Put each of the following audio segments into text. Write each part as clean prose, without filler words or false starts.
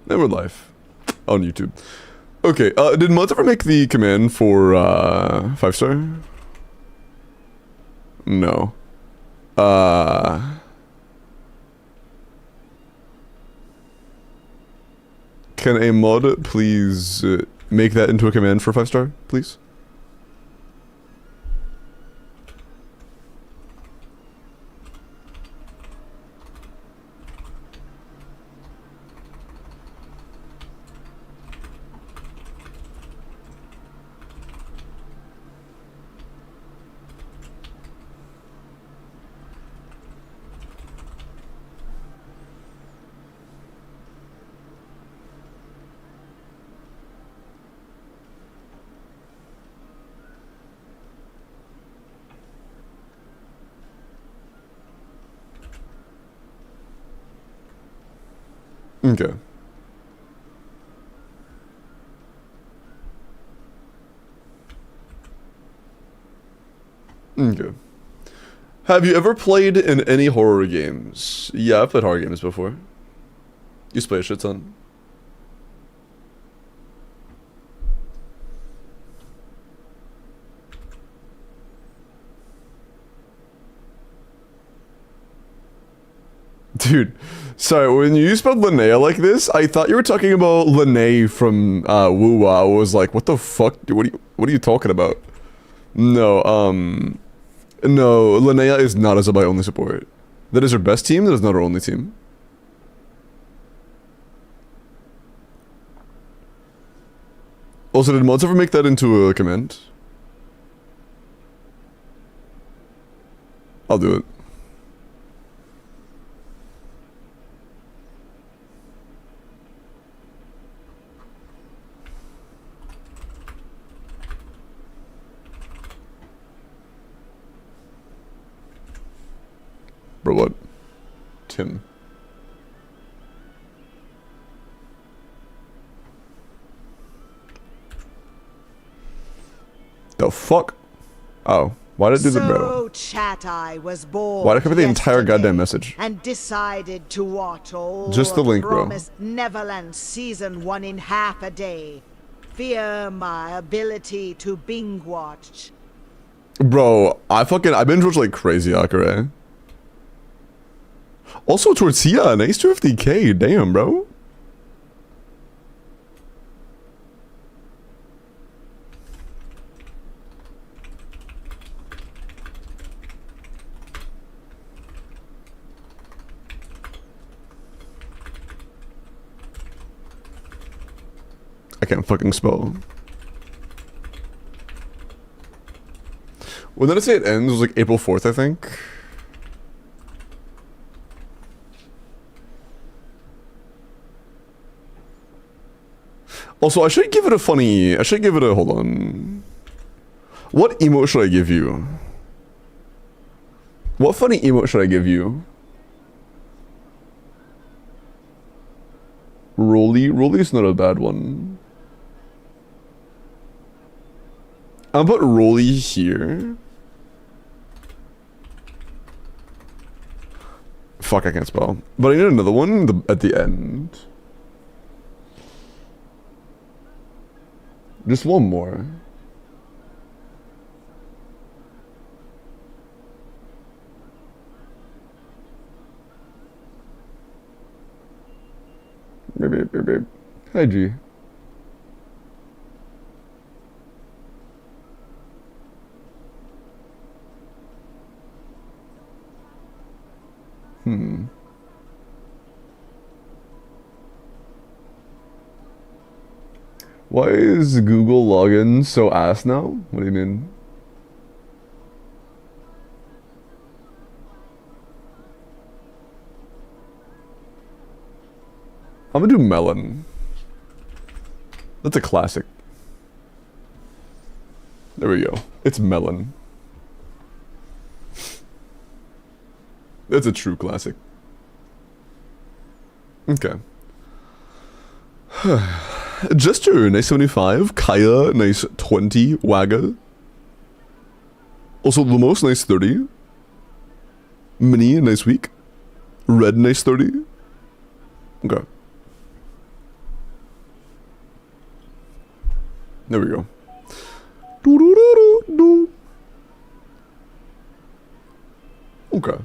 And we're live on YouTube. Okay, did Mud ever make the command for 5-star? No. Can a mod please make that into a command for 5-star, please? Okay. Okay. Have you ever played in any horror games? Yeah, I've played horror games before. Used to play a shit ton. Dude, sorry, when you spelled Linnea like this, I thought you were talking about Linnea from Woo-Wah. I was like, what the fuck? Dude, what are you talking about? No, no, Linnea is not a sub only support. That is her best team, that is not her only team. Also, did mods ever make that into a command? I'll do it. Bro, what? Tim. The fuck? Oh, why did I do the bro? Chat-Eye was born. Why did I cover the entire goddamn message? And decided to watch all just the link, bro. Promised Neverland Season 1 in half a day. Fear my ability to binge watch. Bro, I've been watching like crazy, Akare. Also, Tortilla, nice 250k, damn, bro. I can't fucking spell. When did I say it ends? It was like April 4th, I think. Also, I should give it a funny... hold on. What emote should I give you? What funny emote should I give you? Rolly? Rolly's not a bad one. I'll put Rolly here. Fuck, I can't spell. But I need another one at the end. Just one more. Babe. Hi, G. Why is Google login so ass now? What do you mean? I'm gonna do melon. That's a classic. There we go. It's melon. That's a true classic. Okay. Jester, nice 75. Kaya, nice 20. Wagga. Also, Lumos, nice 30. Mini, nice week. Red, nice 30. Okay. There we go. Doo-doo-doo-doo-doo. Okay.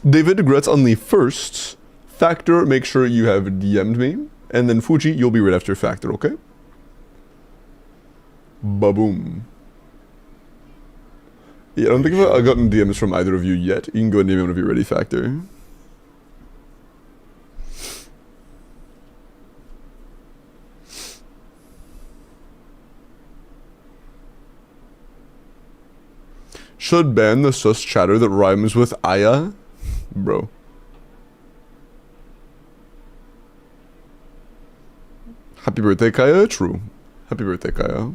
David, regrets on the first. Factor, make sure you have DM'd me. And then Fuji, you'll be right after Factor, okay? Ba-boom. Yeah, I don't think I've gotten DMs from either of you yet. You can go and DM me whenever you're ready, Factor. Should ban the sus chatter that rhymes with Aya? Bro. Happy birthday, Kaya? True. Happy birthday, Kaya.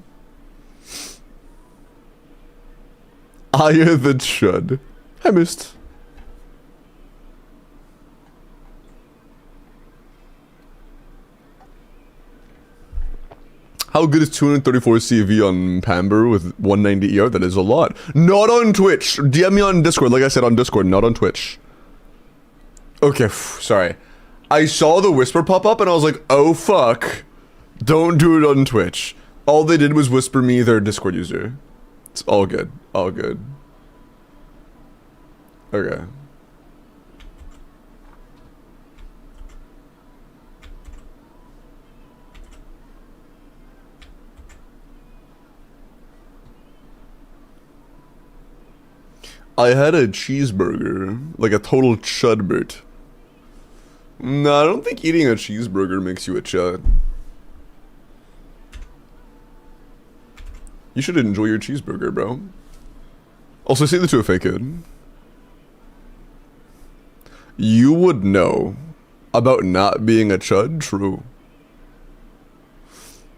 Aya that should. I missed. How good is 234 CV on Pamber with 190 ER? That is a lot. Not on Twitch. DM me on Discord. Like I said, on Discord, not on Twitch. Okay, sorry. I saw the whisper pop up and I was like, oh fuck. Don't do it on Twitch. All they did was whisper me their Discord user. It's all good. All good. Okay. I had a cheeseburger. Like a total chudbert. No, I don't think eating a cheeseburger makes you a chud. You should enjoy your cheeseburger, bro. Also, say the 2FA kid. You would know about not being a chud? True.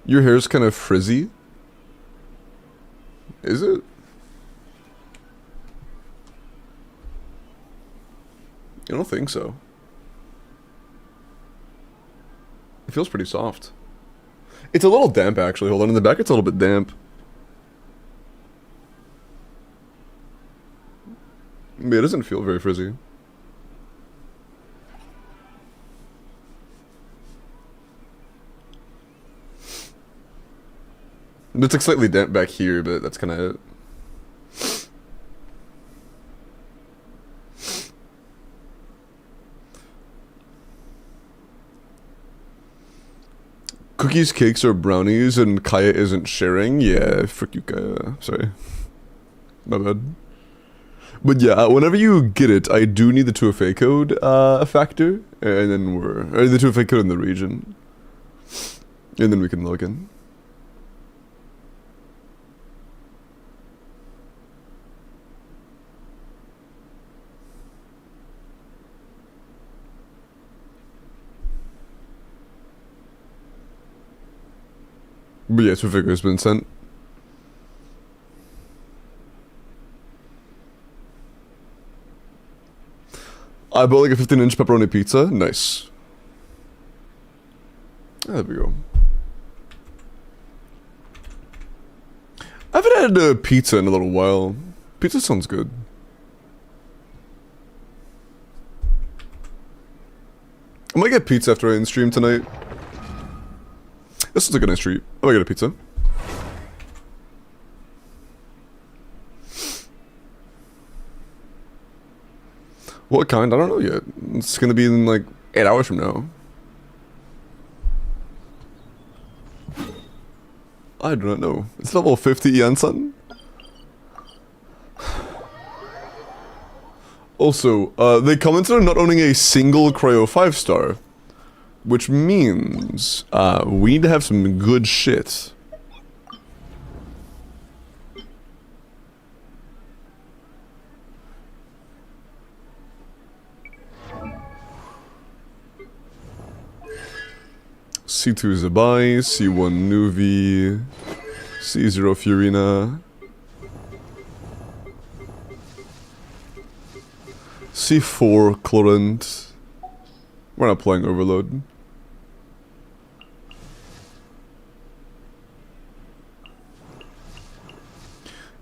Your hair's kind of frizzy. Is it? I don't think so. It feels pretty soft. It's a little damp, actually. Hold on, in the back it's a little bit damp. But it doesn't feel very frizzy. It's like slightly damp back here, but that's kind of it. Cookies, cakes, or brownies, and Kaya isn't sharing? Yeah, frick you, Kaya. Sorry. My bad. But yeah, whenever you get it, I do need the 2FA code factor, and then or the 2FA code in the region. And then we can log in. But yeah, 2FA code has been sent. I bought like a 15-inch pepperoni pizza. Nice. There we go. I haven't had a pizza in a little while. Pizza sounds good. I might get pizza after I end stream tonight. This looks like a nice treat. I might get a pizza. What kind? I don't know yet. It's gonna be in like 8 hours from now. I do not know. It's level 50 yen, son. Also, they commented on not owning a single Cryo 5-star. Which means, we need to have some good shit. C2 Zabai, C1 Nuvi, C0 Furina, C4 Clorant. We're not playing Overload.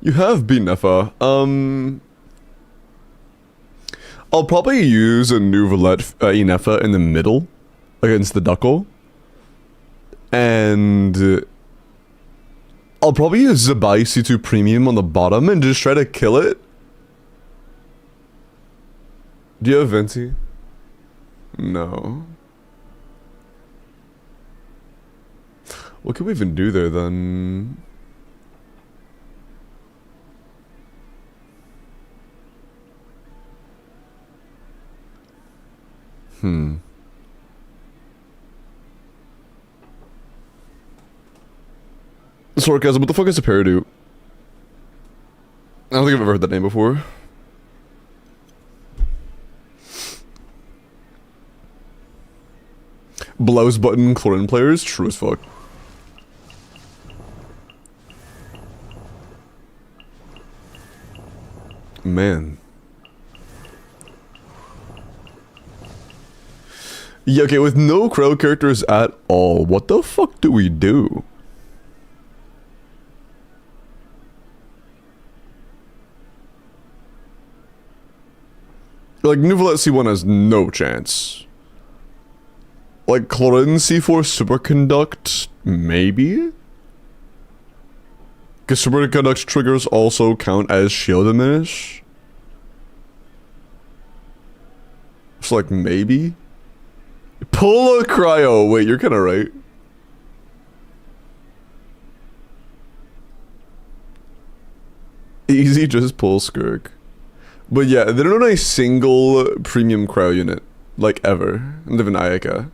You have beaten Effa. I'll probably use a new Valette Inefa in the middle against the Duckle. And I'll probably use Zabai C2 Premium on the bottom and just try to kill it. Do you have Venti? No. What can we even do there then? Sarcasm, what the fuck is a Paradoot? I don't think I've ever heard that name before. Blouse button Chlorine players? True as fuck. Man. Yeah, okay, with no crowd characters at all, what the fuck do we do? Like, Nouvelette C1 has no chance. Like, Chlorine C4 Superconduct? Maybe? Because Superconduct triggers also count as shield diminish? It's like, maybe? Pull a cryo! Wait, you're kinda right. Easy, just pull Skirk. But yeah, they don't own a single premium cryo unit. Like, ever. I live in Ayaka.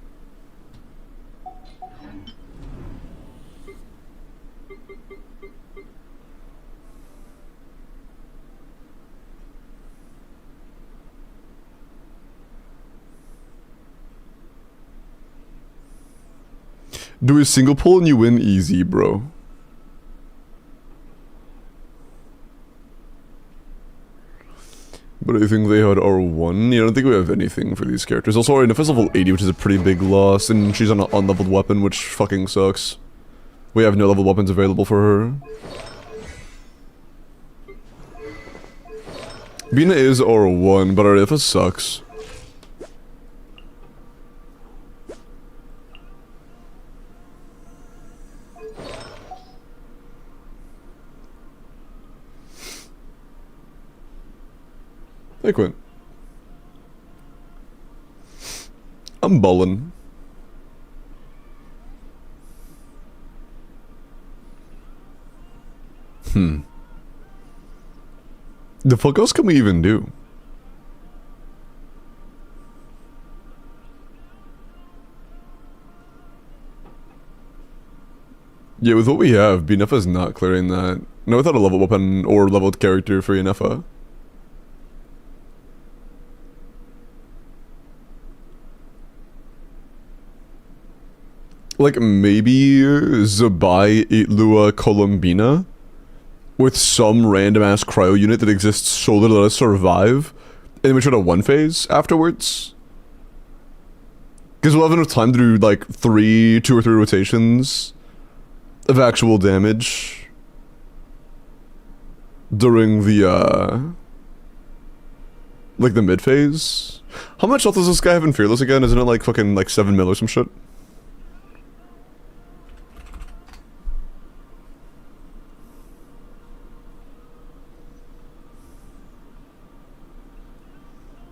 Do a single pull and you win easy, bro. But I think they had R1. Yeah, I don't think we have anything for these characters. Also, our Niffa's level 80, which is a pretty big loss, and she's on an unleveled weapon, which fucking sucks. We have no level weapons available for her. Bina is R1, but our Niffa sucks. Hey, Quinn. I'm ballin'. The fuck else can we even do? Yeah, with what we have, Binefa's not clearing that. No, without a level weapon or leveled character for Binefa. Like, maybe Zabai Itlua Columbina with some random-ass cryo unit that exists solely to let us survive, and then we try to one-phase afterwards? Because we'll have enough time to do, like, 2 or 3 rotations of actual damage during the, like, the mid-phase. How much health does this guy have in Fearless again? Isn't it, like, fucking, like, 7 mil or some shit?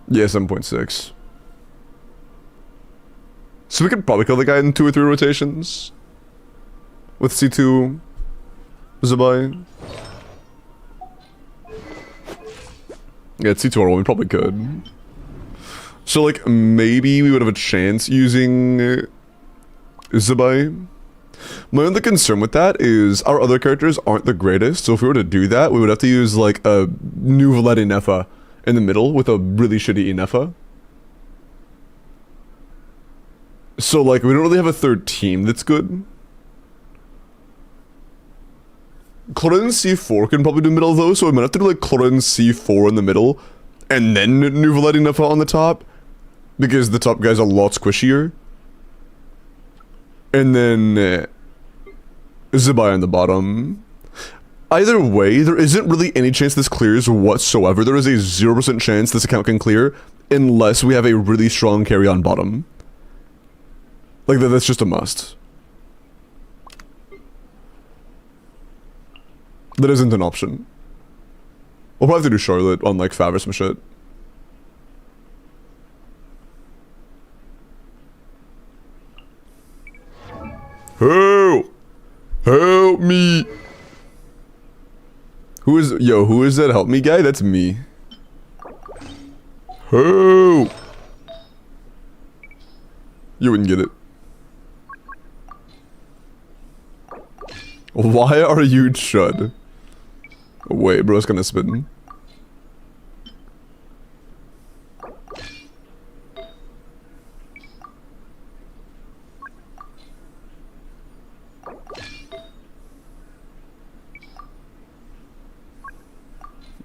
Yeah, 7.6. So we could probably kill the guy in 2 or 3 rotations. With C2 Zabai. Yeah, it's C2R1, we probably could. So, like, maybe we would have a chance using Zabai. My only concern with that is our other characters aren't the greatest, so if we were to do that, we would have to use, like, a Nouvelette Inefa in the middle with a really shitty Inefa. So, like, we don't really have a third team that's good. Chlorine C4 can probably do middle though, so we might have to do like Chlorine C4 in the middle, and then Nouvelette Inefa on the top, because the top guy's a lot squishier. And then Zabai on the bottom. Either way, there isn't really any chance this clears whatsoever. There is a 0% chance this account can clear unless we have a really strong carry on bottom. Like, that's just a must. That isn't an option. We'll probably have to do Charlotte on like Fav or some shit. Help! Help me! Who is that help me guy? That's me. Help! You wouldn't get it. Why are you chud? Wait, bro's gonna spin.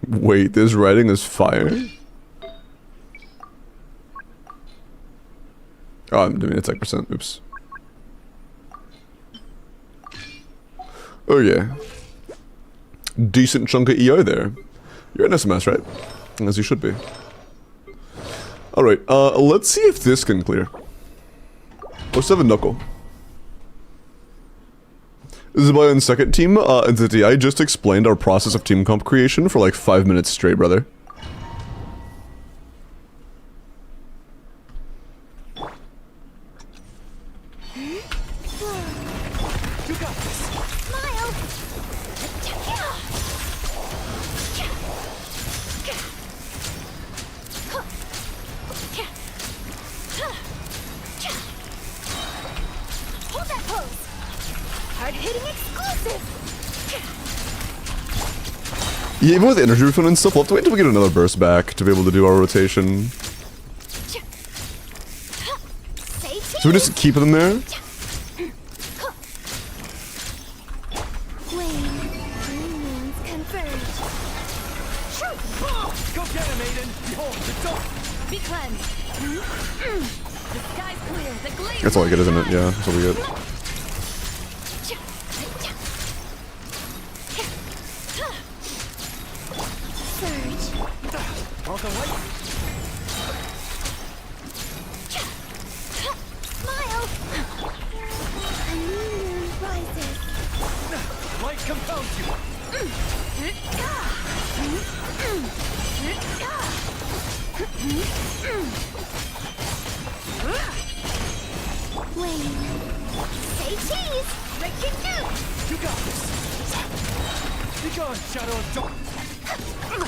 Wait, this writing is fire? Oh, I'm doing attack percent. Oops. Oh yeah. Decent chunk of EO there. You're an SMS, right? As you should be. Alright, let's see if this can clear. Let's have a knuckle. This is my own second team entity. I just explained our process of team comp creation for like 5 minutes straight, brother. Yeah, even with energy refund and stuff, we'll have to wait until we get another burst back to be able to do our rotation. So we just keep them there? That's all I get, isn't it? Yeah, that's all we get.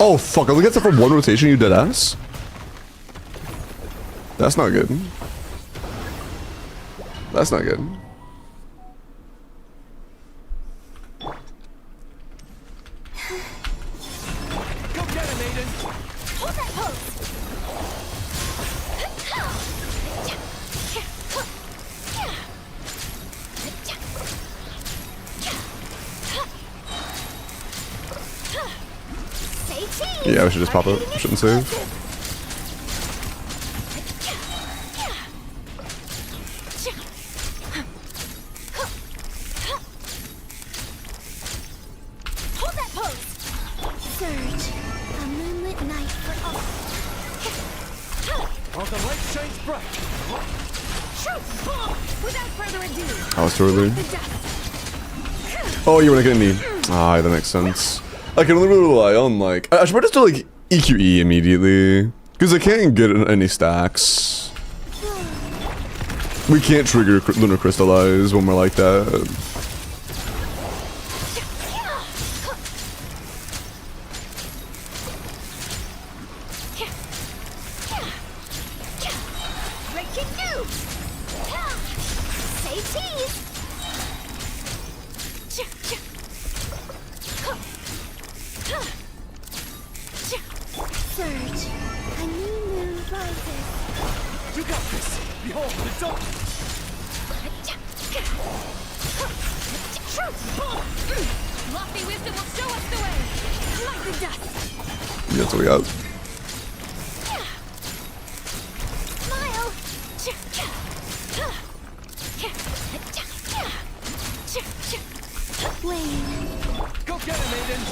Oh fuck, I only get that from one rotation, you dead ass? That's not good. That's not good. Go get him, Aiden! Hold that pose! Yeah, we should just pop it. We shouldn't save. Hold that pose! Surge. A moonlit night for all. While the light shines bright. Without further ado. I was too early. Oh, you wanna get me? Ah, that makes sense. I can only really rely on like I should probably just do like EQE immediately because I can't get any stacks. We can't trigger Lunar Crystallize when we're like that. Surge. A new moon rises. You got this. Behold the dawn. Lofty wisdom will show us the way. Like the dust. That's what we got. Smile. Wayne. Go get him, Aiden.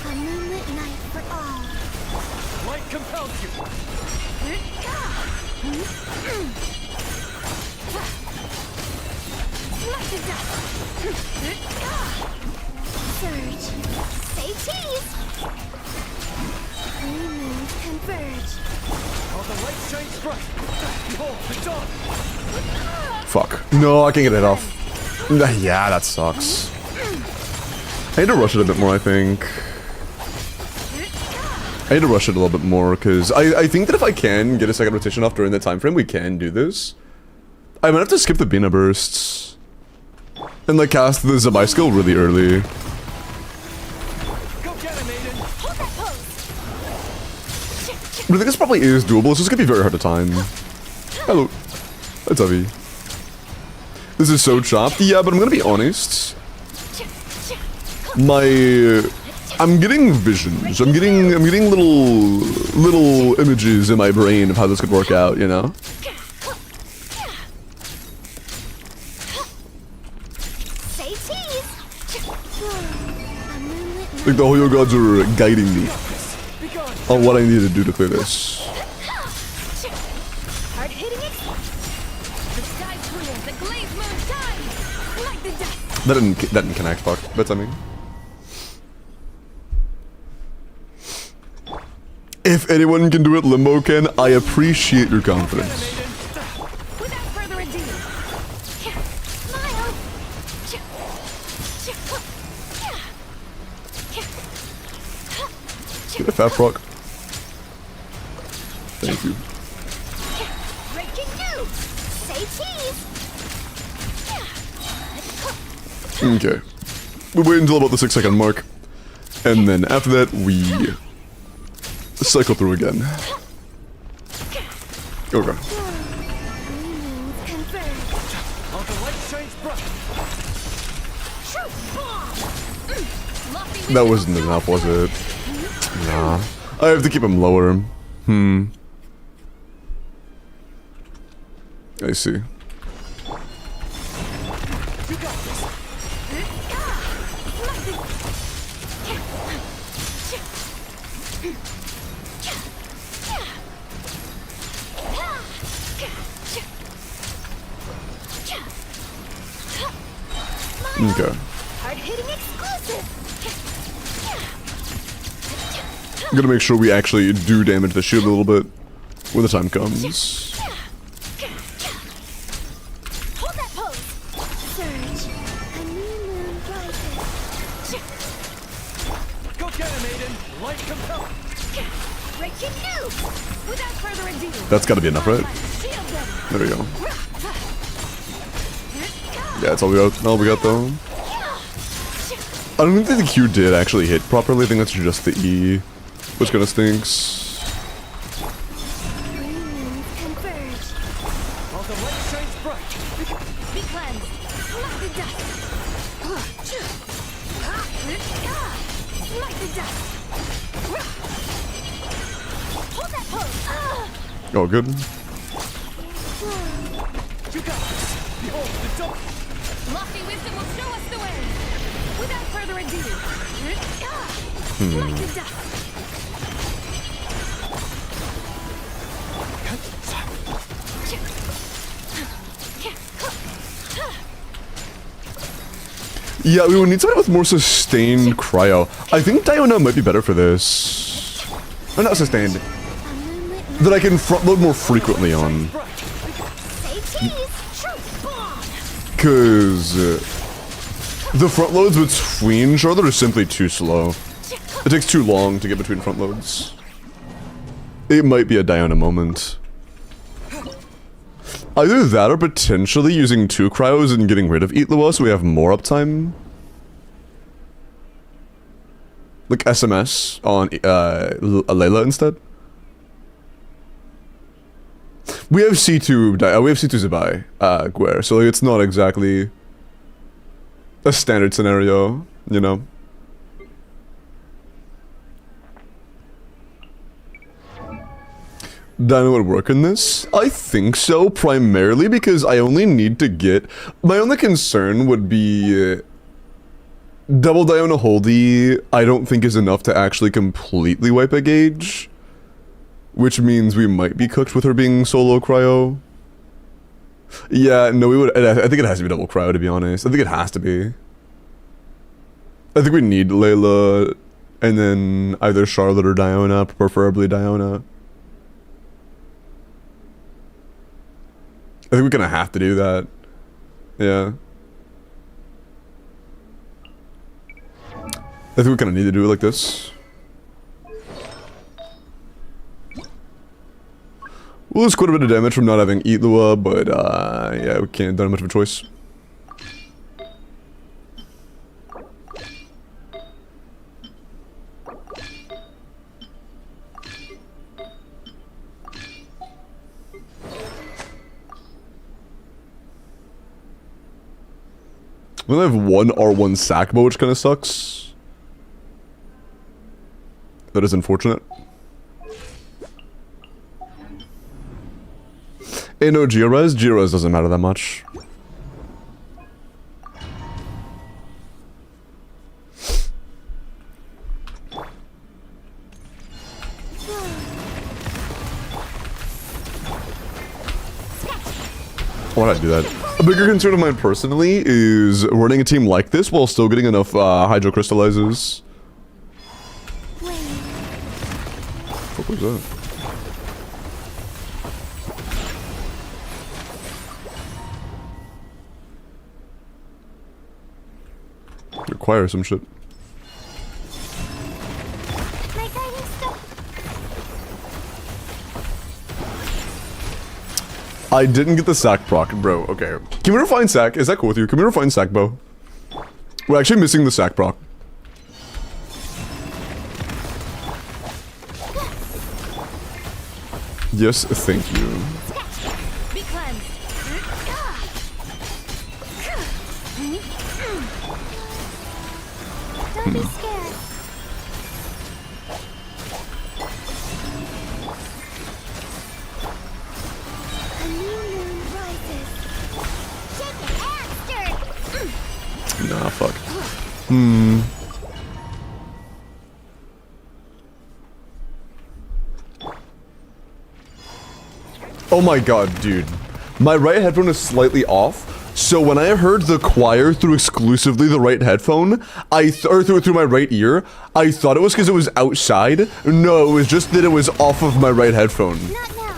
A moonlit night for all. Light compels you. Smack the dust. Surge. Say cheese. Three moons converge. While the light shines bright, behold the dawn. Fuck. No, I can't get it off. Yeah, that sucks. I need to rush it a bit more, I think. I need to rush it a little bit more, because I think that if I can get a second rotation off during the time frame, we can do this. I might have to skip the Bina bursts. And like cast the Zabai skill really early. Go get him, Aiden. Hold that pose. But I think this probably is doable, it's just gonna be very hard to time. Hello. That's Avi. This is so chopped. Yeah, but I'm gonna be honest. I'm getting visions. I'm getting little images in my brain of how this could work out, you know? Say cheese. A moonlit Like the Hoyo gods are guiding me Be gone. on what I need to do to clear this. hard hitting it. The sky's clear. The glazed moon shines. Like the dust. That didn't connect, fuck. That's I mean. If anyone can do it, Limbo can. I appreciate your confidence. Without further ado. Smile. Get a fat proc. Thank you. Breaking news. Say cheese. Okay. We wait until about the 6-second mark. And then after that, we cycle through again. Okay. Three moons converge. While the light shines bright. Truth bomb. Lofty That wasn't enough, was it? Nah. I have to keep him lower. I see. You got this. Okay. Hard hitting exclusive. I'm gonna make sure we actually do damage the shield a little bit when the time comes. Hold that pose. Surge. A new moon rises. Go get him, Aiden. Light compelling. Breaking news. Without further ado. That's gotta be enough, right? Shield them. There we go. Yeah, that's all we got though. I don't think the Q did actually hit properly. I think that's just the E, which kinda stinks. Three moons converge. While the light shines bright. Be cleansed. Smack the dust. Smack the dust. Hold that pose. Oh, good. You got this. Behold the dawn. Lofty wisdom will show us the way. Without further ado. Like the dust. Yeah, we would need somebody with more sustained cryo. I think Diona might be better for this. Or not sustained. A moonlit night. That I can front load more frequently on. Bright. Say cheese. Truth bomb. Cause the front loads between Charlotte are simply too slow. It takes too long to get between front loads. It might be a Diona moment. Either that or potentially using 2 cryos and getting rid of Eat Lua so we have more uptime. Like SMS on Layla instead. We have C2 Zabai, Guer, so like, it's not exactly a standard scenario, you know? Dino would work in this? I think so, primarily because I only need to get... My only concern would be... double Diona Holdy, I don't think is enough to actually completely wipe a gauge. Which means we might be cooked with her being solo cryo. Yeah, no, we would. I think it has to be double cryo, to be honest. I think it has to be. I think we need Layla, and then either Charlotte or Diona, preferably Diona. I think we're gonna have to do that. Yeah. I think we're gonna need to do it like this. We'll lose quite a bit of damage from not having Eatlua, but yeah, we can't don't have much of a choice. We only have one R1 Sackbow, which kind of sucks. That is unfortunate. Hey, no Geores? Geores doesn't matter that much. Why'd I do that? A bigger concern of mine personally is running a team like this while still getting enough Hydro Crystallizers. What was that? Require some shit. My guiding star. I didn't get the sack proc, bro. Okay. Can we refine sack? Is that cool with you? Can we refine sack bow? We're actually missing the sack proc. Yes, thank you. Be cleansed. Don't be scared. A new moon rises. Shake it and stir. Nah, fuck. Oh my god, dude. My right headphone is slightly off. So when I heard the choir through exclusively the right headphone, or through my right ear, I thought it was because it was outside. No, it was just that it was off of my right headphone. Not now.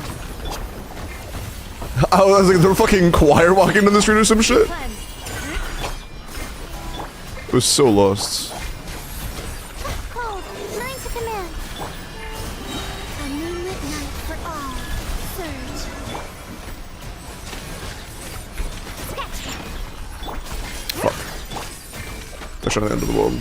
I was like, the fucking choir walking down the street or some shit. Cleanse. It was so lost. Cold. Mine to command. A moonlit night for all. Surge. Fuck. I shot at the end of the world.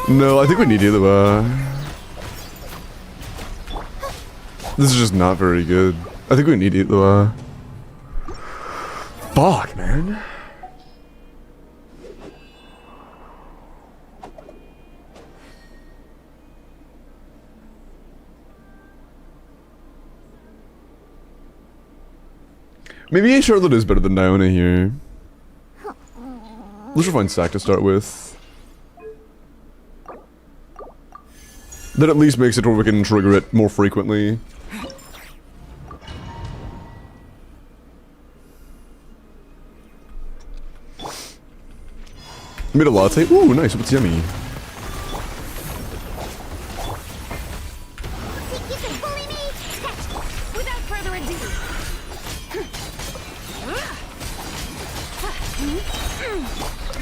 No, I think we need either. This is just not very good. I think we need either. Fuck, man. Maybe Charlotte is better than Diona here. Let's find Sack to start with. That at least makes it where we can trigger it more frequently. Made a latte. Ooh, nice. What's yummy? You can bully me. Without further ado.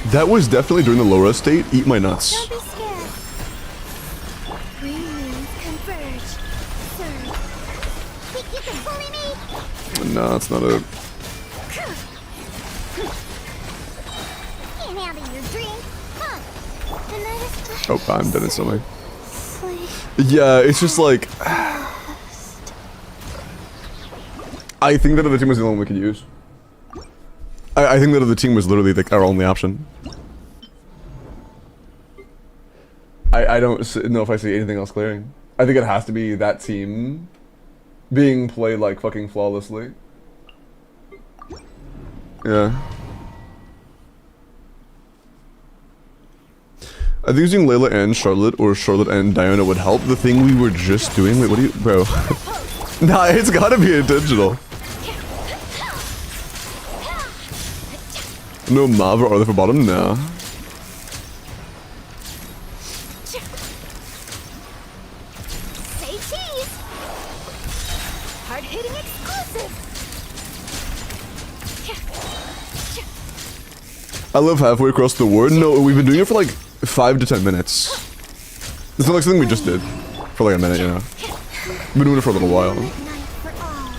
That was definitely during the Laura state. Eat my nuts. Don't be scared. Three moons converge. Surge. Think you can bully me? No, that's not it. Can't handle your drink, huh? The night is Oh, I'm dead instantly. sleep. Yeah, it's just like... I think that other team was the only one we could use. I think that other team was literally like our only option. I don't know if I see anything else clearing. I think it has to be that team being played like fucking flawlessly. Yeah. I think using Layla and Charlotte or Charlotte and Diana would help. The thing we were just doing. Wait, what do you, bro? Nah, it's gotta be intentional. No Mav or Arthur for bottom? Nah. Say cheese. Hard-hitting exclusive. I live halfway across the world. No, we've been doing it for like 5 to 10 minutes. It's not like something we just did for like a minute, you know. We've been doing it for a little while. Night for all.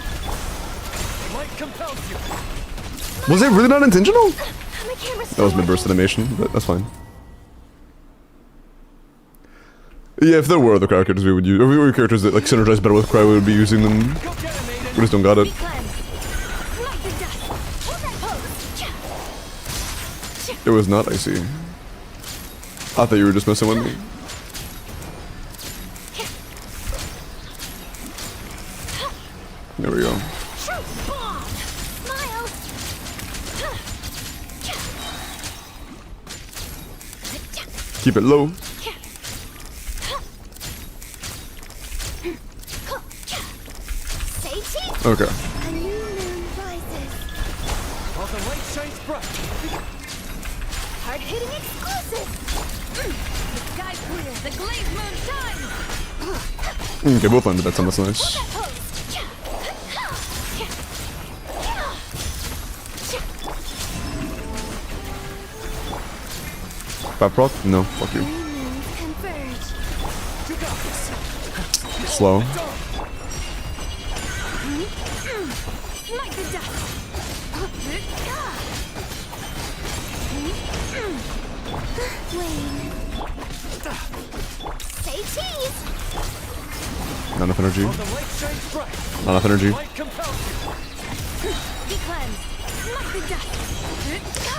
Light compels you. Was it really not intentional? My camera's That was mid-burst animation, but that's fine. Yeah, if there were other characters we would use, or if we were characters that like synergize better with Cry, we would be using them. Go get him, Aiden. We just don't got it. Be cleansed. Light the dust. Hold that pose. It was not icy. I thought you were just messing with me. There we go. Truth bomb. Smile. Keep it low. Say cheese. Okay. A new moon rises. While the light shines bright. Hard-hitting exclusive. The sky clear, the glazed moon shines! Okay, both landed. That's almost nice. Bad proc? No, fuck you. Three moons converge. You got this. Slow. Light the dust! Wane. Say cheese. Not enough energy. While the light shines bright. Not enough energy. Light compels you. Be cleansed! Light the dust!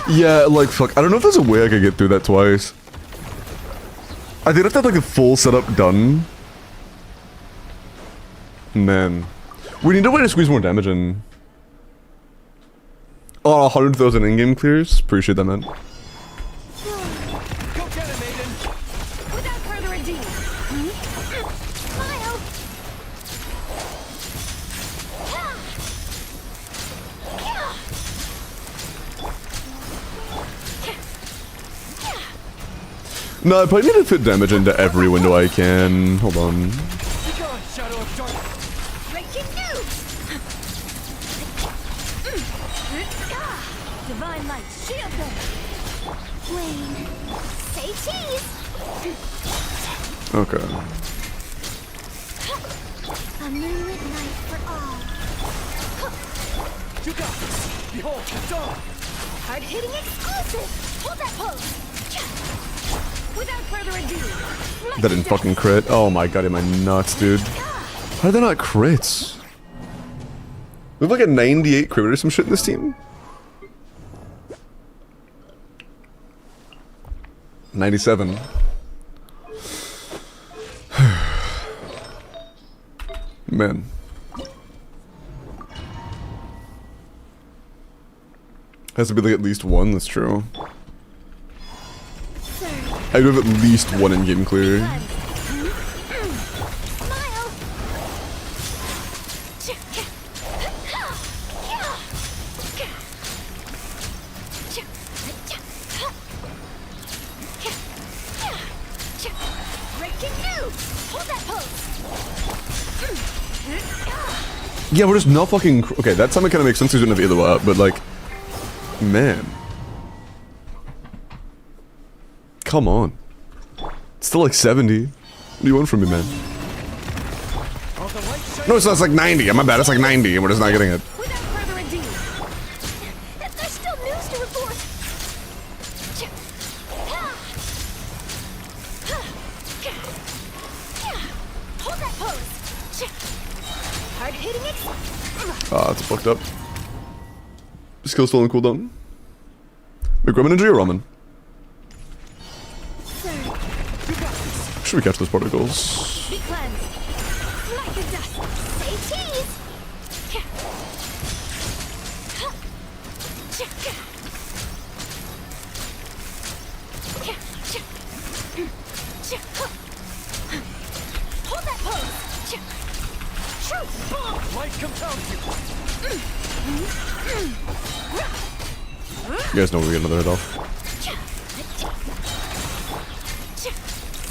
Yeah, like, fuck. I don't know if there's a way I could get through that twice. I did have to have, like, the full setup done. Man. We need a way to squeeze more damage in. Oh, 100,000 in-game clears? Appreciate that, man. Go get him, Aiden. Without further ado, Smile. No, I probably need to fit damage into every window I can. Hold on. Be gone, shadow of darkness. breaking news! Divine light, shield them! Wane. Say cheese. Okay. A moonlit night for all. You got this. Behold, the dawn. Hard-hitting exclusive. Hold that pose. Without further ado, light That didn't fucking crit. Oh my god, am I nuts, dude? How did they not crits? We have like a 98 crit or some shit in this team? 97. Man. Has to be like at least one, that's true. I do have at least one in-game clear. Smile. breaking news! Hold that pose! Yeah, we're just not fucking... Okay, that time it kind of makes sense because we didn't have either way up, but like... Man. Come on. It's still like 70. What do you want from me, man? While the light shines No, it's like 90. My bad, it's like 90 and we're just not getting it. Without further ado, There's still news to report. hold that pose! Hard-hitting it. Ah, it's fucked up. Skill still on cooldown. McGrimmon, enjoy your ramen. Should we catch those particles? Be cleansed! Light the dust! Say cheese. Hold that pose. Light compels you. You guys know we get another hit off.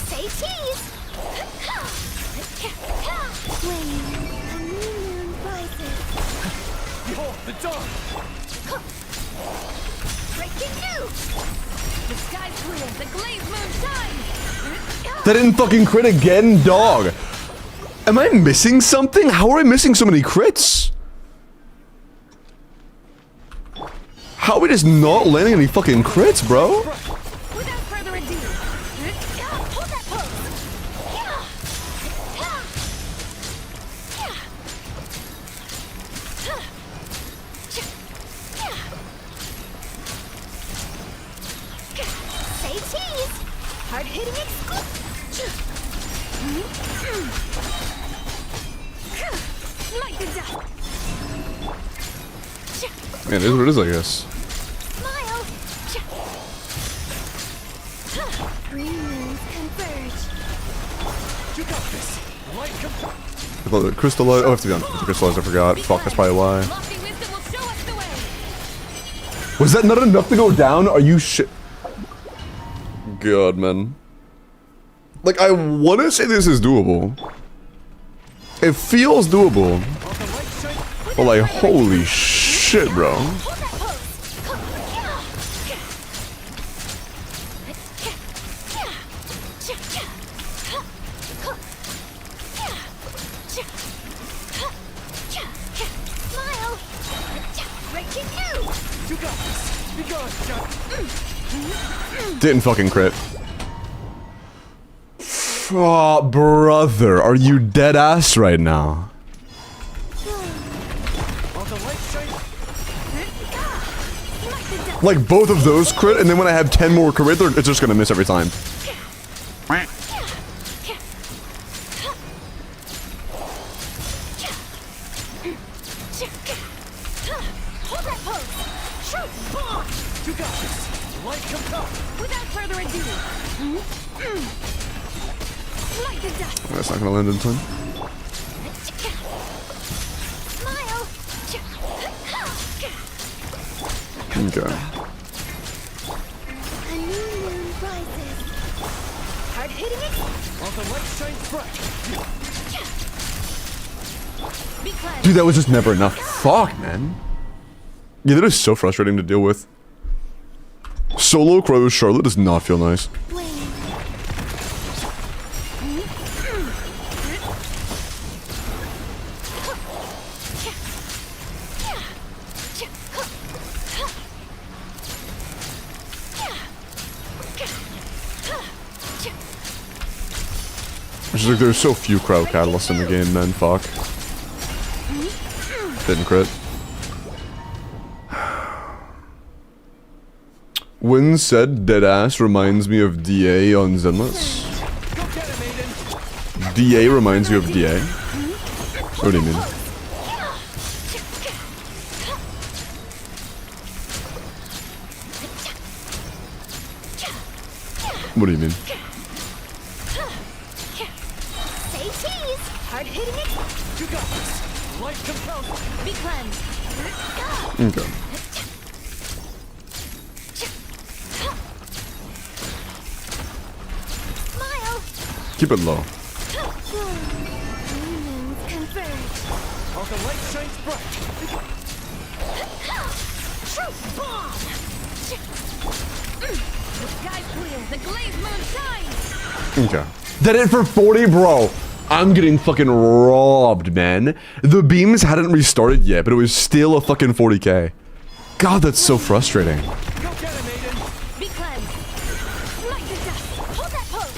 Say cheese. Flame, a new moon rises. Behold the dawn. Breaking news. The sky's clear. The glazed moon shines. That didn't fucking crit again, dog. Am I missing something? How are I missing so many crits? How are we just not landing any fucking crits, bro? Without further ado, Hold that pose. Say cheese. Hard hitting exclusive. light the dust. Man, it is what it is, I guess. Smile. Green moons converge. You got this. Light compels. I thought the crystallize. Oh, I have to be on the crystallize. I forgot. Fuck, that's probably why. Lofty wisdom will show us the way. Was that not enough to go down? Are you shit? God, man. Like, I want to say this is doable. It feels doable. But like, holy shit, bro. Hold that pose. Smile. Breaking news. You got this. Be gone, Jack. Didn't fucking crit. Oh, brother, are you dead ass right now? While the light shines. Like both of those crit, and then when I have 10 more crit, it's just gonna miss every time. Hold that pose. Shoot. You got this. Light compels. Without further ado, light the dust. That's not gonna land in time. Smile. Okay. A new moon rises. Hard hitting it. While the light shines bright. Be cleansed. Dude, that was just never enough. Fuck, man. Yeah, that is so frustrating to deal with. Solo Crow Charlotte does not feel nice. Flame. It's just like there's so few crowd catalysts in the game, man. Fuck. Didn't crit. When said deadass reminds me of DA on Zenless. Go get it, maiden. DA reminds you of DA? What do you mean? What do you mean? Say cheese. Hard hitting it. You got this. Light compels. Be cleansed. Okay. Smile. Keep it low. Green moons converge. While the light shines bright. Shoot. Bomb. The sky's clear. The glazed moon shines. Okay. Did it for 40, bro. I'm getting fucking robbed, man. The beams hadn't restarted yet, but it was still a fucking 40k. God, that's so frustrating. Go get it, maiden. Be cleansed. Light the dust. Hold that pose.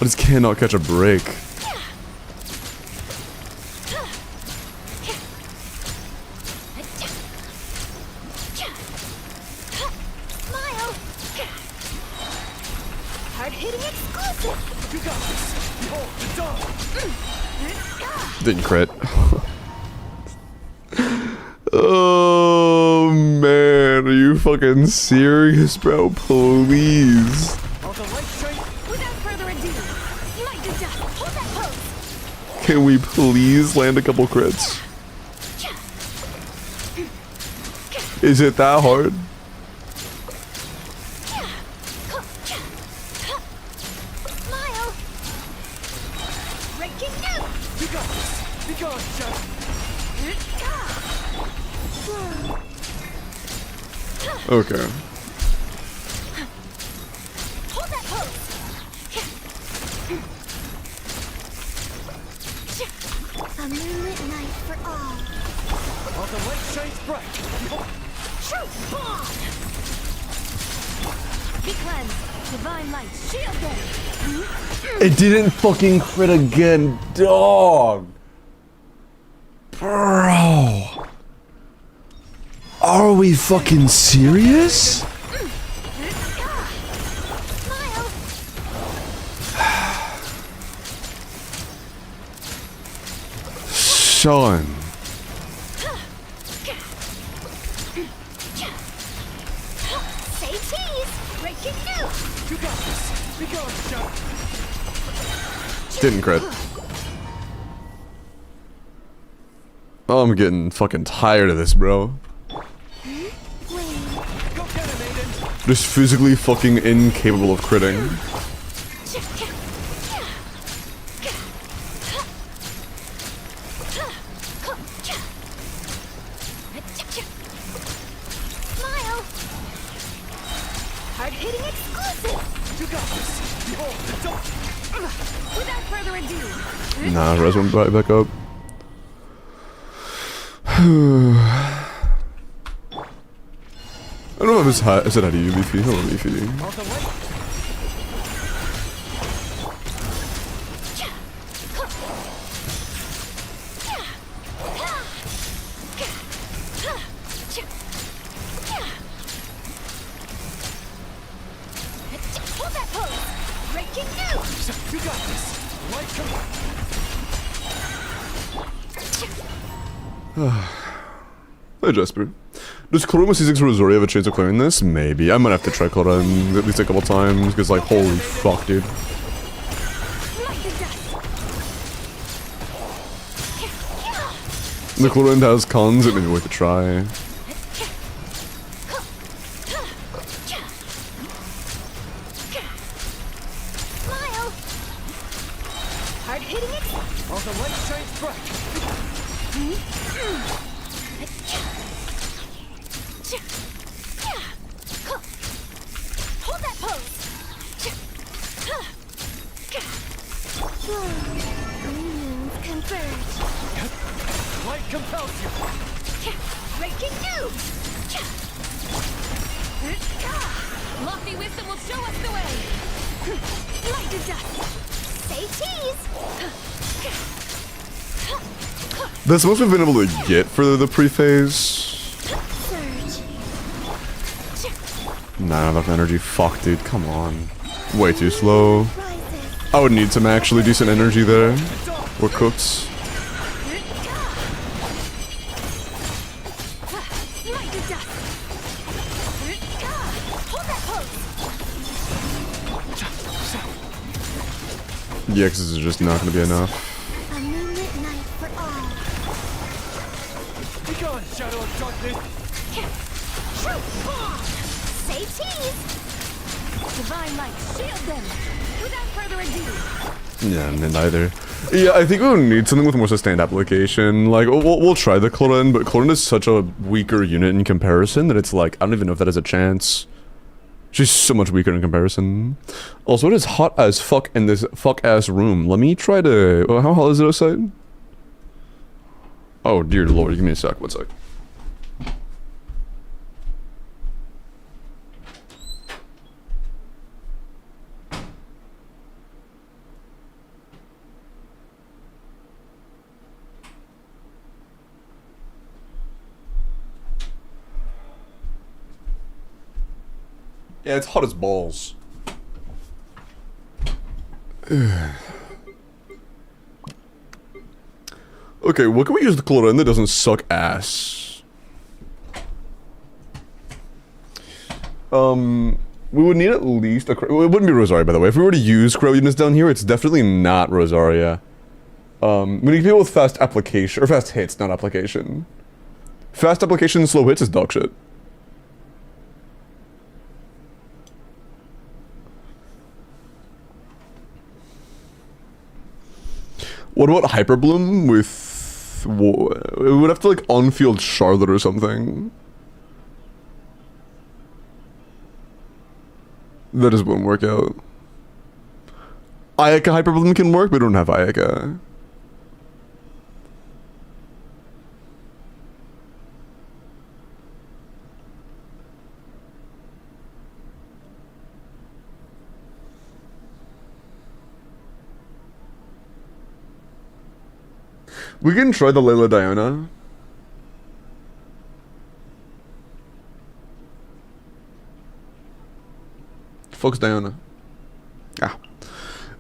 I just cannot catch a break. Smile. Hard hitting exclusive. You got this. Behold the dawn. Didn't crit. Oh, man. Are you fucking serious, bro? Please. While the light shines. further ado, smite to dust. Hold that pose. Can we please land a couple crits? Is it that hard? Smile. Breaking new. You got this. Be gone, Shadow. Okay. Hold that pose. A moonlit night for all. While the light shines bright, behold. Truth bomb. Be cleansed. Divine light. Shield them. It didn't fucking crit again, dog. Bro. Are we fucking serious? Smile. Sean. Say cheese. Breaking new. You got this. Be gone, Shadow. Didn't crit. Oh, I'm getting fucking tired of this, bro. Wait. Go get him, Aiden. Just physically fucking incapable of critting. Smile. Hard-hitting exclusive. You got this. Behold, the dawn. Without further ado, Nah, res went right back up. I don't know if it's high. I said how do you beefy? Hello, beefy. While the light Hold that pose. Breaking new. You got this. Light come. Hey, Jasper. Does Chlorine with C6 Rosori have a chance of clearing this? Maybe. I might have to try Chlorine at least a couple times, because, like, holy fuck, dude. smite to dust. The Chlorine has cons, it may be worth a try. Smile. Hard-hitting it. While the light shines bright. Hold that pose. Moons converge. Light compels you. Breaking new. Lofty wisdom will show us the way. Light to dust. Say cheese. That's the most we've been able to get for the pre-phase. Surge. Nah, not enough energy. Fuck, dude. Come on. Way too slow. Rises. I would need some actually decent energy there. Or cooks. Smite to dust. Hold that pose. Yeah, 'cause this is just not gonna be enough. A moonlit night for all. Be gone, shadow of darkness. Truth bomb. Say cheese. Divine light. Shield them. Without further ado, Yeah, me neither. Yeah, I think we'll need something with more sustained application. Like, we'll try the Chlorine, but Chlorine is such a weaker unit in comparison that it's like, I don't even know if that has a chance. She's so much weaker in comparison. Also, it is hot as fuck in this fuck-ass room. Let me try to... Well, how hot is it outside? Oh, dear lord, give me a sec, 1 sec. Yeah, it's hot as balls. Okay, what can we use the Chlorine that doesn't suck ass? We would need at least a crow. It wouldn't be Rosaria, by the way. If we were to use crow units down here, it's definitely not Rosaria. We need people with fast application, or fast hits, not application. Fast application, slow hits is dog shit. What about Hyperbloom with... We would have to like on-field Charlotte or something. That just won't work out. Ayaka Hyperbloom can work, but we don't have Ayaka. We can try the Layla Diana. Fuck's Diana. Ah.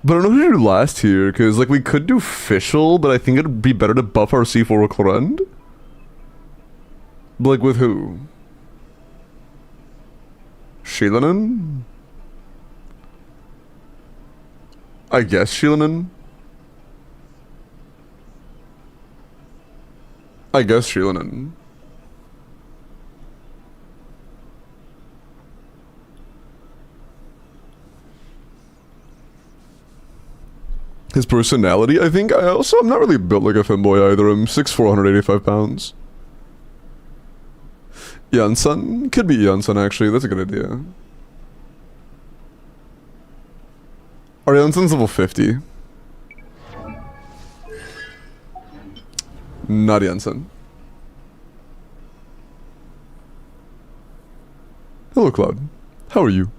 But I don't know who to do last here, because like we could do Fischl, but I think it'd be better to buff our C4 Clorend. But like with who? Shilanen? I guess Shilanen? I guess Shilanen. His personality, I think. I'm not really built like a femboy either. I'm 6'4", 185 pounds. Janssen? Could be Janssen, actually. That's a good idea. Our Janssen's level 50. Not Janssen. Hello, Cloud. How are you?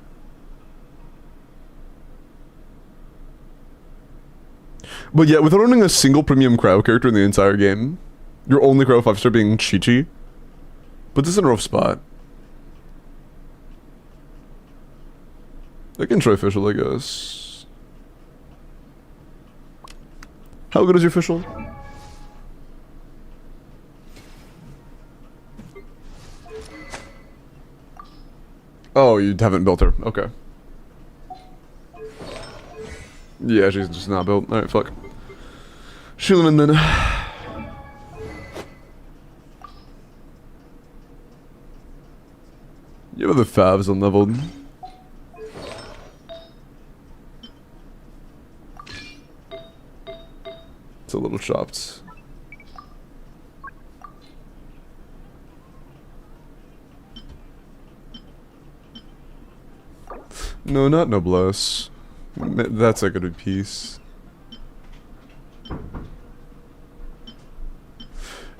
But yeah, without owning a single premium Crow character in the entire game, your only Crow 5-star being Chi-Chi, but this is in a rough spot. I can try Fischl, I guess. How good is your Fischl? Oh, you haven't built her. Okay. Yeah, she's just not built. Alright, fuck. Shilanen then. You have the Favs unleveled. It's a little chopped. No, not Noblesse. That's a good piece.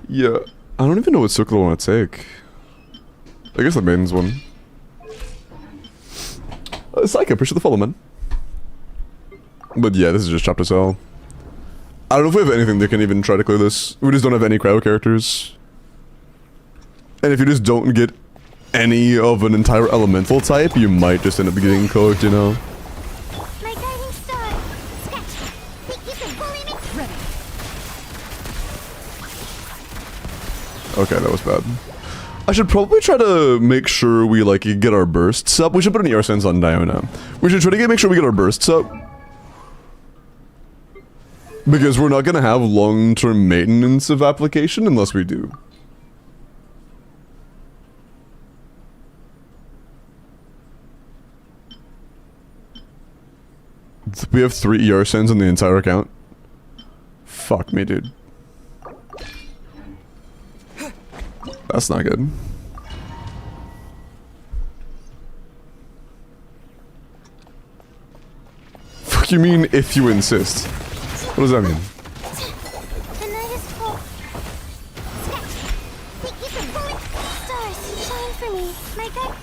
Yeah, I don't even know what circle I want to take. I guess the Maiden's one. Psycho, appreciate the follow, man. But yeah, this is just chopped as hell. I don't know if we have anything that can even try to clear this. We just don't have any crowd characters. And if you just don't get any of an entire elemental type, you might just end up getting cooked, you know? My guiding star. Scratch. Think you can bully me? Ready. Okay, that was bad. I should probably try to make sure we like get our bursts up. We should put an ER sense on Diona. We should try to make sure we get our bursts up. Because we're not gonna have long-term maintenance of application unless we do. We have 3 ER sends in the entire account. Fuck me, dude. That's not good. Fuck you mean if you insist? What does that mean? The night is full. Scratch. Think you can bully? Stars, shine for me. My guide.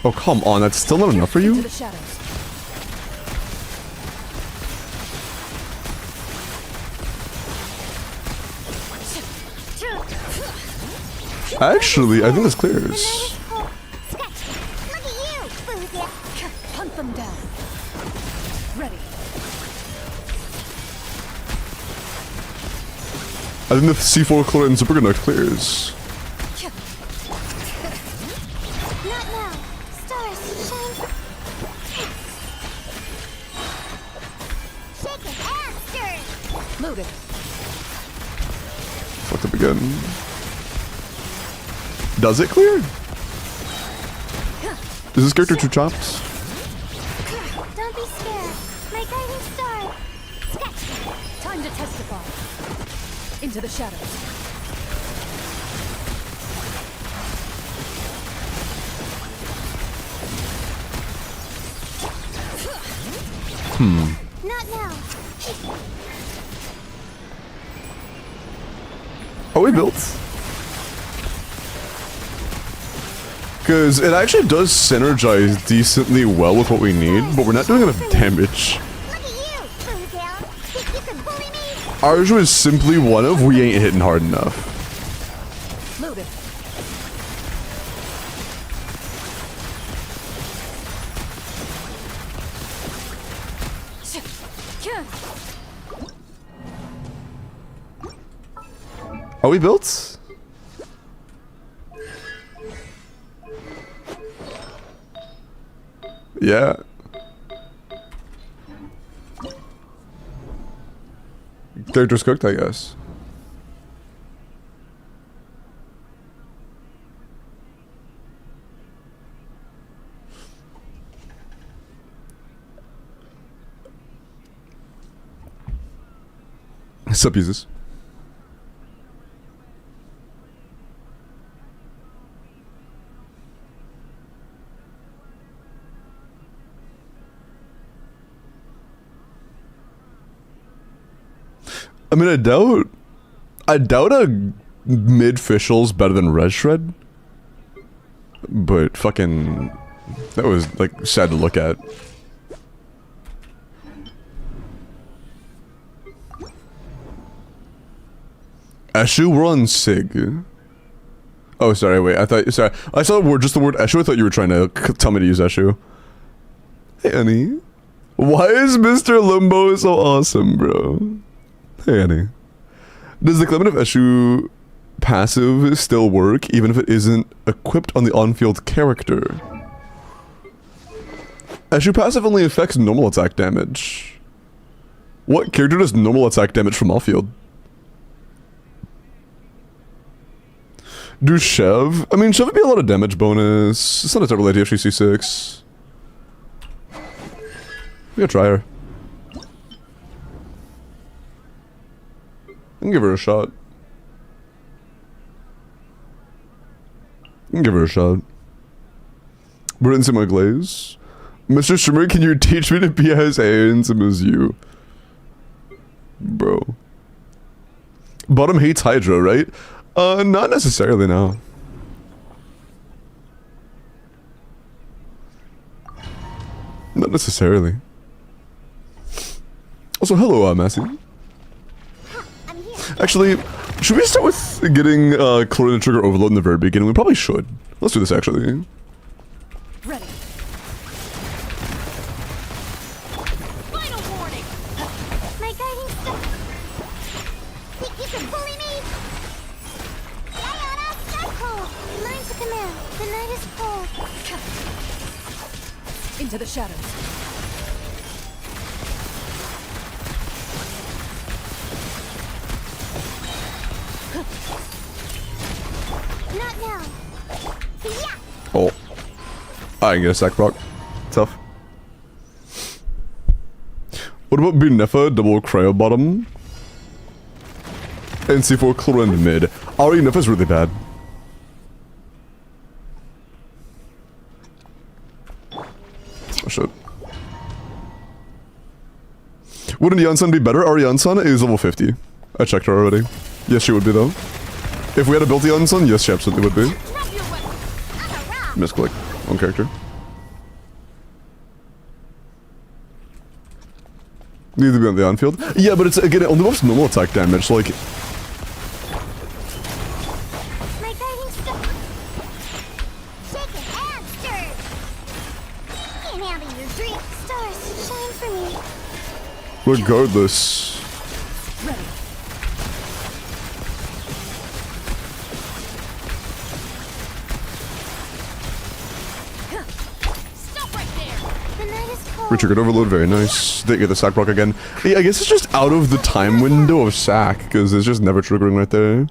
Oh, come on. That's still not enough for you? To the shadows. Actually, I think this clears. Scratch. Look at you, Boozy. Hunt them down. Ready. I think the C4 Chlorine Superconduct clears. Not now. Stars, shine. Loaded. Fucked up again. Does it clear? Is this character too chopped? Don't be scared. My guiding star. Sketch. Time to testify. Into the shadows. Not now. Are we built? Because it actually does synergize decently well with what we need, but we're not doing enough damage. Look at you, Boomtail. Think you can bully me? Ours was simply one of we ain't hitting hard enough. Loaded. Are we built? Yeah. Character's cooked, I guess. Sup, Jesus? I mean, I doubt a mid-official's better than Res Shred. But fucking, that was like sad to look at. Eshu, we're on Sig. Oh, sorry, wait, sorry. I saw just the word Eshu, I thought you were trying to tell me to use Eshu. Hey, Annie. Why is Mr. Limbo so awesome, bro? Hey, Annie. Does the Clement of Eshu passive still work, even if it isn't equipped on the on-field character? Eshu passive only affects normal attack damage. What character does normal attack damage from off-field? Do Chev? I mean, Chev would be a lot of damage bonus. It's not a terrible idea, she C6. We gotta try her. I can give her a shot. I can give her a shot. We're in my glaze. Mr. Shimmer, can you teach me to be as handsome as you? Bro. Bottom hates Hydra, right? Not necessarily, no. Not necessarily. Also, hello, Massey. Actually, should we start with getting Chlorine Trigger Overload in the very beginning? We probably should. Let's do this, actually. Ready. Final warning. My guiding star. Think you can bully me? Diana, step cold. Line to command. The night is cold. Into the shadows. Not now. Yeah. Oh. I can get a sack proc. Tough. What about Bunefa, double cryo bottom? And C4 Chlorine mid. Ari Nefa's really bad. Oh shit. Wouldn't Yansan be better? Ari Yansan is level 50. I checked her already. Yes, she would be though. If we had a built Yansan, yes, she absolutely would be. Misclick on character. Need to be on the on-field. Yeah, but it's again it only buffs normal attack damage. So like, My guiding star. Shaken and stirred. Can't handle your dream. Stars, shine for me. regardless. Ready. Stop right there. The night is cold. Retriggered overload, very nice. Didn't get the sack proc again. Yeah, I guess it's just out of the time window of sack, because it's just never triggering right there.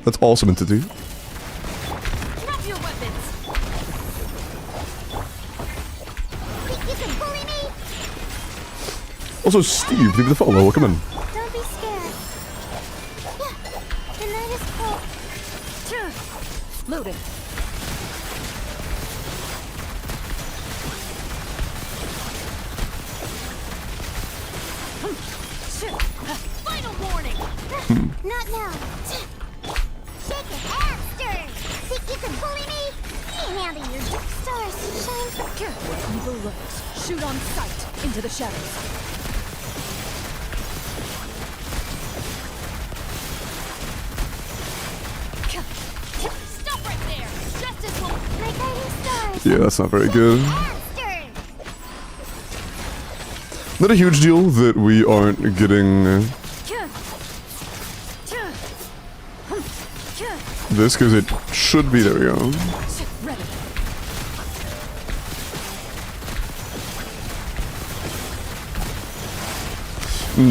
That's awesome entity. Drop your weapons. Think you can bully me? Also, Steve, leave the follow, welcome in. Don't be scared. Yeah, the night is cold. Loaded. Final warning. Not now. Shake it and stir. Think you can bully me? Can't handle your stars shine for Where evil lurks. Shoot on sight into the shadows. Stop right there. Justice will. my guiding stars. Yeah, that's not very good. And stir. Not a huge deal that we aren't getting this, because it should be, there we go. Ready.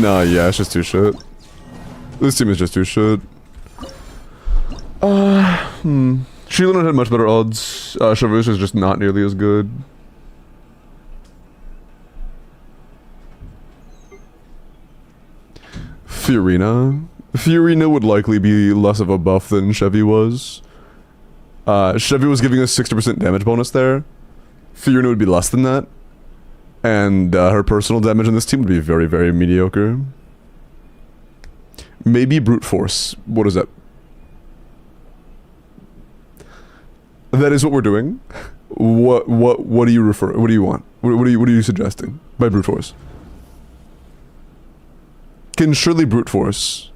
Nah, yeah, it's just too shit. This team is just too shit. Sheelan had much better odds. Chavus is just not nearly as good. Fiorina. Fiorina would likely be less of a buff than Chevy was. Chevy was giving us 60% damage bonus there. Fiorina would be less than that. And her personal damage in this team would be very, very mediocre. Maybe brute force. What is that? That is what we're doing. What do you refer? What do you want? What are you suggesting by brute force? Can surely brute force.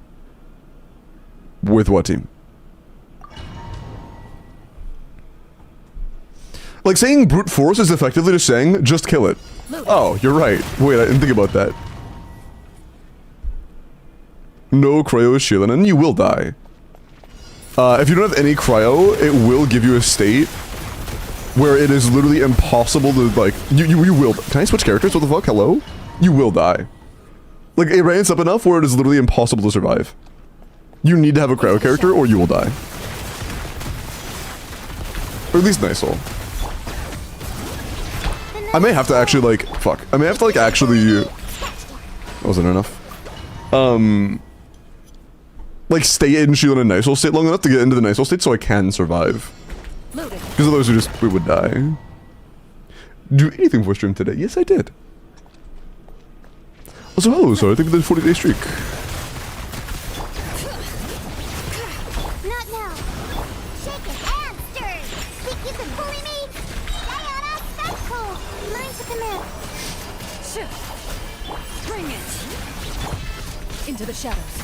With what team? Like, saying brute force is effectively just saying, just kill it. Oh, you're right. Wait, I didn't think about that. No cryo is Sheelan, and you will die. If you don't have any cryo, it will give you a state where it is literally impossible to, like, you will. Can I switch characters? What the fuck? Hello? You will die. Like, it ranks up enough where it is literally impossible to survive. You need to have a cryo character or you will die. Or at least Niceol. I may have to actually, like, fuck. I may have to, like, actually... That wasn't enough. Like, stay in Sheelan and Niceol state long enough to get into the Niceol state so I can survive. Because otherwise we would die. Do anything for stream today? Yes, I did. Also, hello, sorry, I think the 40-day streak. Not now. Shake it and stir. Think you can bully me? Diana, that's cool. Mine to command. Bring it. Into the shadows.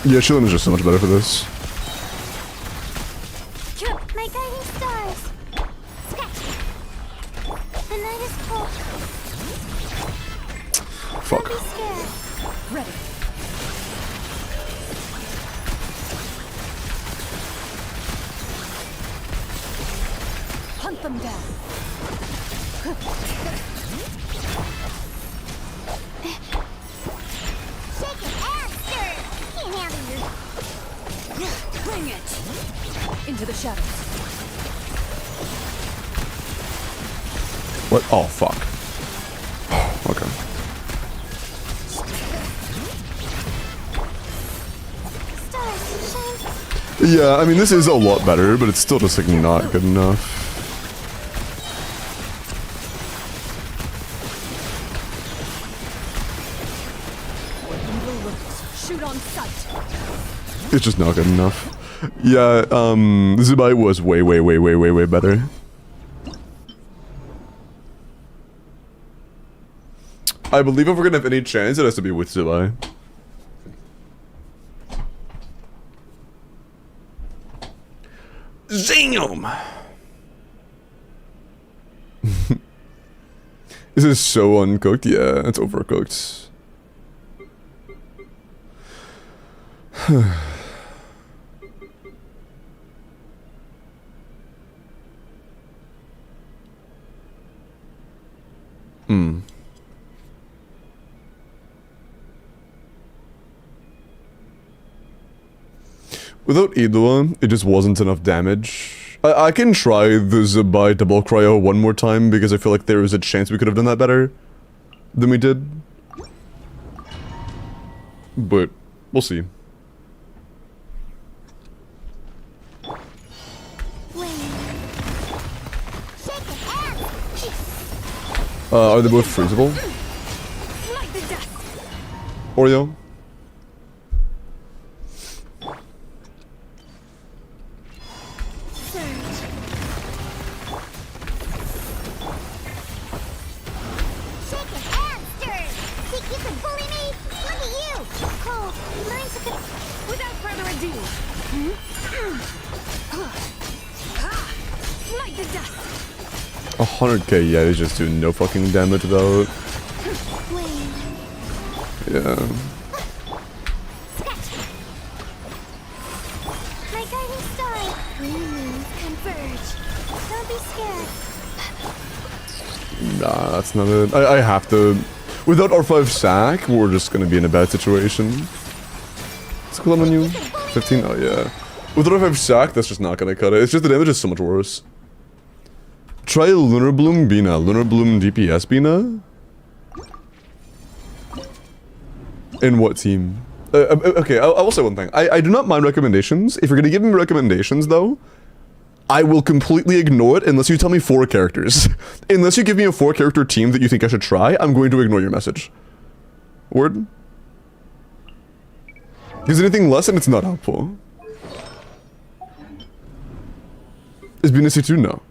Yeah, Sheelan is just so much better for this. My guiding stars. Scratch. The night is cold. Fuck. Don't be scared. Ready. Hunt them down. Shake it and stir. Can't handle your... Bring it. Into the shadows. What? Oh, fuck. Okay. Stars shine. Yeah, I mean, this is a lot better, but it's still just, like, not good enough. Shoot on sight. It's just not good enough. Yeah, Zubai was way better. I believe if we're gonna have any chance, it has to be with Zubai. Zam! This is so uncooked. Yeah, it's overcooked. Without Idua, it just wasn't enough damage. I can try the Zabai double cryo one more time because I feel like there is a chance we could have done that better than we did. But we'll see. Are they both freezable? Light the dust. Oreo? Without further ado. Light the dust. 100k, yeah, he's just doing no fucking damage without. Yeah. My guiding star. Green moons converge. Don't be scared. Nah, that's not it. I have to. Without R5 sack, we're just gonna be in a bad situation. What's cool on you? 15? Oh yeah. Without R5 sack, that's just not gonna cut it. It's just the damage is so much worse. Try Lunar Bloom Bina. Lunar Bloom DPS Bina? In what team? Okay, I will say one thing. I do not mind recommendations. If you're gonna give me recommendations, though, I will completely ignore it unless you tell me 4 characters. Unless you give me a 4-character team that you think I should try, I'm going to ignore your message. Word? Because anything less and it's not helpful. Is Bina C2? No.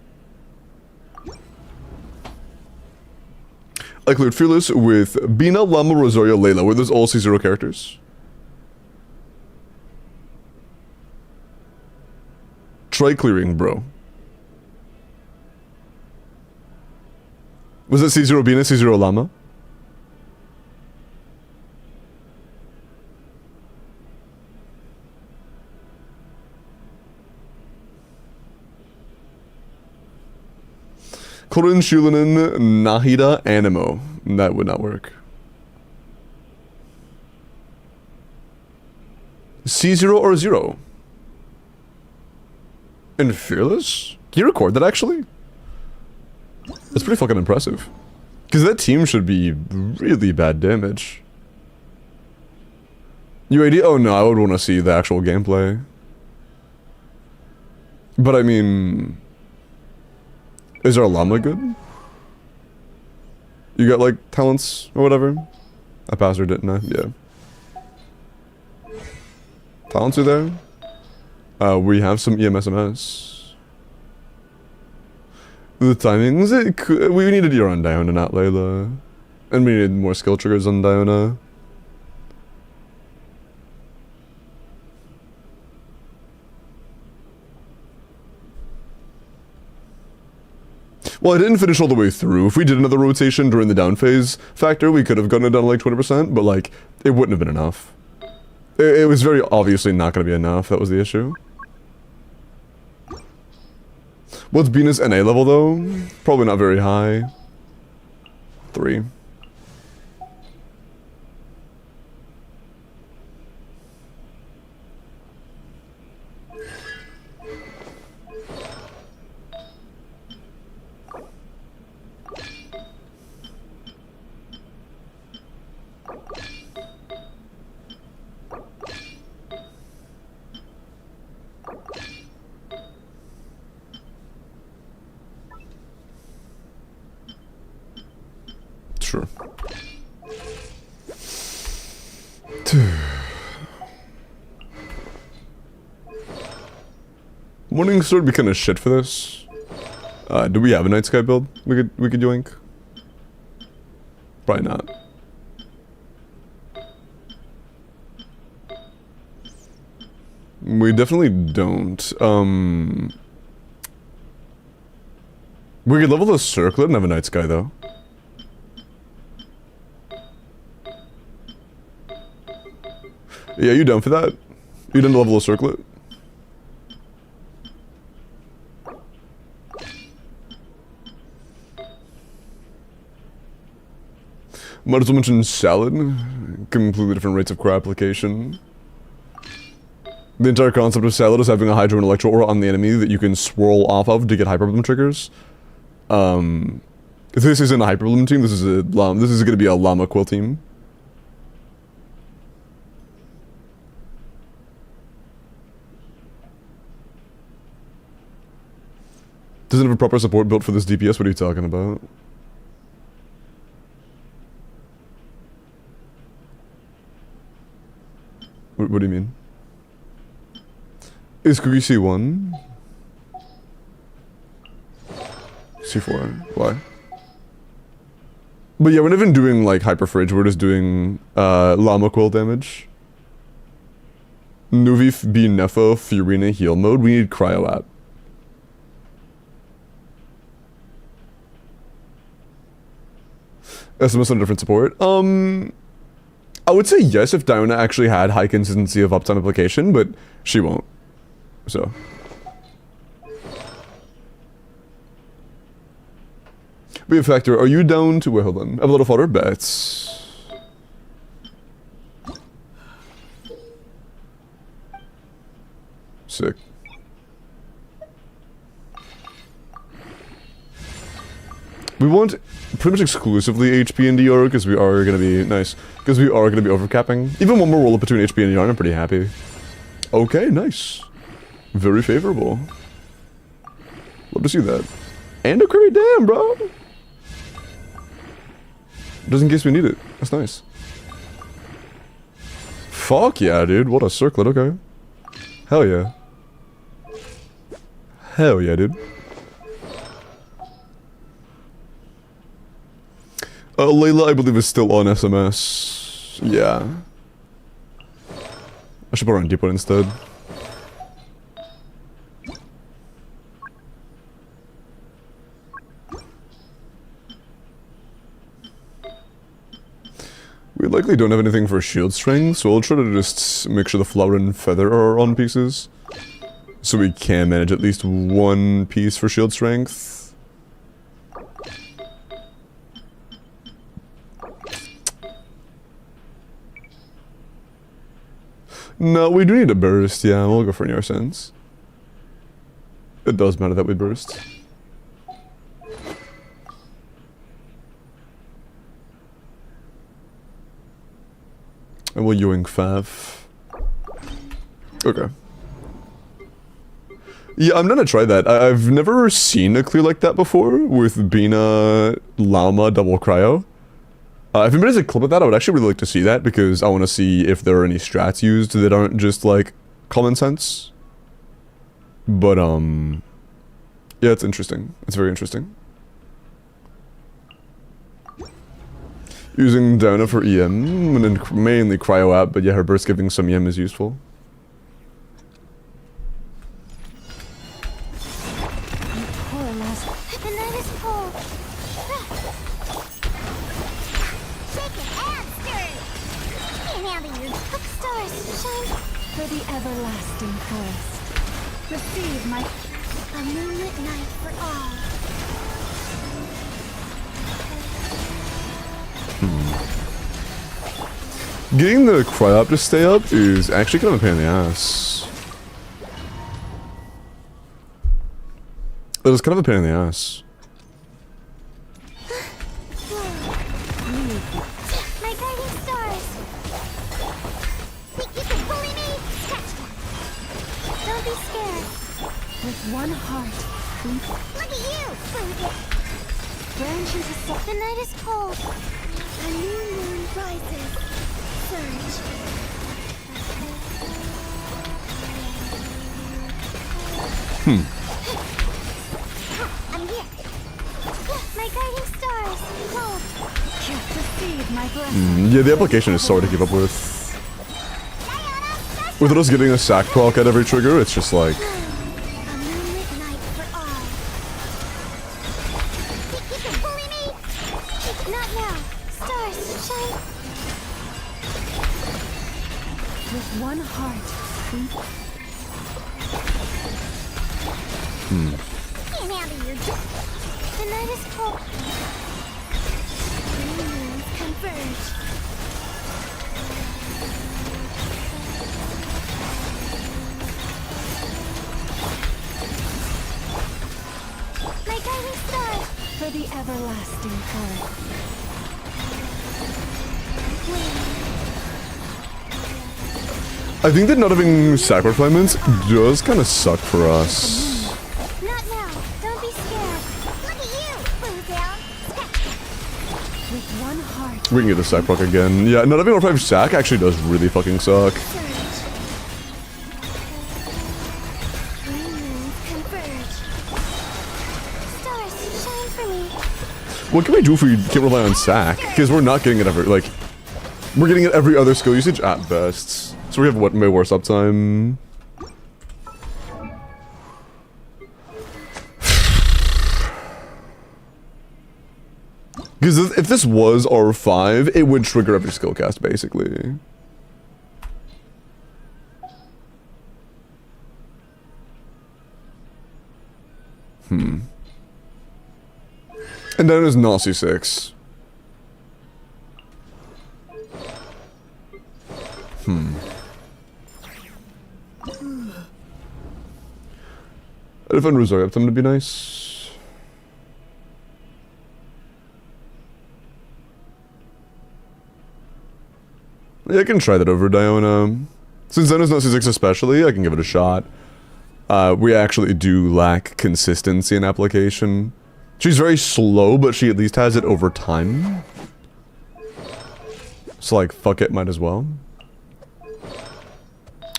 I cleared Fearless with Bina, Llama, Rosario, Layla. Were those all C0 characters? Try clearing, bro. Was it C0 Bina, C0 Llama? Korin, Shulanin, Nahida, Animo. That would not work. C0 or 0? And Fearless? Can you record that actually? That's pretty fucking impressive. Because that team should be really bad damage. UAD? Oh no, I would want to see the actual gameplay. But I mean... Is our llama good? You got like talents or whatever? I passed her, didn't I? Yeah. Talents are there. We have some EMSMS. The timings, we needed your on Diona, not Layla. And we needed more skill triggers on Diona. Well, I didn't finish all the way through. If we did another rotation during the down phase factor, we could have gotten it down to like 20%, but like, it wouldn't have been enough. It was very obviously not going to be enough, that was the issue. What's Bina's NA level though? Probably not very high. 3. Sure. Morning Sword would be kind of shit for this. Do we have a Night Sky build we could yoink? Probably not. We definitely don't. We could level the Circlet and have a Night Sky though. Yeah, you down for that? You done to level a Circlet? Might as well mention salad. Completely different rates of core application. The entire concept of salad is having a hydro and electro aura on the enemy that you can swirl off of to get hyperbloom triggers. If this isn't a hyperbloom team, this is going to be a llama quill team. Doesn't have a proper support built for this DPS, what are you talking about? What do you mean? Is Cookie C1? C4, why? But yeah, we're not even doing like Hyper Fridge, we're just doing Llama Quill damage. Nuvi B Nefo Furina heal mode, we need Cryo app. SMS on different support. I would say yes if Diona actually had high consistency of uptime application, but she won't. So. Be Factor, are you down to, wait, hold on. I have a lot of fodder bets. Sick. We want pretty much exclusively HP and DR because we are going to be, nice, because we are going to be overcapping. Even one more roll up between HP and DR, I'm pretty happy. Okay, nice. Very favorable. Love to see that. And a crit, damn, bro. Just in case we need it. That's nice. Fuck yeah, dude. What a circlet, okay. Hell yeah. Hell yeah, dude. Layla, I believe, is still on SMS. Yeah. I should put her on Deep One instead. We likely don't have anything for shield strength, so I'll try to just make sure the flower and feather are on pieces. So we can manage at least one piece for shield strength. No, we do need a burst, yeah, we'll go for Near Sense. It does matter that we burst. And we'll Yoink Fav. Okay. Yeah, I'm gonna try that. I've never seen a clear like that before with Bina, Llama, double cryo. If anybody has a clip of that, I would actually really like to see that because I want to see if there are any strats used that aren't just like common sense. But yeah, it's interesting. It's very interesting. Using Diona for EM, and then mainly Cryo app, but yeah, her burst giving some EM is useful. For the everlasting forest. Receive my a moonlit night for all. Getting the cryo up to stay up is actually kind of a pain in the ass. It was kind of a pain in the ass. My guiding stars. Think you can bully me? Scratch that. Don't be scared. With one heart. Look at you, food. Branch into the night is cold. A new moon rises. Surge. I'm here. My guiding stars. Cold. Receive my blessing. Yeah, the application is so hard to keep up with. With us getting a sack proc at every trigger, it's just like... A moonlit night for all. Think you can bully me? Not now. Stars shine. With one heart. Can't handle your... The night is cold. New moons come converge. My guiding star for the everlasting earth. I think that not having sacrifices does kind of suck for us. Not now. Don't be scared. Look at you. Blue down. With one heart. We can get the sac proc again. Yeah, not having R5 sac actually does really fucking suck. Surge. Green moons converge. Stars, shine for me. What can we do if we can't rely on sac? Because we're not getting it every, like, we're getting it every other skill usage at best. So we have what, way worse uptime. Because if this was R5, it would trigger every skill cast, basically. And then there's Nazi 6. I'd find Rosario uptime to be nice. Yeah, I can try that over Diona. Since Zena's Nazi 6 especially, I can give it a shot. We actually do lack consistency in application. She's very slow, but she at least has it over time. So like, fuck it, might as well.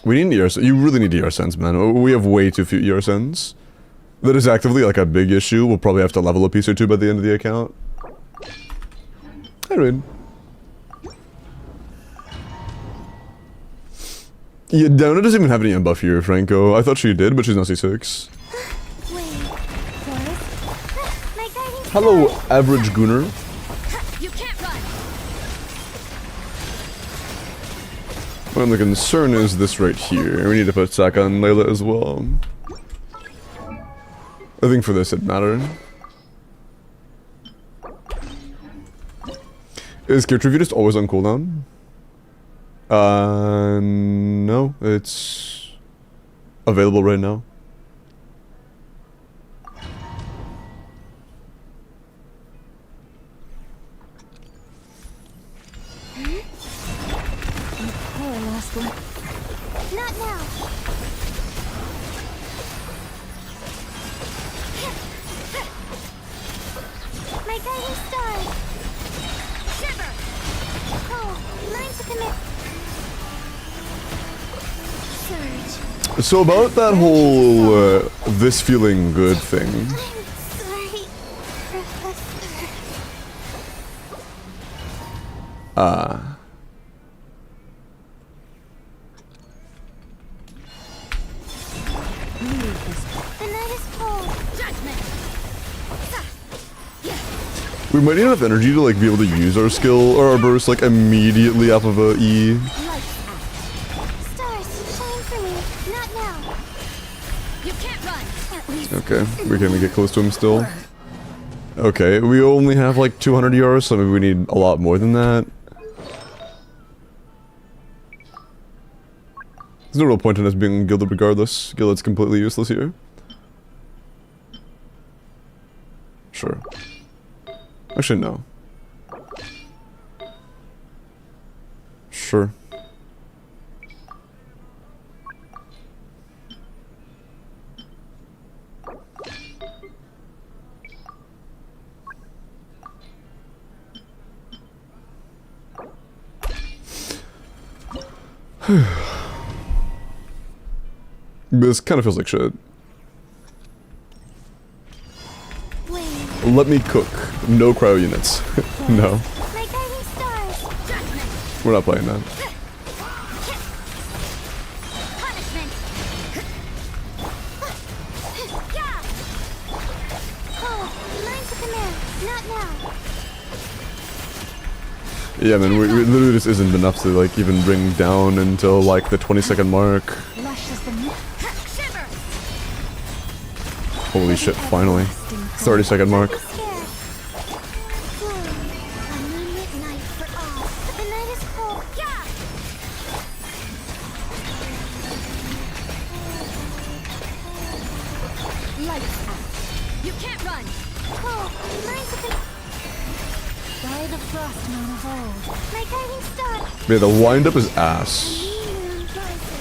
We need an ER sense. You really need ER sense, man. We have way too few ER sense. That is actively like a big issue. We'll probably have to level a piece or two by the end of the account. Hi, Rain. Yeah, Downa doesn't even have any buff here, Franco. I thought she did, but she's not C6. Hello, average Gunner. You can't run. Well, the concern is this right here. We need to put sac on Layla as well. I think for this it'd matter. Is Gear Tribute just always on cooldown? No, it's available right now. Not now. My guiding star. Shiver. Oh, mine to commit. Surge. So about that whole this feeling good thing. I'm sorry, Professor. The night is cold. Judgment. We might need enough energy to like be able to use our skill or our burst like immediately off of a E. Stars, shine for me. Not now. You can't run. At least. Okay, we can get close to him still. Okay, we only have like 200 euros, so maybe we need a lot more than that. There's no real point in us being gilded regardless. Gilded's completely useless here. Sure. Actually, no. Sure. This kind of feels like shit. Let me cook. No cryo units. No. My guiding stars. We're not playing that. Punishment. Oh, mine to command. Not now. Yeah, man, we literally just isn't enough to like even bring down until like the 20-second mark. Lush as the moon. Shiver. Holy shit, finally. 30-second mark. Don't be scared. A moonlit night for the frost moon of old. My guiding star. Yeah, the wind-up is ass. Moon rises.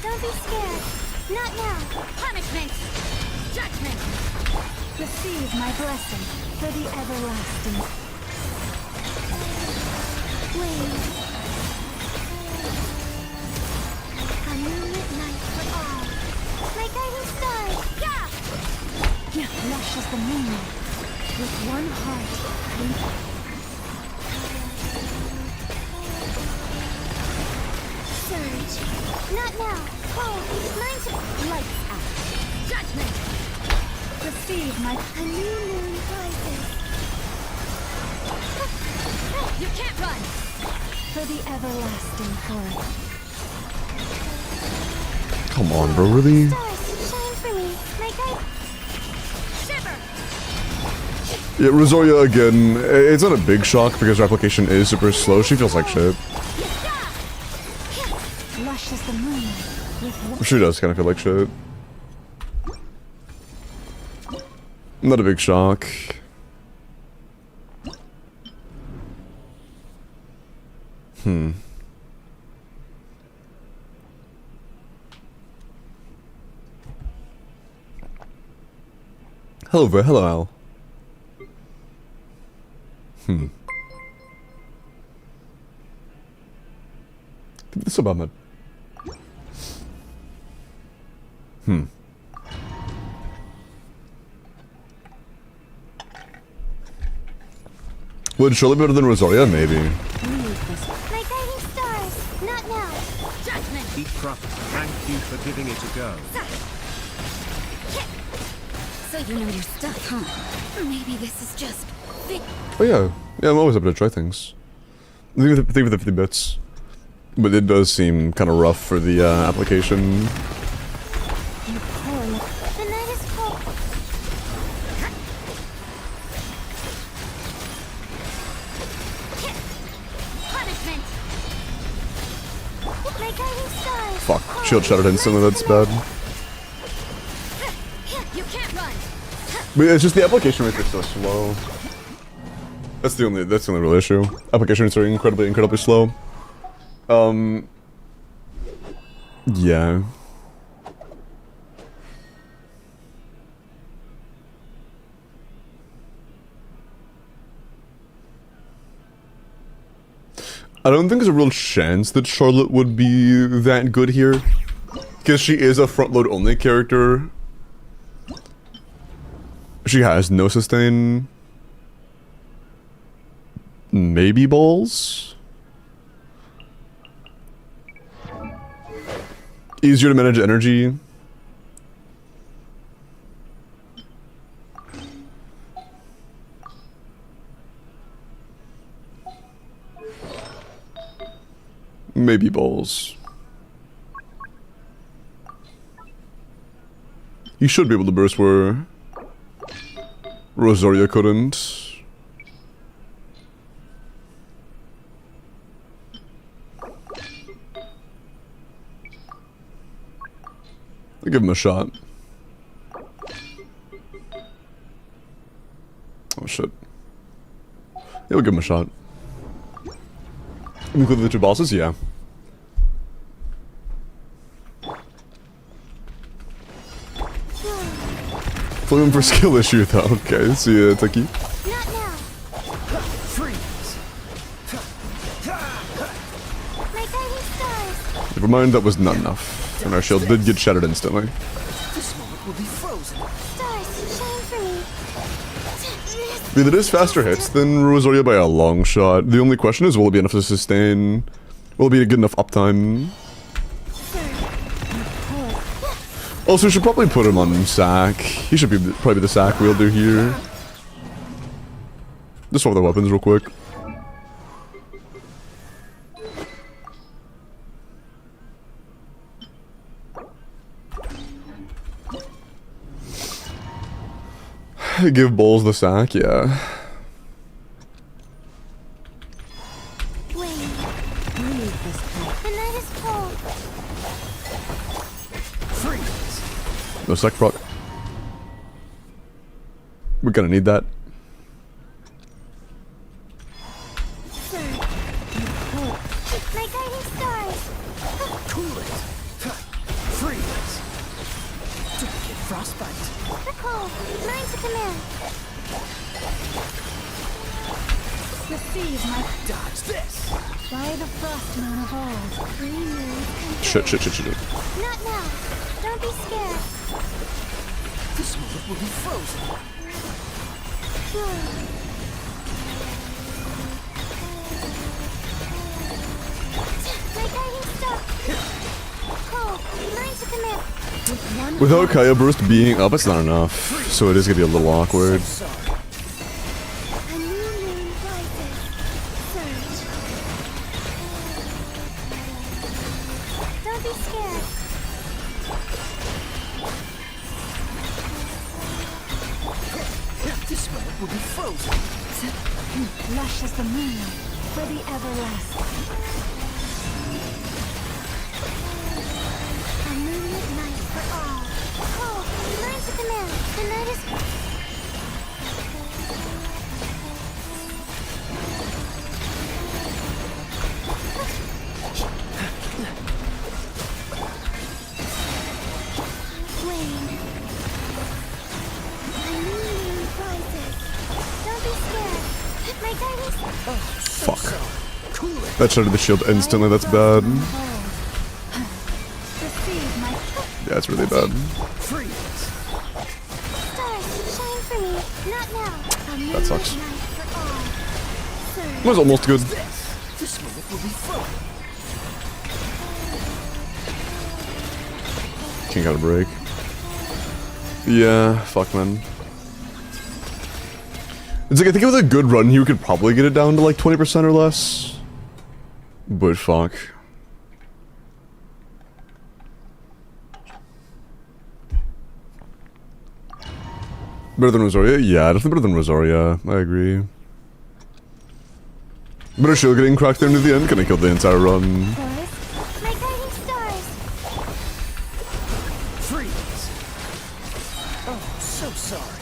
Don't be scared. Not now. Punishment! Judgment! Receive my blessing for the everlasting. Wait. A moonlit night for all. My guiding stars. Yeah! Lush as the moonlight. With one heart. Surge. Not now. Cold. Mine to lights out. Judgment! Receive my a new moon rises. You can't run! For the everlasting forest. Come on, bro, really? Stars, shine for me. My guide. Shiver! Yeah, Rosaria again, it's not a big shock because her application is super slow. She feels like shit. Lush as the moonlight. With She does kind of feel like shit. Not a big shock. Hello, Ver. Hello, Al. This is about mid. Would surely be better than Rosaria? Maybe. my guiding stars. Not now. Judgment! Eat crop. Thank you for giving it a go. So you know your stuff, huh? Maybe this is just... Oh yeah. Yeah, I'm always happy to try things. Think of the 50 bits. But it does seem kind of rough for the application. You poor look. The night is cold. Punishment! My guiding stars. Fuck. Shield shattered instantly, that's bad. You can't run! But yeah, it's just the application rates are so slow. That's the only real issue. Application rates are incredibly slow. Yeah. I don't think there's a real chance that Charlotte would be that good here. Because she is a front load only character. She has no sustain. Maybe balls? Easier to manage energy. Maybe balls. He should be able to burst where Rosaria couldn't. I'll give him a shot. Oh shit. Yeah, we'll give him a shot. Include the two bosses? Yeah. Flame him for skill issue though. Okay, see ya, Taki. Not now. Freeze! My guiding stars. Never mind, that was not enough. And our shield did get shattered instantly. This moment will be frozen. Stars, shine for me. I mean, it is faster hits than Rosaria by a long shot. The only question is, will it be enough to sustain? Will it be a good enough uptime? Also, we should probably put him on sack. He should probably be the sack wielder here. Just swap the weapons real quick. Give Bowls the sack, yeah. Wait. Leave this place. The night is cold. Freeze! No sack proc. We're gonna need that. My guiding stars. Cool it. Freeze. Duplicate frostbite. Recall. Mine to command. Receive my Dodge this. by the frost moon of old. Free moon. Shit. Not now. Don't be scared. This moment will be frozen. My guiding star. Call. Mine to command. With one Without Kaya Burst being up, it's not enough. So it is gonna be a little awkward. Sorry. A new moon rises. Surge. Don't be scared. This moment will be frozen. lush as the moonlight for the everlasting. A moonlit night for all. Call. Mine to command. The night is... Wane. A new moon rises. Don't be scared. My guiding... Fuck. Cool it. That shattered the shield instantly, that's bad. Receive my Yeah, it's really bad. Freeze. Stars, shine for me. Not now. A moonlit sucks. night for all. Surge. Was almost good. This moment will be frozen. King got a break. Yeah, fuck man. It's like, I think with a good run, you could probably get it down to like 20% or less. But fuck. Better than Rosaria? Yeah, definitely better than Rosaria. I agree. Better shield getting cracked there near the end. Kinda killed the entire run. Boys, my guiding stars. Freeze. Oh, so sorry.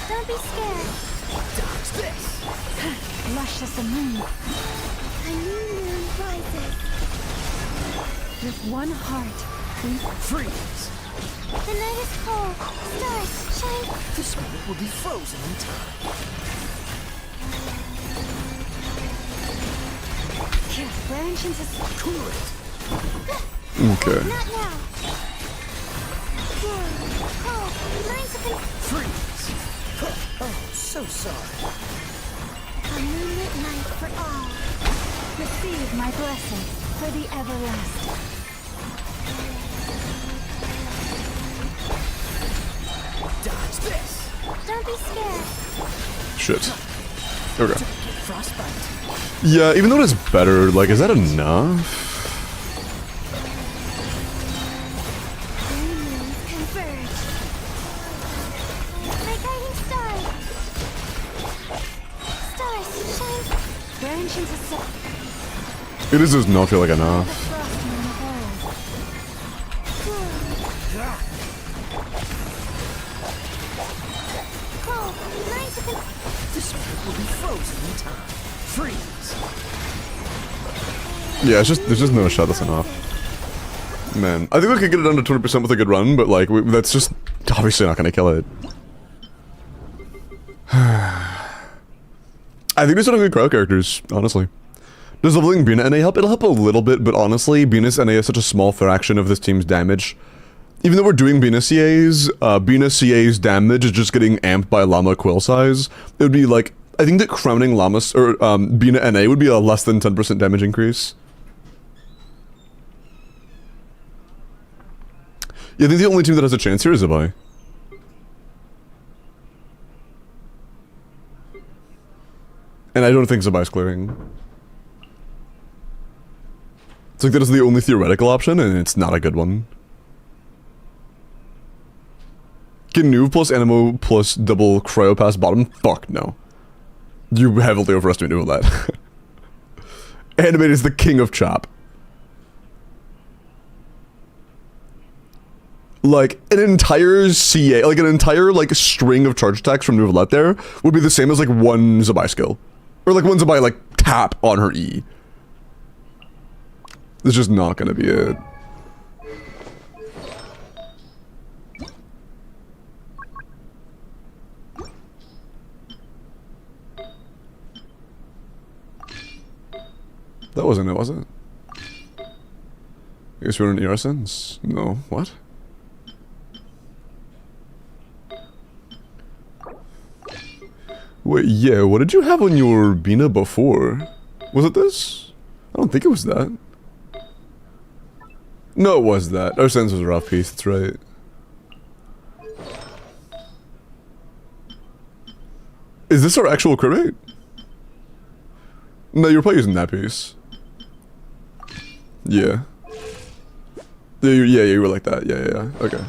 Don't be scared. Dodge this. lush as the moon. A new moon rises. With one heart, we Freeze. The night is cold. Stars, shine. This moment will be frozen in time. branch into Cool it. Okay. Not now. Call. Mine to command. Freeze. Oh, so sorry. A moonlit night for all. receive my blessing for the everlasting. Dodge this. Don't be scared. Shit. Okay. Frostbite. Yeah, even though it is better, like, is that enough? Green moons converge. My guiding star. Stars, shine. Branch into It does not feel like enough. frost moon of old. Call. Mine to command. This moment will be frozen in time. Freeze. Yeah, it's just, there's just no shot that's enough. Man, I think we could get it down to 20% with a good run, but like, that's just obviously not gonna kill it. I think there's some good crowd characters, honestly. Does leveling Bina NA help? It'll help a little bit, but honestly, Bina's NA is such a small fraction of this team's damage. Even though we're doing Bina CA's damage is just getting amped by Llama quill size. It would be like, I think that crowning Llamas, or Bina NA would be a less than 10% damage increase. Yeah, I think the only team that has a chance here is Zabai. And I don't think Zabai's clearing. It's like that is the only theoretical option, and it's not a good one. Gnu plus Animo plus double Cryopass bottom? Fuck no. You heavily overestimated all that. Animate is the king of chop. like an entire CA, like an entire like string of charge attacks from Neuvillette there would be the same as like one Zabai skill. Or like one Zabai like tap on her E. It's just not gonna be it. That wasn't it, was it? I guess we're in ER sense? No. What? Wait, yeah, what did you have on your Bina before? Was it this? I don't think it was that. No, it was that. Our sense was a rough piece, that's right. Is this our actual crit rate? No, you're probably using that piece. Yeah. Yeah, you were like that. Yeah. Okay.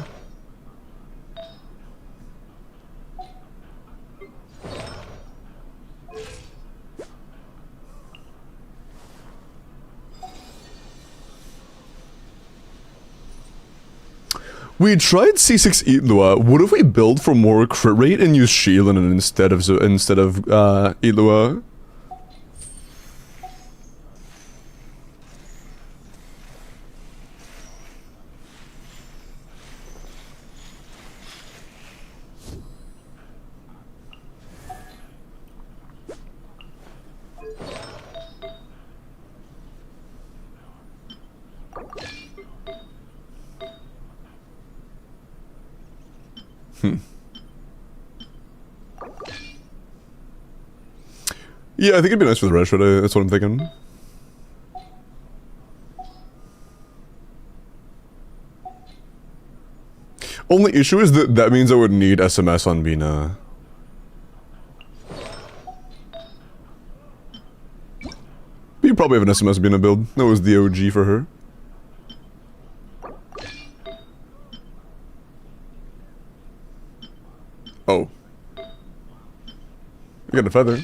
We tried C6 Itlua. What if we build for more crit rate and use Sheelan instead of Itlua? Yeah, I think it'd be nice for the retro. That's what I'm thinking. Only issue is that that means I would need SMS on Bina. But you probably have an SMS Bina build. That was the OG for her. Oh. You got a feather.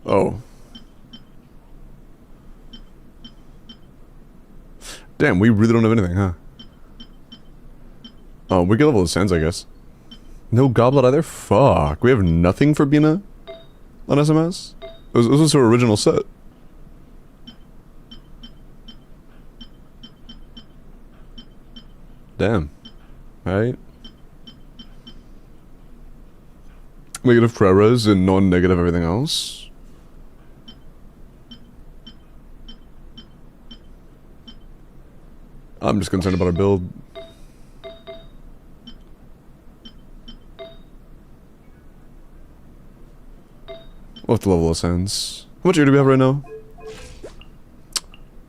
Oh. Damn, we really don't have anything, huh? Oh, we can level the sands, I guess. No goblet either? Fuck. We have nothing for Bina on SMS? This was her original set. Damn. Alright. Negative Preras and non-negative everything else. I'm just concerned about our build. We'll have to level the sands. How much air do we have right now?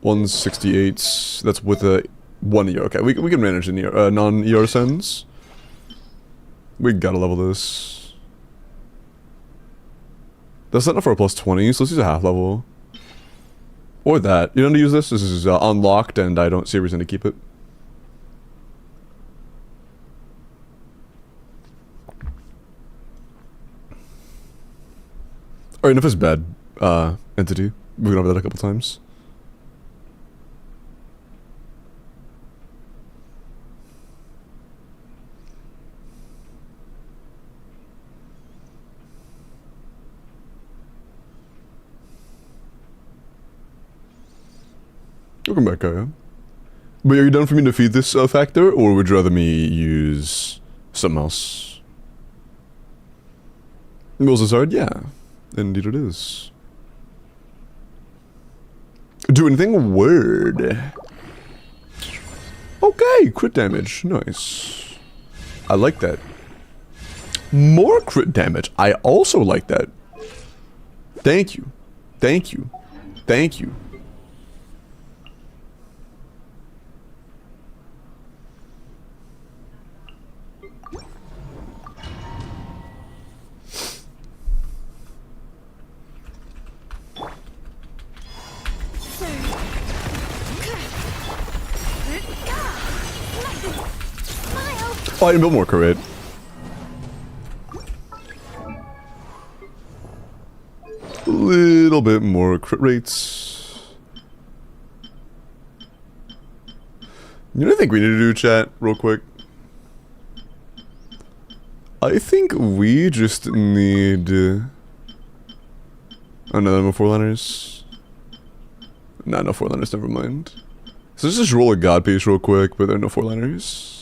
168. That's with a 1 ER. Okay, we can manage the non-ER sands. We gotta level this. That's not enough for a plus 20, so let's use a half level. Or that. You don't need to use this. This is unlocked, and I don't see a reason to keep it. Alright, enough is bad. Entity. We've gone over that a couple times. Welcome back, Kaya. But are you done for me to feed this factor, or would you rather me use something else? Mills is hard? Yeah. Indeed it is. Do anything? Word. Okay, crit damage. Nice. I like that. More crit damage. I also like that. Thank you. Thank you. Thank you. Oh, I can build more crit. A little bit more crit rates. You know what I think we need to do, chat, real quick? I think we just need... Oh, no 4-liners? Nah, no 4-liners, never mind. So let's just roll a god piece real quick, but there are no 4-liners.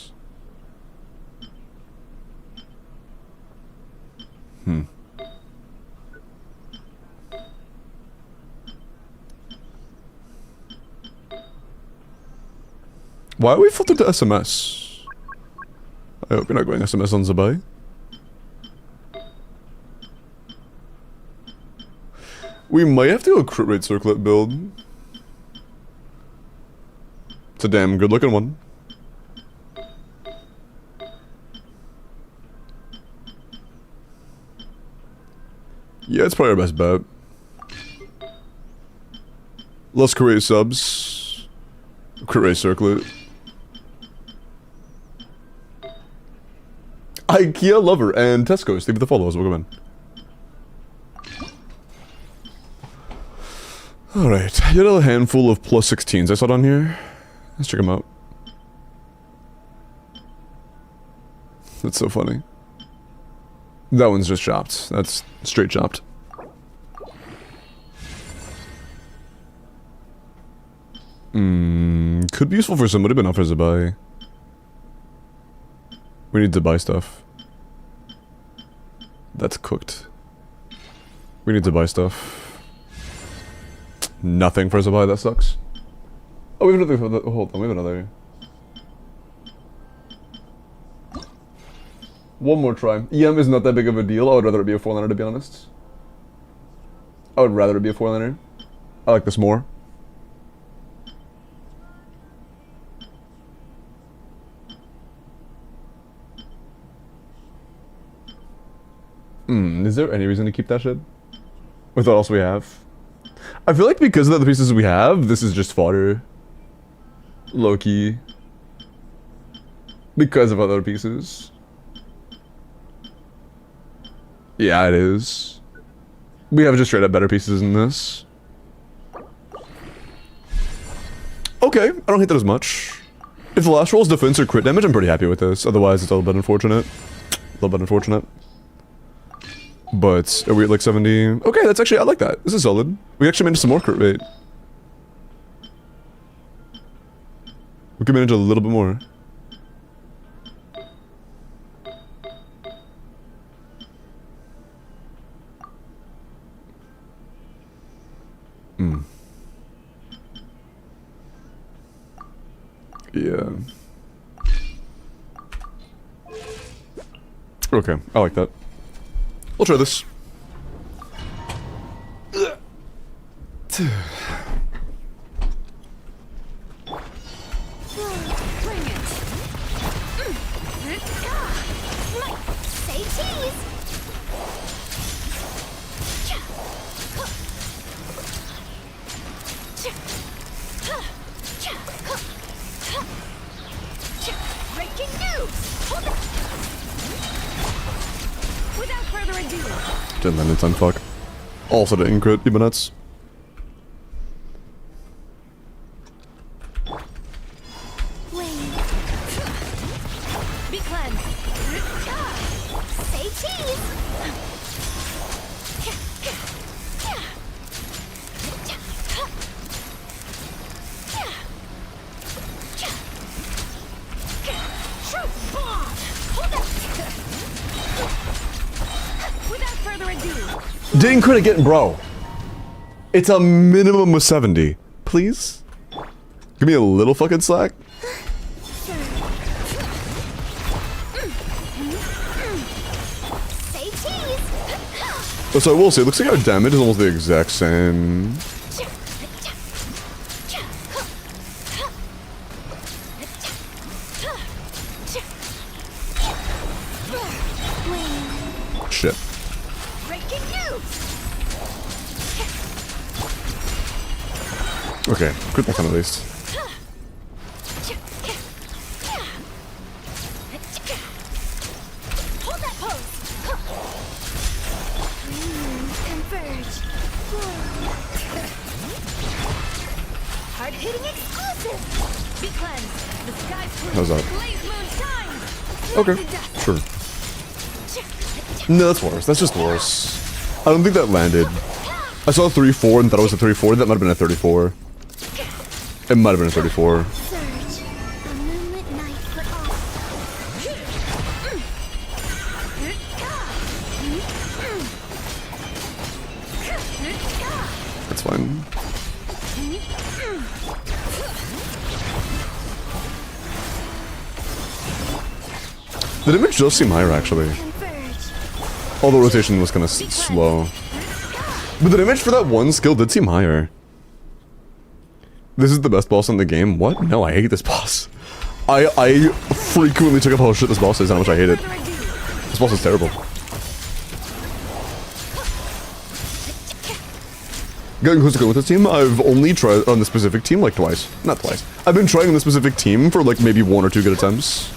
Why are we filtered to SMS? I hope you're not going SMS on Zabai. We might have to go crit rate circlet build. It's a damn good looking one. Yeah, it's probably our best bet. Let's create subs. Crit rate circlet. IKEA lover and Tesco's. Leave the follows. Welcome in. Alright, yet a handful of plus 16s I saw down here. Let's check them out. That's so funny. That one's just chopped. That's straight chopped. Could be useful for somebody, but not for Zabai. We need to buy stuff. That's cooked. We need to buy stuff. Nothing for Zabai, that sucks. Oh, we have another. Hold on, we have another. One more try. EM is not that big of a deal. I would rather it be a 4-liner, to be honest. I would rather it be a 4-liner. I like this more. Is there any reason to keep that shit? With what else we have? I feel like because of the other pieces we have, this is just fodder. Low-key. Because of other pieces. Yeah, it is. We have just straight up better pieces than this. Okay, I don't hate that as much. If the last roll is defense or crit damage, I'm pretty happy with this. Otherwise, it's a little bit unfortunate. A little bit unfortunate. But, are we at like 70? Okay, that's actually, I like that. This is solid. We actually managed some more crit rate. We can manage a little bit more. Yeah. Okay, I like that. We'll try this. Say cheese! Breaking news! Hold it! Without further ado, Didn't land in time, fuck. Also didn't crit, even nuts. be cleansed. Say cheese! Truth bomb! Hold up! Without further ado, Didn't crit again, bro. It's a minimum of 70. Please? Give me a little fucking slack. Say cheese! So I will say, it looks like our damage is almost the exact same. Shit. Breaking news! Okay, crit that one at least. Hold that pose! Converge. Hard-hitting exclusive! Be cleansed. The sky's clear. How's that? The blaze moon shines. Okay, Light the dust. sure. No, that's worse. That's just worse. I don't think that landed. I saw a 3-4 and thought it was a 3-4. That might have been a 34. It might have been a 34. Surge. A moonlit night for all. That's fine. The damage does seem higher, actually. Converge. Although rotation was kind of slow. But the damage for that one skill did seem higher. This is the best boss in the game? What? No, I hate this boss. I frequently took up how shit this boss is and how much I hate it. This boss is terrible. Getting close to go with this team, I've only tried on the specific team like twice. Not twice. I've been trying on the specific team for like maybe 1 or 2 good attempts.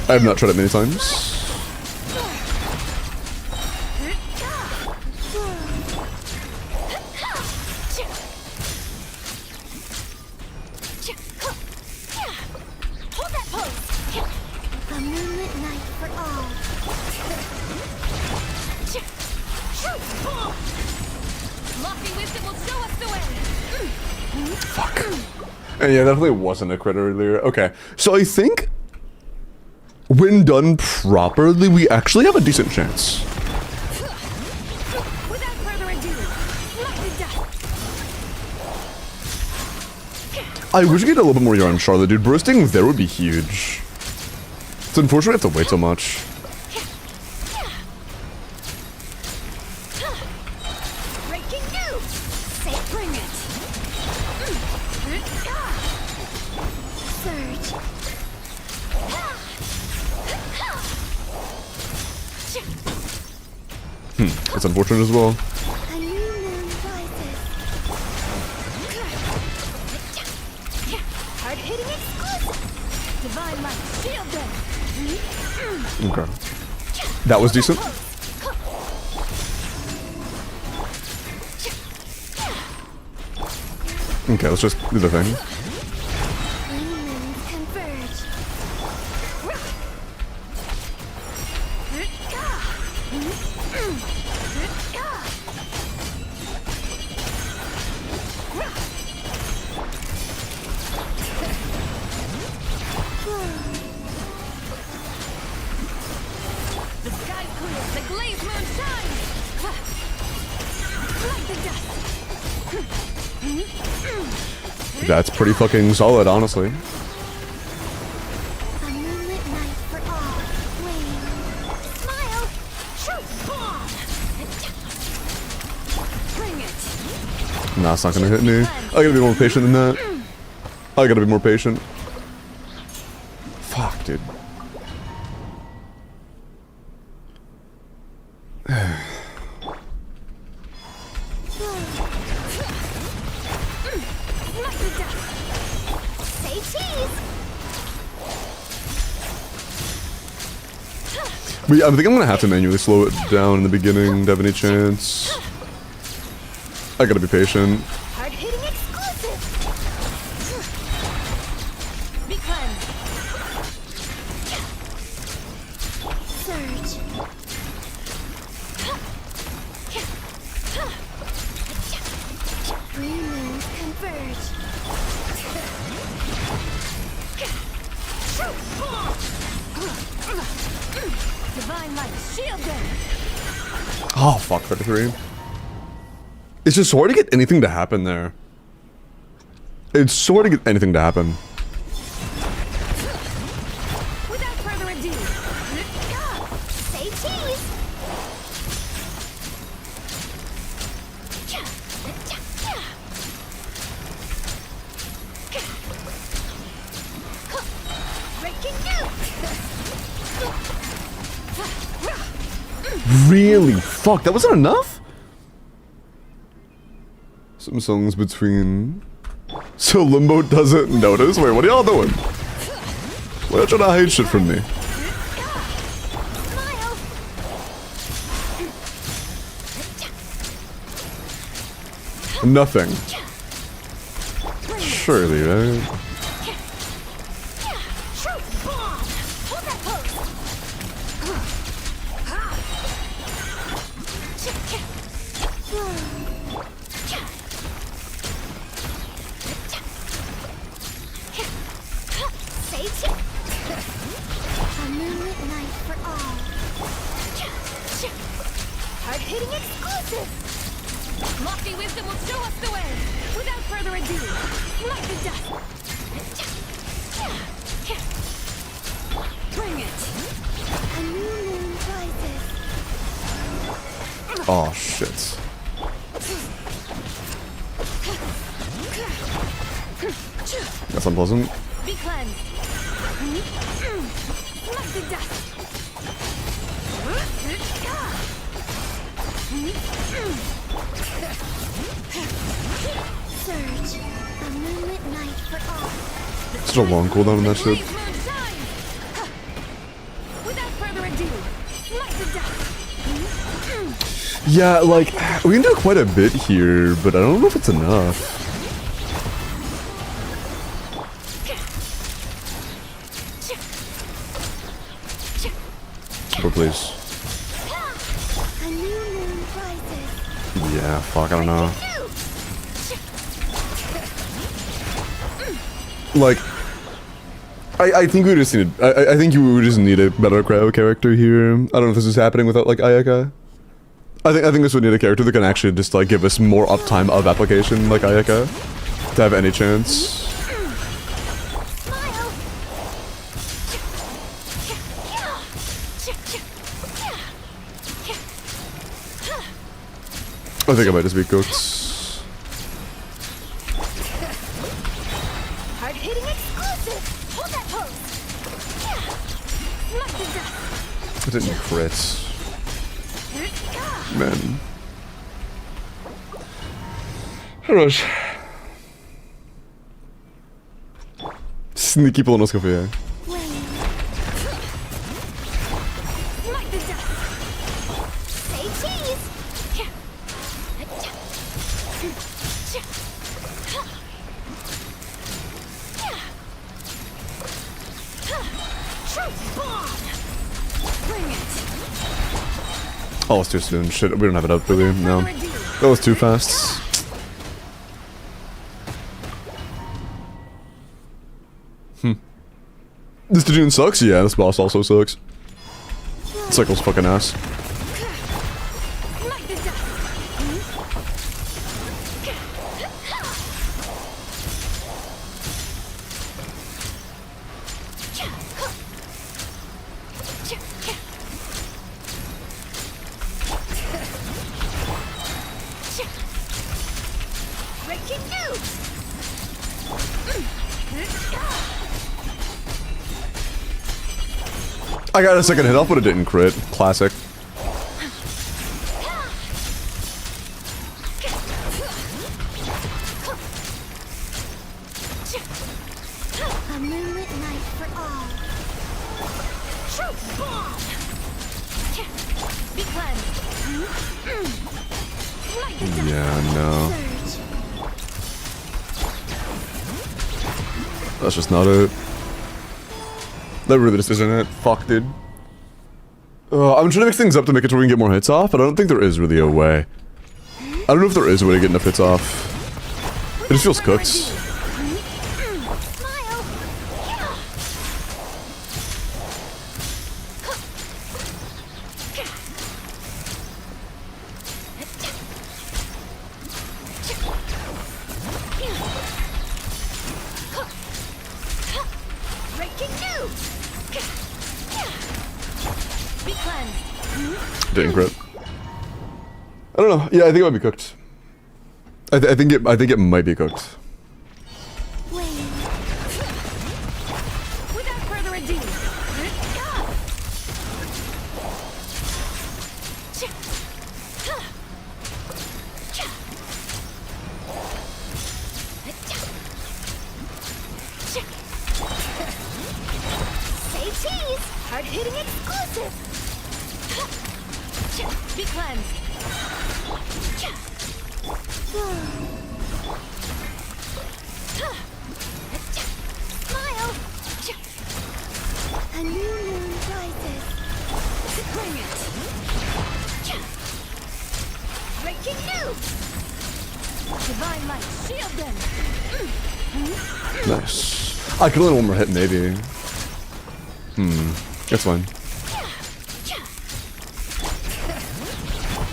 I have not tried it many times. Hold that pose. A moonlit night for all. Lofty wisdom will show us the way. Fuck. And yeah, definitely wasn't a crit earlier. Okay, so I think when done properly, we actually have a decent chance. Without further ado, light the dust. I wish we could get a little bit more yarn Charlotte, dude. Bursting there would be huge. It's unfortunate we have to wait so much. Breaking news. Say bring it. Surge. It's unfortunate as well. A new moon rises. Hard hitting exclusive. Divine light shield them. Okay. That was decent. Okay, let's just do the thing. Three moons converge. The sky's clear. The glaze moon shines. Light the dust. That's pretty fucking solid, honestly. A moonlit night for all. Wave. Smile. Truth bomb. Bring it. Nah, it's not gonna hit me. I gotta be more patient than that. I gotta be more patient. Fuck, dude. Light the dust. Say cheese. But yeah, I think I'm gonna have to manually slow it down in the beginning to have any chance. I gotta be patient. Hard hitting exclusive. Be cleansed. Surge. Three moons converge. Divine light shield them. Oh, fuck, 33. It's just so hard to get anything to happen there. It's so hard to get anything to happen. Without further ado. Say cheese. Breaking news. Really? Fuck, that wasn't enough? Some songs between... So Limbo doesn't notice? Wait, what are y'all doing? Why y'all trying to hide shit from me? Smile. Nothing. Surely, right? Oh shit. That's unpleasant. Be cleansed. Smite the dust. Surge. A moonlit night for all. Such a long cooldown on that shit. Blaze moon shines. Without further ado, smite the dust. Yeah, like, we can do quite a bit here, but I don't know if it's enough. Oh, please. A new moon rises. Yeah, fuck, I don't know. Like, I think we just need. I think you would just need a better crowd character here. I don't know if this is happening without like Ayaka. I think this would need a character that can actually just like give us more uptime of application like Ayaka to have any chance. Smile. I think I might just be cooked. Hard-hitting exclusive. Hold that pose. Smite the dust. I didn't crit. Man. Хорош. Sneaky полоноскопия. Smite the dust. Say cheese. Truth bomb. Bring it. Oh, it's too soon. Shit, we don't have it up, do we? No. Further ado. That was too fast. This Stygian sucks? Yeah, this boss also sucks. Cycle's fucking ass. Smite the dust. Breaking news. I got a second hit off, but it didn't crit. Classic. A moonlit night for all. Truth bomb. Be cleansed. Smite the dust. Yeah, no. Surge. That's just not it. That really just isn't it. Fuck, dude. I'm trying to mix things up to make it so we can get more hits off, but I don't think there is really a way. I don't know if there is a way to get enough hits off. It just feels cooked. Smile. Breaking news. Be cleansed. Didn't crit. I don't know. Yeah, I think it might be cooked. I think it might be cooked. Wait. Without further ado. Say cheese. Hard-hitting exclusive. Be cleansed. Smile. A new moon rises. Bring it. Breaking news. Divine light, shield them. Nice. I could only one more hit, maybe. That's fine.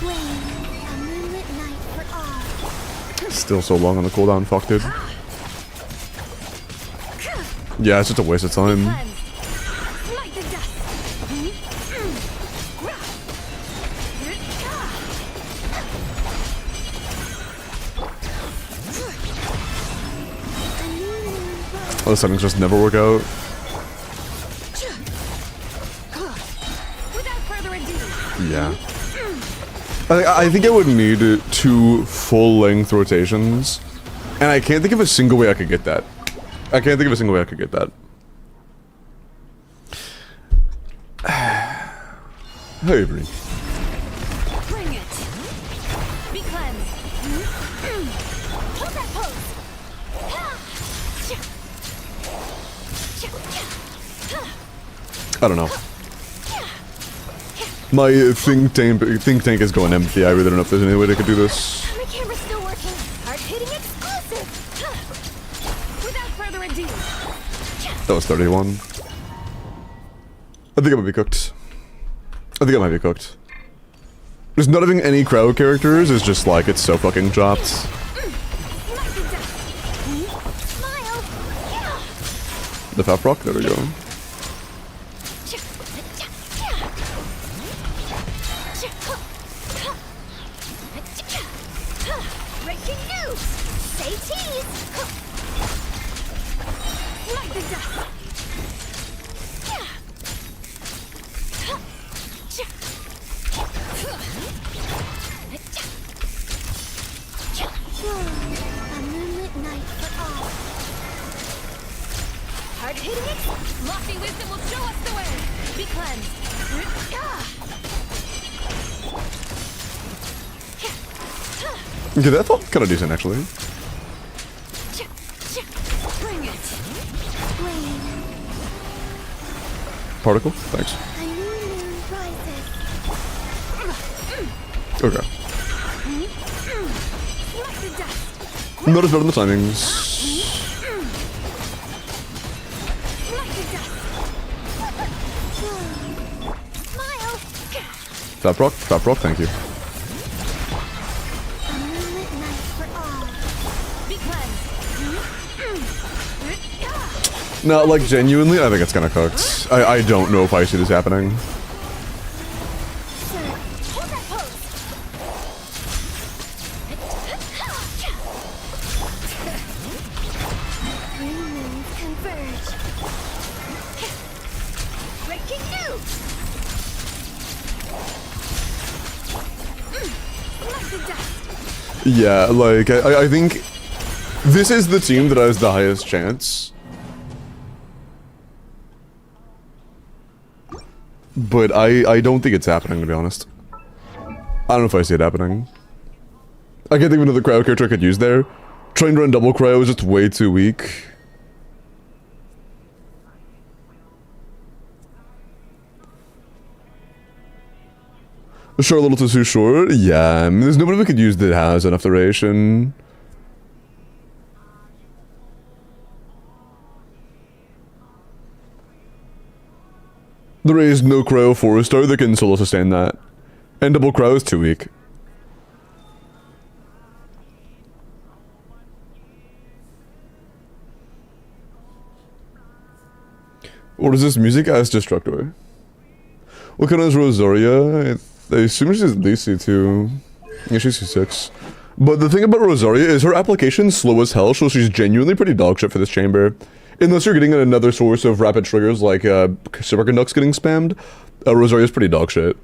Wayne, a moonlit night for all. Still so long on the cooldown, fuck, dude. Yeah, it's just a waste of time. Cleansed. Smite the dust. The settings just never work out. Without further ado. Yeah. I think I would need 2 full-length rotations, and I can't think of a single way I could get that. Hey, Bree. Bring it. Be cleansed. Hold that pose. I don't know. My think tank is going empty. I really don't know if there's any way they could do this. My camera's still working. Hard-hitting explosive. Without further ado. That was 31. I think I might be cooked. Just not having any crowd characters is just like, it's so fucking chopped. Smile. The Fat Rock, there we go. Breaking news. Say cheese. Like the dust. A moonlit night for all. Hard-hitting it. Lofty wisdom will show us the way. Be cleansed. Okay, that felt kind of decent actually. Bring it. Flame. Particle, thanks. A new moon rises. Okay. Like the dust. Not as bad on the timings. Like the dust. Smile. Fat Rock, thank you. A moonlit night for all. Be cleansed. No, like genuinely, I think it's kind of cooked. I don't know if I see this happening. Hold that pose. Three moons converge. Breaking news. Like the dust. Yeah, like, I think this is the team that has the highest chance. But I don't think it's happening, to be honest. I don't know if I see it happening. I can't think of another cryo character I could use there. Trying to run double cryo is just way too weak. Sure, a little too short? Yeah, I mean, there's nobody we could use that has enough duration. There is no cryo 4-star that can solo sustain that. And double cryo is too weak. What is this music as Destructor? What kind is Rosaria? I assume she's at least C2. Yeah, she's C6. But the thing about Rosaria is her application is slow as hell, so she's genuinely pretty dogshit for this chamber. Unless you're getting another source of rapid triggers like superconducts getting spammed, Rosaria's pretty dogshit.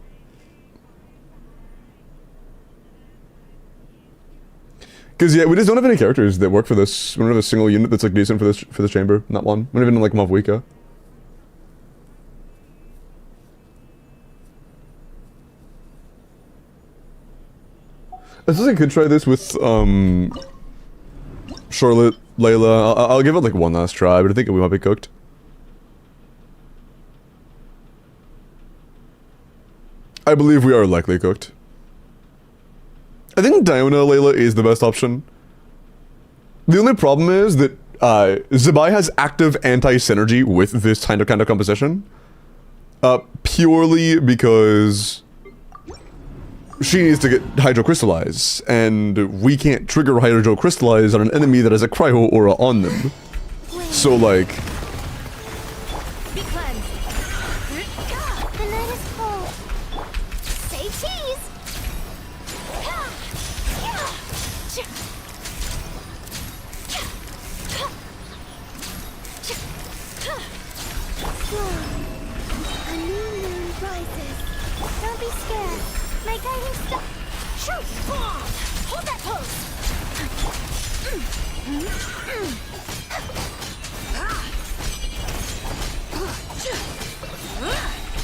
Because yeah, we just don't have any characters that work for this. We don't have a single unit that's like decent for this chamber. Not one. Not even like Mavwika. I suppose I could try this with Charlotte, Layla. I'll give it like one last try, but I think we might be cooked. I believe we are likely cooked. I think Diona Layla is the best option. The only problem is that Zabai has active anti-synergy with this kind of composition. Purely because she needs to get hydrocrystallize, and we can't trigger hydrocrystallize on an enemy that has a cryo aura on them. So like, Be cleansed. The night is cold. Say cheese. guiding step. Shoot! Hold that pose.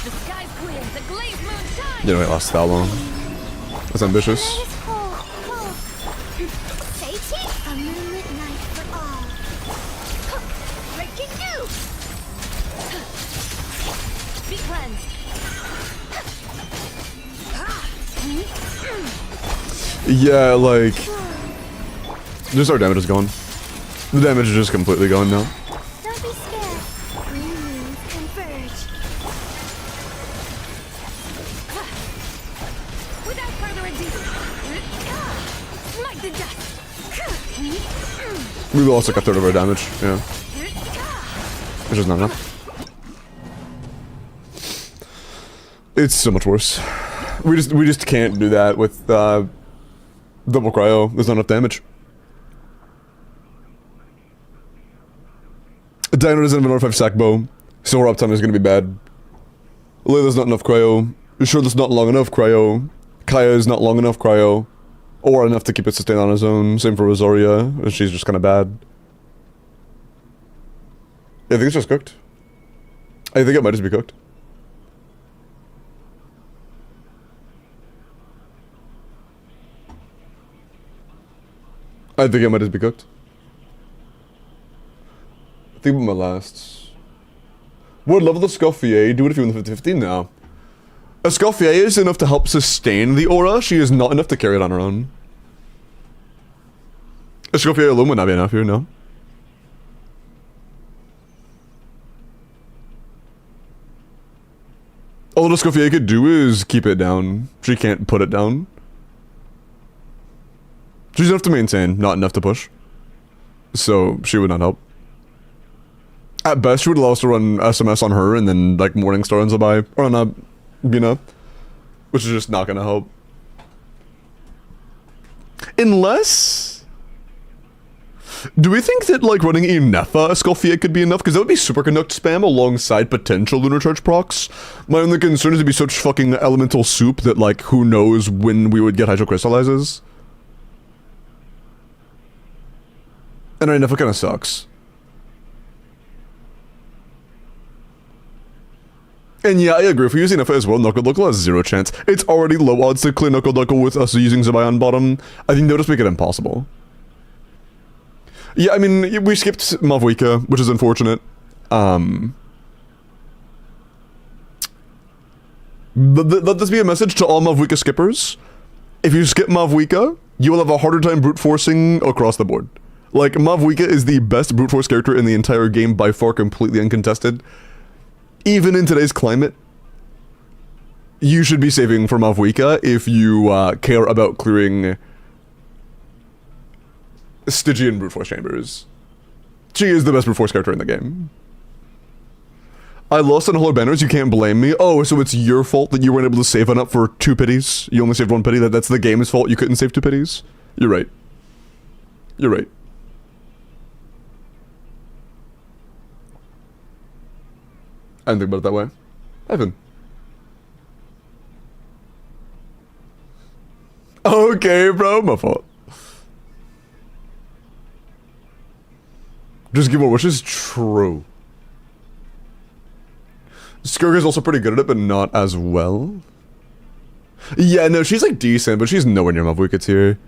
The sky's clear. The glazed moon shines. You know, it lasts that long. That's ambitious. The night is cold, cold. Safety? A moonlit night for all. Breaking news! Be cleansed. Yeah, like... Just our damage is gone. The damage is just completely gone now. Don't be scared. Green moons converge. Without further ado, smite the dust. We lost like a third of our damage, yeah. Which is not enough. It's so much worse. We just can't do that with double cryo. There's not enough damage. Dino doesn't have an R5 sack bow, so her uptime is gonna be bad. Layla's not enough cryo. Charlotte's not long enough cryo. Kaya is not long enough cryo. Or enough to keep it sustained on his own. Same for Rosaria, she's just kinda bad. Yeah, I think it's just cooked. I think it might just be cooked. I think it might just be cooked. I think my last. What level does Escoffier do it if you're in the 50-50 now? Escoffier is enough to help sustain the aura. She is not enough to carry it on her own. Escoffier alone would not be enough here, no. All Escoffier could do is keep it down. She can't put it down. She's enough to maintain, not enough to push. So, she would not help. At best, she would allow us to run SMS on her and then, like, Morningstar on Zabai. Or on, Bina. Which is just not gonna help. Unless... Do we think that, like, running Inefa Escoffier could be enough? Because that would be superconduct spam alongside potential Lunar Charge procs. My only concern is it'd be such fucking elemental soup that, like, who knows when we would get Hydrocrystallizes. And Inefa kinda sucks. And yeah, I agree, if we're using Inefa as well, Knuckle Duckle has zero chance. It's already low odds to clear Knuckle Duckle with us using Zabai on bottom. I think they'll just make it impossible. Yeah, I mean, we skipped Mavwika, which is unfortunate. Let this be a message to all Mavwika skippers. If you skip Mavwika, you will have a harder time brute forcing across the board. Like, Mavwika is the best brute force character in the entire game, by far, completely uncontested. Even in today's climate, you should be saving for Mavwika if you care about clearing Stygian brute force chambers. She is the best brute force character in the game. I lost on Holler Banners, you can't blame me. Oh, so it's your fault that you weren't able to save enough for 2 pities? You only saved 1 pity? That's the game's fault you couldn't save 2 pities? You're right. You're right. I didn't think about it that way. Evan. Okay, bro, my fault. Just give more wishes? True. Skirk is also pretty good at it, but not as well. Yeah, no, she's like decent, but she's nowhere near Mavwika tier.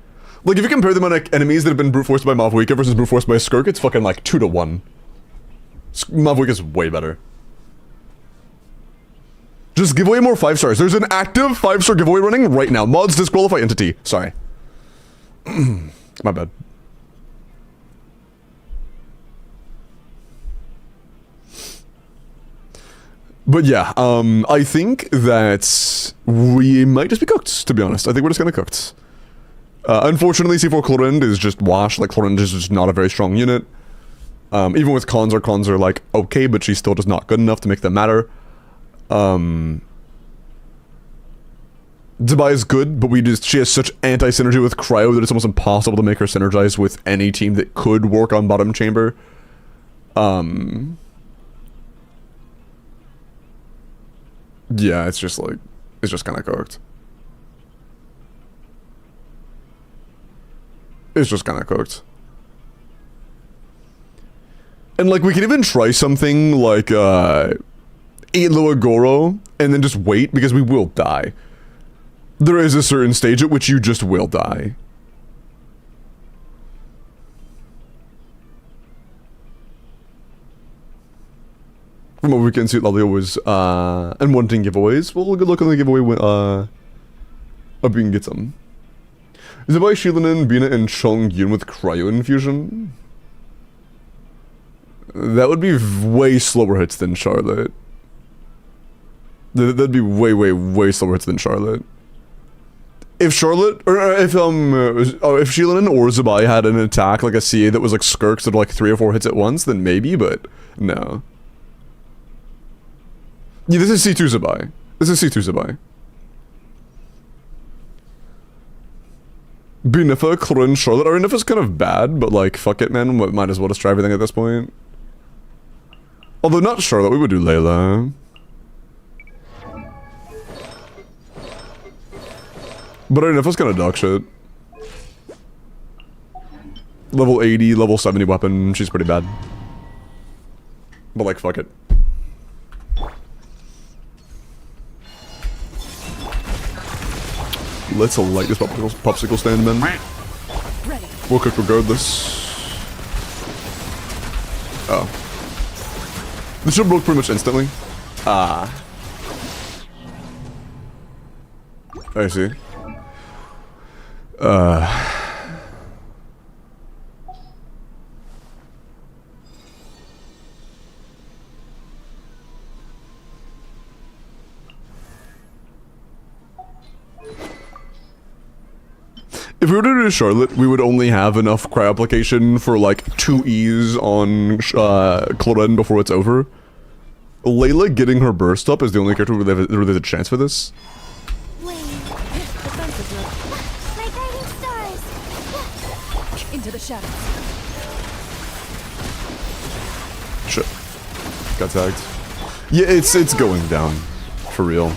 Like, if you compare the amount of enemies that have been brute forced by Mavwika versus brute forced by Skirk, it's fucking like 2 to 1. Mavwika's way better. Just give away more 5 stars. There's an active 5-star giveaway running right now. Mods disqualify entity. Sorry. My bad. But yeah, I think that we might just be cooked, to be honest. I think we're just gonna cooked. Unfortunately, C4 Chlorinde is just wash. Like, Chlorinde is just not a very strong unit. Even with cons are like okay, but she's still just not good enough to make them matter. Zabai is good, but she has such anti-synergy with Cryo that it's almost impossible to make her synergize with any team that could work on bottom chamber. Yeah, it's just like, it's just kind of cooked. It's just kind of cooked. And like we could even try something like Elo Agoro and then just wait because we will die. There is a certain stage at which you just will die. From what we can see, Lolly was and wanting giveaways. Well, good luck on the giveaway when hope we can get some. Is it by Shilinen, Bina, and Chong Yun with cryo infusion? That would be way slower hits than Charlotte. That'd be way slower hits than Charlotte. If Charlotte, or if Shilinen or Zabai had an attack like a CA that was like skirks of like 3 or 4 hits at once, then maybe, but no. Yeah, this is C2 Zabai. This is C2 Zabai. Binifa, Corinne, Charlotte. Our Binifa's kind of bad, but like, fuck it, man. Might as well just try everything at this point. Although not Charlotte, we would do Layla. But our Binifa's kind of dog shit. Level 80, level 70 weapon. She's pretty bad. But like, fuck it. Let's light this popsicle stand, man. We'll cook regardless. Oh. This should broke pretty much instantly. Ah. I see. If we were to do Charlotte, we would only have enough cryo application for like 2 E's on Cloren before it's over. Layla getting her burst up is the only character where there's a chance for this. Wait. My guiding stars. Into the shadows. Shit. Got tagged. Yeah, it's going down. For real.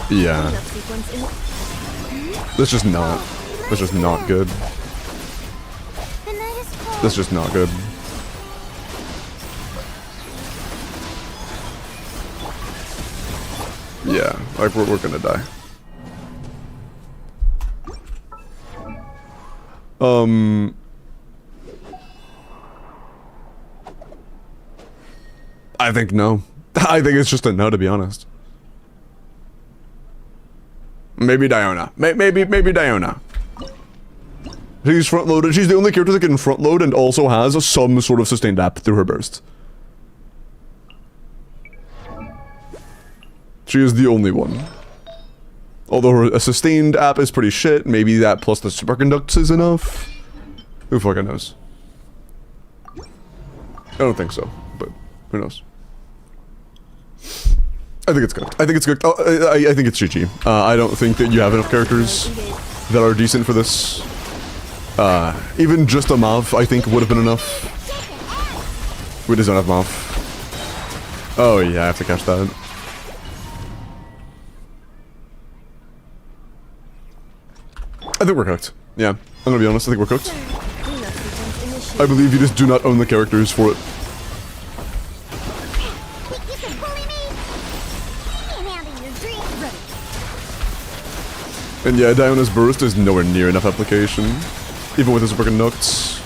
Yeah. That's just not good. That's just not good. Yeah, like we're gonna die. I think no. I think it's just a no, to be honest. Maybe Diona. Maybe Diona. She's front loaded. She's the only character that can front load and also has some sort of sustained app through her burst. She is the only one. Although her sustained app is pretty shit, maybe that plus the superconducts is enough. Who fucking knows? I don't think so, but who knows? I think it's cooked. I think it's cooked. Oh, I think it's GG. I don't think that you have enough characters that are decent for this. Even just a Mav, I think, would have been enough. We just don't have Mav. Oh yeah, I have to catch that. I think we're cooked. Yeah, I'm gonna be honest, I think we're cooked. I believe you just do not own the characters for it. And yeah, Diona's burst is nowhere near enough application. Even with the superconducts.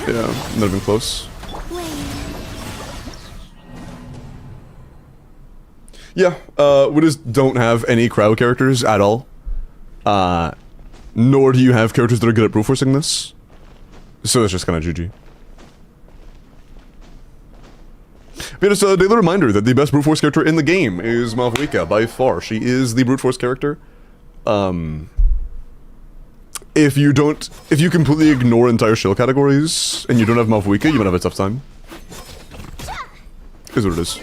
Yeah, not even close. Yeah, we just don't have any crowd characters at all. Nor do you have characters that are good at brute forcing this. So it's just kind of GG. But it's a daily reminder that the best brute force character in the game is Malvika, by far. She is the brute force character. If you completely ignore entire shield categories, and you don't have Malvika, you might have a tough time. Is what it is.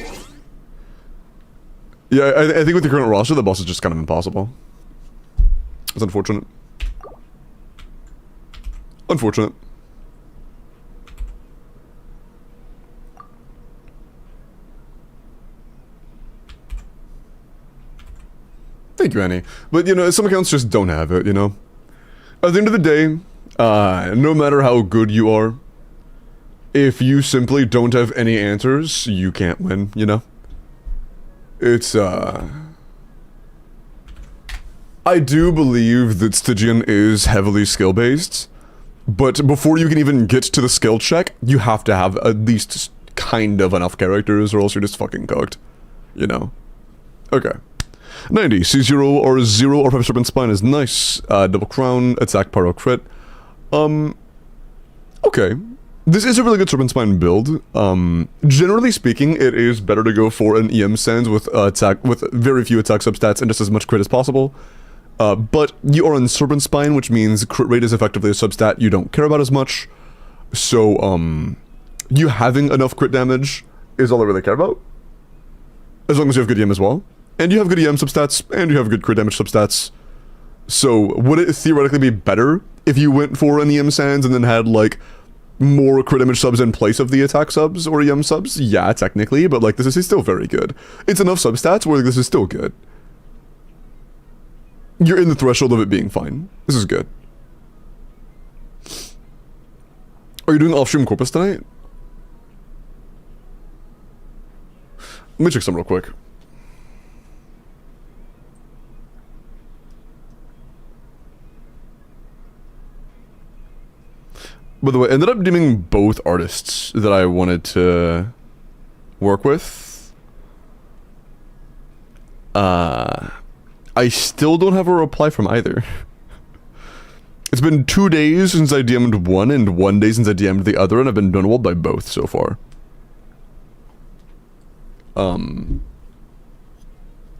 Yeah, I think with the current roster, the boss is just kind of impossible. It's unfortunate. Unfortunate. Thank you, Annie. But, you know, some accounts just don't have it, you know? At the end of the day, no matter how good you are, if you simply don't have any answers, you can't win, you know? It's, I do believe that Stygian is heavily skill-based, but before you can even get to the skill check, you have to have at least kind of enough characters, or else you're just fucking cooked, you know? Okay. 90, C0 or 0 or 5 Serpent Spine is nice. Double Crown, attack, pyro, crit. Okay. This is a really good Serpent Spine build. Generally speaking, it is better to go for an EM Sands with very few attack substats and just as much crit as possible. But you are on Serpent Spine, which means crit rate is effectively a substat you don't care about as much. So, you having enough crit damage is all I really care about. As long as you have good EM as well. And you have good EM substats, and you have good crit damage substats. So, would it theoretically be better if you went for an EM Sands and then had, like, more crit damage subs in place of the attack subs or EM subs? Yeah, technically, but, like, this is still very good. It's enough substats where this is still good. You're in the threshold of it being fine. This is good. Are you doing off-stream Corpus tonight? Let me check some real quick. By the way, I ended up deeming both artists that I wanted to work with. I still don't have a reply from either. It's been 2 days since I DM'd one and 1 day since I DM'd the other, and I've been done by both so far.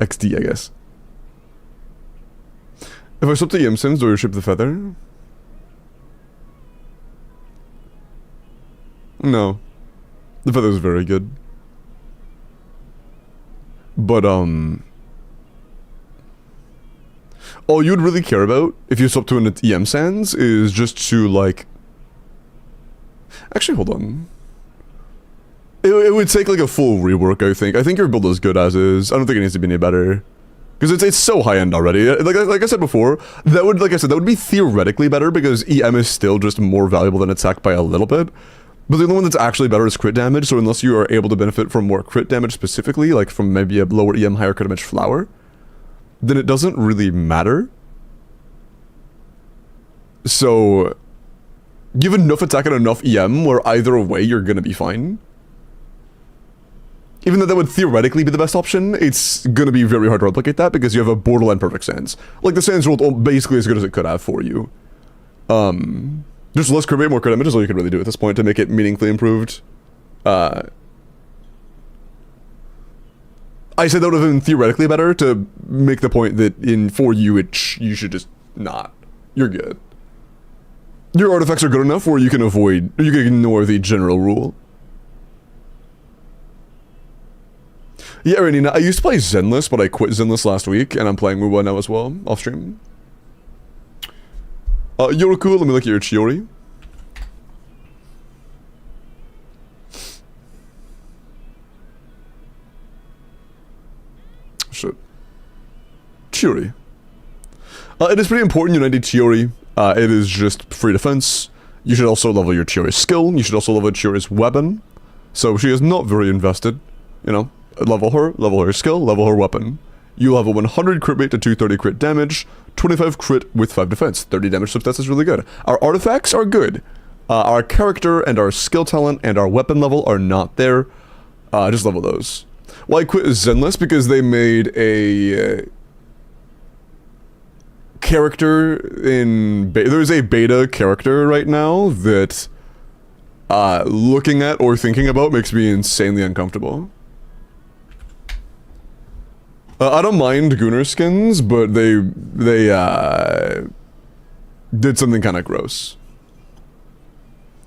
XD, I guess. If I swap to EM Sims, do you ship the feather? No. The feather is very good. But, all you'd really care about, if you swap to an EM Sands, is just to, like... Actually, hold on. It would take, like, a full rework, I think. I think your build is good as is. I don't think it needs to be any better. Because it's so high-end already. Like I said before, that would be theoretically better, because EM is still just more valuable than attack by a little bit. But the only one that's actually better is crit damage, so unless you are able to benefit from more crit damage specifically, like from maybe a lower EM, higher crit damage flower, then it doesn't really matter. So, you have enough attack and enough EM where either way you're gonna be fine. Even though that would theoretically be the best option, it's gonna be very hard to replicate that because you have a borderline perfect Sands. Like, the Sands rolled basically as good as it could have for you. Just less crit rate, more crit damage is all you can really do at this point to make it meaningfully improved. I said that would have been theoretically better to make the point that for you, you should just not. You're good. Your artifacts are good enough where you can ignore the general rule. Yeah, Renina, I used to play Zenless, but I quit Zenless last week, and I'm playing Wuwa now as well, off stream. Yoroku, let me look at your Chiori. Shit. Chiori. It is pretty important you 90 Chiori. It is just free defense. You should also level your Chiori's skill. You should also level Chiori's weapon. So she is not very invested. You know, level her skill, level her weapon. You have a 100 crit rate to 230 crit damage, 25 crit with 5 defense, 30 damage substats is really good. Our artifacts are good. Our character and our skill talent and our weapon level are not there. Just level those. Well, I quit Zenless because they made a character in there's a beta character right now that looking at or thinking about makes me insanely uncomfortable. I don't mind Gunnar skins, but they did something kind of gross.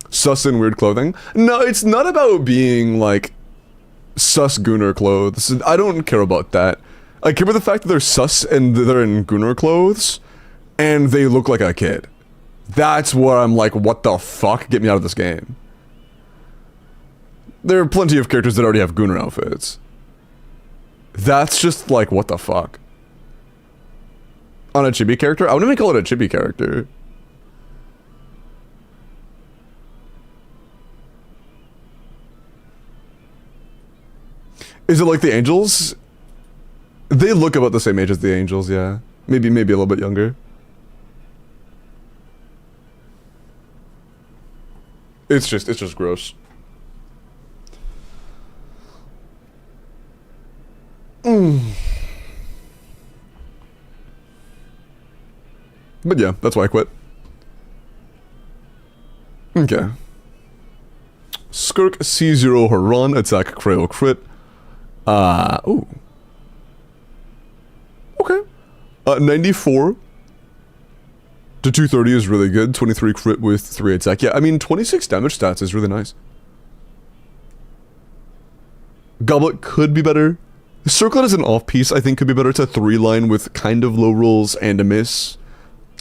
Sus in weird clothing. No, it's not about being like sus Gunnar clothes. I don't care about that. I care about the fact that they're sus and they're in Gunnar clothes and they look like a kid. That's what I'm like, what the fuck? Get me out of this game. There are plenty of characters that already have Gunnar outfits. That's just like, what the fuck? On a chibi character? I wouldn't even call it a chibi character. Is it like the angels? They look about the same age as the angels, yeah. Maybe a little bit younger. It's just gross. But yeah, that's why I quit. Okay. Skirk C0 Haran, attack Creo crit. Ooh. Okay. 94 to 230 is really good. 23 crit with 3 attack. Yeah, I mean, 26 damage stats is really nice. Goblet could be better. Circlet is an off-piece, I think could be better. It's a 3-line with kind of low rolls and a miss.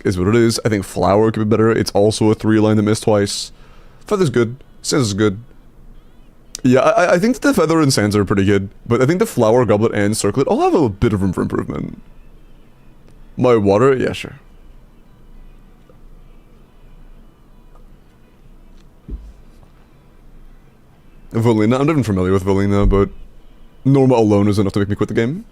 Is what it is. I think Flower could be better. It's also a 3-line that missed twice. Feather's good. Sands is good. Yeah, I think that the Feather and Sands are pretty good. But I think the Flower, Goblet, and Circlet all have a bit of room for improvement. My water? Yeah, sure. Volina? I'm not even familiar with Volina, but Norma alone is enough to make me quit the game.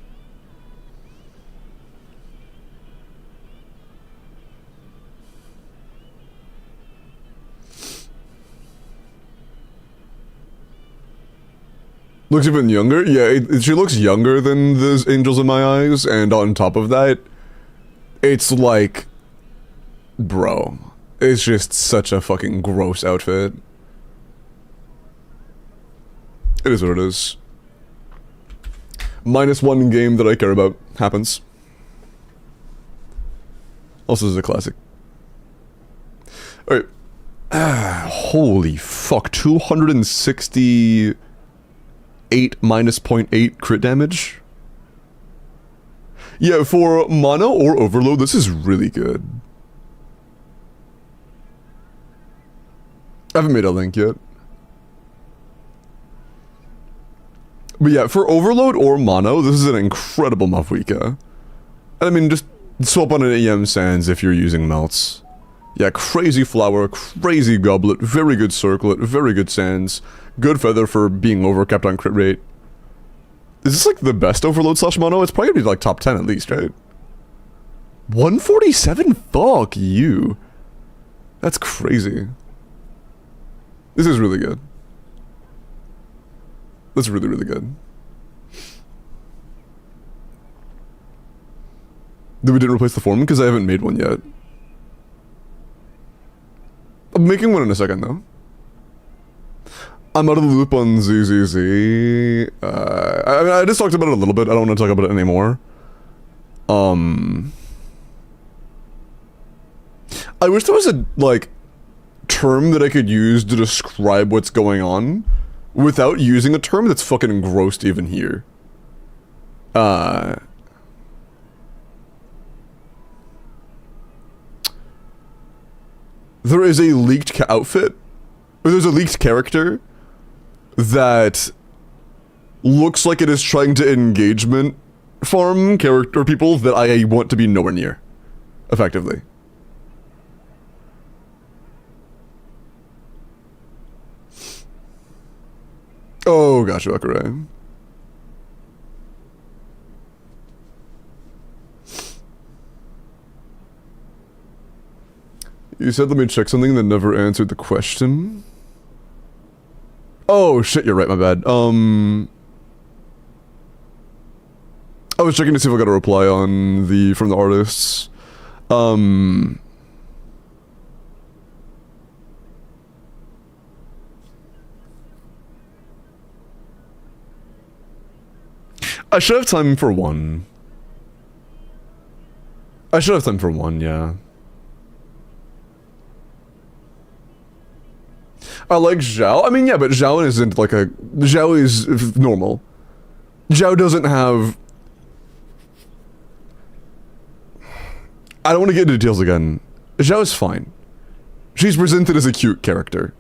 Looks even younger? Yeah, she looks younger than the angels in my eyes, and on top of that, it's like... Bro. It's just such a fucking gross outfit. It is what it is. -1 game that I care about happens. Also, this is a classic. Alright. Holy fuck. 268 minus 0.8 crit damage? Yeah, for Mono or Overload, this is really good. I haven't made a link yet. But yeah, for Overload or Mono, this is an incredible Mafwika. I mean, just swap on an EM Sands if you're using Melts. Yeah, crazy Flower, crazy Goblet, very good Circlet, very good Sands, good Feather for being overcapped on crit rate. Is this like the best Overload / Mono? It's probably gonna be like top 10 at least, right? 147? Fuck you. That's crazy. This is really good. That's really, really good. We didn't replace the form because I haven't made one yet. I'm making one in a second, though. I'm out of the loop on ZZZ. I mean, I just talked about it a little bit. I don't want to talk about it anymore. I wish there was a, like, term that I could use to describe what's going on without using a term that's fucking engrossed even here. There is a leaked outfit, or there's a leaked character that looks like it is trying to engagement farm character people that I want to be nowhere near, effectively. Oh, gotcha, Akurai. You said let me check something that never answered the question. Oh shit, you're right, my bad. I was checking to see if I got a reply on from the artists. I should have time for one. I should have time for one, yeah. I like Zhao. I mean, yeah, but Zhao isn't like a... Zhao is normal. Zhao doesn't have... I don't want to get into details again. Zhao is fine. She's presented as a cute character.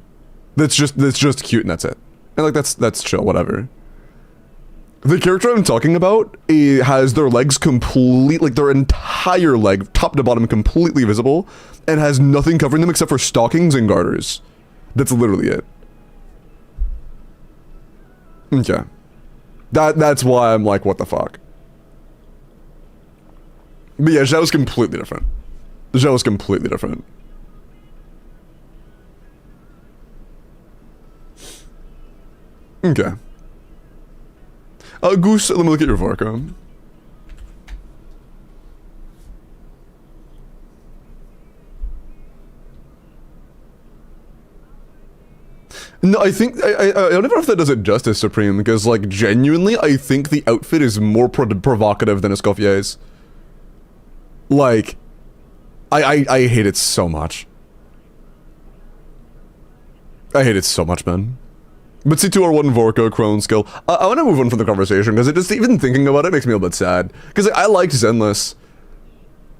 That's just cute and that's it. And like, that's chill, whatever. The character I'm talking about has their legs complete, like their entire leg, top to bottom, completely visible, and has nothing covering them except for stockings and garters. That's literally it. Okay. That's why I'm like, what the fuck? But yeah, Xiao's completely different. Xiao's completely different. Okay. Goose, let me look at your Varka. No, I think, I don't know if that does it justice, Supreme, because, like, genuinely, I think the outfit is more provocative than Escoffier's. Like, I hate it so much. I hate it so much, man. But C2R1 Vorka, Crone skill. I want to move on from the conversation, because it just, even thinking about it makes me a little bit sad. Because I liked Zenless.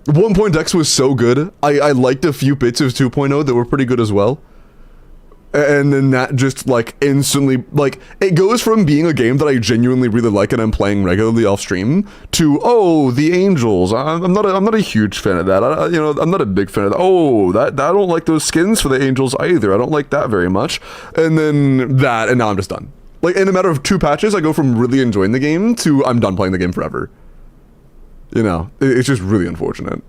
1.x was so good. I liked a few bits of 2.0 that were pretty good as well. And then that just, like, instantly, like, it goes from being a game that I genuinely really like and I'm playing regularly off stream to, oh, the Angels. I'm not a huge fan of that. You know, I'm not a big fan of that. Oh, I don't like those skins for the Angels either. I don't like that very much. And then that, and now I'm just done. Like, in a matter of 2 patches, I go from really enjoying the game to I'm done playing the game forever. You know, it's just really unfortunate.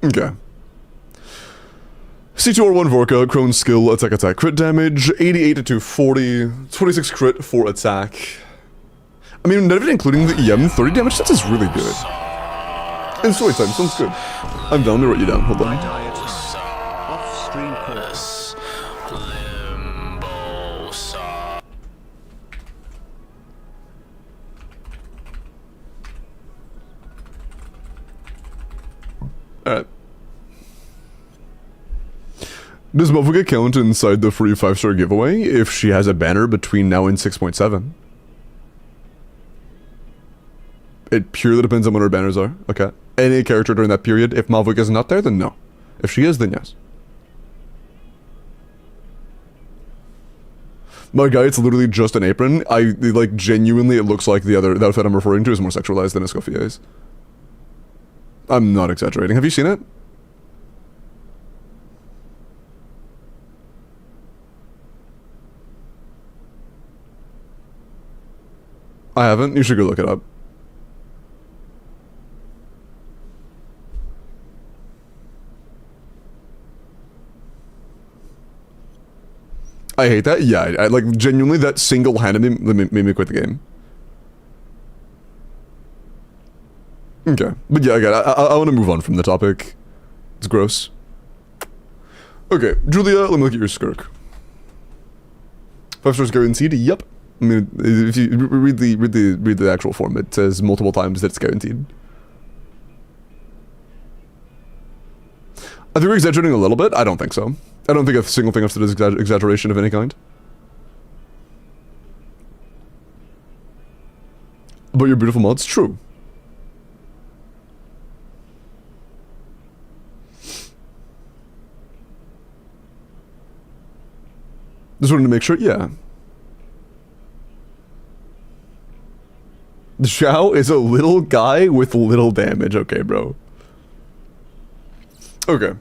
Okay. C2R1 Vorka, Crone skill, attack, crit damage, 88 to 240, 26 crit for attack. I mean, not even including the EM, 30 damage, that is really good. And story time, sounds good. I'm down to write you down, hold on. Off-stream course. Alright. Does Mofuga count inside the free 5-star giveaway if she has a banner between now and 6.7? It purely depends on what her banners are. Okay. Any character during that period. If Malvika is not there, then no. If she is, then yes. My guy, it's literally just an apron. Like, genuinely, it looks like the outfit I'm referring to is more sexualized than Escoffier's. I'm not exaggerating. Have you seen it? I haven't. You should go look it up. I hate that. Yeah, I like genuinely that single-handedly made me quit the game. Okay, but yeah, again, I want to move on from the topic. It's gross. Okay, Julia, let me look at your skirk. 5 stars guaranteed. Yep. I mean, if you read the actual form, it says multiple times that it's guaranteed. I think we're exaggerating a little bit. I don't think so. I don't think a single thing I've said is exaggeration of any kind. But your beautiful mods, true. Just wanted to make sure, yeah. The Xiao is a little guy with little damage. Okay, bro. Okay.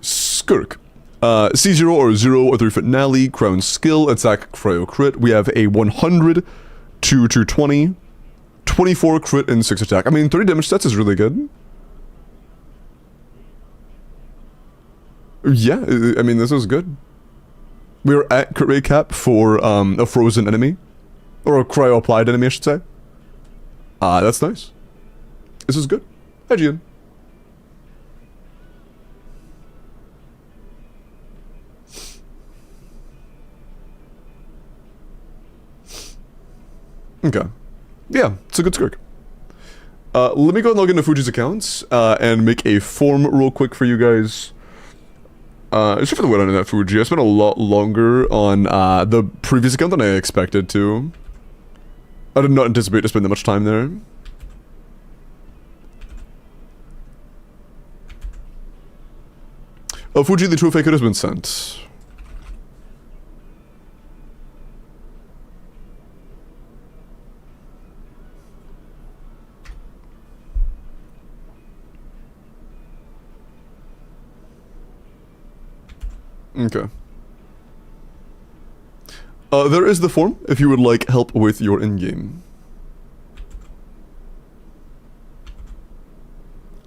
Skirk. C0 or 0 or 3 foot Nally, Crown skill, attack, cryo crit. We have a 100 to 220, 24 crit and 6 attack. I mean, 30 damage stats is really good. Yeah, I mean, this is good. We're at crit rate cap for a frozen enemy. Or a cryo applied enemy, I should say. That's nice. This is good. Hi, Gian. Okay. Yeah, it's a good skirk. Let me go and log into Fuji's accounts, and make a form real quick for you guys. Except for the wait on that Fuji, I spent a lot longer on, the previous account than I expected to. I did not anticipate to spend that much time there. Fuji, the trophy code has been sent. Okay. There is the form if you would like help with your in-game.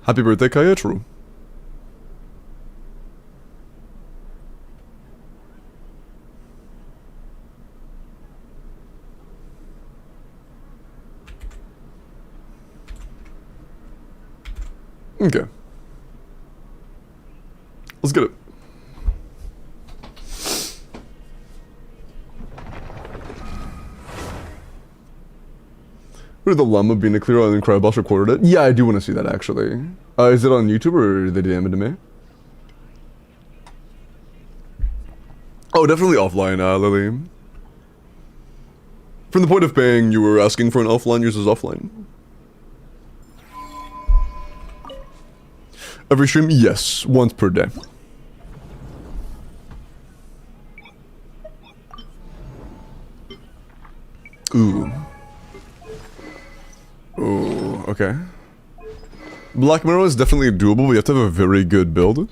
Happy birthday, Kaya. True. Okay. Let's get it. Or the llama being a clear and Cryoboss recorded it? Yeah, I do want to see that actually. Is it on YouTube or did they DM it to me? Oh, definitely offline, Lily. From the point of paying, you were asking for an offline, yours is offline. Every stream? Yes, once per day. Ooh. Ooh, okay. Black Mirror is definitely doable, but you have to have a very good build.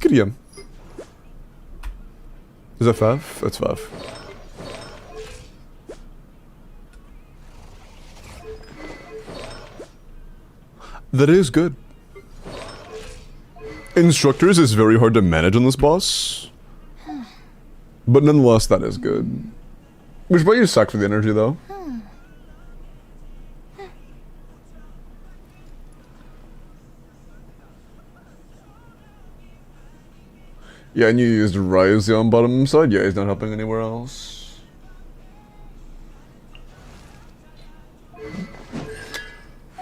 Good DM. Is that Fav? That's Fav. That is good. Instructors is very hard to manage on this boss. But nonetheless, that is good. Which might use suck for the energy, though. Yeah, and you used Rise on bottom side? Yeah, he's not helping anywhere else.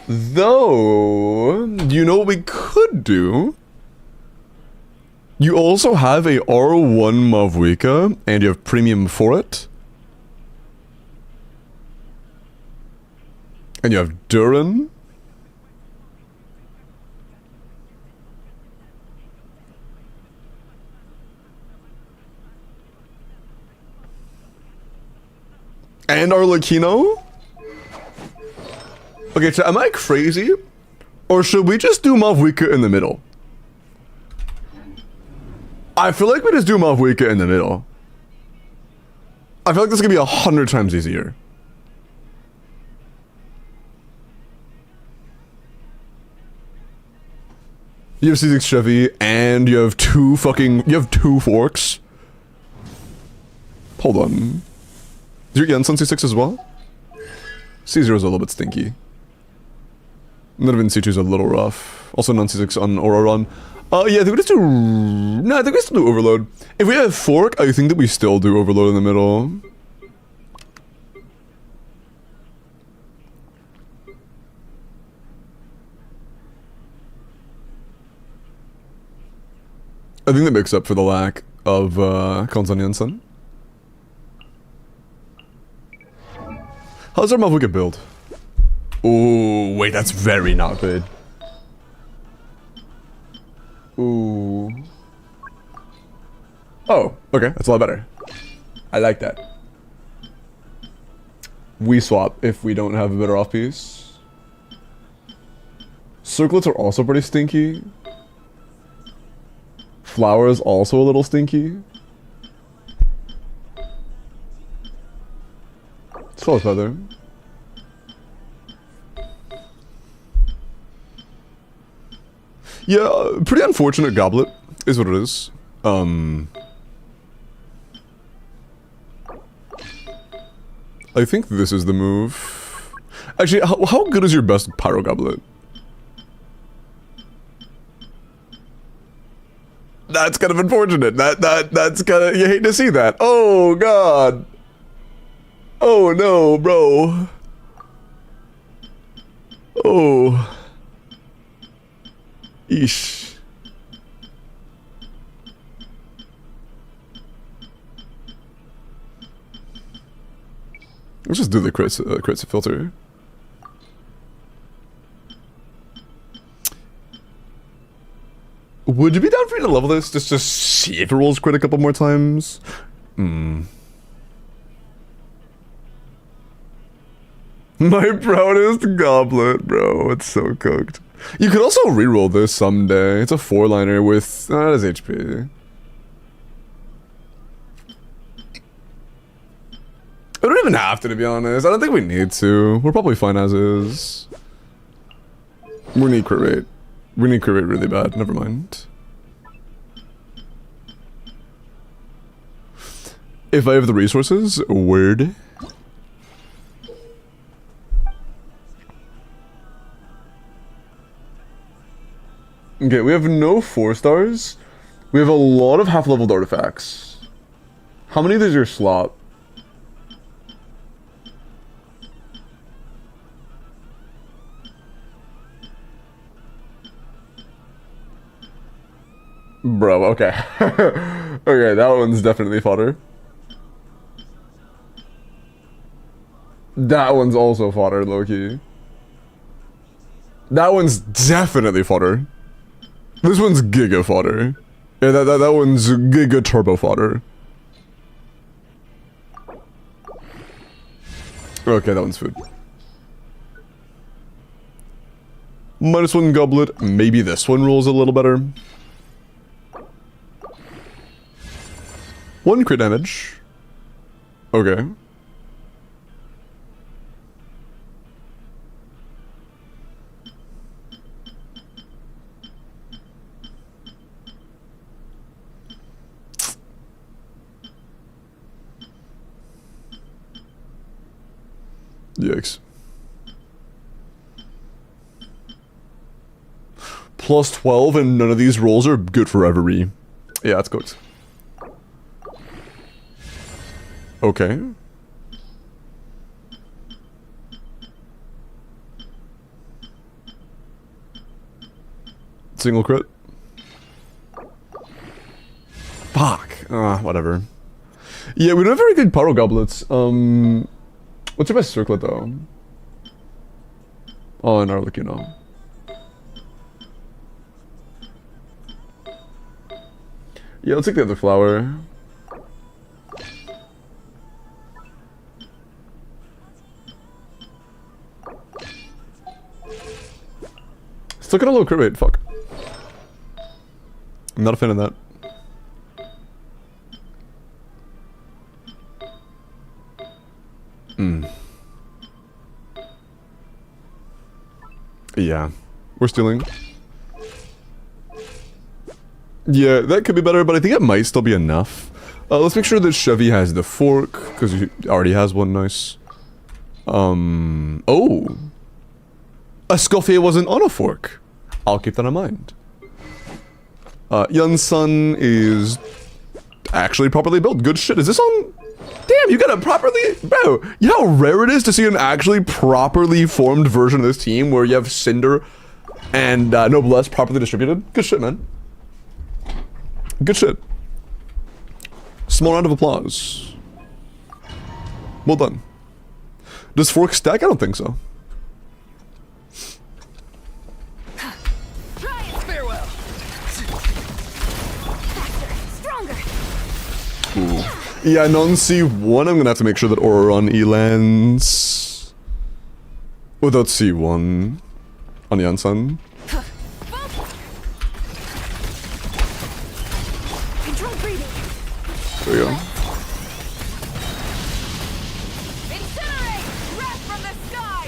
Though, you know what we could do? You also have a R1 Mavwika, and you have premium for it. And you have Durin. And Arlecchino? Okay, so am I crazy? Or should we just do Mavwika in the middle? I feel like we just do Mavwika in the middle. I feel like this is gonna be 100 times easier. You have C6 Chevy, and you have two forks. Hold on. Is your Yen's on C6 as well? C0 is a little bit stinky. Not even C2 is a little rough. Also non-C6 on Aura Run. Yeah, I think we just do... No, I think we still do Overload. If we have Fork, I think that we still do Overload in the middle. I think that makes up for the lack of Konzan Jensen. How's our Mavwika build? Ooh, wait, that's very not good. Ooh. Oh, okay, that's a lot better. I like that. We swap if we don't have a better off piece. Circlets are also pretty stinky. Flowers also a little stinky. Soul Feather. Yeah, pretty unfortunate goblet is what it is. I think this is the move. Actually, how good is your best Pyro Goblet? That's kind of unfortunate. That's kind of, you hate to see that. Oh god. Oh no, bro. Oh. Eesh. Let's just do the crits filter. Would you be down for me to level this just to see if it rolls crit a couple more times? My proudest goblet, bro. It's so cooked. You could also reroll this someday. It's a 4-liner with that is HP. We don't even have to be honest. I don't think we need to. We're probably fine as is. We need crit rate. We need crit rate really bad. Never mind. If I have the resources, word. Okay, we have no 4 stars. We have a lot of half-leveled artifacts. How many of these are slot? Bro, okay. Okay, that one's definitely fodder. That one's also fodder, low-key. That one's definitely fodder. This one's giga fodder. Yeah, that one's giga turbo fodder. Okay, that one's food. -1 goblet. Maybe this one rolls a little better. 1 crit damage. Okay. Yikes. Plus 12 and none of these rolls are good for every. Yeah, it's cooked. Okay. Single crit. Fuck. Whatever. Yeah, we don't have very good pyro goblets. What's your best circlet though? Oh, an Arlecchino. Yeah, let's take the other flower. Still got a low crit rate, fuck. I'm not a fan of that. Yeah. We're stealing. Yeah, that could be better, but I think it might still be enough. Let's make sure that Chevy has the fork, because he already has one, nice. Oh! Escoffier wasn't on a fork. I'll keep that in mind. Yun-Sun is actually properly built. Good shit. Is this on... Damn, you got a properly... Bro, you know how rare it is to see an actually properly formed version of this team where you have Cinder and Noblesse properly distributed? Good shit, man. Good shit. Small round of applause. Well done. Does fork stack? I don't think so. Farewell. Faster, stronger. Ooh. Yeah, non C1, I'm gonna have to make sure that Aura on E lands without C1 on Yun-Sun. Control breathing. There we go. Incinerate! Wrath from the sky!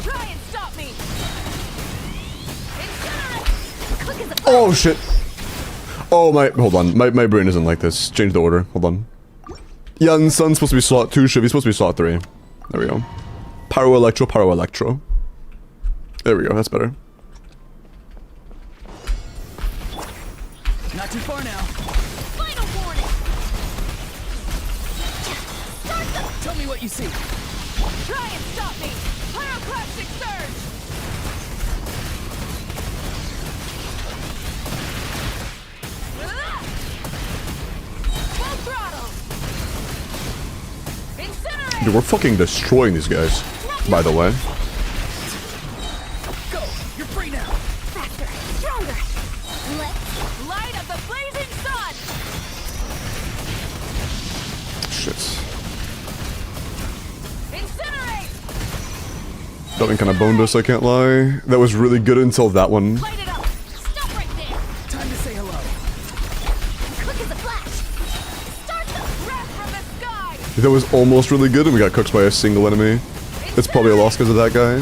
Try and stop me! Incinerate! Quick as a Oh shit! Oh my, hold on, my brain isn't like this. Change the order, hold on. Yun-Sun's supposed to be slot 2, Shivy's supposed to be slot 3. There we go. Pyro Electro, Pyro Electro. There we go, that's better. Not too far now. final warning! Tell me what you see. Try and stop me! Pyroclastic surge! Full throttle! Incinerate! Dude, we're fucking destroying these guys, by the way. Go! You're free now! Faster, stronger. Let's Light of the blazing sun! Shit. Incinerate! That one kind of boned us, I can't lie. That was really good until that one. Light it up! Stop right there! Time to say hello. quick as a flash. Start the breath from the sky! That was almost really good and we got cooked by a single enemy. It's probably a loss because of that guy.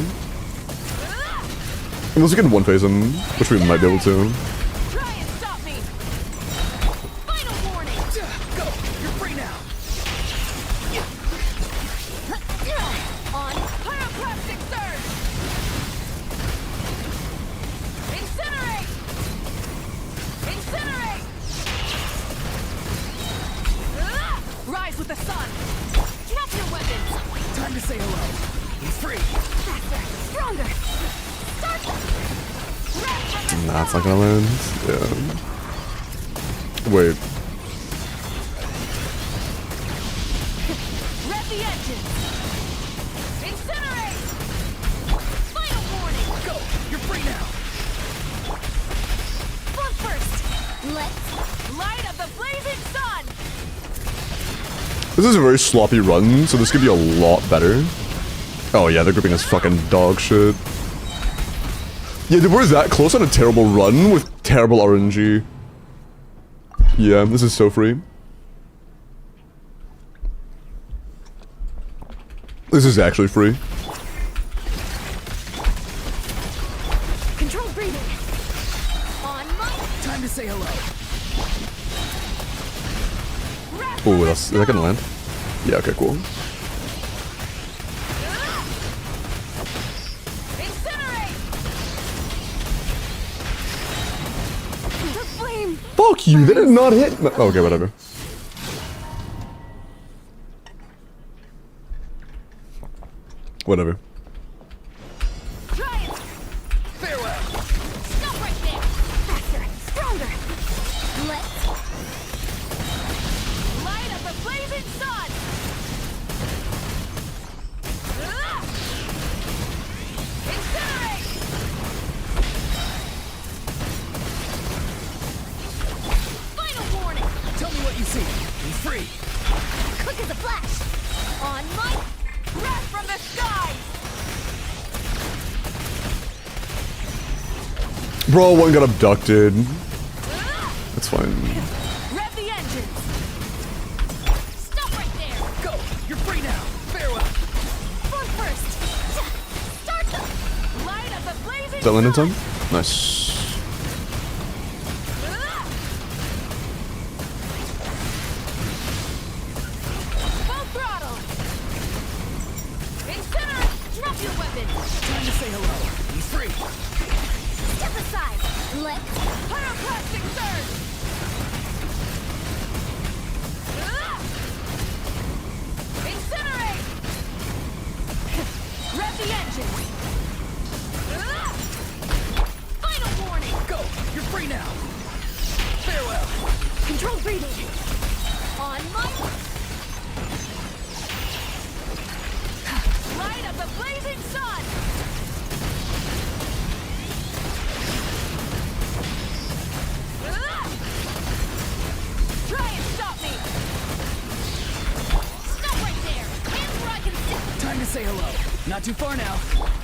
Unless we can one-phase him, which we might be able to. Try and stop me! Final warning! Go! You're free now! On pyroclastic surge! Incinerate! Incinerate! Rise with the sun! Drop your weapons! Time to say hello. He's free. Faster, stronger. Start the breath from the Nah, it's not gonna land. Yeah. Wait. Rev the engine! Incinerate! Final warning! Go! You're free now! Bump first! Let's Light of the blazing sun! This is a very sloppy run, so this could be a lot better. Oh yeah, the gripping is fucking dog shit. Yeah, dude, we're that close on a terrible run with terrible RNG. Yeah, this is so free. This is actually free. Control breathing! On my Time to say hello. Oh, is that gonna land? Yeah, okay, cool. Incinerate! the flame. Fuck you, that did not hit. Okay, whatever. Whatever. Try it! Farewell! Stop right there! Faster, stronger. Let's Light of the blazing sun! Incinerate! Final warning! Tell me what you see. He's free. quick as a flash. On my breath from the skies! Bro, one got abducted. That's fine. Rev the engines! Stop right there! Go! You're free now! Farewell! Bump first! Start the light of the blazing Is that land in sun! time? Nice. Full throttle! Incinerate! Drop your weapon! Time to say hello. He's free. Step aside. Let's Pyroclastic surge! Incinerate! Rev the engine! Final warning! Go! You're free now! Farewell! Control breathing! On my... Light of the blazing sun! Try and stop me! Stop right there! Hands where I can see! Time to say hello. Not too far now.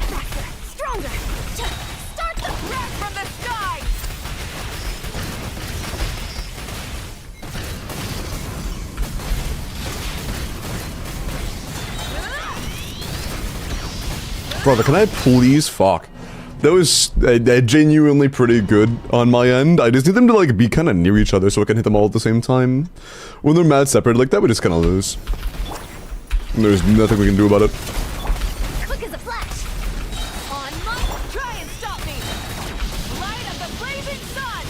faster, stronger. Start the breath from the skies! Brother, can I please fuck? That was genuinely pretty good on my end. I just need them to like be kind of near each other so I can hit them all at the same time. When they're mad separate like that, we just kind of lose. And there's nothing we can do about it. Quick as a flash. On my... Try and stop me! Light of the blazing sun!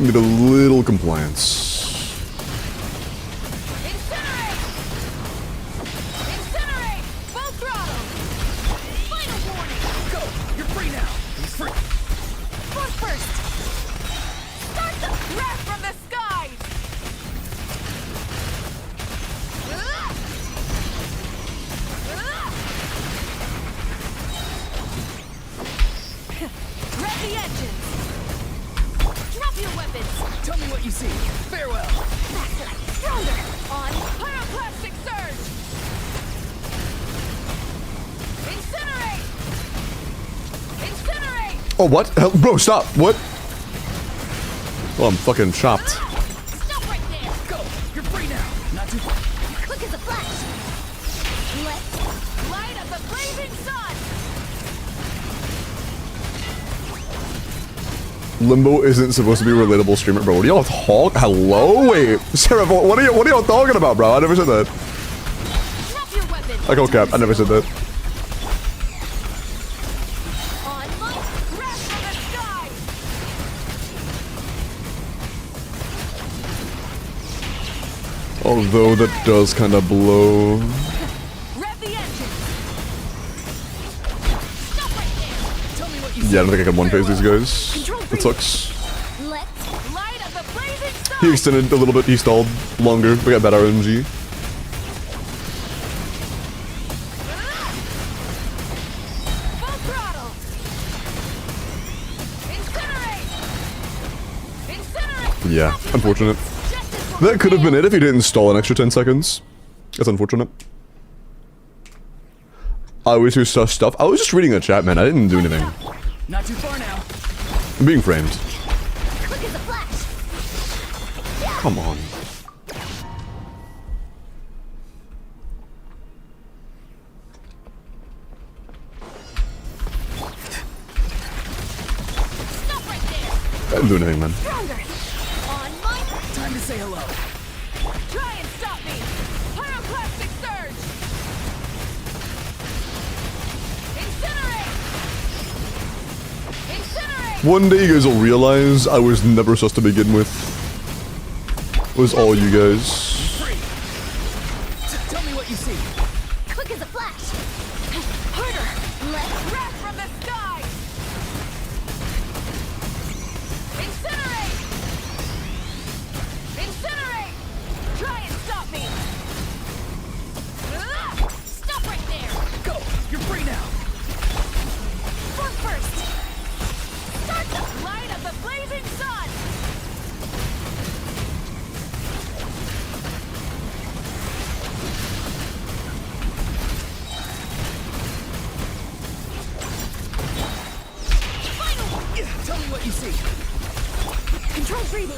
Need a little compliance. Incinerate! Incinerate! Full throttle! Final warning! Go! You're free now! He's free. Foot first! Start the breath from the skies! see. Farewell. Faster, stronger. On pyroclastic surge. Incinerate. Incinerate. Oh, what? Hell, bro, stop. What? Oh, I'm fucking chopped. Stop right there. Go. You're free now. Not too far. Quick as a flash. Let's light up the blazing sun. Limbo isn't supposed to be a relatable streamer, bro. What are y'all talking? Hello? Wait. Sarah, what are y'all talking about, bro? I never said that. Drop your weapon. I go cap. I never said that. On light, grasp for the sky. Although that does kind of blow. Rev the engine. Stop right there. Tell me what you Yeah, I don't think I can one-phase these guys. Control That breathing. sucks. Let's light up the blazing sun. He extended a little bit. He stalled longer. We got better RNG. Full throttle. Incinerate. Incinerate. Yeah, unfortunate. Justice will That could have been prevail. it if he didn't stall an extra 10 seconds. That's unfortunate. I was your stuff. I was just reading a chat, man. I didn't do anything. Not too far now. I'm being framed. Quick as a flash. Come on. Stop right there. I didn't do anything, man. Stronger. On light. Time to say hello. Try and stop me. Pyroclastic surge. Incinerate. Incinerate. One day you guys will realize I was never sus to begin with. It was all you guys. Free. Tell me what you see. Quick as a flash. Harder. Let's wrap from the sky. Incinerate. Incinerate. Try and stop me. Stop right there. Go. You're free now. Force burst. Start the light of the blazing sun. Tell me what you see. Control breathing.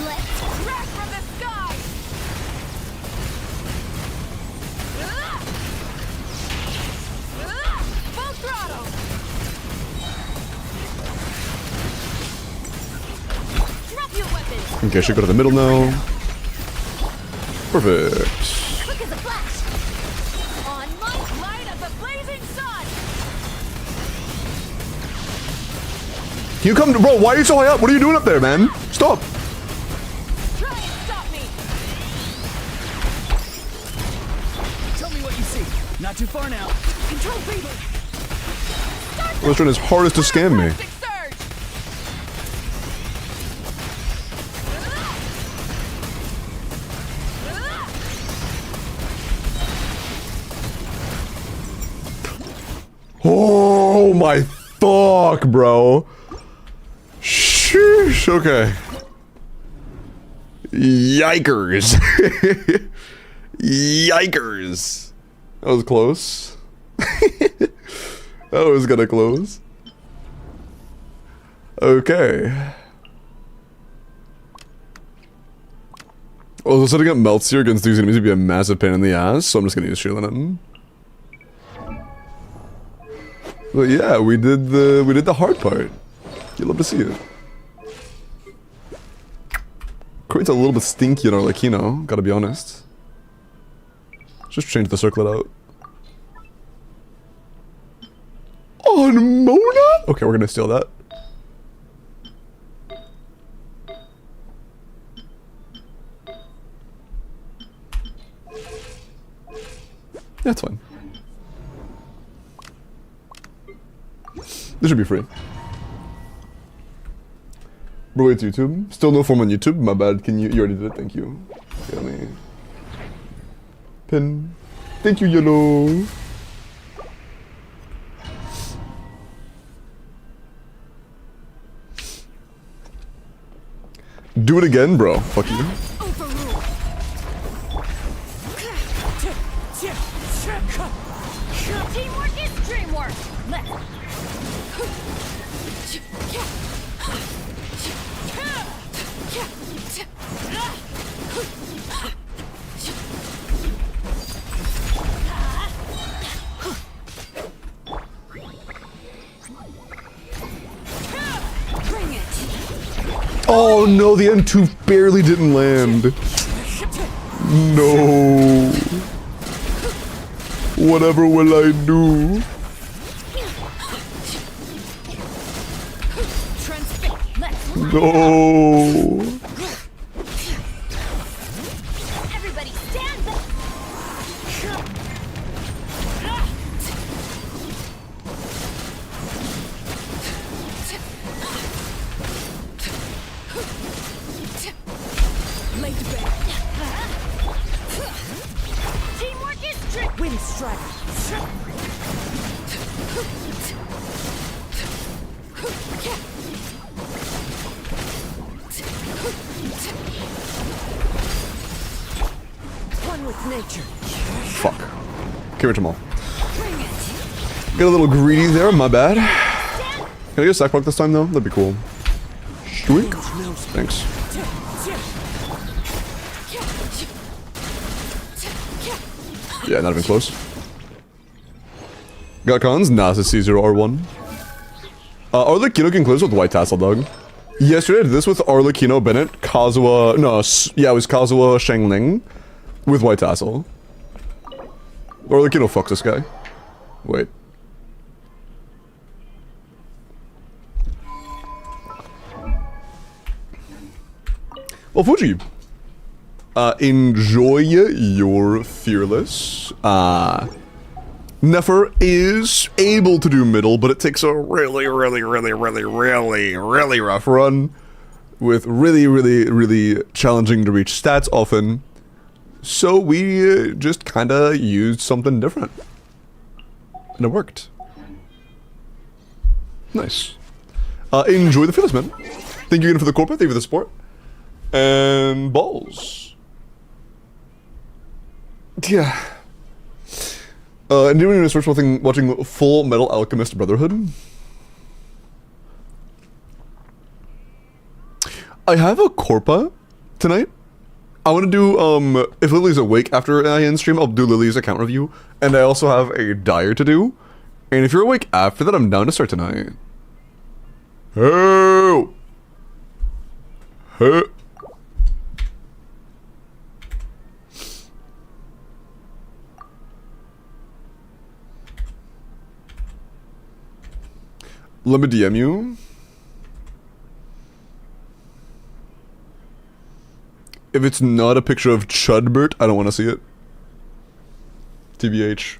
Let's crash from the sky. Full throttle. Drop your weapon. Okay, should go to the middle now. Perfect. Quick as a flash. On light of the blazing sun. Can you come to, bro, why are you so high up? What are you doing up there, man? Stop. Try and stop me. Tell me what you see. Not too far now. Control breathing. I was trying his hardest to scam me. Pyroclastic surge. Oh my fuck, bro. Sheesh, okay. Yikers. Yikers. That was close. That was kinda close. Okay. Well, setting up melts here against these enemies would be a massive pain in the ass, so I'm just gonna use shielding him. But yeah, we did the hard part. You love to see it. Creates a little bit stinky on our Lakino, gotta be honest. Just change the circlet out. On Mona? Okay, we're gonna steal that. Yeah, it's fine. This should be free. Bro, it's YouTube. Still no form on YouTube. My bad. Can you already did it? Thank you. Okay, let me pin. Thank you, Yellow. Do it again, bro. Fuck you. Overrule. Teamwork is dreamwork. Let's. Bring it. Oh no, the M2 barely didn't land. No. Whatever will I do? Transfix. Let's. No. Everybody stand up. Lay to bed. Teamwork is strict. Wind strike. One with nature. Fuck. Give it to Maul. Bring it. Get a little greedy there, my bad. Can I get a sack block this time though? That'd be cool. Shwink. Thanks. Yeah, not even close. Got cons? Nah, it's a C0R1. Arlecchino can close with White Tassel, dog. Yesterday I did this with Arlecchino, Bennett, Kazuha... No, yeah, it was Kazuha Shangling with White Tassel. Arlecchino fucks this guy. Wait. Well, Fuji. Enjoy your Fearless. Nefer is able to do middle, but it takes a really rough run with really challenging to reach stats often. So we just kind of used something different. And it worked. Nice. Enjoy the Fearless, man. Thank you again for the corporate, thank you for the support. And balls. Yeah. Anyone in search watching Full Metal Alchemist Brotherhood? I have a Corpa tonight. I want to do, if Lily's awake after I end stream, I'll do Lily's account review. And I also have a Dire to do. And if you're awake after that, I'm down to start tonight. Oh! Huh. Let me DM you. If it's not a picture of Chudbert, I don't want to see it. TBH.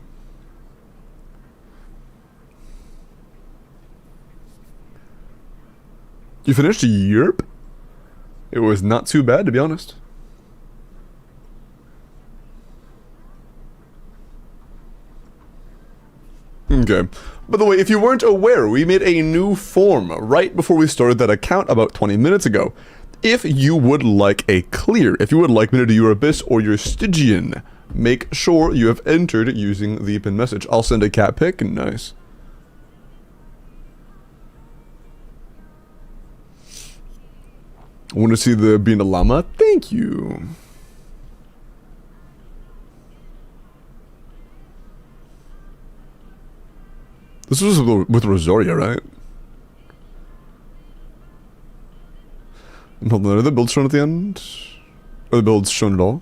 You finished? Yerp. It was not too bad, to be honest. Okay. By the way, if you weren't aware, we made a new form right before we started that account about 20 minutes ago. If you would like a clear, if you would like me to do your Abyss or your Stygian, make sure you have entered using the pin message. I'll send a cat pic. Nice. I want to see the Bina Llama. Thank you. This was with Rosaria, right? Hold on, are the builds shown at the end? Are the builds shown at all?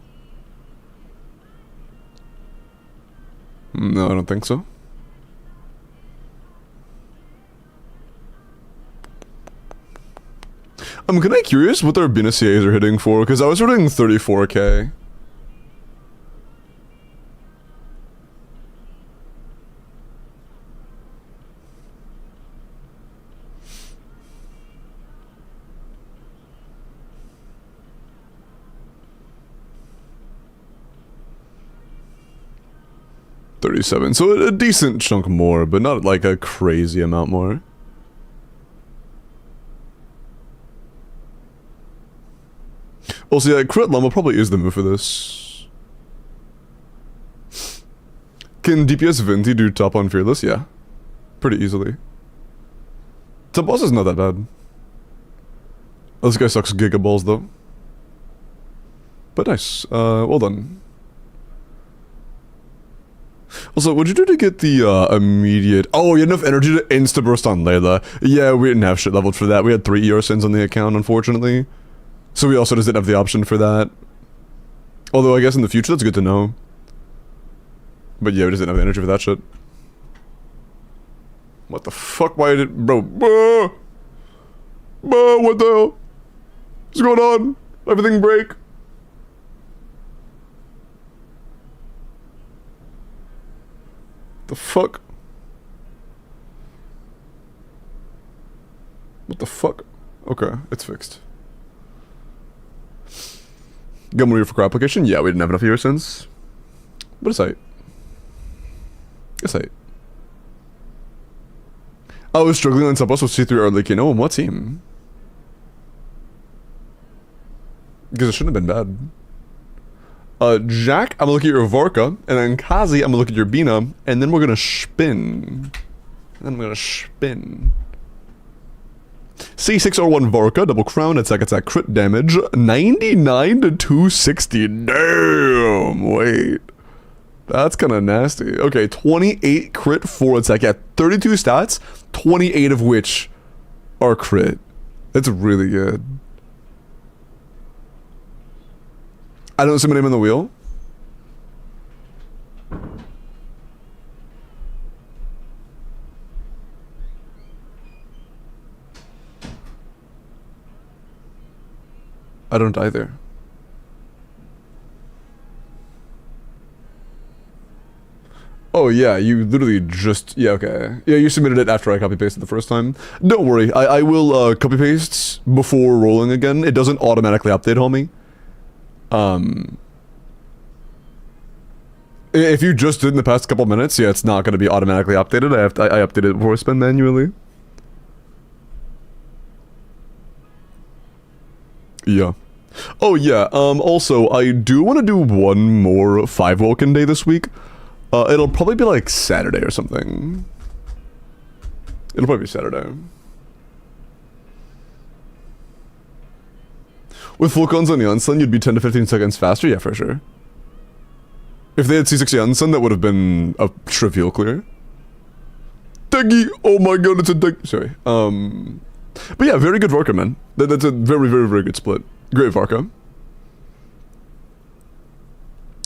No, I don't think so. I'm kinda curious what their Bina CAs are hitting for, because I was hitting 34k. $37, so a decent chunk more, but not like a crazy amount more. Also, yeah, crit Llama probably is the move for this. Can DPS Venti do top on Fearless? Yeah. Pretty easily. Top boss is not that bad. This guy sucks gigaballs though. But nice. Well done. Also, what'd you do to get the immediate... Oh, you had enough energy to insta-burst on Layla. Yeah, we didn't have shit leveled for that. We had 3 ER sins on the account, unfortunately. So we also just didn't have the option for that. Although, I guess in the future, that's good to know. But yeah, we just didn't have the energy for that shit. What the fuck? Why did... Bro. What the hell? What's going on? Everything break? The fuck? What the fuck? Okay, it's fixed. Gun for application? Yeah, we didn't have enough years since. But it's aight. It's aight. I was struggling on Subboss with C3 or like, you know, on what team? Because it shouldn't have been bad. Jack, I'm gonna look at your Vorka, and then Kazi, I'm gonna look at your Bina, and then we're gonna spin. C601 Vorka, double crown, attack, crit damage, 99 to 260. Damn, wait. That's kind of nasty. Okay, 28 crit, 4 attack. Yeah, 32 stats, 28 of which are crit. That's really good. I don't see my name on the wheel. I don't either. Oh yeah, you literally just... Yeah, okay. Yeah, you submitted it after I copy-pasted the first time. Don't worry, I will copy-paste before rolling again. It doesn't automatically update, homie. If you just did in the past couple minutes, yeah, it's not going to be automatically updated. I updated it before I spend manually. Yeah. Oh yeah, also, I do want to do one more 5 Welkin day this week. It'll probably be like Saturday or something. It'll probably be Saturday. With full cons on Janssen, you'd be 10 to 15 seconds faster? Yeah, for sure. If they had C6 Janssen, that would have been a trivial clear. Teggy! Oh my god, it's a Teggy. Sorry. But yeah, very good Varka, man. That's a very, very, very good split. Great Varka.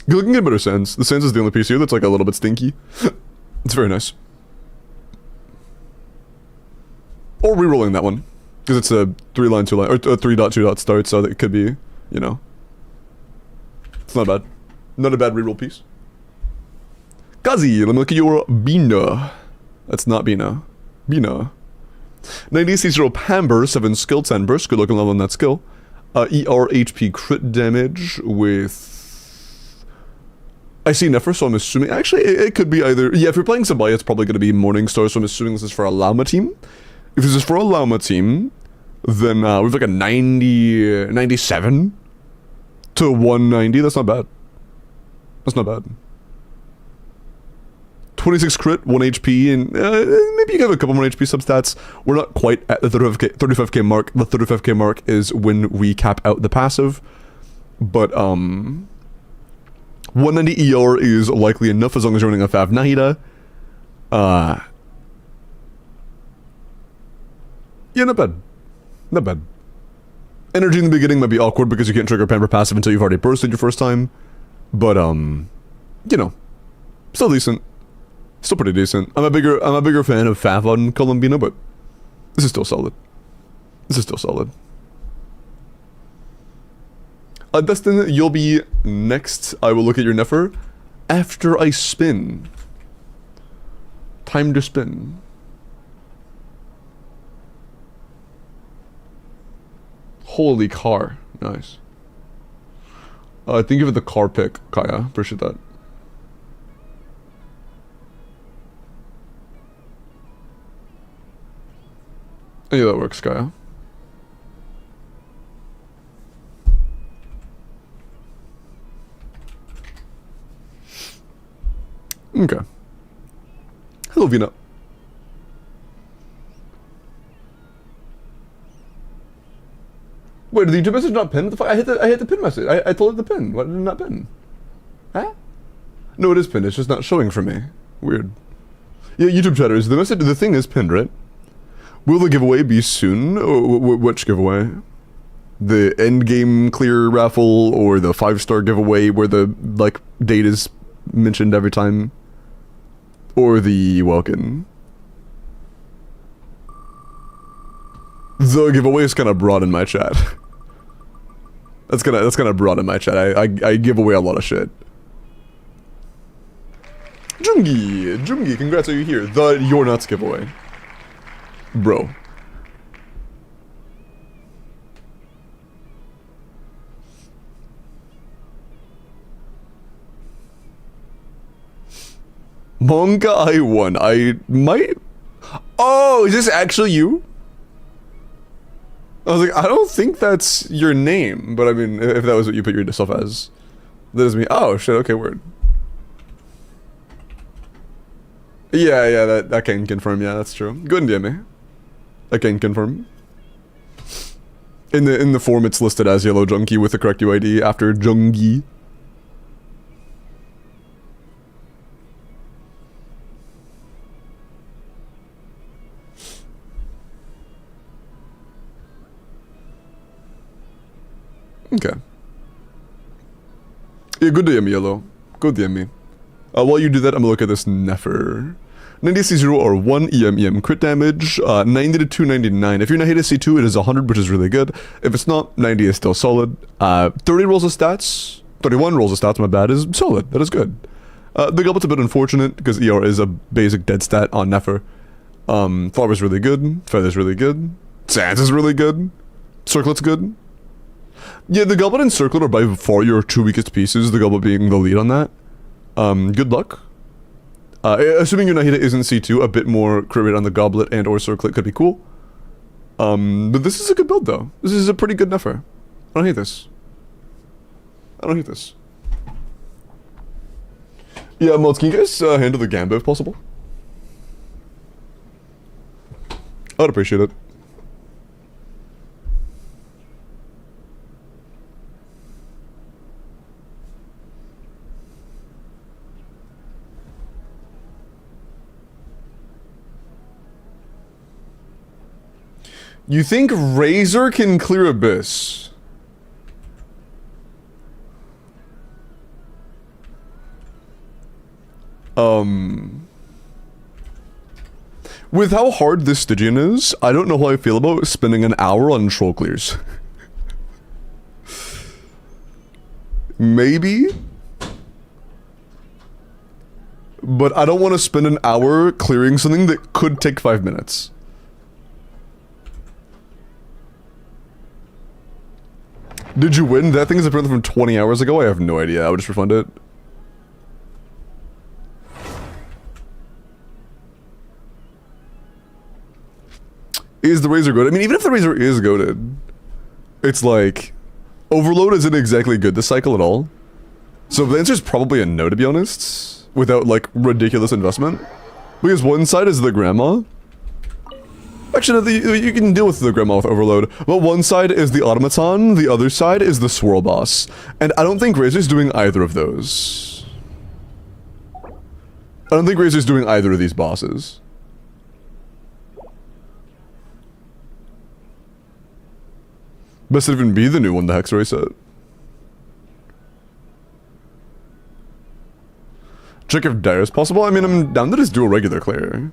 You're looking at better Sands. The Sands is the only piece here that's like a little bit stinky. It's very nice. Or re-rolling that one. Because it's a 3-line, 2-line, or a 3.2 start, so it could be, you know. It's not bad. Not a bad reroll piece. Kazi, let me look at your Bina. That's not Bina. Bina. 90 C0 Pamber, 7 skill, 10 burst. Good looking level on that skill. ER HP crit damage with... I see Nefer, so I'm assuming... Actually, it could be either... Yeah, if you're playing Sabaya, it's probably going to be Morningstar, so I'm assuming this is for a Llama team. If this is for a Llama team, then we have like a 97 to 190. That's not bad. That's not bad. 26 crit, 1 HP, and maybe you have a couple more HP substats. We're not quite at the 35k mark. The 35k mark is when we cap out the passive. But, 190 ER is likely enough as long as you're running a Fav Nahida. Yeah, not bad. Not bad. Energy in the beginning might be awkward because you can't trigger Pamper passive until you've already bursted your first time. But, you know, still decent. Still pretty decent. I'm a bigger fan of Fav on Columbina, but this is still solid. This is still solid. Dustin, you'll be next. I will look at your Nefer after I spin. Time to spin. Holy car. Nice. Thank you for the car pick, Kaya. Appreciate that. Yeah, that works, Kaya. Okay. Hello, Vina. Wait, did the YouTube message not pin? What the fuck? I hit the pin message. I told it to pin. Why did it not pin? Huh? No, it is pinned. It's just not showing for me. Weird. Yeah, YouTube chatters. The message. The thing is pinned, right? Will the giveaway be soon? Which giveaway? The end game clear raffle or the 5-star giveaway where the like date is mentioned every time, or the Welkin? The giveaway is kind of broad in my chat. That's kind of broad in my chat. I give away a lot of shit. Jungi, congrats, are you here? The You're Nuts giveaway, bro. Manga I won. I might. Oh, is this actually you? I was like, I don't think that's your name, but I mean, if that was what you put yourself as, that is me. Oh shit. Okay, word. Yeah, that I can confirm. Yeah, that's true. Go ahead and DM me. I can confirm. In the form, it's listed as Yellow Junkie with the correct UID after Jungi. Okay. Yeah, good DM me, Yellow. Go DM me. While you do that, I'm gonna look at this Nefer. 90 C0 or 1 EM crit damage, 90 to 299. If you're not hit a C2, it is 100, which is really good. If it's not, 90 is still solid. 30 rolls of stats, 31 rolls of stats, my bad, is solid. That is good. The Goblet's a bit unfortunate, because ER is a basic dead stat on Nefer. Flower's really good, Feather's really good, Sands is really good, Circlet's good. Yeah, the Goblet and Circlet are by far your two weakest pieces, the Goblet being the lead on that. Good luck. Assuming your Nahida isn't C2, a bit more crit rate on the Goblet and or Circlet could be cool. But this is a good build though. This is a pretty good Nefer. I don't hate this. I don't hate this. Yeah, Mods, can you guys handle the Gambit if possible? I'd appreciate it. You think Razor can clear Abyss? With how hard this Stygian is, I don't know how I feel about spending an hour on troll clears. Maybe? But I don't want to spend an hour clearing something that could take 5 minutes. Did you win? That thing is apparently from 20 hours ago. I have no idea. I would just refund it. Is the Razor good? I mean, even if the Razor is goated, it's like Overload isn't exactly good this cycle at all. So the answer is probably a no, to be honest, without like ridiculous investment. Because one side is the Grandma. Actually, you can deal with the Grandma with Overload, but one side is the Automaton, the other side is the Swirl Boss. And I don't think Razor's doing either of those. I don't think Razor's doing either of these bosses. Best even be the new one, the Hexray set. Check if Dire is possible. I mean, I'm down to just do a regular clear.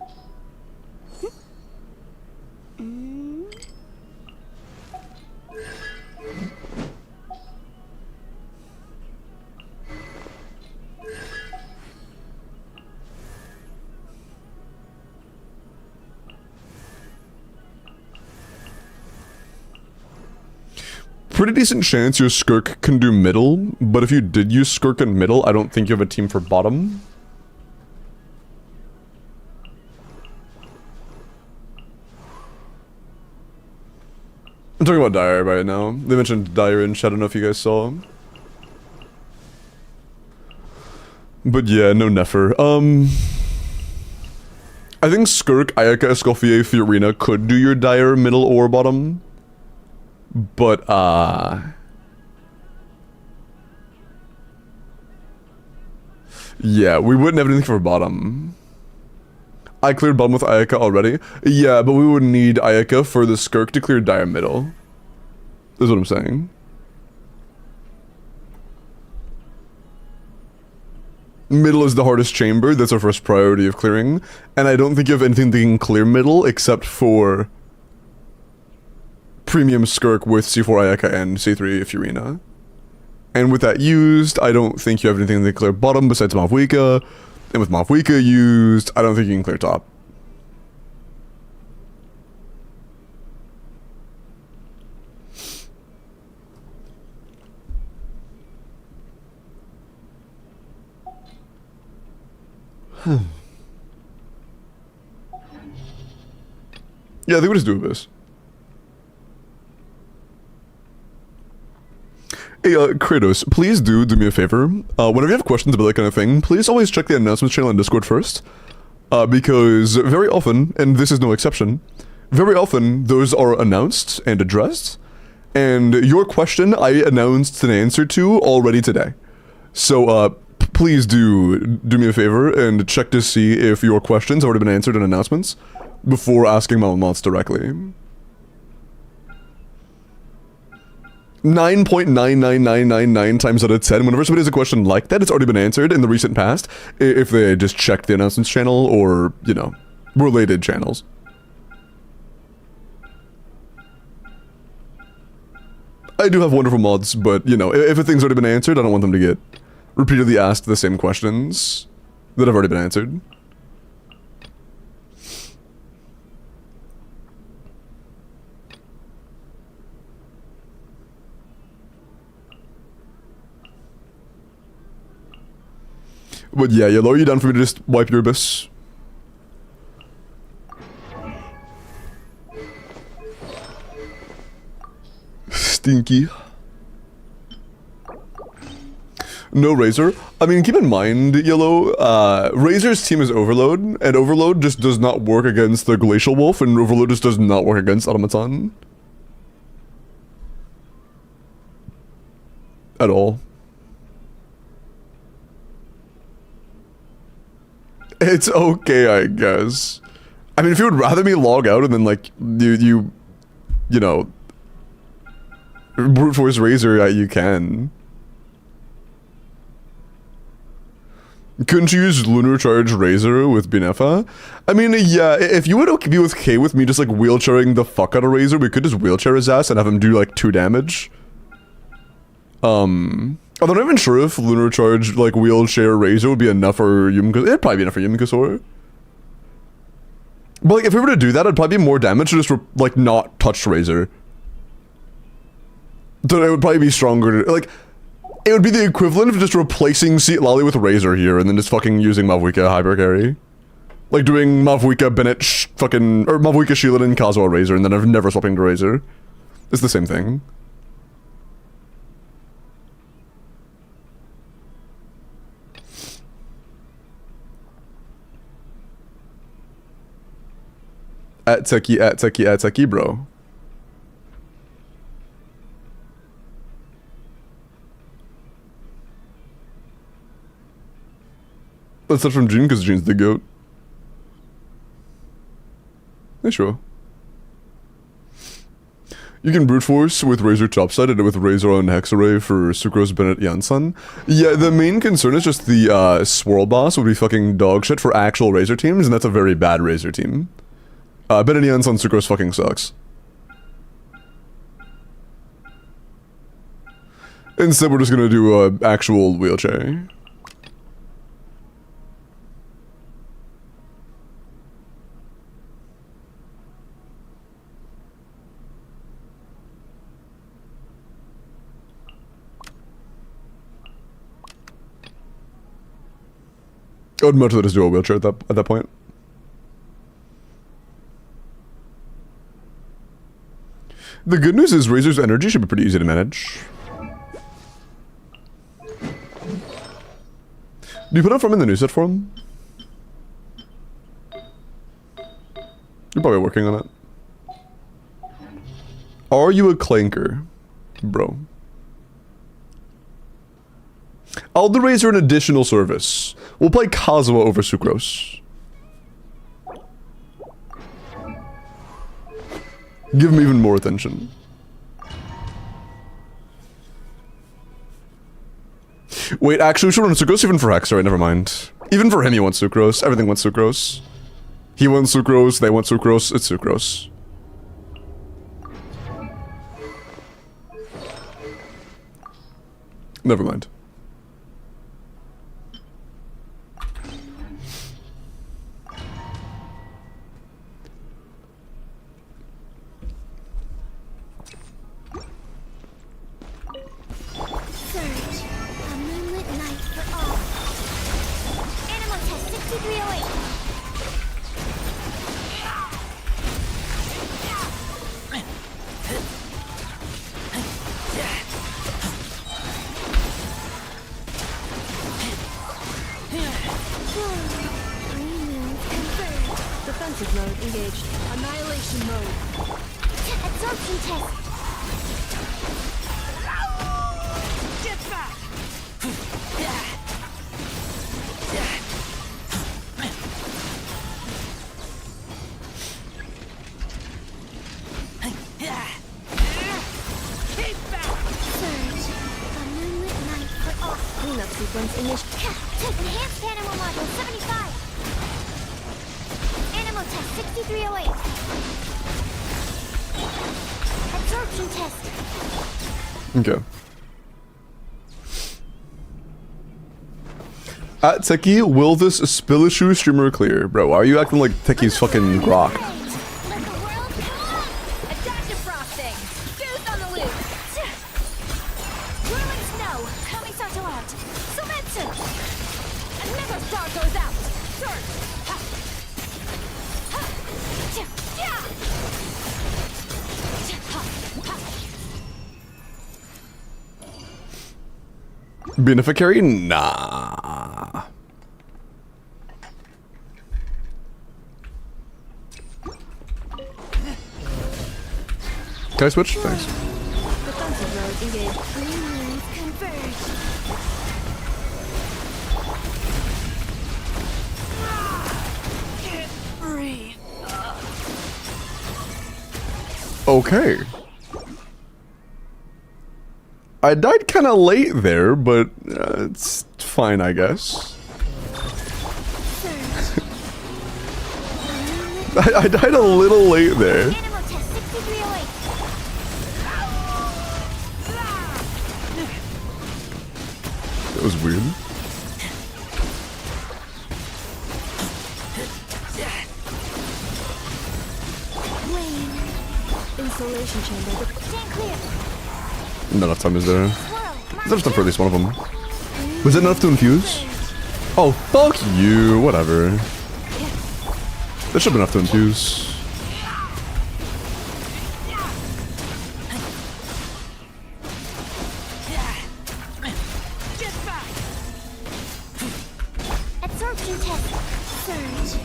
Pretty decent chance your Skirk can do middle, but if you did use Skirk in middle, I don't think you have a team for bottom. I'm talking about Dire right now. They mentioned Dire in chat, I don't know if you guys saw. But yeah, no Nefer. I think Skirk, Ayaka, Escoffier, Fiorina could do your dire middle or bottom. But, yeah, we wouldn't have anything for bottom. I cleared bottom with Ayaka already. Yeah, but we would need Ayaka for the Skirk to clear dire middle. That's what I'm saying. Middle is the hardest chamber. That's our first priority of clearing. And I don't think you have anything that can clear middle except for premium Skirk with C4 Ayaka and C3 Fiorina. And with that used, I don't think you have anything that can clear bottom besides Mavwika. And with Mavwika used, I don't think you can clear top. Yeah, I think we'll just do Abyss. Hey, Kratos, please do me a favor. Whenever you have questions about that kind of thing, please always check the announcements channel on Discord first. Because very often, and this is no exception, very often those are announced and addressed. And your question I announced an answer to already today. So, please do me a favor and check to see if your question's already been answered in announcements before asking my mods directly. 9.99999 times out of 10, whenever somebody has a question like that, it's already been answered in the recent past, if they just checked the announcements channel or, you know, related channels. I do have wonderful mods, but, you know, if a thing's already been answered, I don't want them to get repeatedly asked the same questions that have already been answered. But yeah, Yellow, are you down for me to just wipe your Abyss? Stinky. No Razor. I mean, keep in mind, Yellow, Razor's team is Overload, and Overload just does not work against the Glacial Wolf, and Overload just does not work against Automaton. At all. It's okay, I guess. I mean, if you would rather me log out and then, like, you know, brute force Razor, you can. Couldn't you use Lunar Charge Razor with Binefa? I mean, yeah, if you would be okay with me just, like, wheelchairing the fuck out of Razor, we could just wheelchair his ass and have him do, like, 2 damage. Although I'm not even sure if Lunar Charge, like, wheelchair Razor would be enough for Yumiko. It'd probably be enough for Yumiko. But, like, if we were to do that, it'd probably be more damage to just, like, not touch Razor. So it would probably be stronger to, like, it would be the equivalent of just replacing Seat Lolly with Razor here and then just fucking using Mavwika Hyper Carry. Like, doing Mavwika Bennett fucking, or Mavwika Shielded and Kazuha Razor and then never swapping to Razor. It's the same thing. At techie, bro. That's not from June, because June's the goat. Yeah, sure. You can brute force with Razor topside and with Razor on Hex Array for Sucrose Bennett Yansan. Yeah, the main concern is just the Swirl Boss would be fucking dog shit for actual Razor teams, and that's a very bad Razor team. Bennett Yansan Sucrose fucking sucks. Instead, we're just gonna do a actual wheelchair. I would much rather just do a wheelchair at that point. The good news is Razor's energy should be pretty easy to manage. Do you put it from in the new set form? You're probably working on it. Are you a clanker, bro? I'll do Razor an additional service. We'll play Kazuha over Sucrose. Give him even more attention. Wait, actually, we should run Sucrose even for Hex. Alright, never mind. Even for him, he wants Sucrose. Everything wants Sucrose. He wants Sucrose, they want Sucrose, it's Sucrose. Never mind. Surge. A moonlit night for all. Animal test 6308. Defensive mode engaged. Annihilation mode. Absorption test. Get back! Keep back! Surge. A moonlit night for all. Cleanup sequence initiated. Enhanced animal module 75. Animal test 6308. Absorption test. Okay. At Techie, will this Spillishu streamer clear? Bro, why are you acting like Techie's fucking grok? Let the world come on. Adaptive frosting. Goose on the loose. Whirling snow. Coming Sato out. Sumetsu. Another star goes out. Surge. Ha. Yeah. Beneficary? Nah. Can I switch? Thanks. Defensive mode engaged. Green moons converge. Okay. I died kind of late there, but it's fine, I guess. I died a little late there. Animal test 6308. That was weird. Lane. Insulation chamber. Stand clear. Not enough time is there. Swirl. Is there stuff for at least one of them? Was it enough to infuse? Oh, fuck you. Whatever. That should have been enough to infuse. Get back! Absorption test. Surge.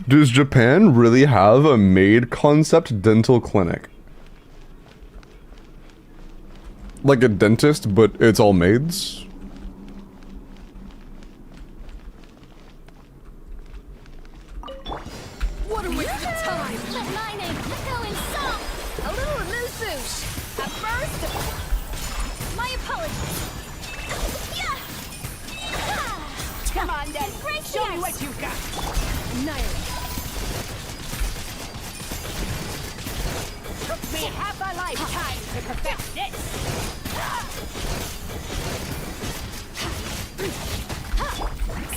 Does Japan really have a maid concept dental clinic? Like a dentist, but it's all maids? What a waste of time. Let my name go in song. A little loose. At first, My apologies. Yeah. Ah. Come on then, Break show me yours. what you've got! annihilate. Took me half a lifetime to perfect this!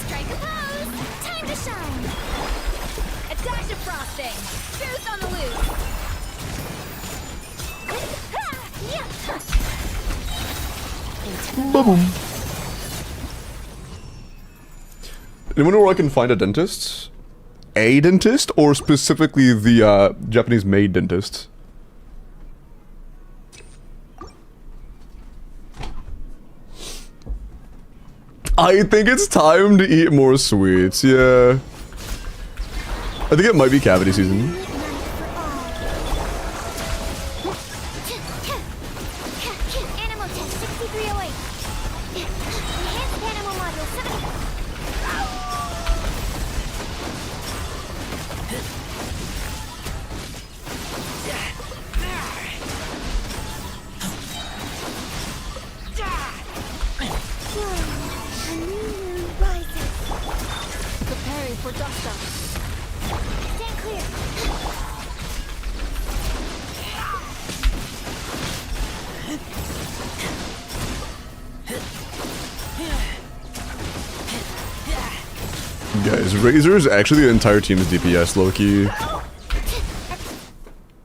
Strike a pose. Time to shine. A dash of frosting. Goose on the loose. Yeah. Ba-boom. Anyone know where I can find a dentist? a dentist or specifically the Japanese maid dentist? I think it's time to eat more sweets, yeah. I think it might be cavity season. Animal test 6308. Enhanced animal module 70. A new moon rises. Preparing for dust up. Stand clear. Guys, Razor's actually the entire team's DPS, low-key.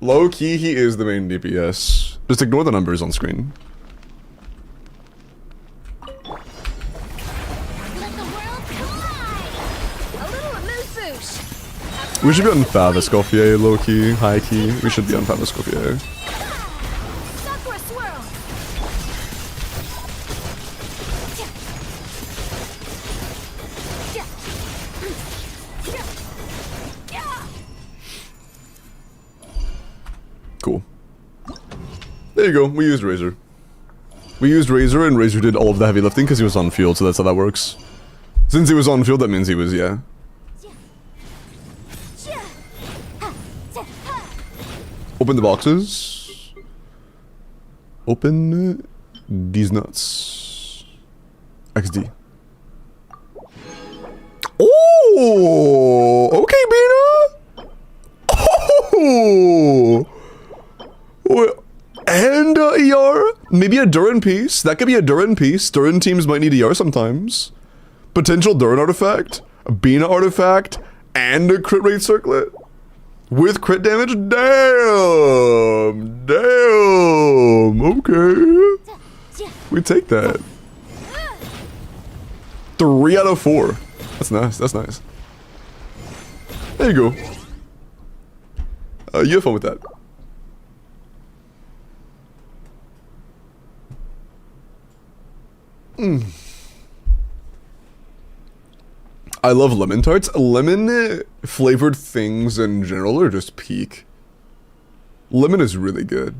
Low-key, he is the main DPS. Just ignore the numbers on screen. Let the world collide. A little amuse-bouche. We should be on Faviscofier, low-key, high-key. We should be on Faviscofier. Sakura swirl. Cool. There you go, we used Razor. We used Razor, and Razor did all of the heavy lifting because he was on field, so that's how that works. Since he was on field, that means he was, yeah. Open the boxes. Open these nuts. XD. Oh! Okay, Bina! Oh! And ER? Maybe a Durin piece? That could be a Durin piece. Durin teams might need ER sometimes. Potential Durin artifact, a Bina artifact, and a crit rate circlet. With crit damage? Damn! Damn! Okay. We take that. 3 out of 4. That's nice, that's nice. There you go. You have fun with that. I love lemon tarts. Lemon flavored things in general are just peak. Lemon is really good.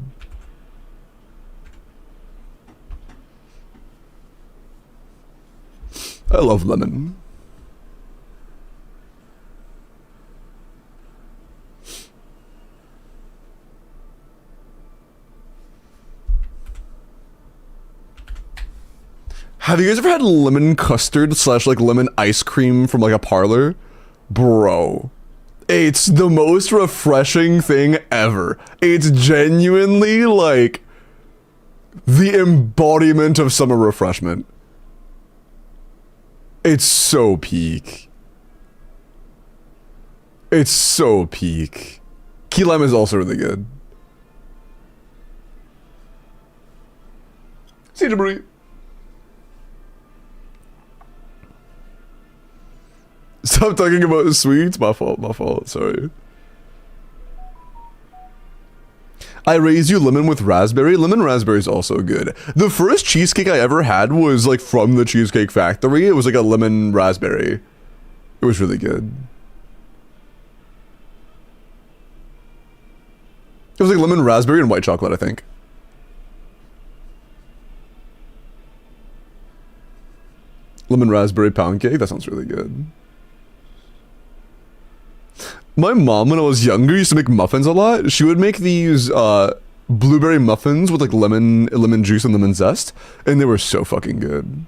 I love lemon. Have you guys ever had lemon custard slash like lemon ice cream from like a parlor? Bro, it's the most refreshing thing ever. It's genuinely like the embodiment of summer refreshment. It's so peak. It's so peak. Key lime is also really good. See you, Debris. Stop talking about sweets. My fault, sorry. I raised you lemon with raspberry. Lemon raspberry is also good. The first cheesecake I ever had was like from the Cheesecake Factory. It was like a lemon raspberry. It was really good. It was like lemon raspberry and white chocolate, I think. Lemon raspberry pound cake. That sounds really good. My mom, when I was younger, used to make muffins a lot. She would make these blueberry muffins with like lemon juice and lemon zest, and they were so fucking good.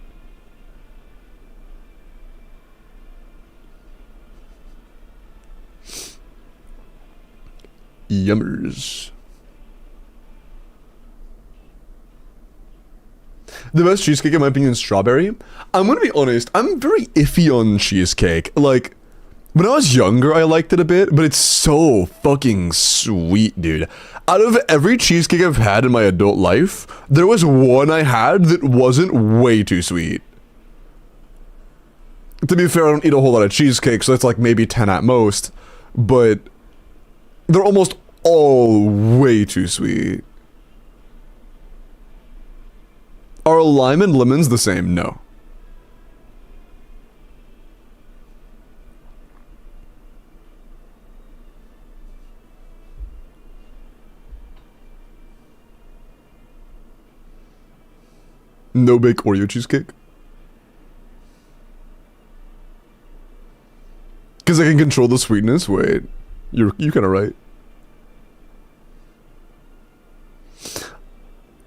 Yummers. The best cheesecake, in my opinion, is strawberry. I'm gonna be honest, I'm very iffy on cheesecake. Like, when I was younger, I liked it a bit, but it's so fucking sweet, dude. Out of every cheesecake I've had in my adult life, there was one I had that wasn't way too sweet. To be fair, I don't eat a whole lot of cheesecake, so it's like maybe 10 at most. But they're almost all way too sweet. Are lime and lemons the same? No. No bake Oreo cheesecake? Because I can control the sweetness? Wait, you're kind of right.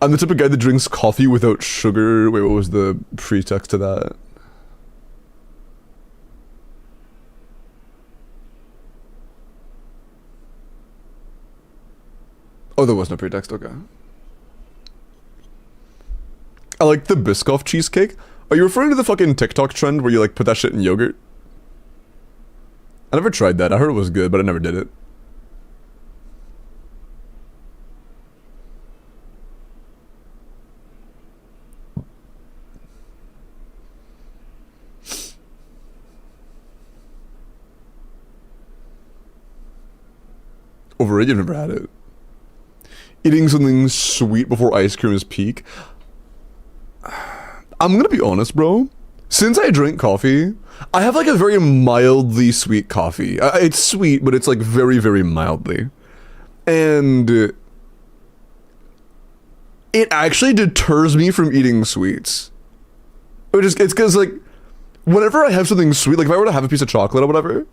I'm the type of guy that drinks coffee without sugar. Wait, what was the pretext to that? Oh, there was no pretext, okay. I like the Biscoff cheesecake. Are you referring to the fucking TikTok trend where you like put that shit in yogurt? I never tried that. I heard it was good, but I never did it. Overrated? You've never had it. Eating something sweet before ice cream is peak. I'm gonna be honest, bro. Since I drink coffee, I have like a very mildly sweet coffee. It's sweet, but it's like very, very mildly. And it actually deters me from eating sweets. It's because like, whenever I have something sweet, like if I were to have a piece of chocolate or whatever,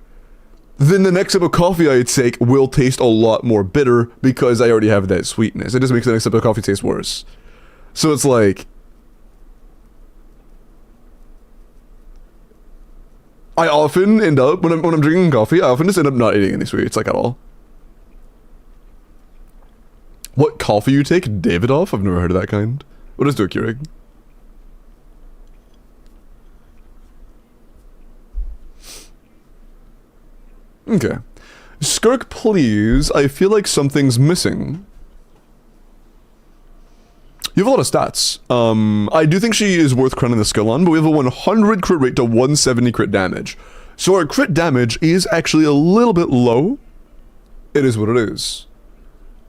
then the next sip of coffee I take will taste a lot more bitter because I already have that sweetness. It just makes the next sip of coffee taste worse. So it's like, I often end up, when I'm drinking coffee, I often just end up not eating any sweets, like at all. What coffee you take? Davidoff? I've never heard of that kind. What is it, Keurig? Okay. Skirk, please. I feel like something's missing. You have a lot of stats. I do think she is worth crowning the skill on, but we have a 100 crit rate to 170 crit damage. So our crit damage is actually a little bit low. It is what it is.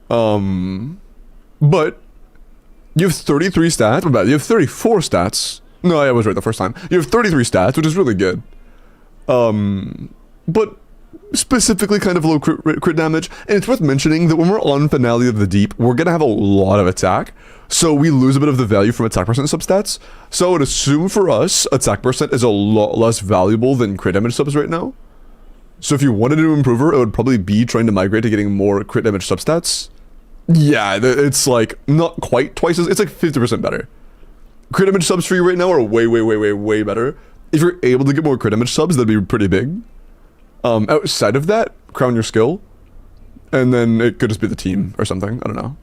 But you have 33 stats. My bad. You have 34 stats. No, I was right the first time. You have 33 stats, which is really good. But specifically kind of low crit damage, and it's worth mentioning that when we're on Finale of the Deep, we're gonna have a lot of attack, so we lose a bit of the value from attack percent substats. So I would assume for us, attack percent is a lot less valuable than crit damage subs right now. So if you wanted to improve her, it would probably be trying to migrate to getting more crit damage substats. Yeah, it's like not quite twice as, it's like 50% better. Crit damage subs for you right now are way better. If you're able to get more crit damage subs, that'd be pretty big. Outside of that, crown your skill, and then it could just be the team or something, I don't know.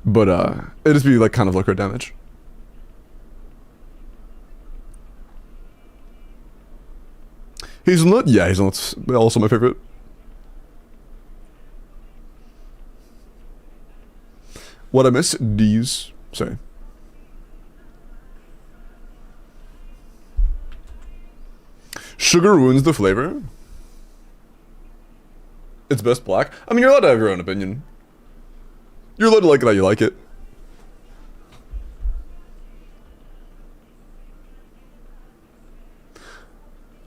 But, it'd just be like kind of low crit damage. Hazelnut? Yeah, Hazelnut's also my favorite. What I miss? D's. Sorry. Sugar ruins the flavor. It's best black. I mean, you're allowed to have your own opinion. You're allowed to like it how you like it.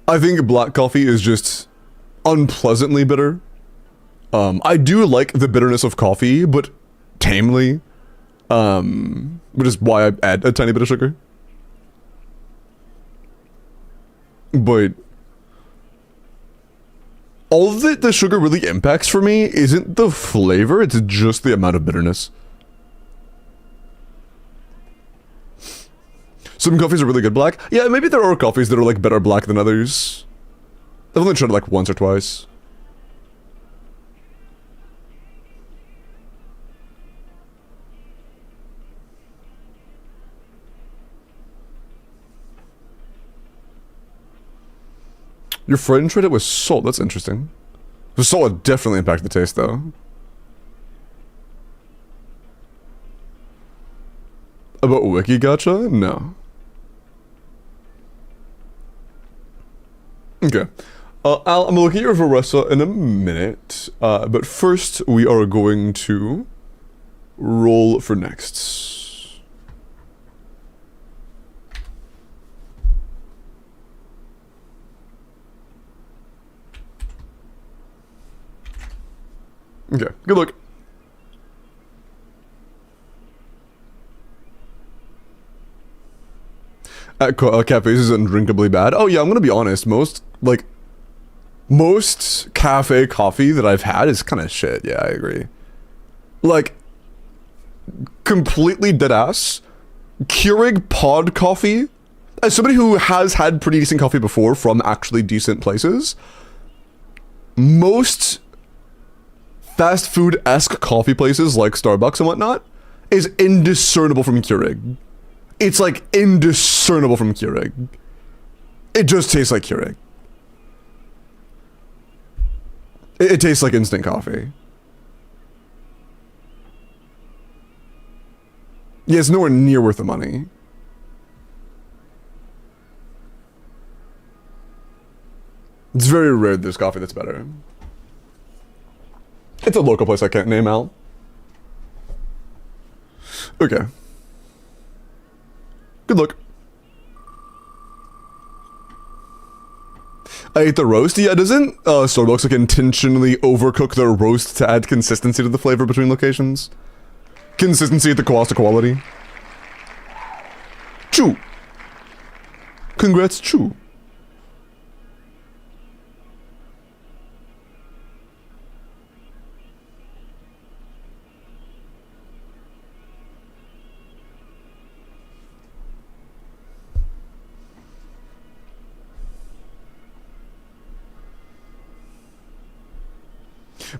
I think black coffee is just unpleasantly bitter. I do like the bitterness of coffee, but tamely. Which is why I add a tiny bit of sugar. But all that the sugar really impacts for me isn't the flavor, it's just the amount of bitterness. Some coffees are really good black. Yeah, maybe there are coffees that are like better black than others. I've only tried it like once or twice. Your friend tried it with salt. That's interesting. The salt would definitely impact the taste, though. About Wiki Gacha? No. Okay. Al, I'm looking at your Varessa in a minute, but first we are going to roll for nexts. Okay, good luck. Cafes is undrinkably bad. Oh yeah, I'm gonna be honest. Most cafe coffee that I've had is kind of shit. Yeah, I agree. Like, completely dead ass. Keurig pod coffee. As somebody who has had pretty decent coffee before from actually decent places, most fast food-esque coffee places like Starbucks and whatnot is indiscernible from Keurig. It's like indiscernible from Keurig. It just tastes like Keurig. It tastes like instant coffee. Yeah, it's nowhere near worth the money. It's very rare there's coffee that's better. It's a local place I can't name out. Okay. Good luck. I ate the roast. Yeah, doesn't Starbucks like intentionally overcook their roast to add consistency to the flavor between locations? Consistency at the cost of quality. Choo. Congrats, Choo.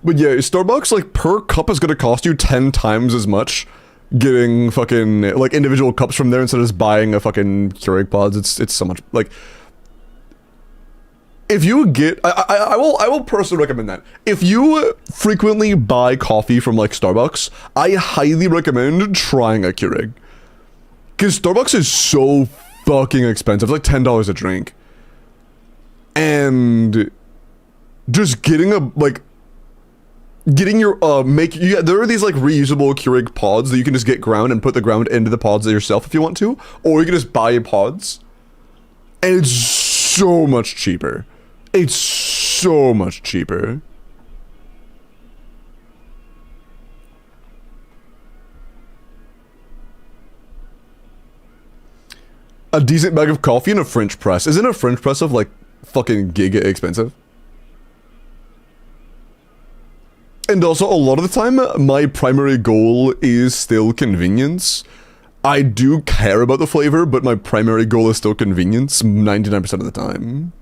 But yeah, Starbucks, like, per cup is gonna cost you 10 times as much getting fucking, like, individual cups from there instead of just buying a fucking Keurig pods. It's so much, like... If you get... I will personally recommend that. If you frequently buy coffee from, like, Starbucks, I highly recommend trying a Keurig. Because Starbucks is so fucking expensive. It's like $10 a drink. And... just getting a, like... Getting your, there are these, like, reusable Keurig pods that you can just get ground and put the ground into the pods yourself if you want to. Or you can just buy pods. And it's so much cheaper. It's so much cheaper. A decent bag of coffee and a French press. Isn't a French press of, like, fucking giga expensive? And also, a lot of the time, my primary goal is still convenience. I do care about the flavor, but my primary goal is still convenience 99% of the time.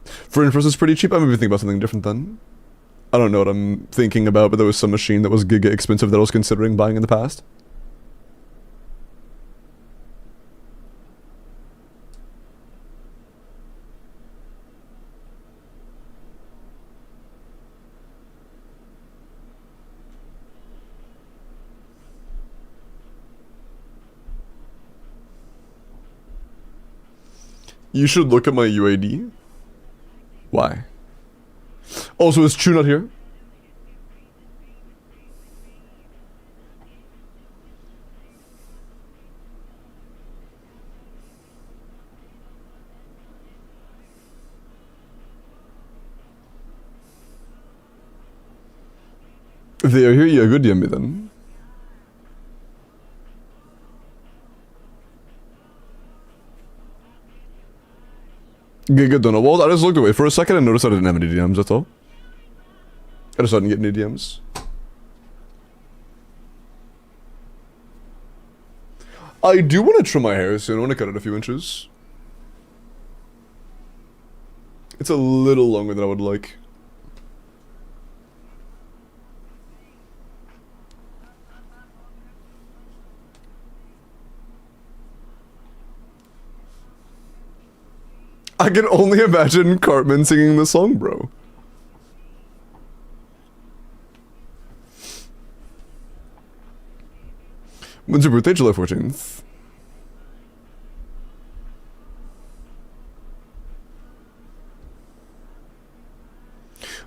French press is pretty cheap. I'm maybe thinking about something different then. I don't know what I'm thinking about, but there was some machine that was giga expensive that I was considering buying in the past. You should look at my UAD. Why? Also, is Chu not here? If they are here, yeah, good DM me then. Giga Donut Walls. I just looked away for a second and noticed I didn't have any DMs, that's all. I just didn't get any DMs. I do want to trim my hair soon. I want to cut it a few inches. It's a little longer than I would like. I can only imagine Cartman singing the song, bro. When's your birthday? July 14th.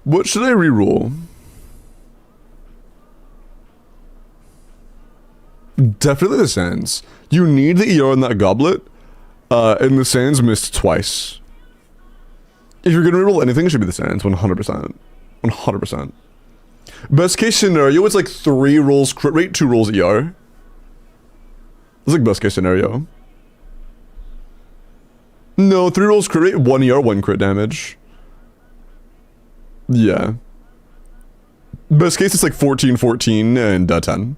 What should I reroll? Definitely the Sands. You need the ER in that goblet, and the Sands missed twice. If you're gonna reroll anything, it should be the Sands, 100%. 100%. Best case scenario, it's like 3 rolls crit rate, 2 rolls ER. That's like best case scenario. No, 3 rolls crit rate, 1 ER, 1 crit damage. Yeah. Best case, it's like 14, 14, and 10.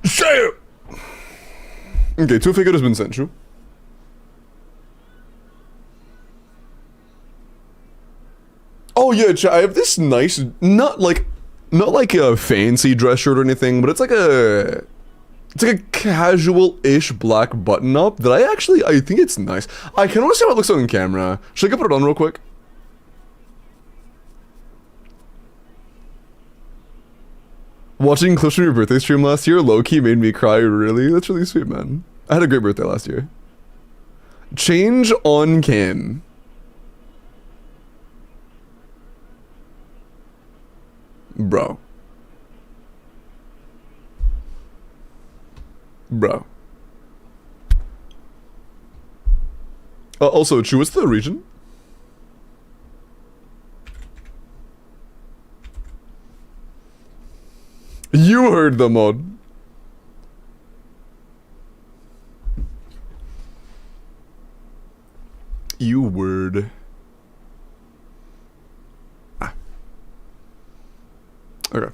Shit! Okay, 2 figure has been sent you. Oh yeah, I have this nice, not like a fancy dress shirt or anything, but it's like a casual-ish black button-up that I think it's nice. I can only see how it looks on camera. Should I go put it on real quick? Watching clips from your birthday stream last year, low-key made me cry, really? That's really sweet, man. I had a great birthday last year. Change on cam. Bro. Also, Chu, what's the region? You heard the mod. You word. Ah. Okay.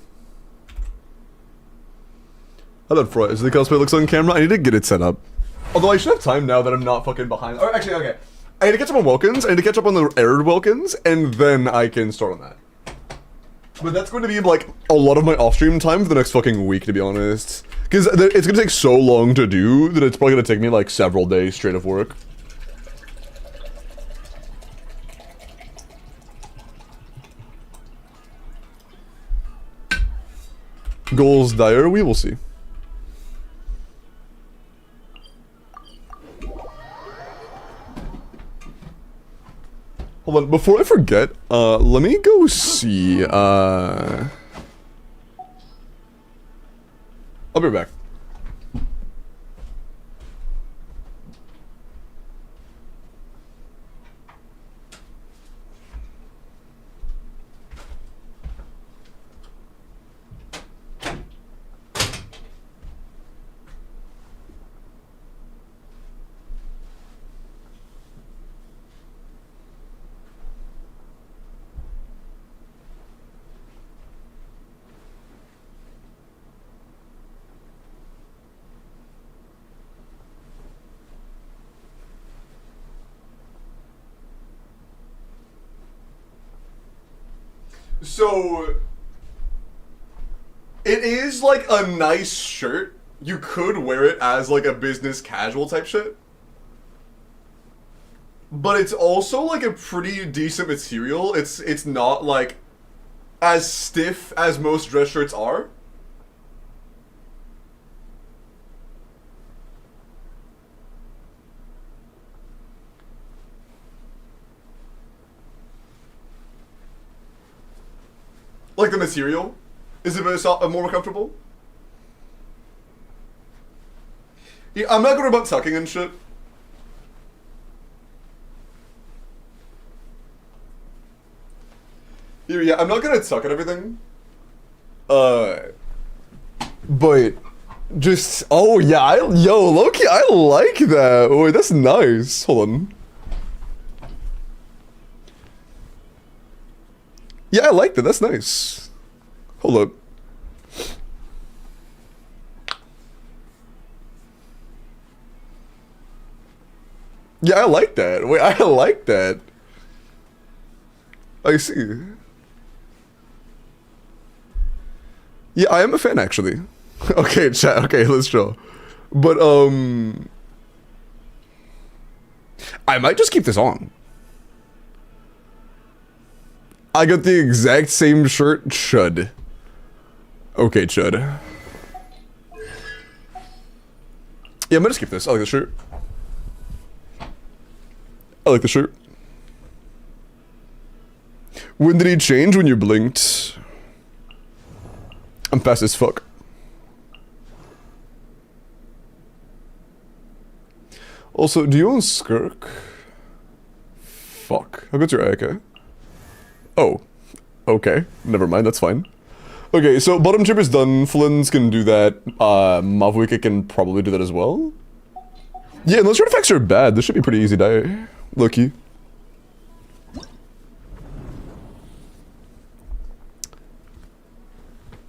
I thought Freud, is the cosplay looks on camera? I need to get it set up. Although I should have time now that I'm not fucking behind. Or actually, okay. I need to catch up on Welkins, I need to catch up on the aired Welkins, and then I can start on that. But that's going to be like a lot of my off-stream time for the next fucking week, to be honest. Because it's going to take so long to do that it's probably going to take me like several days straight of work. Goals dire, we will see. Hold on, before I forget, let me go see, I'll be back. So, it is like a nice shirt. You could wear it as like a business casual type shit. But it's also like a pretty decent material. It's not like as stiff as most dress shirts are. Like the material? Is it more comfortable? Yeah, I'm not good about tucking and shit. Yeah, I'm not gonna tuck at everything. But just, oh yeah, yo, Loki, I like that. Oh, that's nice. Hold on. Yeah, I like that. That's nice. Hold up. Yeah, I like that. Wait, I like that. I see. Yeah, I am a fan actually. Okay, chat. Okay, let's chill. But I might just keep this on. I got the exact same shirt, Chud. Okay, Chud. Yeah, I'm gonna skip this. I like the shirt. I like the shirt. When did he change? When you blinked. I'm fast as fuck. Also, do you own Skirk? Fuck. How good's your AK? Oh. Okay. Never mind, that's fine. Okay, so bottom chip is done. Flynn's can do that. Mavwika can probably do that as well. Yeah, unless your effects are bad, this should be pretty easy die. Lucky.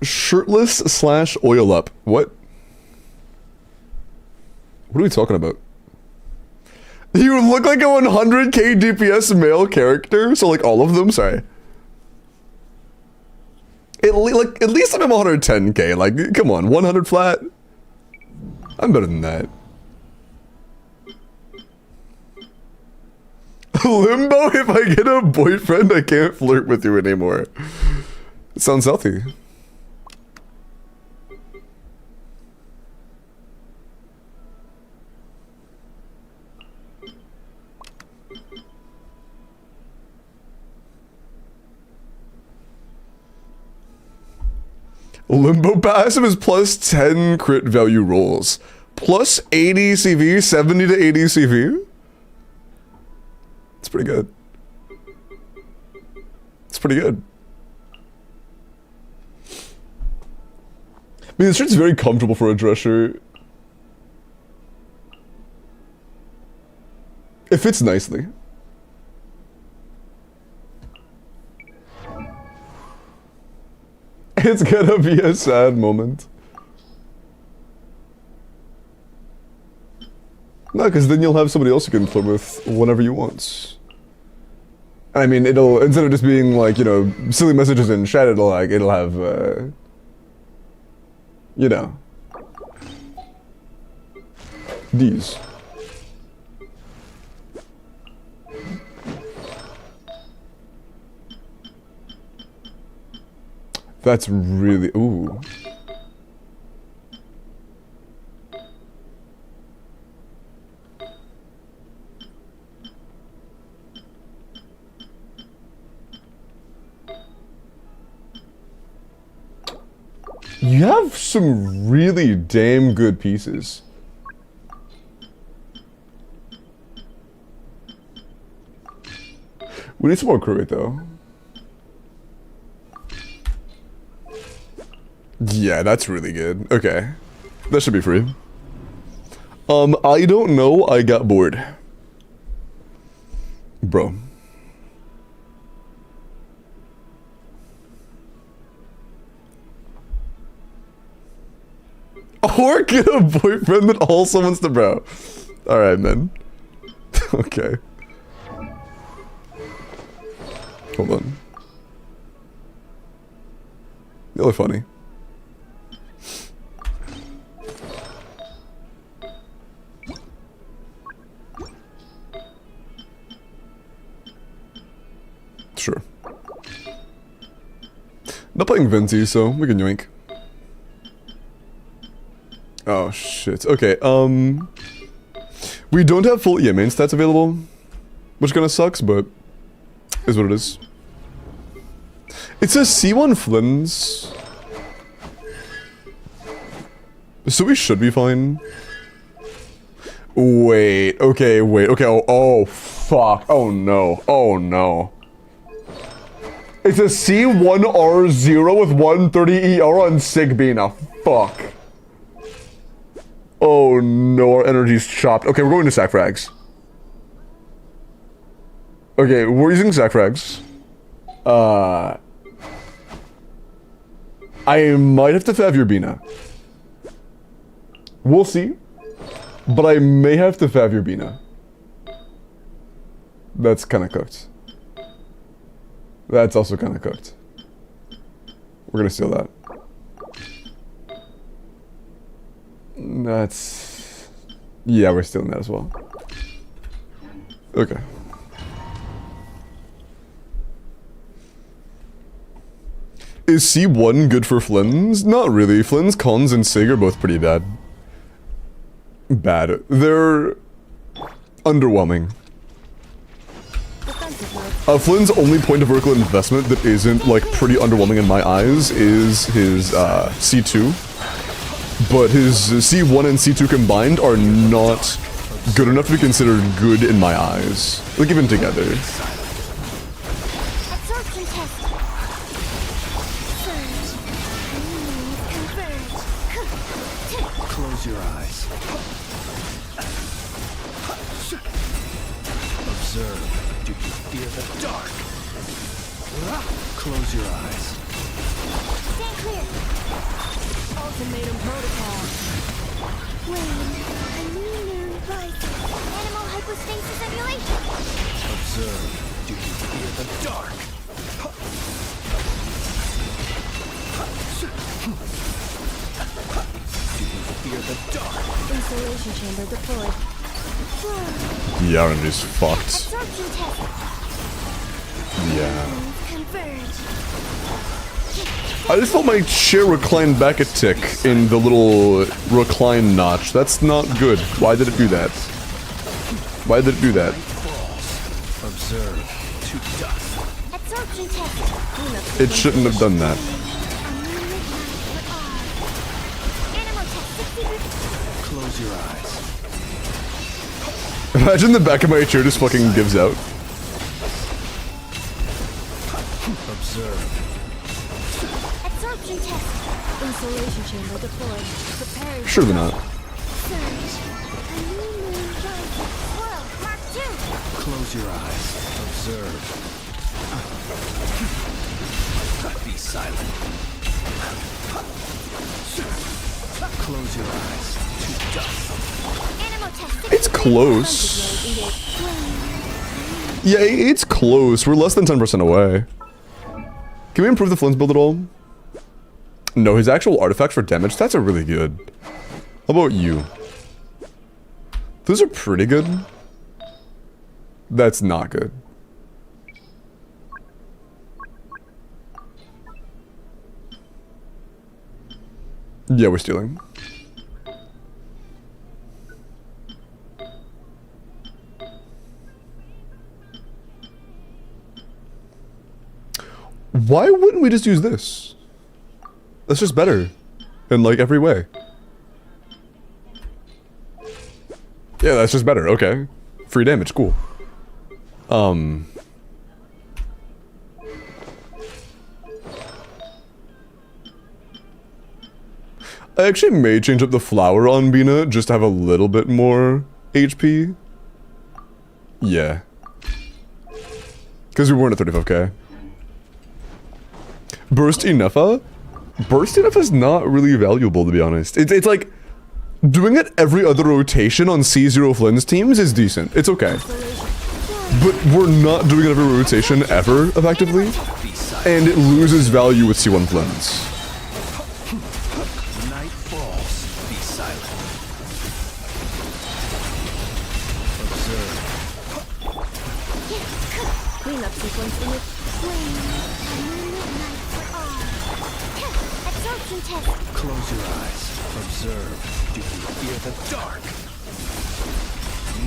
Shirtless / oil up. What? What are we talking about? You look like a 100k DPS male character, so like all of them. Sorry. At least I'm 110k. Like, come on, 100 flat. I'm better than that. Limbo. If I get a boyfriend, I can't flirt with you anymore. It sounds healthy. Limbo passive is plus 10 crit value rolls. Plus 80 CV, 70 to 80 CV? It's pretty good. It's pretty good. I mean, this shirt's very comfortable for a dress shirt. It fits nicely. It's gonna be a sad moment. No, because then you'll have somebody else you can flirt with whenever you want. I mean, it'll, instead of just being like, you know, silly messages in chat, it'll have, you know, these. That's really, ooh. You have some really damn good pieces. We need some more crew though. Yeah, that's really good. Okay. That should be free. I don't know, I got bored. Bro. Or get a boyfriend that also wants to bro. Alright, man. Okay. Hold on. You're funny. Sure. Not playing Venti, so we can yoink. Oh shit. Okay, we don't have full main stats available, which kinda sucks, but is what it is. It says C1 Flynn's, so we should be fine. Wait, okay, oh fuck, oh no. It's a C1R0 with 130 ER on Sigbina. Fuck. Oh no, our energy's chopped. Okay, we're going to sack frags. Okay, we're using sack frags. I might have to fav your Bina. We'll see. But I may have to fav your Bina. That's kinda cooked. That's also kinda cooked. We're gonna steal that. That's... Yeah, we're stealing that as well. Okay. Is C1 good for Flynn's? Not really. Flynn's, Cons, and Sig are both pretty bad. They're... underwhelming. Flynn's only point of vertical investment that isn't, like, pretty underwhelming in my eyes is his, C2. But his C1 and C2 combined are not good enough to be considered good in my eyes. Like, even together. Absorption test. Surge. Converge. Close your eyes. Observe. Do you fear the dark? Close your eyes. Stand clear. Ultimatum protocol. Wayne, a new moon rises. Animal hypostasis emulation. Observe. Do you fear the dark? Do you fear the dark? Installation chamber deployed. Flow. The RNG's fucked. Absorption test. Yeah. Converge. I just felt my chair recline back a tick in the little recline notch. That's not good. Why did it do that? Why did it do that? Observe. To dust. Absorption test. It shouldn't have done that. Animal test 60. Close your eyes. Imagine the back of my chair just fucking gives out. Observe. Absorption test. Installation chamber deployed. Preparing. Surely not. Surge. A new moon rises. Flow. Mark 2. Close your eyes. Observe. Be silent. Close your eyes. To dust. Animal test 60. It's close. Yeah, it's close. We're less than 10% away. Can we improve the Flynn's build at all? No, his actual artifacts for damage stats are really good. How about you? Those are pretty good. That's not good. Yeah, we're stealing. Why wouldn't we just use this? That's just better. In, like, every way. Yeah, that's just better. Okay. Free damage. Cool. I actually may change up the flower on Bina just to have a little bit more HP. Yeah. Because we weren't at 35k. Burst Ineffa? Burst Ineffa is not really valuable, to be honest. It's like, doing it every other rotation on C0 Flynn's teams is decent. It's okay. But we're not doing it every rotation ever, effectively. And it loses value with C1 Flynn's. Night falls. Be silent. Observe. Cleanup sequence in it. Absorption test. Close your eyes. Observe. Do you fear the dark?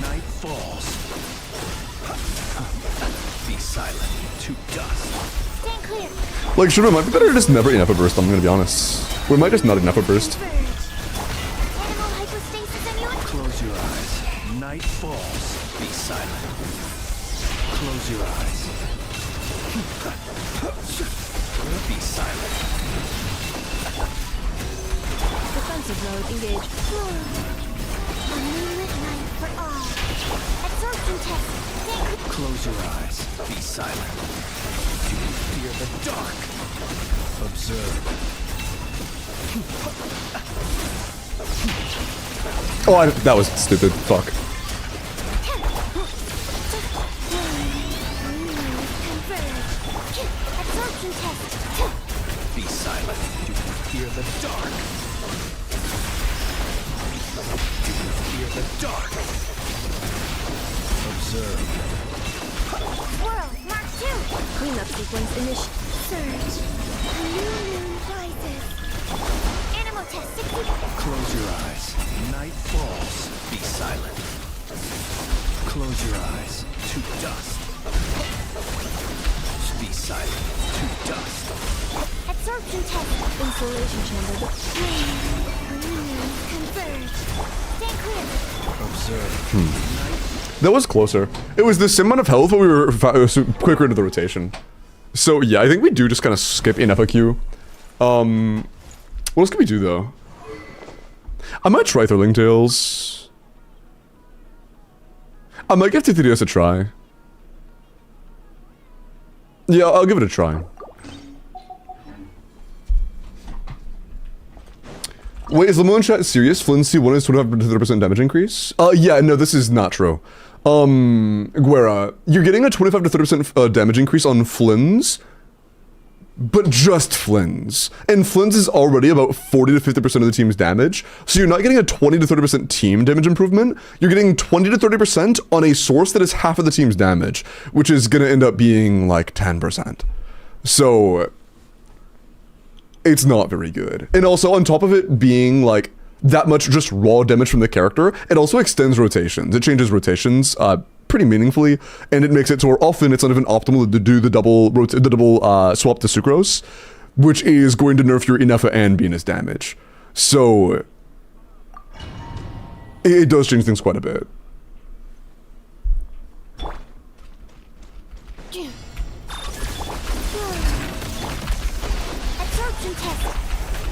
Night falls. Be silent. To dust. Stand clear. Like, should it might be better to just never enough a burst, I'm gonna be honest. We might just not enough a burst. Converge. Animal hypostasis emulation. Close your eyes. Night falls. Be silent. Close your eyes. Be silent. Defensive mode engaged. Flow. A moonlit night for all. Absorption test. Stand clear. Close your eyes. Be silent. Do you fear the dark? Observe. Oh, that was stupid. Fuck. Absorption test. Be silent. Do you fear the dark? Fear the dark. Observe. Whirl, Mark 2. Cleanup sequence initiated. Surge. A new moon rises. Animal test 60. Close your eyes. Night falls. Be silent. Close your eyes. To dust. Be silent. To dust. Absorption test. Insulation chamber. Converge. Stay clear. Observe. That was closer. It was the same amount of health, but we were quicker into the rotation. So yeah, I think we do just kind of skip in FAQ. What else can we do though? I might try Thrilling Tales. I might give TTDS a try. Yeah, I'll give it a try. Wait, is Lamone chat serious? Flynn C1 is 25% damage increase? Yeah, no, this is not true. Guerra, you're getting a 25 to 30% damage increase on Flynn's, but just Flynn's. And Flynn's is already about 40 to 50% of the team's damage, so you're not getting a 20 to 30% team damage improvement, you're getting 20 to 30% on a source that is half of the team's damage, which is gonna end up being like 10%. So it's not very good. And also on top of it being like that much just raw damage from the character, it also extends rotations. It changes rotations pretty meaningfully, and it makes it to where often it's not even optimal to do the double swap to Sucrose, which is going to nerf your Inefa and Venus damage. So it does change things quite a bit. Absorption test.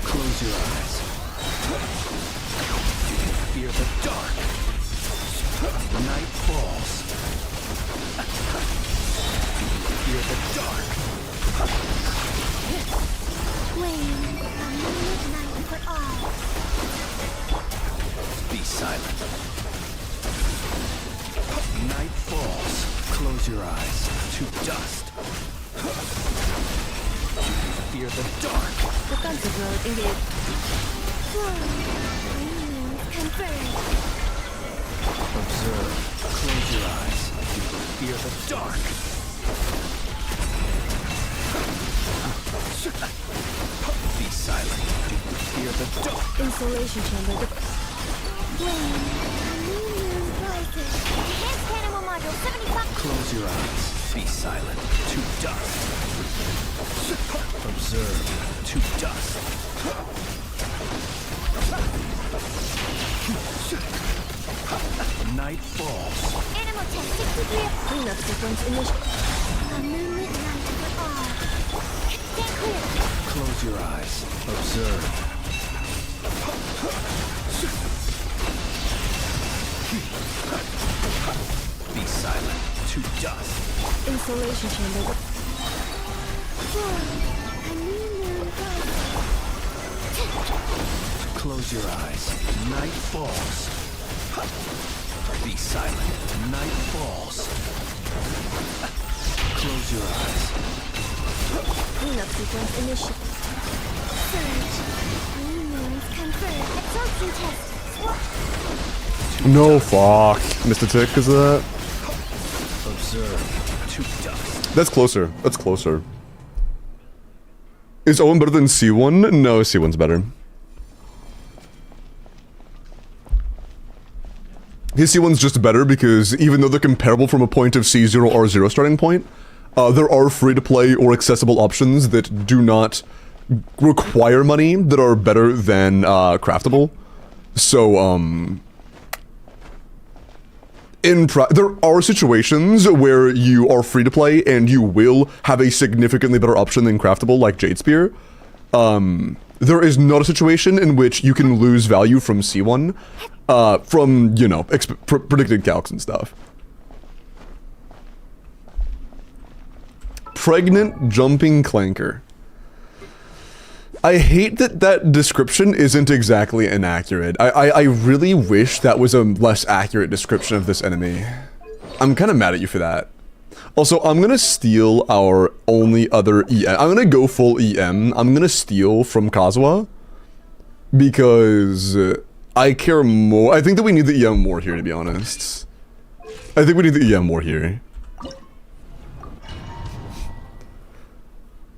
Close your eyes. Fear the dark. Night falls. Fear the dark. Flame, a moonlit night for all. Be silent. Night falls. Close your eyes. To dust. Fear the dark. Defensive mode engaged. Converge. Observe. Close your eyes. Fear the dark. Be silent. Fear the dark. Insulation chamber. Flame, a new moon rises. Enhanced animal module 75. Close your eyes. Be silent. To dust. Observe. To dust. Night falls. Animal test 63. Cleanup sequence initiated. A moonlit night for all. Stay clear. Close your eyes. Observe. Be silent. To dust. Insulation chamber. A new moon rises. Close your eyes. Night falls. Be silent. Night falls. Close your eyes. Cleanup sequence initiated. Surge. New moons converge. Absorption test. Swap. No, fuck. Missed a tick because of that. Observe. To dust. That's closer. That's closer. Is Owen better than C1? No, C1's better. His C1's just better because even though they're comparable from a point of C0 R0 starting point, there are free-to-play or accessible options that do not require money that are better than craftable. So, there are situations where you are free to play and you will have a significantly better option than craftable, like Jade Spear. There is not a situation in which you can lose value from C1, from, you know, predicted calcs and stuff. Pregnant jumping clanker. I hate that that description isn't exactly inaccurate. I really wish that was a less accurate description of this enemy. I'm kind of mad at you for that. Also, I'm gonna steal our only other EM. I'm gonna go full EM. I'm gonna steal from Kazuha because I care more. I think that we need the EM more here, to be honest. I think we need the EM more here.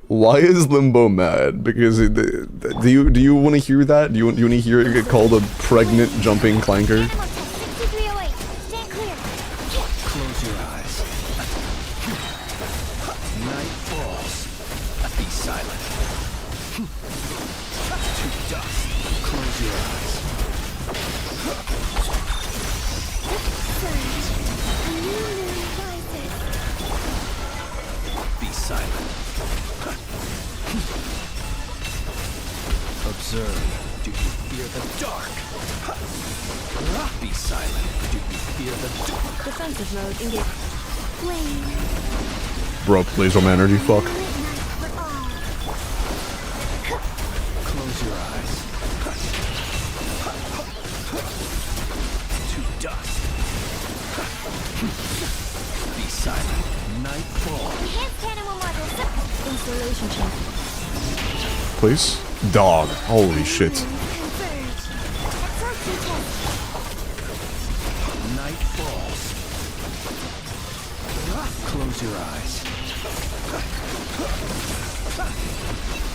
Why is Limbo mad? Because do you want to hear that? Do you want to hear it get called a pregnant jumping clanker? Animal test 6308. Stand clear. Close your eyes. Night falls. Be silent. To dust. Close your eyes. Surge. A new moon rises. Be silent. Observe. Do you fear the dark? Be silent. Do you fear the dark? Defensive mode engaged. Flame. Bro, please, Roman energy, fuck. Midnight for all. Close your eyes. To dust. Be silent. Night falls. Enhanced animal module. Installation check. Please? Dog. Holy shit. Converge. Absorption test. Night falls. Close your eyes.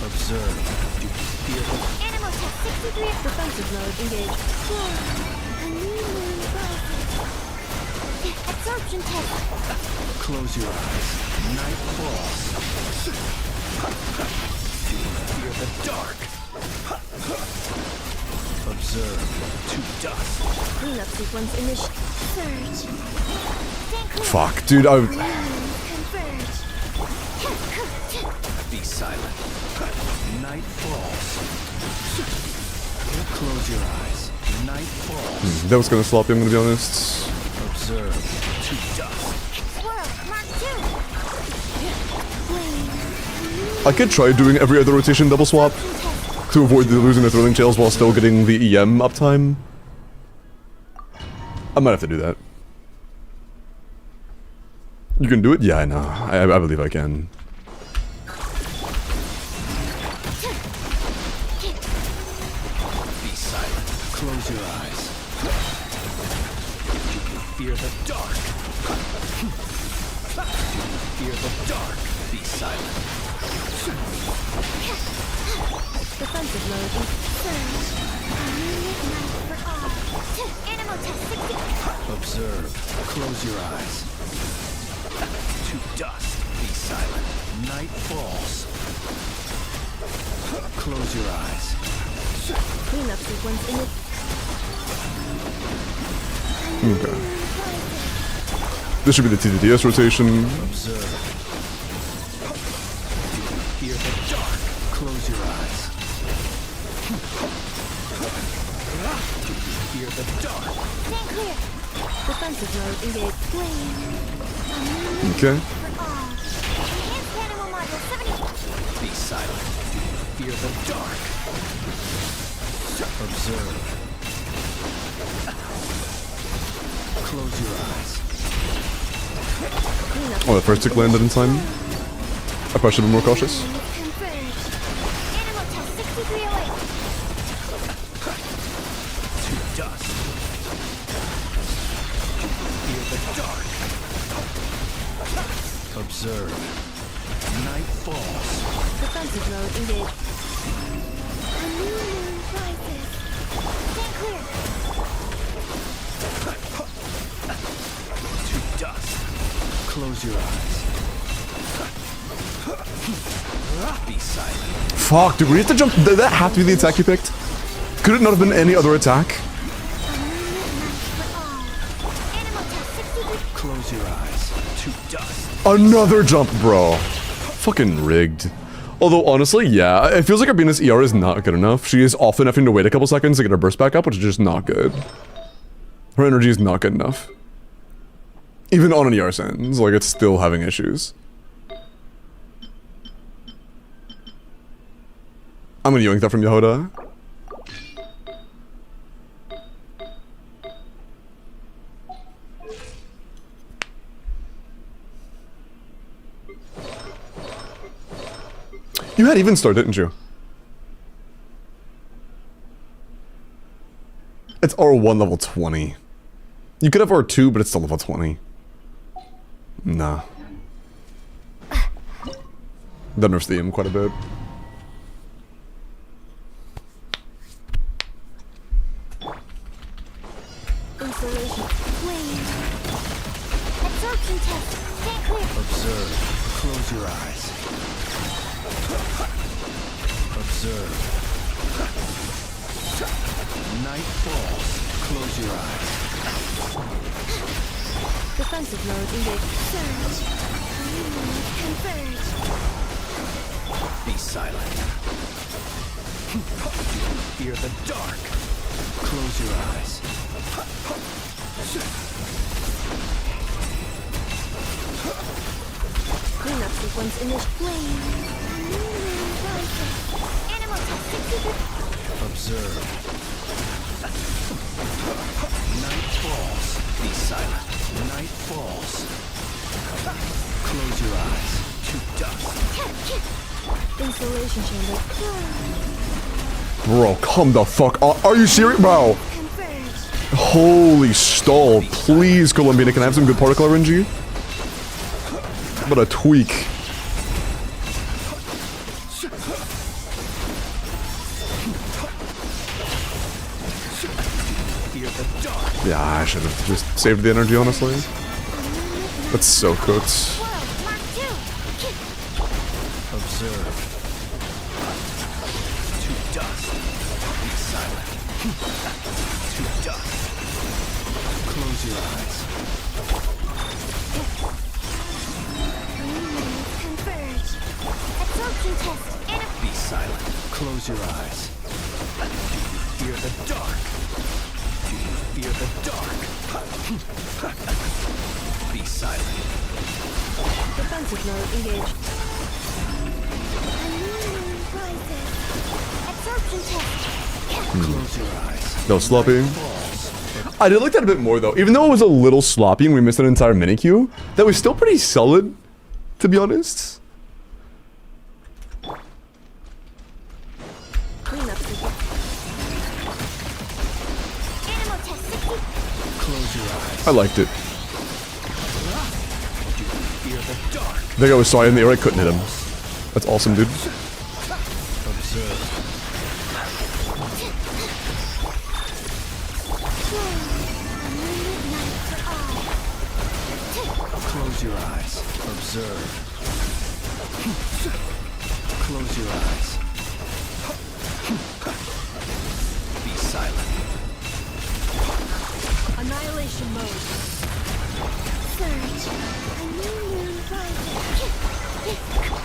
Observe. Do you feel the Animal test 63. Defensive mode engaged. A new moon rises. Absorption test. close your eyes? Night falls. Do you fear the dark? Observe to dust. Cleanup sequence initiated. Surge. Stand clear. Fuck, dude, I... Converge. Be silent. Night falls. Close your eyes. Night falls. That was gonna slap you, I'm gonna be honest. Observe to dust. Swirl. Mark 2. Flame. I could try doing every other rotation double swap to avoid losing the thrilling tails while still getting the EM uptime. I might have to do that. You can do it? Yeah, I know. I believe I can. Be silent. Close your eyes. Do you fear the dark? Do you fear the dark? Be silent. Defensive mode. Surge. A new midnight for all. Animal test 60. Observe. Close your eyes. To dust. Be silent. Night falls. Close your eyes. Cleanup sequence initiated. Okay. This should be the TTDS rotation. Observe. Do you fear the dark? Close your eyes. Do you fear the dark? Stand clear. Defensive mode engaged. Flame. A new Okay. for all. Enhanced animal module 70. Be silent. Do you fear the dark? Observe. Close your eyes. Cleanup Oh, the first tick landed in time. I probably should be more cautious. Converge. Animal test 6308. To dust. Fear the dark. Observe. Night falls. defensive mode engaged. A new moon rises. Stand clear. To dust. Close your eyes. Be silent. Fuck, dude, we have to jump. Did that have to be the attack you picked? Could it not have been any other attack? A new midnight for all. Animal test 63. Close your eyes. To dust. Another jump, bro. Fucking rigged. Although, honestly, yeah, it feels like Arbina's ER is not good enough. She is often having to wait a couple seconds to get her burst back up, which is just not good. Her energy is not good enough. Even on an ER sends, like, it's still having issues. I'm gonna yoink that from Yehoda. You had even start, didn't you? It's R1 level 20. You could have R2, but it's still level 20. Nah. That nerfs the aim quite a bit. Insulation. Wave. Absorption test. Stand clear. Observe. Close your eyes. Observe. Night falls. Close your eyes. Defensive mode engaged. Surge. Converge. Be silent. Fear the dark. Close your eyes. Cleanup sequence initial. Flame. Animal test. Observe. Night falls. Be silent. Night falls. Close your eyes. To dust. Insulation chamber. Bro, come the fuck up. Are you serious? Bro. Converge. Holy stall. Please, Columbina, can I have some good particle RNG? What a tweak. Fear the dark. Yeah, I should have just saved the energy, honestly. That's so cooked. Mark 2. Observe. To dust. Be silent. To dust. Close your eyes. Converge. Absorption test. Be silent. Close your eyes. Do you fear the dark? Do you fear the dark? Be silent. Defensive mode engaged. Absorption test. Close your eyes. No sloppy. Falls. I did like that a bit more, though. Even though it was a little sloppy and we missed an entire mini queue, that was still pretty solid, to be honest. Cleanup sequence. Animal test 60. Close your eyes. I liked it. Do you fear the dark? That guy was so high in the air, I couldn't hit him. That's awesome, dude. Observe. Close your eyes. Observe. Close your eyes. Be silent. Annihilation mode. Surge. A new moon rising.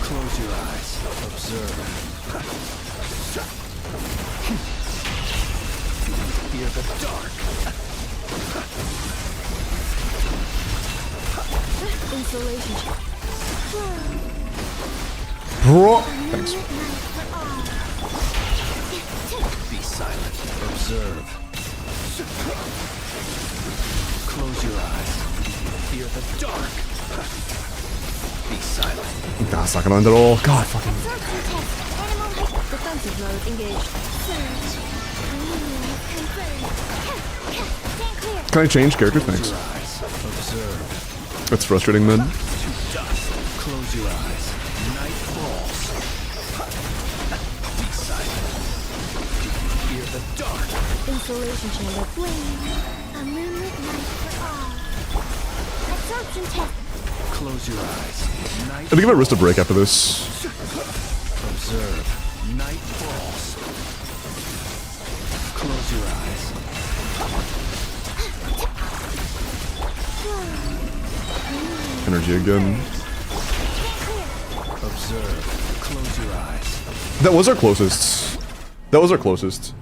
Close your eyes. Observe. Do you fear the dark? Insulation. Bro. Thanks. Be silent. Observe. Close your eyes. Fear the dark. Be silent. Nah, it's not gonna end at all. God, fucking. Absorption test. Animal height. Defensive mode engaged. Surge. Converge. Stand clear. Can I change character? Thanks. Your eyes. Observe. That's frustrating, man. To dust. Close your eyes. Night falls. Be silent. Do you fear the dark? Insulation chamber. Flame. A moonlit night for all. Absorption test. Close your eyes. Night I'm gonna give my wrist a break after this. Observe. Night falls. Close your eyes. Energy again. Observe. Close your eyes. That was our closest. That was our closest.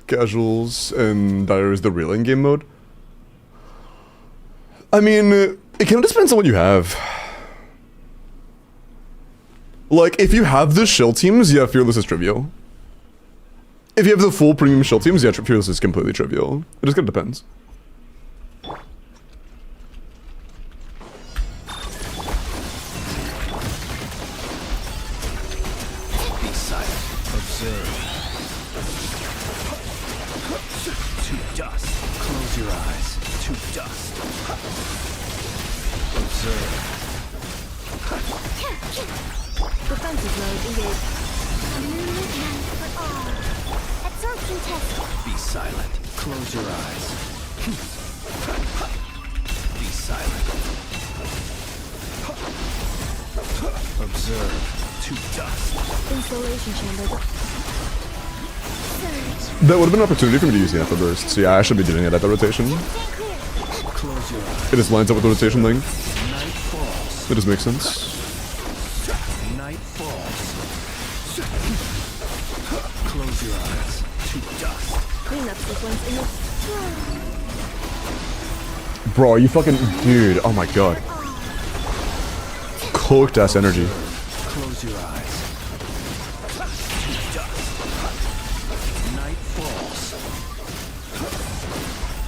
Casuals and Dire is the real in-game mode. I mean, it kind of depends on what you have. Like, if you have the shield teams, yeah, Fearless is trivial. If you have the full premium shield teams, yeah, Fearless is completely trivial. It just kind of depends. Observe. Defensive mode engaged. Illuminate night for all. Absorption test. Be silent. Close your eyes. Be silent. Observe. To dust. Installation chamber. Surge. That would have been an opportunity for me to use the Alpha Burst. So yeah, I should be doing it at that rotation. Stand clear. Close your eyes. It just lines up with the rotation thing. Night falls. It just makes sense. Night falls. Close your eyes. To dust. Cleanup sequence in the... Bro, you fucking... Dude, oh my god. Cooked ass energy. Close your eyes. To dust. Night falls.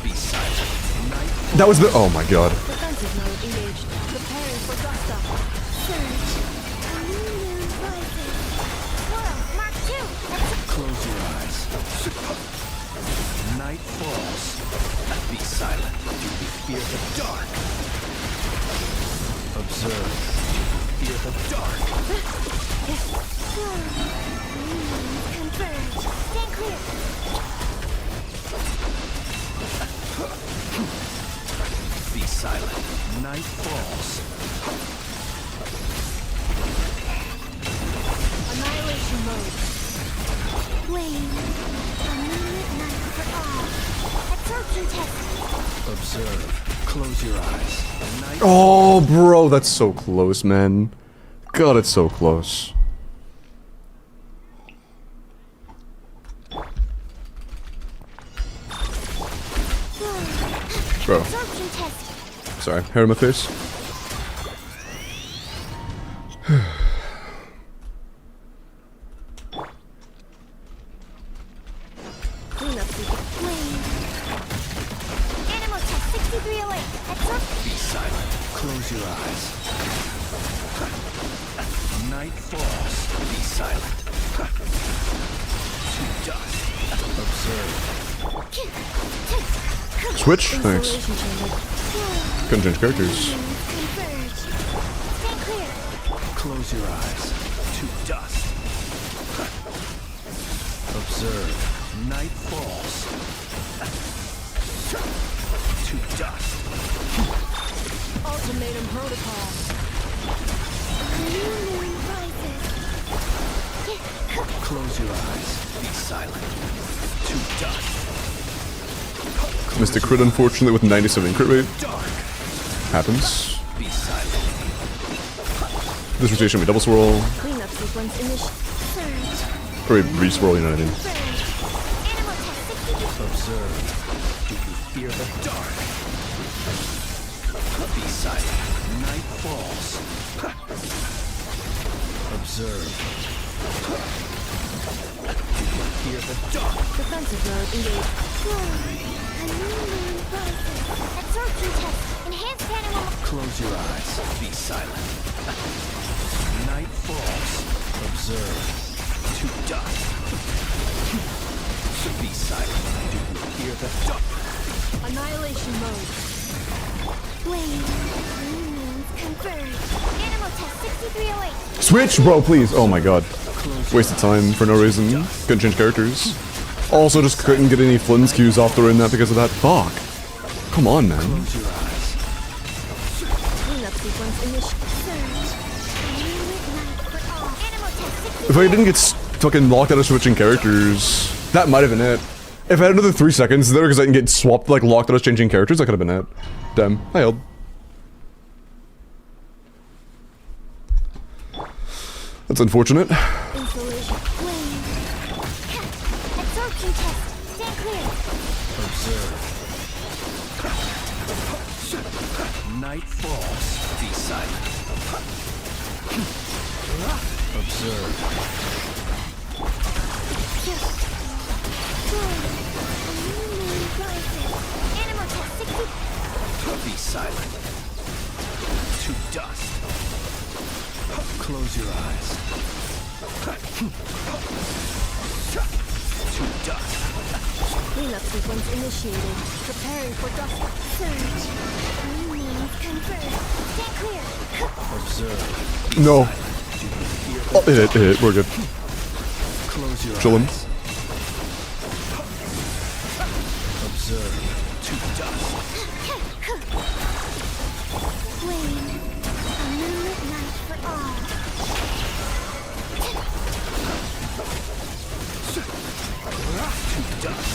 Be silent. Night falls. That was the... Oh my god. Defensive mode engaged. Preparing for dust up. Surge. A new moon rises. Swirl. Mark 2. Close your eyes. Night falls. Be silent. You fear the dark. Observe. Fear the dark. Converge. Stand clear. Be silent. Night falls. Annihilation mode. Wave. A moonlit night for all. Absorption test. Observe. Close your eyes. Night Oh, bro, that's so close, man. God, it's so close. Bro, Absorption test. sorry, hair in my face. Cleanup sequence. Wave. Animal test 6308. Absorption. Be silent. Close your eyes. Night falls. Be silent. To dust. Observe. Switch? Thanks. Installation chamber. Couldn't change characters. Converge. Stand clear. Close your eyes. To dust. Observe. Night falls. To dust. Ultimatum protocol. New moon rises. Close your eyes. Be silent. To dust. Missed a crit, unfortunately, with 97 crit rate. Dark. Happens. Be silent. This rotation, we double swirl. Cleanup sequence initial. Surge. Or we re-swirl, you know what I mean. Converge. Animal test 63. Observe. Do you fear the dark? Be silent. Night falls. Observe. Do you fear the dark? Defensive mode engaged. A new moon rises. Absorption test. Enhanced animal. Close your eyes. Be silent. Night falls. Observe. To dust. Be silent. Do you fear the dark? Annihilation mode. Wave. New moons converge. Animal test 6308. Switch, bro, please. Oh my god. Close Waste of time for no reason. Couldn't change characters. Also, just couldn't get any Flynn's cues off during that because of that. Fuck. Come on, man. Close your eyes. Cleanup sequence initial. Surge. A moonlit night for all. Animal test 6308. If I didn't get fucking locked out of switching characters, that might have been it. If I had another 3 seconds there because I didn't get swapped, like locked out of changing characters, that could have been it. Damn, I held. That's unfortunate. Installation. Wave. Absorption test. Stand clear. Observe. Night falls. Be silent. Observe. A new moon rises. Animal test 60. Be silent. To dust. Close your eyes. To dust. Cleanup sequence initiated. Preparing for dust. Surge. New moons converge. Stand clear. Observe. No. Oh, it hit. We're good. Close your Chillin'. eyes. Observe. To dust. Flame, a moonlit night for all. To dust.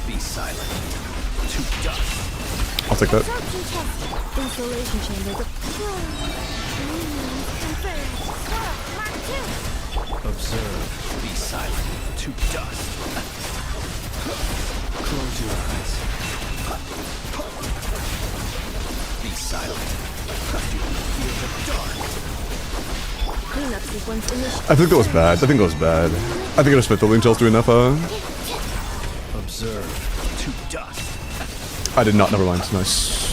Be silent. To dust. I'll take that. Absorption test. Insulation chamber. Confirmed. Mark 2. Observe. Be silent. To dust. Close your eyes. Be silent. Do you feel the dark? Cleanup sequence initiated. I think that was bad. I think that was bad. I think I just spent the link shells doing enough. Observe. To dust. I did not. Never mind. Nice.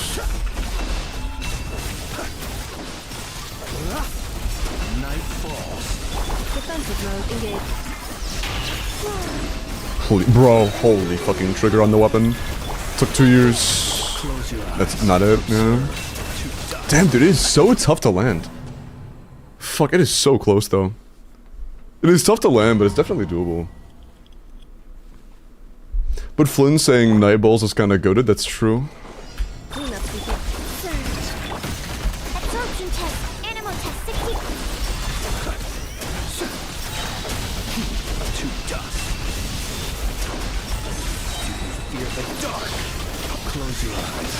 Night falls. Defensive mode engaged. Holy, bro. Holy fucking trigger on the weapon. Took 2 years. Close your eyes. That's not it. Yeah. To dust. Damn, dude, it is so tough to land. Fuck, it is so close though. It is tough to land, but it's definitely doable. But Flynn saying Night Balls is kind of goated, that's true. Cleanup sequence. Surge. Absorption test. Animal test 60. To dust. Do you fear the dark? Close your eyes.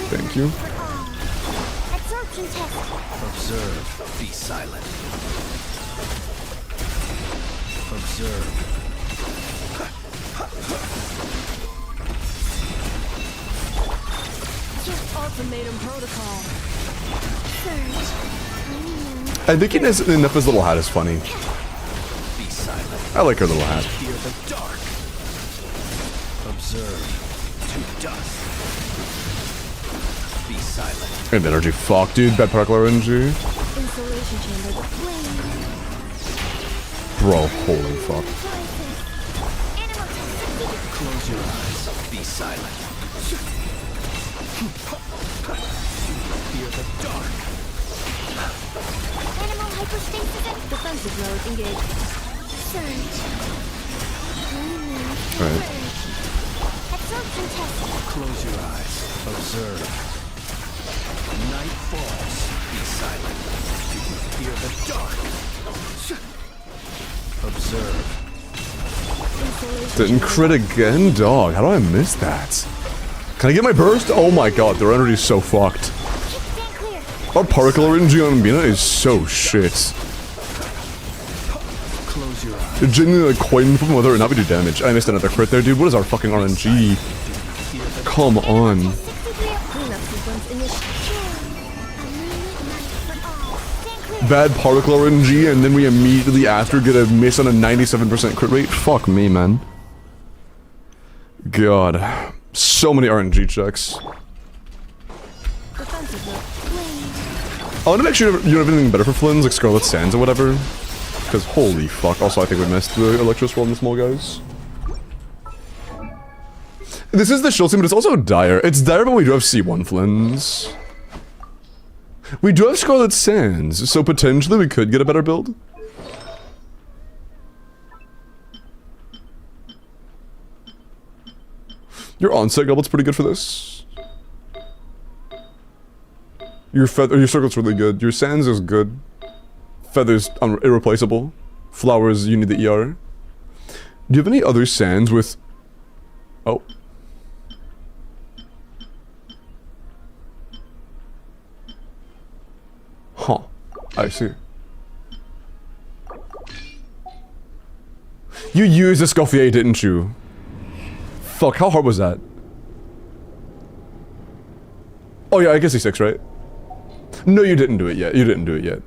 Thank you. For all. Absorption test. Observe. Be silent. Observe. Ultimatum protocol. Surge. I think enough his little hat is funny. Be silent. I like her little hat. Fear the dark. Observe. To dust. Be silent. And energy. Fuck, dude. Bad particle RNG. Insulation chamber. Flame. Bro, holy fuck. Animal test 60. Close your eyes. Be silent. Fear the dark. Animal hypostasis. Defensive mode engaged. Surge. Alright. Absorption test. Close your eyes. Observe. Night falls. Be silent. Do you fear the dark? Observe. Didn't crit again? Dog, how do I miss that? Can I get my burst? Oh my god, their energy is so fucked. Stand clear. Our particle RNG on Bina is so shit. Close your eyes. It genuinely like coin from whether or not we do damage. I missed another crit there, dude. What is our fucking RNG? Fear the Come on. 63. Cleanup sequence initiated. A moonlit night for all. Stand clear. Bad particle RNG, and then we immediately after get a miss on a 97% crit rate? Fuck me, man. God. So many RNG checks. Defensive mode. Flame. I want to make sure you have anything better for Flynn's, like Scarlet Sands or whatever. Because holy fuck. Also, I think we missed the Electro Swirl on the small guys. This is the shield team, but it's also dire. It's dire, but we do have C1 Flynn's. We do have Scarlet Sands, so potentially we could get a better build. Your onset goblet's pretty good for this. Your circle's really good. Your sands is good. Feathers irreplaceable. Flowers, you need the ER. Do you have any other sands with... Oh. Huh. I see. You used Escoffier, didn't you? Fuck, how hard was that? Oh yeah, I guess he's 6, right? No, you didn't do it yet. You didn't do it yet.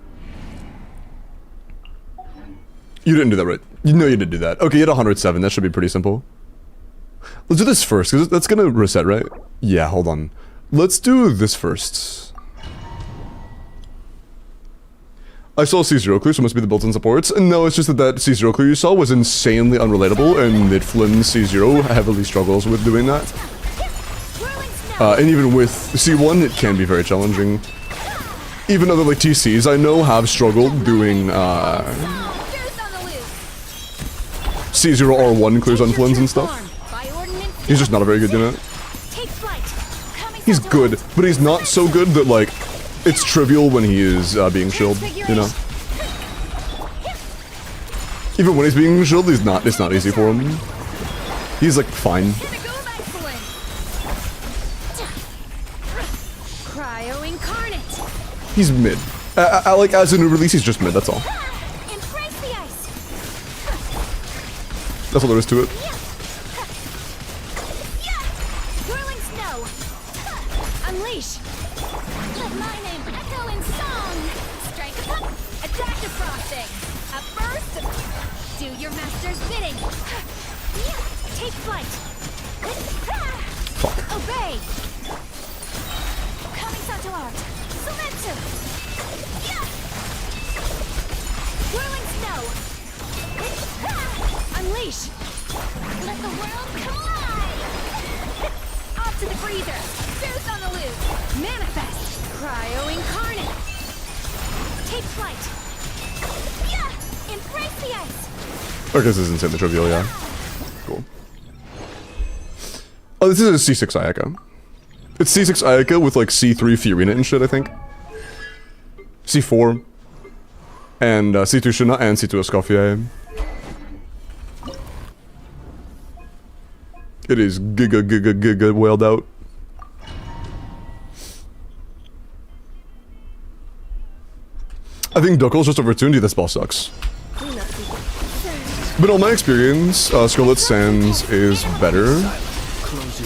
You didn't do that right. You know you did do that. Okay, you had 107. That should be pretty simple. Let's do this first, because that's gonna reset, right? Yeah, hold on. Let's do this first. I saw C0 clear, so it must be the built-in supports. No, it's just that that C0 clear you saw was insanely unrelatable, and mid-flin C0 heavily struggles with doing that. And even with C1, it can be very challenging. Even other like TCs I know have struggled doing C0 R1 clears on flins and stuff. He's just not a very good unit. He's good, but he's not so good that like it's trivial when he is being shielded, you know. Even when he's being shielded, it's not easy for him. He's like fine. He's mid. Like as a new release, he's just mid. That's all. That's all there is to it. Unleash. Let my name echo in song. Strike a pop. Attack the frosting. Up first. Do your master's bidding. Take flight. Fuck. Obey. Coming to art. Selentum. Whirling snow. Unleash. Let the world collide. Off to the breather. Zeus on the loose. Manifest. Cryo incarnate. Take flight. Embrace the ice. Okay, this is insanely trivial, yeah. Cool. Oh, this is a C6 Ayaka. It's C6 Ayaka with like C3 Fiorina and shit, I think. C4. And C2 Shina and C2 Escoffier. It is giga wailed out. I think Duckle's just opportunity. This ball sucks. But in all my experience, Scarlet Sands is better.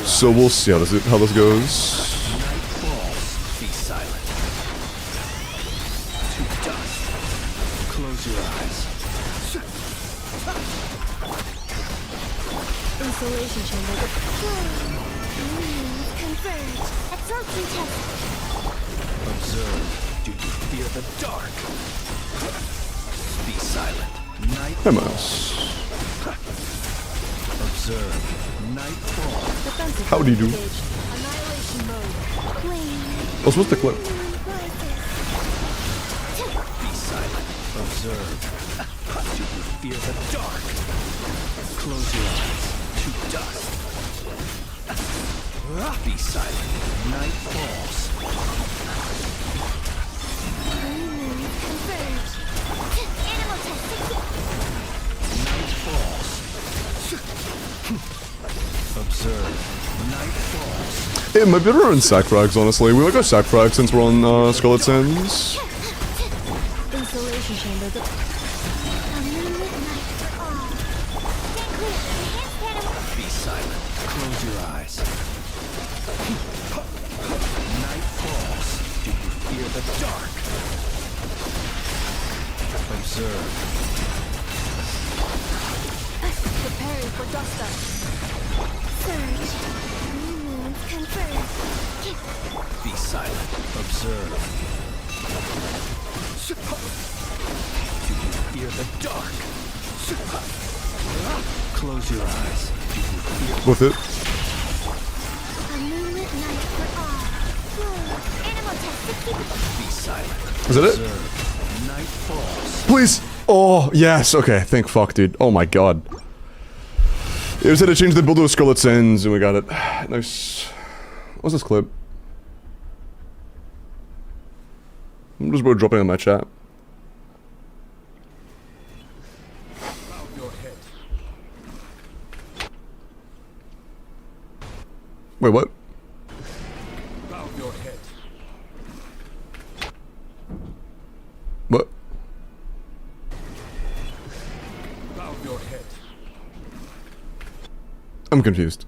So we'll see how this goes. Be silent. To dust. Close your eyes. Insulation chamber. Converge. Absorption test. Observe. Do you fear the dark? Be silent. Night Emos. Observe. Nightfall. How do you do? Annihilation mode. Flame. What's the clip? Be silent. Observe. Do you fear the dark? Close your eyes. To dust. Be silent. Night falls. Converge. Animal test. Night falls. Observe. Night falls. It might be better on sack frags, honestly. We like our sack frags since we're on Scarlet Sands. Insulation chamber. A moonlit night for all. Stand clear. Enhanced panel. Be silent. Close your eyes. Night falls. Do you fear the dark? Observe. Preparing for dust up. Surge. New moons converge. Be silent. Observe. Do you fear the dark? Close your eyes. Do you fear With it. A moonlit night for all. Animal test. Be silent. Is that it? Observe. Night falls. Please! Oh, yes, okay, thank fuck, dude. Oh my god. It was had to change the build to a Scarlet Sands, and we got it. Nice. What's this clip? I'm just about dropping it in my chat. Wait, what? Bow your head. What? Bow your head. I'm confused.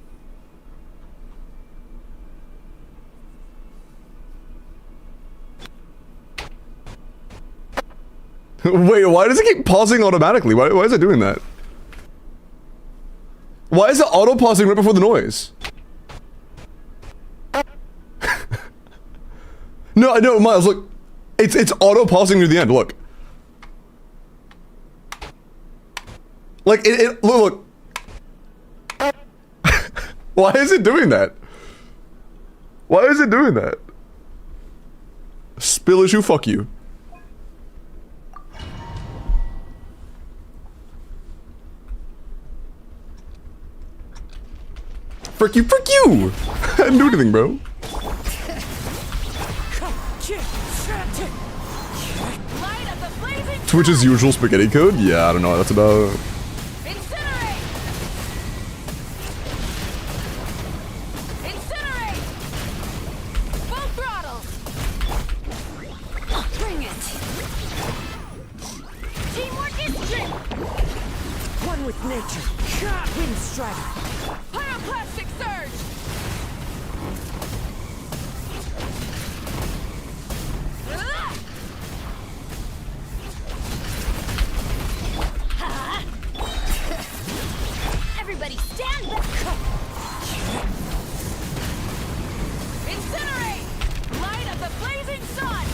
Wait, why does it keep pausing automatically? Why is it doing that? Why is it auto-pausing right before the noise? No, Miles, look. It's auto-pausing near the end, look. Like, look. Why is it doing that? Why is it doing that? Spill issue, fuck you. Frick you, frick you! I didn't do anything, bro. Twitch's usual spaghetti code? Yeah, I don't know what that's about. Incinerate! Incinerate! Full throttle! Bring it! Teamwork is strict! One with nature. Wind strike. Pyroclastic surge! Everybody stand back! Incinerate! Light of the blazing sun!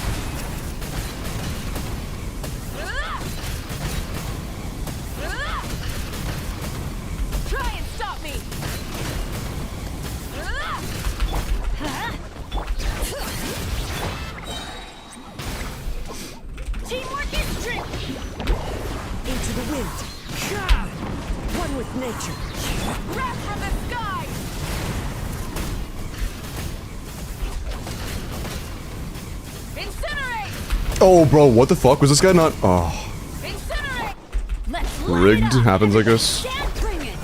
Try and stop me! Teamwork is strict! Into the wind. One with nature. Wrath from the sky! Incinerate! Oh, bro, what the fuck? Was this guy not? Oh, Incinerate! Let's light rigged. it up. Happens, I guess. Stand, bring it!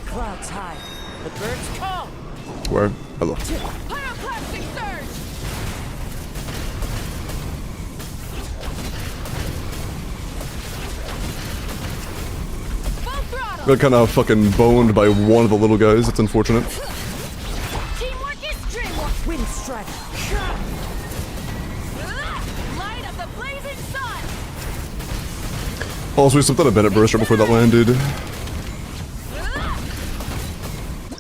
Clouds high. The birds call. Where? Hello. Pyroclastic surge! Full throttle! Got kind of fucking boned by one of the little guys. That's unfortunate. Teamwork is dreamwork! Wind strike. Light of the blazing sun! Also, we slipped out a Bennett burst right before that landed.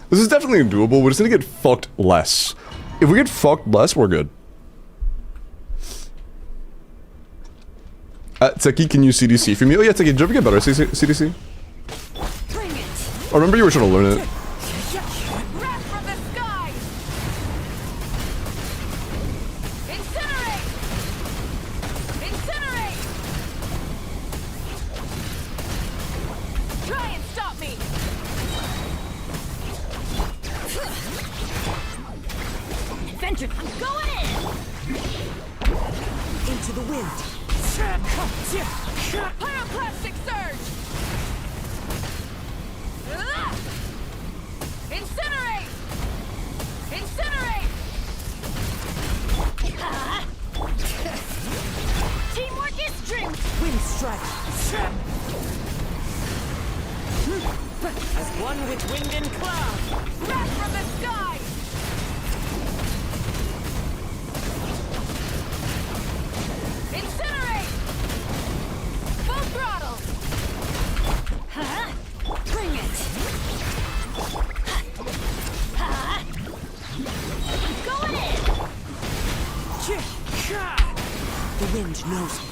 This is definitely doable. We're just gonna get fucked less. If we get fucked less, we're good. Teki, can you CDC for me? Oh yeah, Teki, did you ever get better at CDC? Bring it! I remember you were trying to learn it. Wrath from the sky! Incinerate! Incinerate! Try and stop me! Adventure, I'm going in! Into the wind. Pyroclastic surge! Incinerate! Incinerate! Teamwork is dream! Wind strike. As one with wind and cloud. Wrath from the sky! Incinerate! Full throttle! Bring it! Going in! The wind knows me.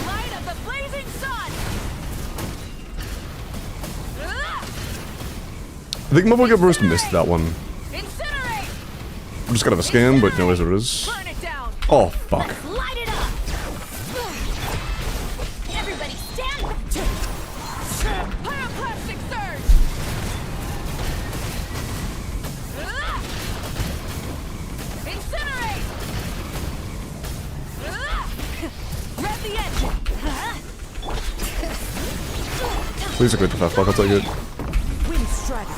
Light of the blazing sun! I think Motherfucker Burst missed that one. Incinerate! I'm just gonna have a scan, but no, as it is. Burn it down! Oh, fuck. Light it up! Everybody stand back! Pyroclastic surge! Incinerate! Rev the engine! Please don't get the fat fuck, I'll take it. Wind strike.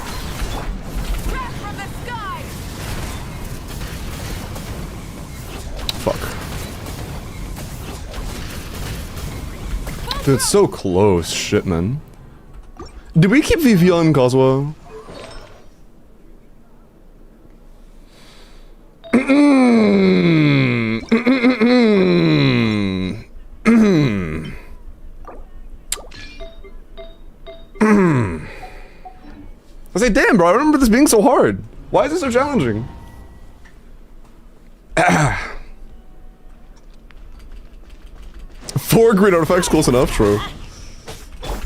Wrath from the sky! Fuck. Dude, it's so close. Shit, man. Did we keep VV on Cosmo? I say, damn, bro, I remember this being so hard. Why is this so challenging? 4 green artifacts, close enough, true.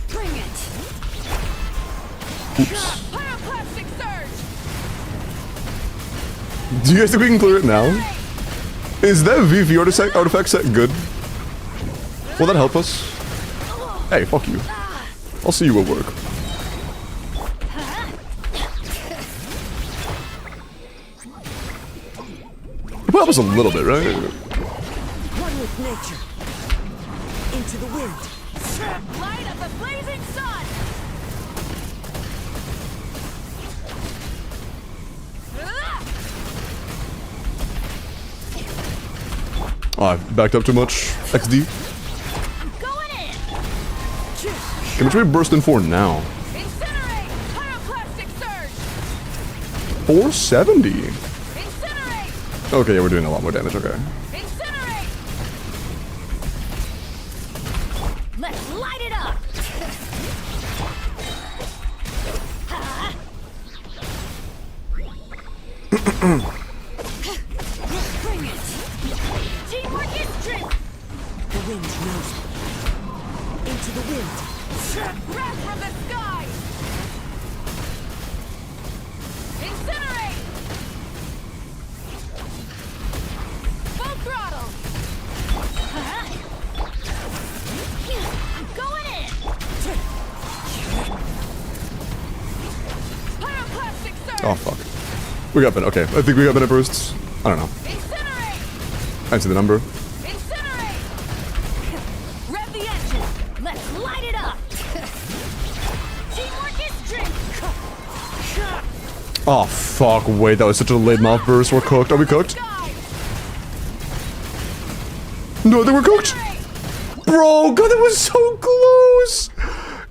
Bring it! Oops. Pyroclastic surge. Do you guys think we can clear it now? Is that VV artifact set good? Will that help us? Hey, fuck you. I'll see you at work. It'll help us a little bit, right? One with nature. Into the wind. Light of the blazing sun. Oh, I backed up too much. XD. Going in. How much are we bursting for now? Incinerate. Pyroclastic surge. 470. Incinerate. Okay, yeah, we're doing a lot more damage, okay. Incinerate. Let's light it up. Bring it. Teamwork is strength. The wind knows me. Into the wind. Breath from the sky. Incinerate. Full throttle. I'm going in. Pyroclastic surge. Oh, fuck. We got Bennett. Okay, I think we got Bennett bursts. I don't know. Incinerate. I didn't see the number. Incinerate. Rev the engine. Let's light it up. Teamwork is strength. Oh, fuck. Wait, that was such a late mouth burst. We're cooked. Are we cooked? Sky. No, they were cooked. Bro, God, that was so close.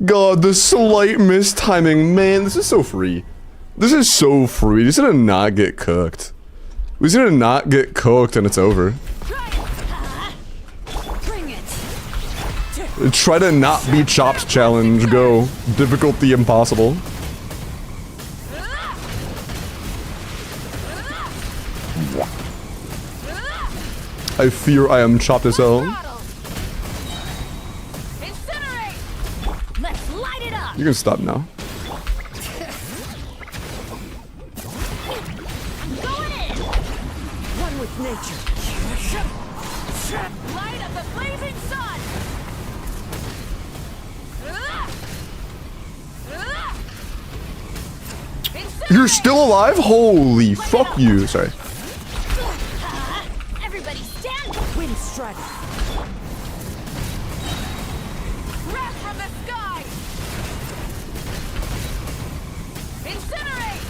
God, the slight mistiming. Man, this is so free. This is so free. This gonna not get cooked. We're just gonna not get cooked and it's over. Bring it. Try to not be chopped challenge. Go. Difficulty impossible. I fear I am chopped as hell. Throttle. Incinerate. Let's light it up. You can stop now. I'm going in. One with nature. Light of the blazing sun. You're still alive? Holy fuck you. Sorry. Everybody stand. Wind strider. Breath from the sky. Incinerate.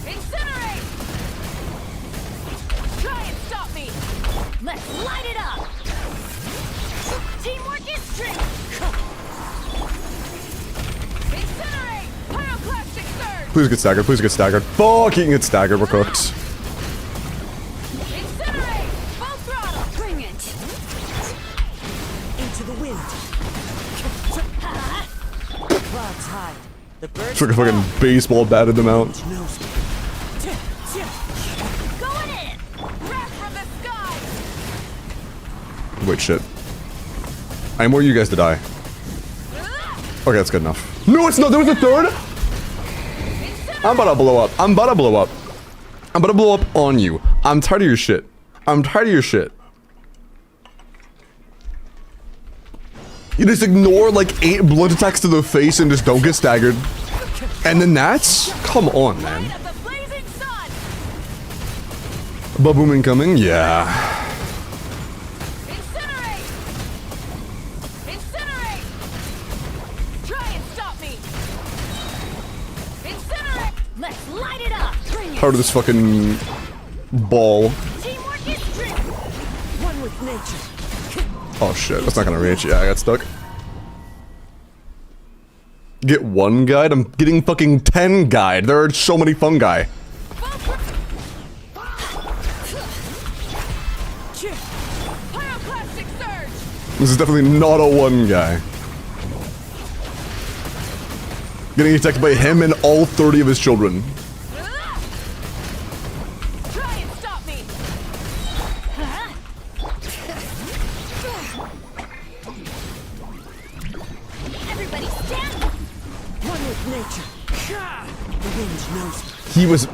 Incinerate. Try and stop me. Let's light it up. Teamwork is strength. Incinerate. Pyroclastic surge. Please get staggered. Please get staggered. Fucking get staggered. We're cooked. Incinerate. Full throttle. Bring it. Into the wind. Clouds hide. The birds Took a fucking baseball batted them out. knows me. Going in. Breath from the sky. Wait, shit. I want you guys to die. Okay, that's good enough. No, it's not. There was a third? I'm about to blow up. I'm about to blow up. I'm about to blow up on you. I'm tired of your shit. I'm tired of your shit. You just ignore like 8 blood attacks to the face and just don't get staggered. And then that's? Come on, man. Light of the blazing sun. Baboom incoming? Yeah. Incinerate. Incinerate. Try and stop me. Incinerate. Let's light it up. Bring it. Part of this fucking ball. Teamwork is strength. One with nature. Oh shit, that's not gonna reach. Yeah, I got stuck. Get 1 guide? I'm getting fucking 10 guide. There are so many fungi. Pyroclastic surge. This is definitely not a 1 guy. Getting attacked by him and all 30 of his children. Try and stop me. Everybody stand. One with nature. The wind knows me. He was...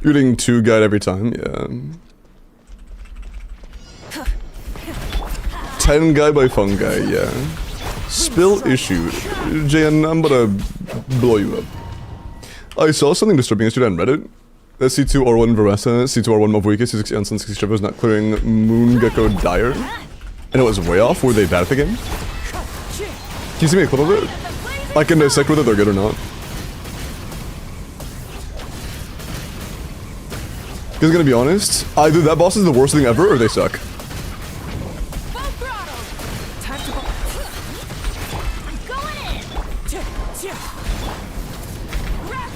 You're getting 2 guide every time, yeah. 10 guy by fungi, yeah. Spill issue. Jan, I'm gonna blow you up. I saw something disturbing yesterday on Reddit. C2R1 Veresa, C2R1 Mavwika, C6 Janssen, 60 Strippers not clearing Moon Gecko Dire. And it was way off. Were they bad at the game? Can you see me a clip of it? I can dissect whether they're good or not. Because gonna be honest, either that boss is the worst thing ever or they suck.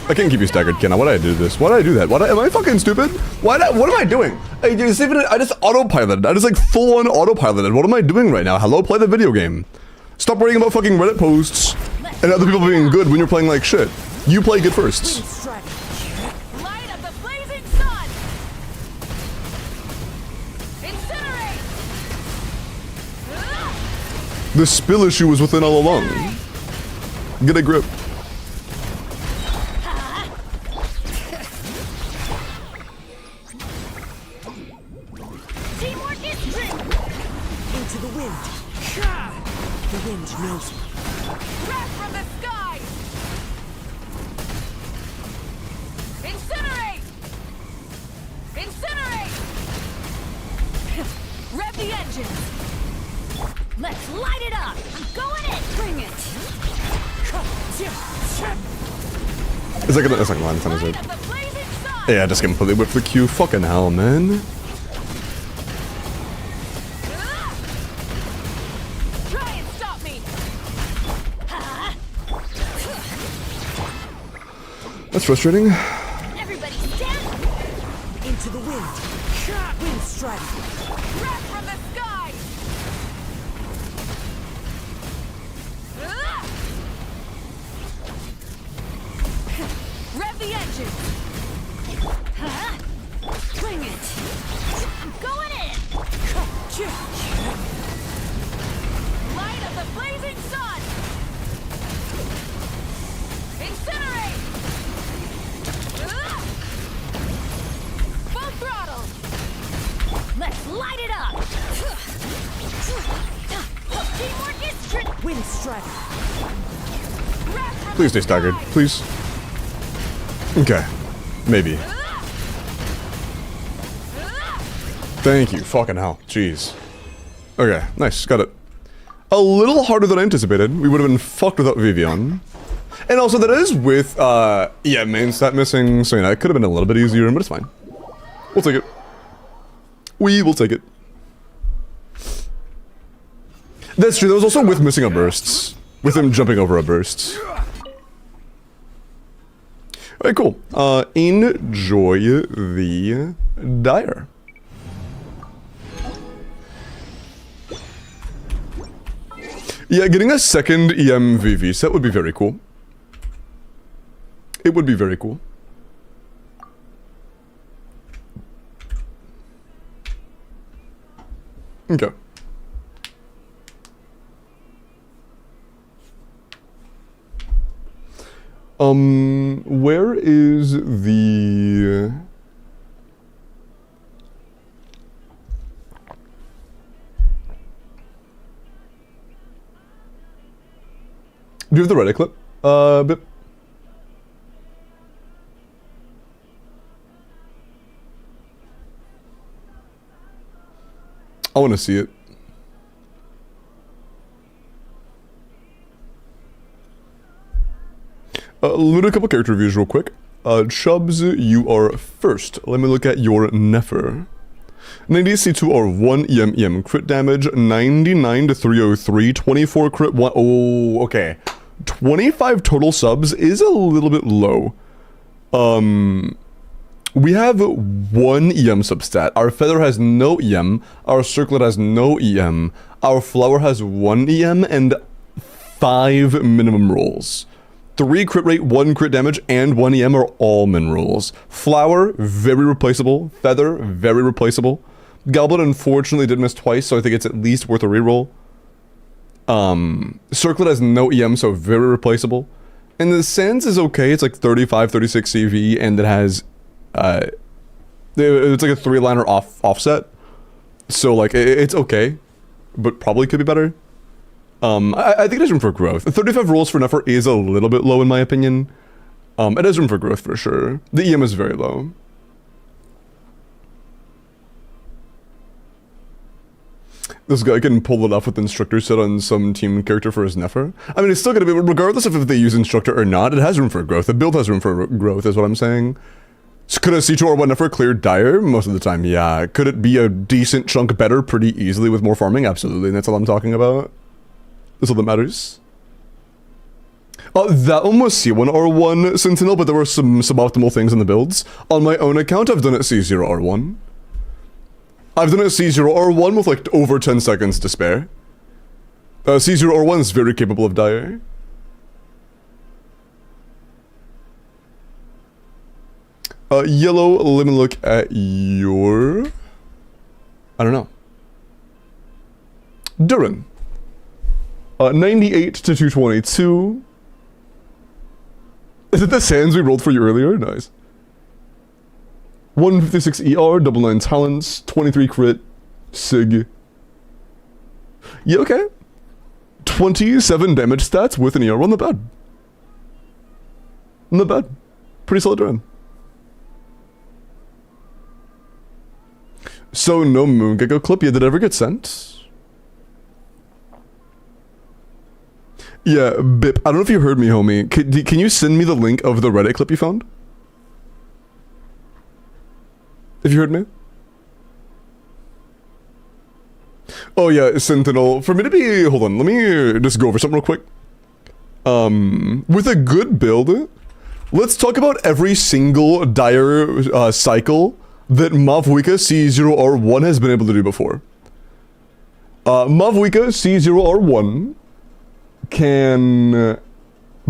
I can't keep you staggered, can I? Why did I do this? Why did I do that? Am I fucking stupid? What am I doing? I just autopiloted. I just like full on autopiloted. What am I doing right now? Hello, play the video game. Stop worrying about fucking Reddit posts and other people being good when you're playing like shit. You play good first. Light of the blazing sun. Incinerate. The spill issue was within all along. Get a grip. Into the wind. The wind knows me. Breath from the sky. Incinerate. Incinerate. Rev the engine. Let's light it up. I'm going in. Bring it. It's like a line of it. Light of the blazing sun. Yeah, I just completely whipped the queue. Fucking hell, man. Try and stop me. That's frustrating. Everybody stand. Into the wind. Wind strike. Breath from the sky. Rev the engine. Bring it. I'm going in. Light of the blazing sun. Incinerate. Full throttle. Let's light it up. Teamwork is Wind strike. Please stay staggered. Please. Okay. Maybe. Thank you. Fucking hell. Jeez. Okay. Nice. Got it. A little harder than I anticipated. We would have been fucked without Vivian. And also that is with, yeah, main stat missing. So, you know, it could have been a little bit easier, but it's fine. We'll take it. We will take it. That's true. That was also with missing a burst. With him jumping over a burst. Alright, cool. Enjoy the Dire. Yeah, getting a second EMVV set would be very cool. It would be very cool. Okay. Where is the... Do you have the Reddit clip? Bip. I want to see it. Loot a couple character reviews real quick. Chubbs, you are first. Let me look at your Nefer. 90 C2 are 1 EM crit damage, 99 to 303, 24 crit 1. Oh, okay. 25 total subs is a little bit low. We have 1 EM substat. Our feather has no EM. Our circlet has no EM. Our flower has 1 EM and 5 minimum rolls. 3 crit rate, 1 crit damage, and 1 EM are all min rolls. Flower, very replaceable. Feather, very replaceable. Goblin unfortunately did miss twice, so I think it's at least worth a reroll. Circlet has no EM, so very replaceable. And the Sands is okay, it's like 35, 36 CV, and it has, it's like a 3-liner offset. So like, it's okay, but probably could be better. I think it has room for growth. 35 rolls for Nefer is a little bit low in my opinion. It has room for growth for sure. The EM is very low. This guy can pull it off with Instructor set on some team character for his Nefer. I mean, it's still gonna be, regardless of if they use Instructor or not, it has room for growth. The build has room for growth, is what I'm saying. So could a C2R1 Nefer clear Dire? Most of the time, yeah. Could it be a decent chunk better pretty easily with more farming? Absolutely, and that's all I'm talking about. That's all that matters. That one was C1R1 Sentinel, but there were some suboptimal things in the builds. On my own account, I've done it C0R1. I've done it C0R1 with like over 10 seconds to spare. C0R1 is very capable of Dire. Yellow, let me look at your... I don't know. Durin. 98 to 222. Is it the Sands we rolled for you earlier? Nice. 156 ER, double 9 talents, 23 crit, Sig. Yeah, okay. 27 damage stats with an ER on the bed. Not bad. Pretty solid run. So no Moon Gecko clip, yeah, did it ever get sent? Yeah, Bip, I don't know if you heard me, homie. Can you send me the link of the Reddit clip you found? If you heard me? Oh yeah, Sentinel. For me to be... Hold on, let me just go over something real quick. With a good build, let's talk about every single Dire cycle that Mavwika C0R1 has been able to do before. Mavwika C0R1 can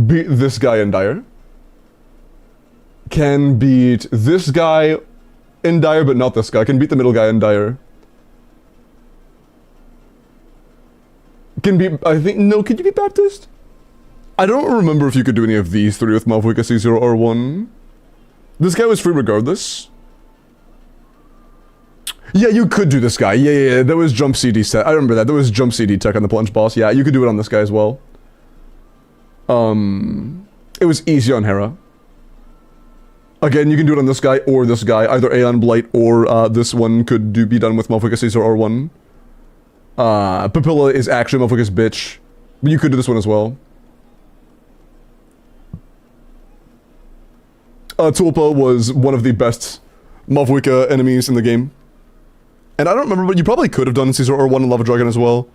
beat this guy in Dire. Can beat this guy in Dire, but not this guy. Can beat the middle guy in Dire. Can beat, I think, no, could you beat Baptist? I don't remember if you could do any of these three with Mavwika C0R1. This guy was free regardless. Yeah, you could do this guy. Yeah, there was jump CD set. I remember that. There was jump CD tech on the plunge boss. Yeah, you could do it on this guy as well. It was easy on Hera. Again, you can do it on this guy or this guy. Either Aeon Blight or this one could be done with Mavwika C0R1. Papilla is actually Mavwika's bitch. But you could do this one as well. Tulpa was one of the best Mavwika enemies in the game. And I don't remember, but you probably could have done C0R1 and Lava Dragon as well.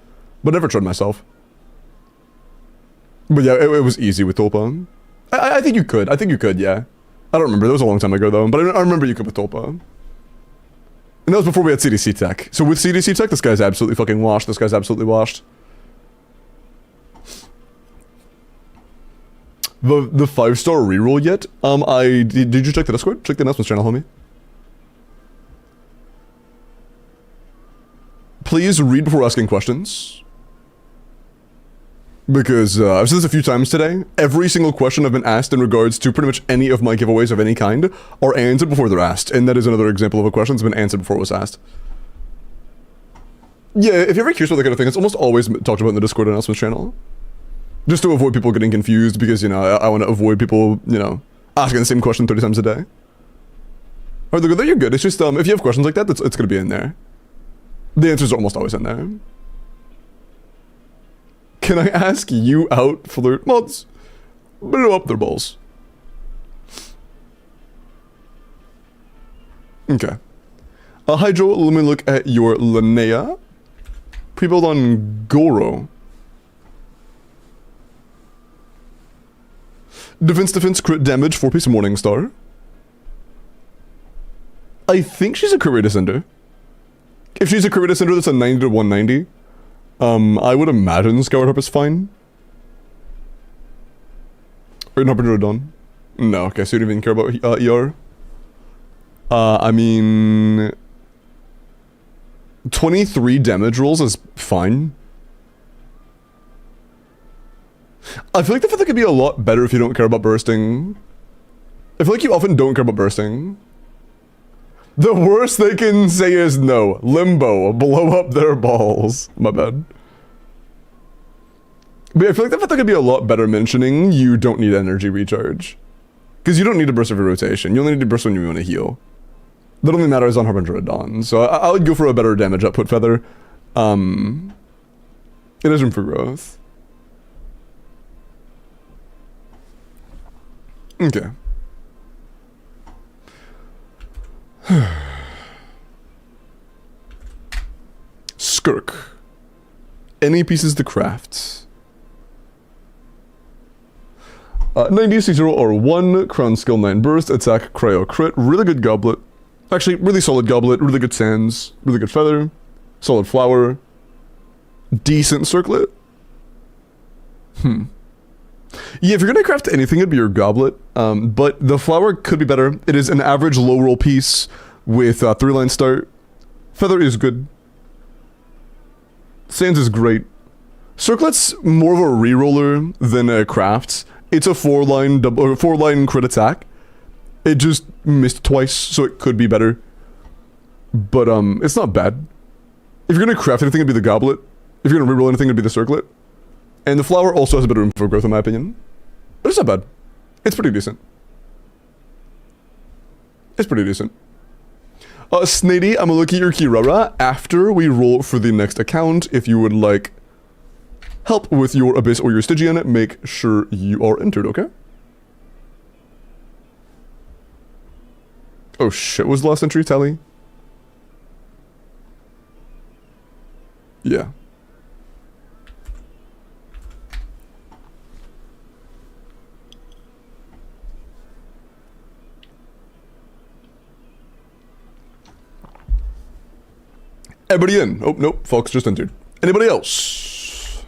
But never tried myself. But yeah, it was easy with Tulpa. I think you could. I think you could, yeah. I don't remember. That was a long time ago, though. But I remember you could with Tulpa. And that was before we had CDC tech. So with CDC tech, this guy's absolutely fucking washed. This guy's absolutely washed. The 5-star reroll yet? Did you check the Discord? Check the announcements channel, homie. Please read before asking questions. Because I've said this a few times today. Every single question I've been asked in regards to pretty much any of my giveaways of any kind are answered before they're asked. And that is another example of a question that's been answered before it was asked. Yeah, if you're ever curious about that kind of thing, it's almost always talked about in the Discord announcements channel. Just to avoid people getting confused because, you know, I want to avoid people, you know, asking the same question 30 times a day. Alright, look, you're good. It's just, if you have questions like that, it's going to be in there. The answers are almost always in there. Can I ask you out, flirt mods? Blow up their balls. Okay. Hydro, let me look at your Linnea. Pre-build on Goro. Defense, crit damage, 4-piece Morningstar. I think she's a career descender. If she's a career descender, that's a 90 to 190. I would imagine Scoured Harp is fine. Or Harbinger of Dawn. No, okay, so you don't even care about ER. I mean... 23 damage rolls is fine. I feel like the feather could be a lot better if you don't care about bursting. I feel like you often don't care about bursting. The worst they can say is no. Limbo. Blow up their balls. My bad. But I feel like the feather could be a lot better mentioning you don't need energy recharge. Because you don't need to burst every rotation. You only need to burst when you want to heal. That only matters on Harbinger of Dawn. So I would go for a better damage output feather. It has room for growth. Okay. Skirk. Any pieces to craft. 90, 60 or 1, Crown Skill 9 Burst, Attack, Cryo, Crit, really good Goblet. Actually, really solid Goblet, really good Sands, really good Feather, solid Flower, decent Circlet. Yeah, if you're gonna craft anything, it'd be your Goblet, but the Flower could be better. It is an average low roll piece with 3-line start. Feather is good. Sands is great. Circlet's more of a reroller than a craft. It's a 4-line crit attack. It just missed twice, so it could be better. But it's not bad. If you're gonna craft anything, it'd be the Goblet. If you're gonna reroll anything, it'd be the Circlet. And the Flower also has a bit of room for growth in my opinion. But it's not bad. It's pretty decent. It's pretty decent. Snady, I'm gonna look at your Kirara after we roll for the next account. If you would like help with your Abyss or your Stygian, make sure you are entered, okay? Oh shit, was the last entry tally? Yeah. Everybody in? Oh, nope, Fox just entered. Anybody else?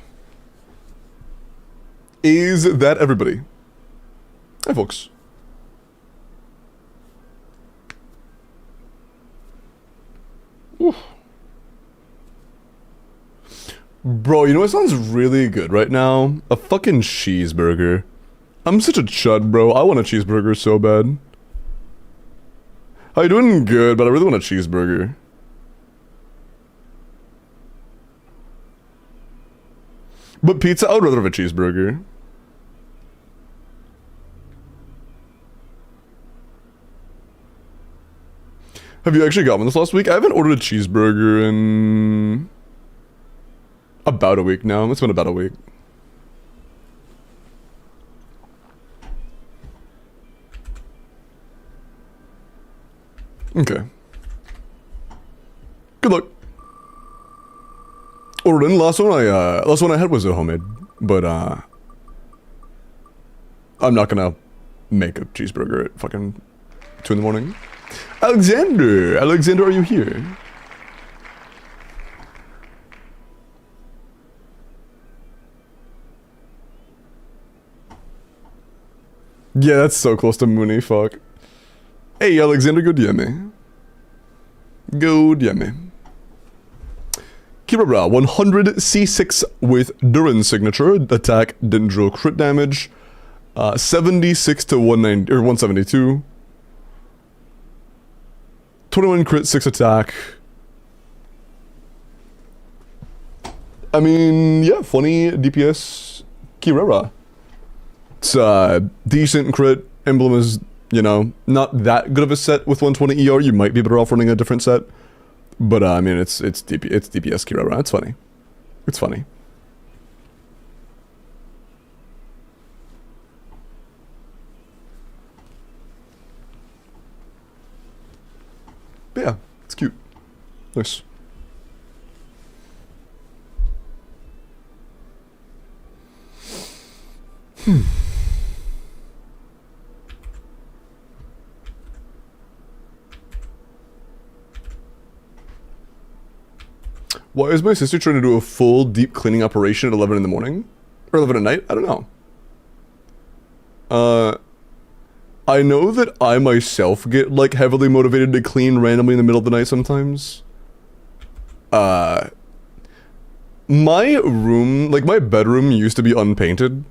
Is that everybody? Hi, folks. Oof. Bro, you know what sounds really good right now? A fucking cheeseburger. I'm such a chud, bro. I want a cheeseburger so bad. How you doing? Good, but I really want a cheeseburger. But pizza, I would rather have a cheeseburger. Have you actually got one this last week? I haven't ordered a cheeseburger in about a week now. It's been about a week. Okay. Good luck. Ordered in. Last one I had was a homemade, but I'm not gonna make a cheeseburger at fucking 2 in the morning. Alexander, are you here? Yeah, that's so close to Mooney. Fuck. Hey, Alexander, go DM me. Go DM me. Kirara, 100 C6 with Duran signature, attack, Dendro crit damage, 76 to 190 or 172, 21 crit, 6 attack. I mean, yeah, funny DPS Kirara. It's decent crit. Emblem is, you know, not that good of a set with 120 ER. You might be better off running a different set. But I mean, it's DPS Kirara. It's funny. It's funny. But yeah, it's cute. Nice. Why is my sister trying to do a full deep cleaning operation at 11 in the morning? Or 11 at night? I don't know. I know that I myself get, like, heavily motivated to clean randomly in the middle of the night sometimes. My room, like, my bedroom used to be unpainted.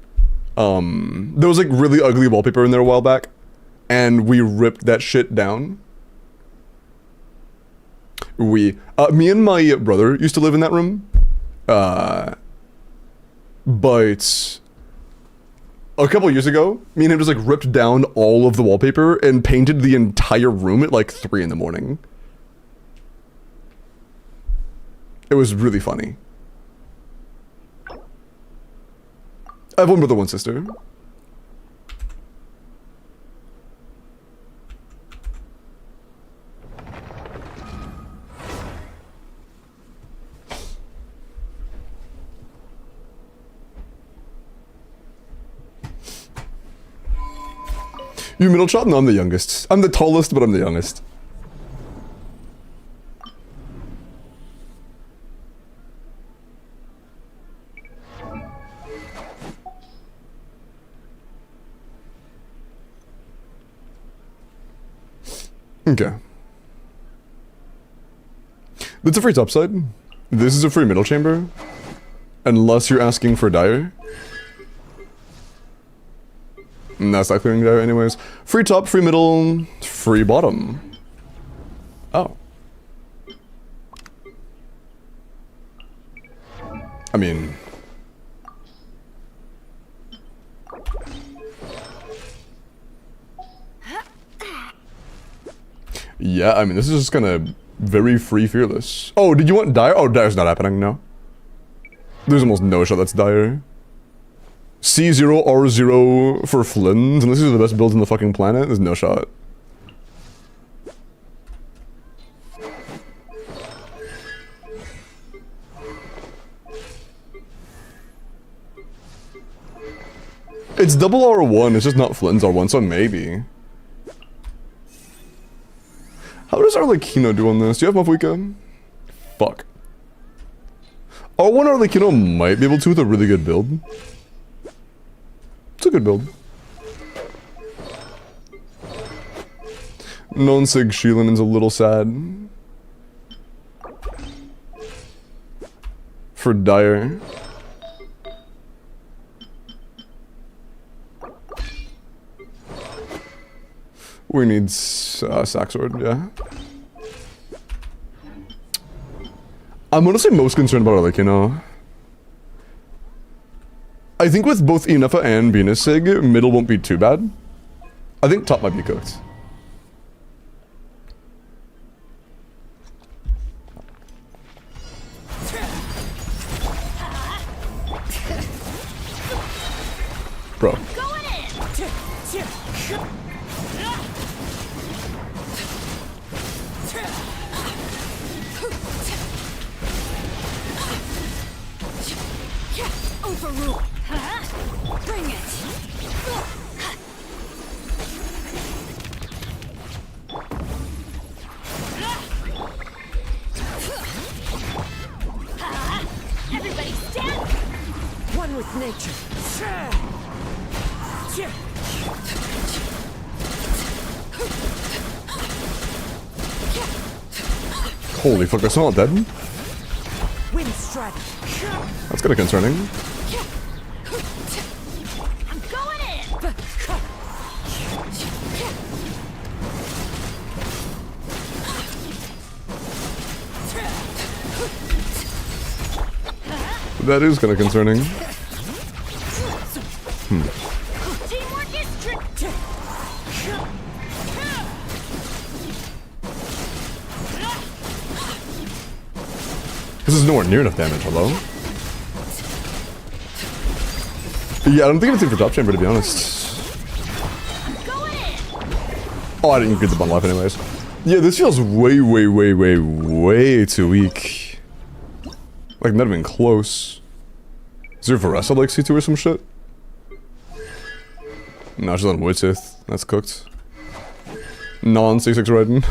There was like really ugly wallpaper in there a while back, and we ripped that shit down. Me and my brother used to live in that room, but a couple years ago, me and him just like ripped down all of the wallpaper and painted the entire room at like 3 in the morning. It was really funny. I have one brother, one sister. You middle child? No, I'm the youngest. I'm the tallest, but I'm the youngest. Okay. That's a free top side. This is a free middle chamber. Unless you're asking for dire. And that's not clearing dire anyways. Free top, free middle, free bottom. Oh. I mean... yeah, I mean, this is just kinda very free fearless. Oh, did you want dire? Oh, dire's not happening, no. There's almost no shot that's dire. C0, R0 for Flint, unless these are the best builds on the fucking planet, there's no shot. It's double R1, it's just not Flint's R1, so maybe. How does Arlecchino do on this? Do you have Mafuika? Fuck. R1 Arlecchino might be able to with a really good build. It's a good build. Non-Sig Shielin's a little sad. For dire. We need Saxord, yeah. I'm honestly most concerned about Arlecchino. I think with both Inefa and Venus Sig, middle won't be too bad. I think top might be cooked. Bro. Overrule. Bring it. Everybody stand. One with nature. Holy fuck, that's not dead? Wind strike. That's kinda concerning. I'm going in. That is kinda concerning. Teamwork is tricky. This is nowhere near enough damage, hello? Yeah, I don't think it's in for top chamber, to be honest. Going in. Oh, I didn't get the bundle life anyways. Yeah, this feels way too weak. Like, not even close. Is there Varessa like C2 or some shit? No, she's on Witchith. That's cooked. Non-C6 Raiden.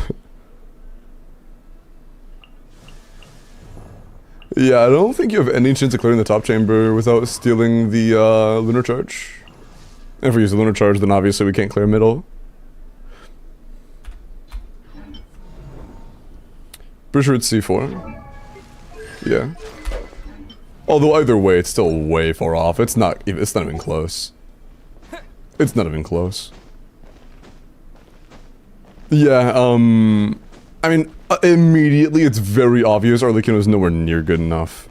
Yeah, I don't think you have any chance of clearing the top chamber without stealing the lunar charge. If we use the lunar charge, then obviously we can't clear middle. Pretty sure it's C4. Yeah. Although either way, it's still way far off. It's not even close. It's not even close. Yeah, I mean, immediately it's very obvious Arlecchino is nowhere near good enough.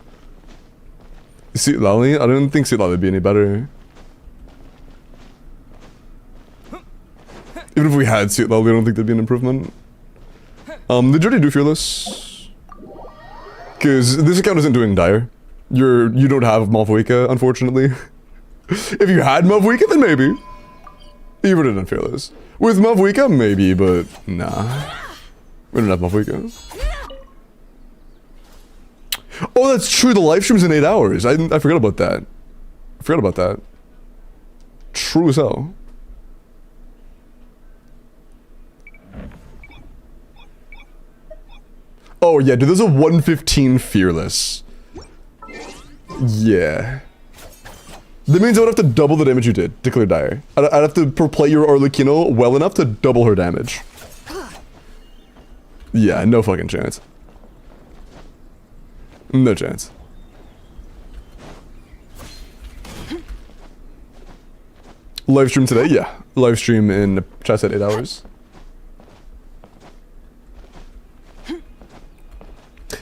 Seat Lally? I don't think Seat Lally would be any better. Even if we had Seat Lally, I don't think there'd be an improvement. Did you already do Fearless? Because this account isn't doing Dire. You don't have Malvoika, unfortunately. If you had Malvoika, then maybe. You would have done Fearless. With Malvoika, maybe, but nah. We don't have Malvoika. Oh, that's true. The live stream's in 8 hours. I forgot about that. I forgot about that. True as hell. Oh yeah, dude, there's a 115 Fearless. Yeah. That means I would have to double the damage you did to clear Dire. I'd have to play your Arlecchino well enough to double her damage. Yeah, no fucking chance. No chance. Live stream today? Yeah. Live stream in chat at 8 hours.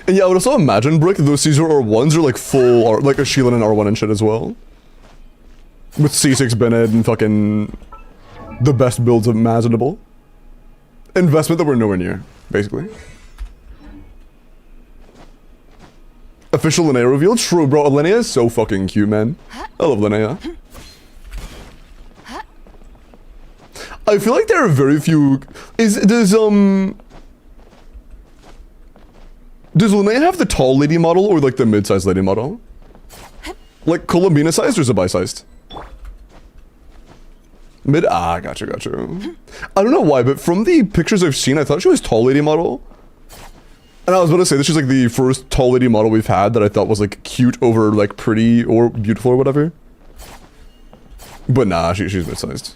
And yeah, I would also imagine, Brick, those Caesar R1s are like full, like a Sheelan and R1 and shit as well. With C6 Bennett and fucking the best builds imaginable. Investment that we're nowhere near, basically. Official Linnea reveal? True, bro. Linnea is so fucking cute, man. I love Linnea. I feel like there are very few... Does Linnea have the tall lady model or like the mid-sized lady model? Like Columbina sized or Zabai sized? Mid? Ah, gotcha. I don't know why, but from the pictures I've seen, I thought she was tall lady model. And I was about to say, this is like the first tall lady model we've had that I thought was like cute over like pretty or beautiful or whatever. But nah, she's mid-sized.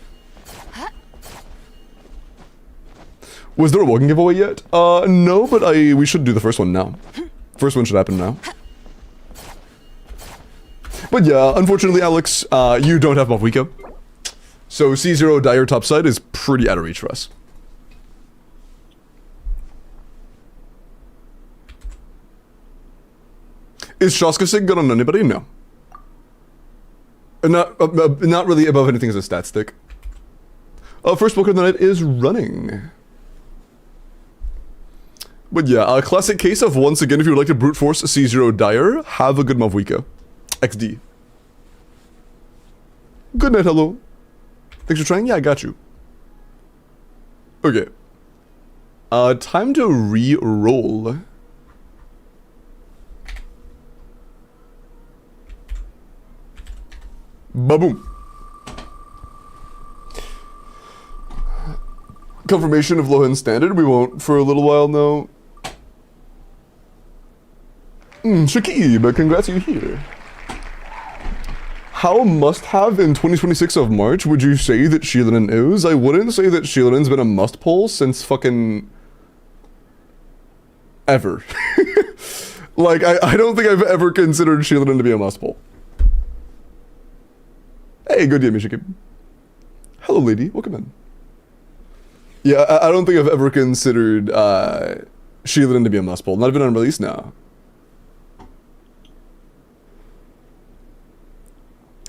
Was there a Woken giveaway yet? No, but we should do the first one now. First one should happen now. But yeah, unfortunately, Alex, you don't have Malvoika. So C0 Dire topside is pretty out of reach for us. Is Shaska Sig good on anybody? No. Not really above anything as a stat stick. First book of the night is running. But yeah, a classic case of, once again, if you would like to brute force C0 Dire, have a good Malvoika. XD. Good night, hello. Thanks for trying? Yeah, I got you. Okay. Time to re-roll. Ba-boom. Confirmation of low-end standard. We won't for a little while now. Shakib, congrats you here. How must-have in 2026 of March would you say that Sheelanin is? I wouldn't say that Sheelanin's been a must-pull since fucking... ever. Like, I don't think I've ever considered Sheelanin to be a must-pull. Hey, good day, Shakib. Hello, lady. Welcome in. Yeah, I don't think I've ever considered Sheelanin to be a must-pull. Not even on release now.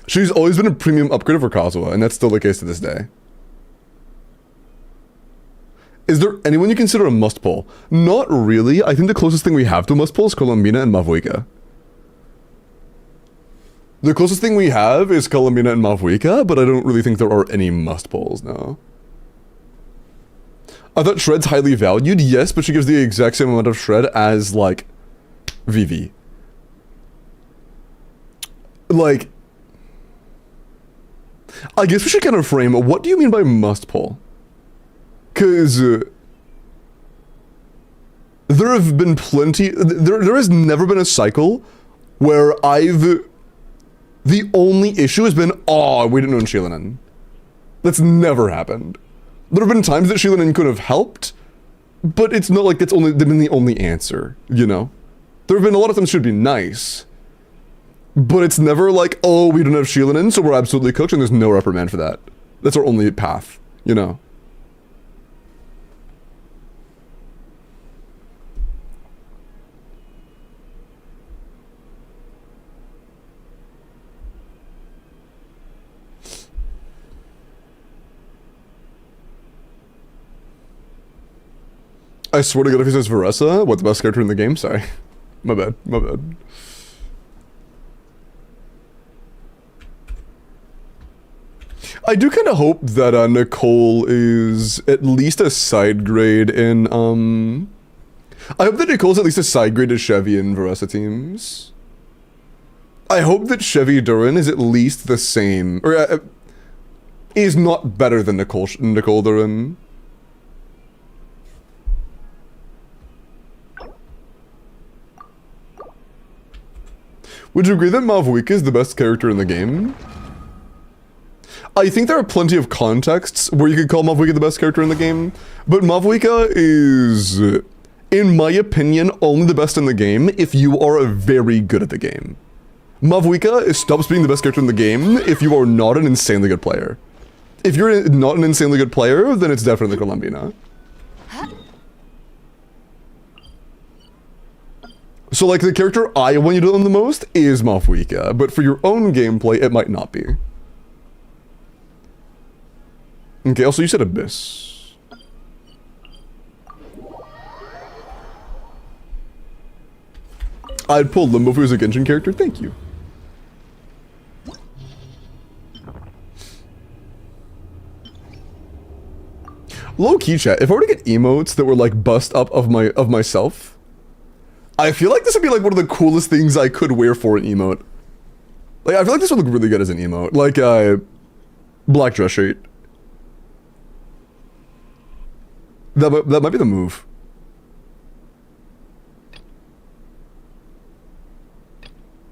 She's always been a premium upgrader for Kazuha, and that's still the case to this day. Is there anyone you consider a must-pull? Not really. I think the closest thing we have to a must-pull is Columbina and Malvoika. The closest thing we have is Columbina and Malvoika, but I don't really think there are any must-pulls now. I thought Shred's highly valued, yes, but she gives the exact same amount of Shred as, like, Vivi. Like... I guess we should kind of frame, what do you mean by must-pull? Because... there have been plenty... There has never been a cycle where I've... The only issue has been, oh, we didn't own Sheelanin. That's never happened. There have been times that Sheelanin could have helped, but it's not like that's been the only answer, you know? There have been a lot of times should be nice, but it's never like, oh, we don't have Sheelanin, so we're absolutely cooked and there's no reprimand for that. That's our only path, you know. I swear to God, if he says Veressa, what, the best character in the game? Sorry. My bad, my bad. I do kind of hope that Nicole is at least a side grade in, I hope that Nicole's at least a side grade to Chevy and Veressa teams. I hope that Chevy Duran is at least the same, or is not better than Nicole Duran. Would you agree that Mavwika is the best character in the game? I think there are plenty of contexts where you could call Mavwika the best character in the game, but Mavwika is, in my opinion, only the best in the game if you are very good at the game. Mavwika stops being the best character in the game if you are not an insanely good player. If you're not an insanely good player, then it's definitely Columbina. So, like, the character I want you to learn the most is Mavwika, but for your own gameplay, it might not be. Okay, also you said Abyss. I'd pull Limbo if he was a Genshin character, thank you. Low-key chat, if I were to get emotes that were like bust up of myself, I feel like this would be like one of the coolest things I could wear for an emote. Like, I feel like this would look really good as an emote. Like, black dress shirt. That might be the move.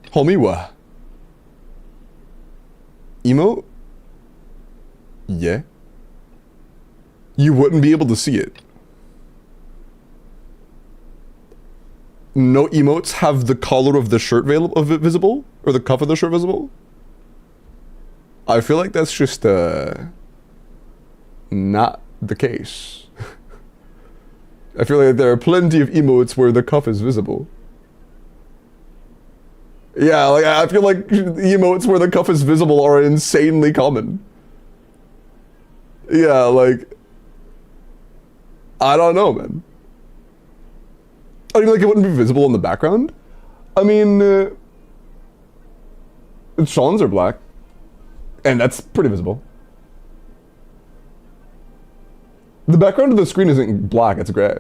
Homie, what? Emote? Yeah. You wouldn't be able to see it. No emotes have the collar of the shirt visible? Or the cuff of the shirt visible? I feel like that's just, not the case. I feel like there are plenty of emotes where the cuff is visible. Yeah, like, I feel like emotes where the cuff is visible are insanely common. Yeah, like, I don't know, man. I mean, like, it wouldn't be visible in the background. I mean, Sean's are black. And that's pretty visible. The background of the screen isn't black, it's gray.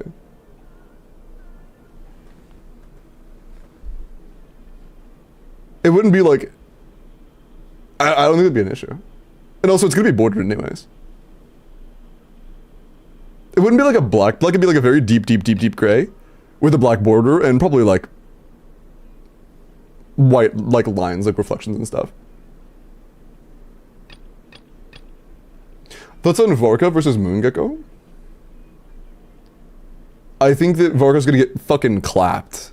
It wouldn't be like... I don't think it'd be an issue. And also, it's gonna be bordered anyways. It wouldn't be like a black, it'd be like a very deep gray with a black border and probably like white, like lines, like reflections and stuff. Thoughts on Varka versus Moongecko? I think that Varka's gonna get fucking clapped.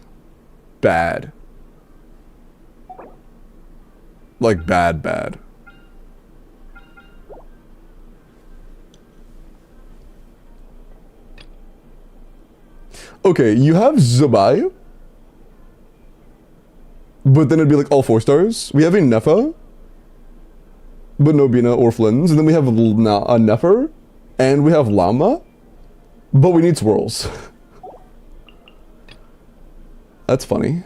Bad. Like, bad. Okay, you have Zubai. But then it'd be like all 4 stars. We have a Nefa. But no Bina or Flins. And then we have a Nefer. And we have Lama. But we need swirls. That's funny.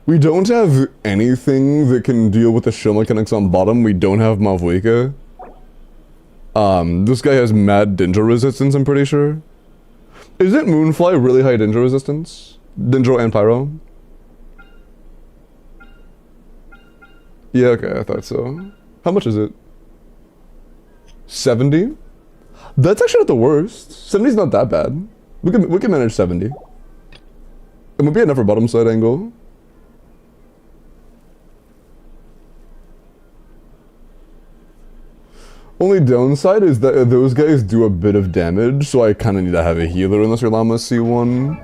We don't have anything that can deal with the show mechanics on bottom. We don't have Mavwika. This guy has mad Dendro resistance, I'm pretty sure. Isn't Moonfly really high Dendro resistance? Dendro and Pyro? Yeah, okay, I thought so. How much is it? 70? That's actually not the worst. 70's not that bad. We can manage 70. It would be enough for bottom side angle. Only downside is that those guys do a bit of damage, so I kind of need to have a healer unless your llama C1.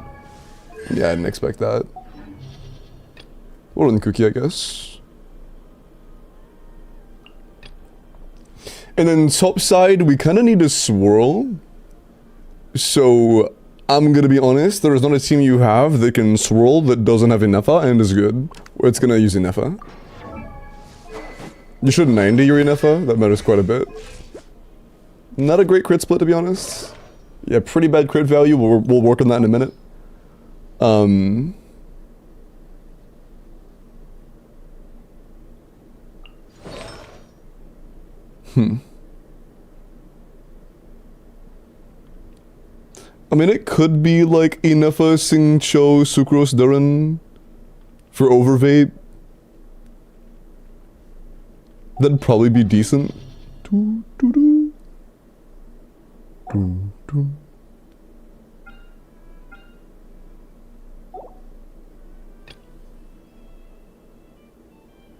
Yeah, I didn't expect that. Well done, Cookie, I guess. And then top side, we kind of need a swirl. So, I'm gonna be honest, there is not a team you have that can swirl that doesn't have Inefa and is good. Or it's gonna use Inefa. You should 90 your Inefa, that matters quite a bit. Not a great crit split, to be honest. Yeah, pretty bad crit value, we'll work on that in a minute. I mean, it could be like Inefa, Singcho, Sucrose, Duran for overvate. That'd probably be decent. Doo, doo, doo. Doo, doo.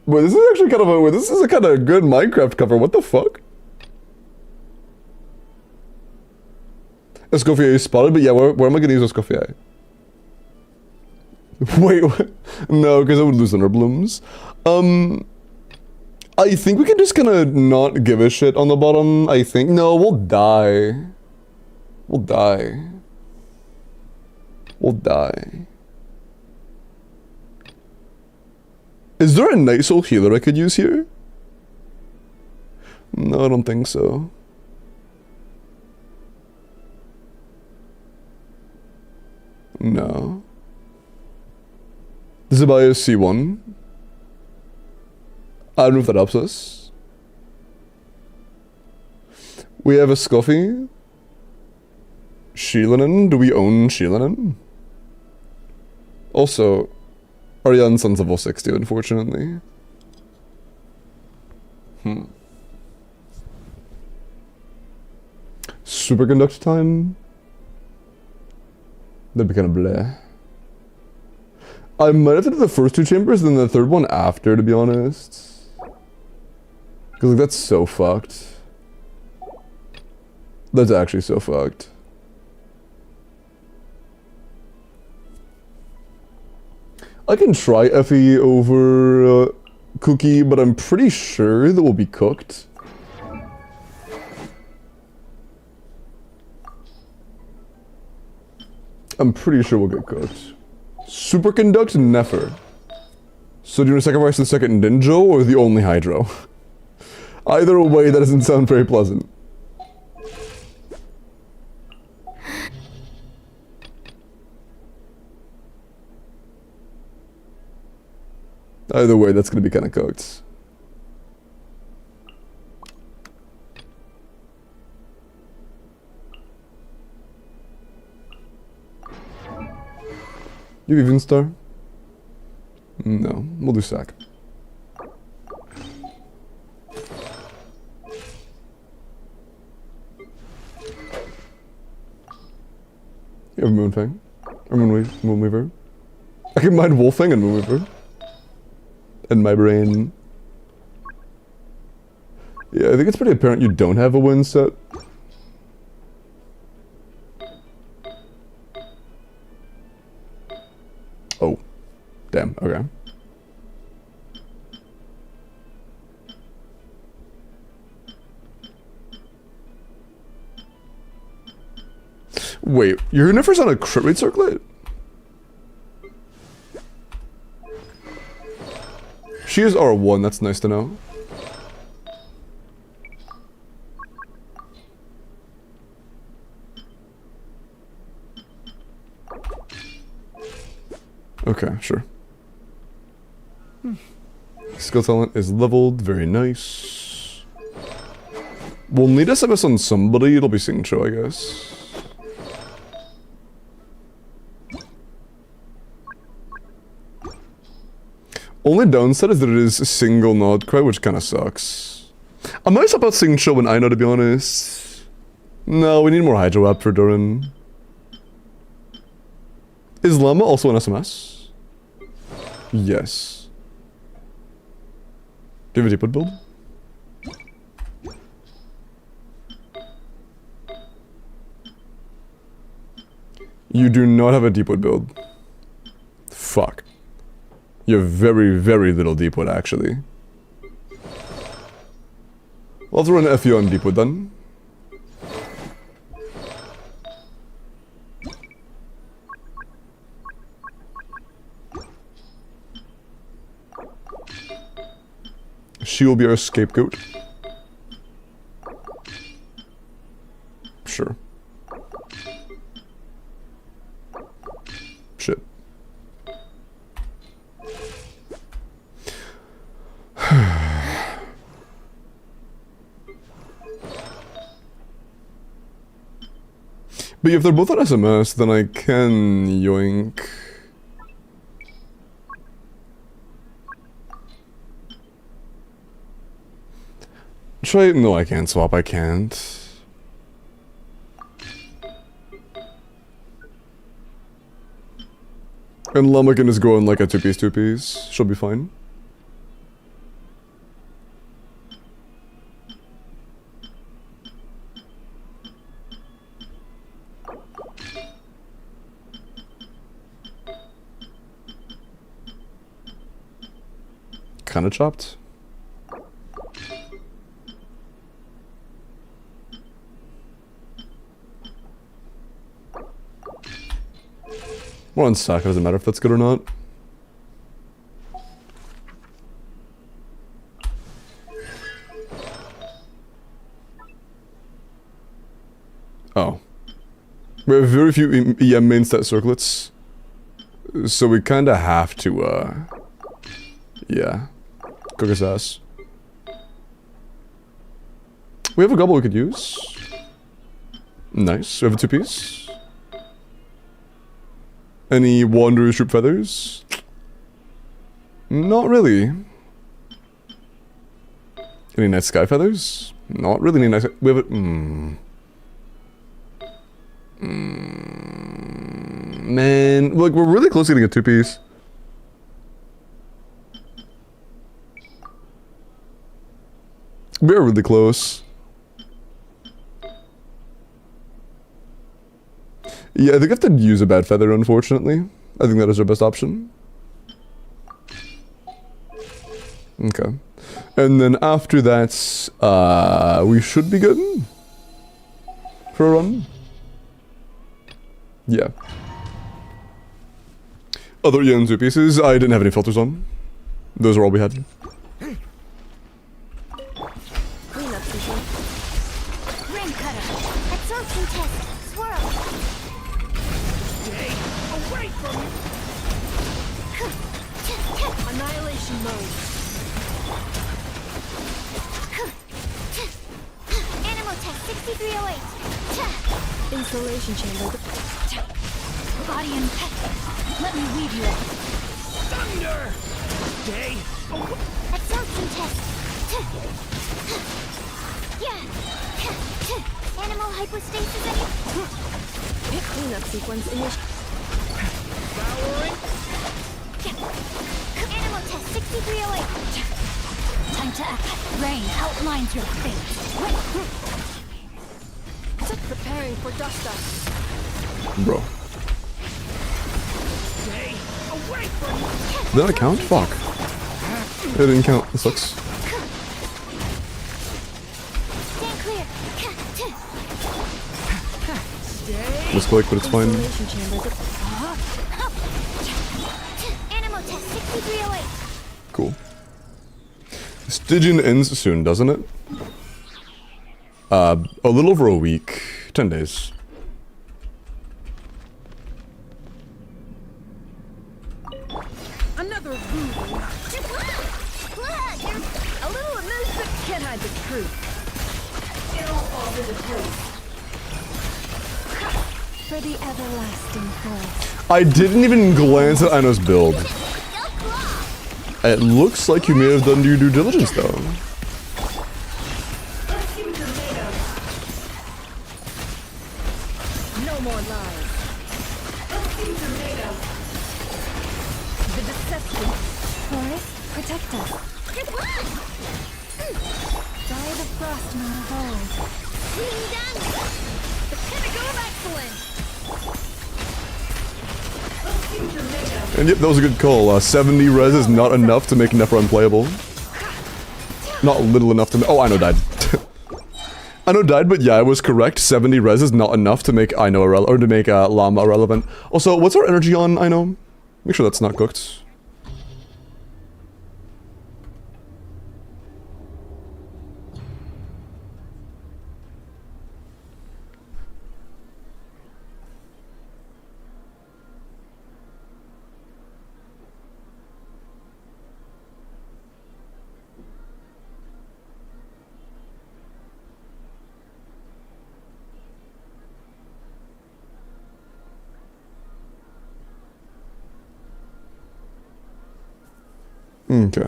Wait, this is actually kind of a this is a kind of good Minecraft cover. What the fuck? Escoffier is spotted, but yeah, where am I gonna use Escoffier? Wait, what? No, because I would lose Blooms. I think we can just kind of not give a shit on the bottom. I think no, we'll die. We'll die. We'll die. Is there a Night Soul healer I could use here? No, I don't think so. No. This is about a C1. I don't know if that helps us. We have a Scuffy. Sheelanen. Do we own Sheelanen? Also, Aryan Sun's level 60, unfortunately. Superconduct time? That'd be kind of bleh. I might have to do the first two chambers, then the third one after, to be honest. Because like, that's so fucked. That's actually so fucked. I can try Effie over Cookie, but I'm pretty sure that we'll be cooked. I'm pretty sure we'll get cooked. Superconduct, never. So do you want to sacrifice the second Ninjo or the only Hydro? Either way, that doesn't sound very pleasant. Either way, that's gonna be kind of cooked. You even star? No, we'll do sack. You have Moonfang. Or Moonweaver. I can mind Wolfang and Moonweaver. In my brain. Yeah, I think it's pretty apparent you don't have a win set. Oh. Damn, okay. Wait, your Universe on a crit rate circlet? She is R1, that's nice to know. Okay, sure. Skill talent is leveled, very nice. We'll need SMS on somebody, it'll be Singcho, I guess. Only downside is that it is a single node cry, which kind of sucks. I might stop out Singcho and Aino, to be honest. No, we need more Hydro App for Duran. Is Llama also an SMS? Yes. Do you have a deep build? You do not have a Deepwood build. Fuck. You have very, very little Deepwood, actually. Let's run FU on Deepwood then. She will be our scapegoat. Sure. Shit. But if they're both on SMS, then I can yoink. Try. No, I can't swap. I can't. And Lamakin is going like a two-piece. She'll be fine. Kinda chopped. We're on stack, it doesn't matter if that's good or not. Oh. We have very few EM main stat circlets. So we kinda have to, yeah. Cook his ass. We have a gobble we could use. Nice, we have a two-piece. Any Wanderer's Troop feathers? Not really. Any Night Sky feathers? Not really any Night Sky. We have a... Man, look, we're really close to getting a two-piece. We're really close. Yeah, I think I have to use a bad feather, unfortunately. I think that is our best option. Okay. And then after that, we should be good for a run. Yeah. Other Yen two pieces, I didn't have any filters on. Those are all we had. Insulation chamber. Body and pet. Let me weave you up. Thunder! Day. Absorption test. Yeah. Animal hypostasis. Cleanup sequence initial. Powering. Animal test 6308. Time to act. Rain outlines your fate. Preparing for dust up. Bro. Day. Away from me. Did that count? Fuck. It didn't count. That sucks. Stand clear. Misclick, but it's fine. Insulation chamber. Animal test 6308. Cool. Stygian ends soon, doesn't it? A little over a week. 10 days. Another voodoo. A little amused but can't hide the truth. It'll fall into place. For the everlasting forest. I didn't even glance at Aino's build. It looks like you may have done your due diligence though. No more lies. The deception. Forest, protect us. By the frost not of old. The pinnacle of excellence. And yep, that was a good call. 70 res is not enough to make Nephra unplayable. Not little enough to. Oh, I know died. I know died, but yeah, I was correct. 70 res is not enough to make I know or to make Llama irrelevant. Also, what's our energy on I know? Make sure that's not cooked. Okay.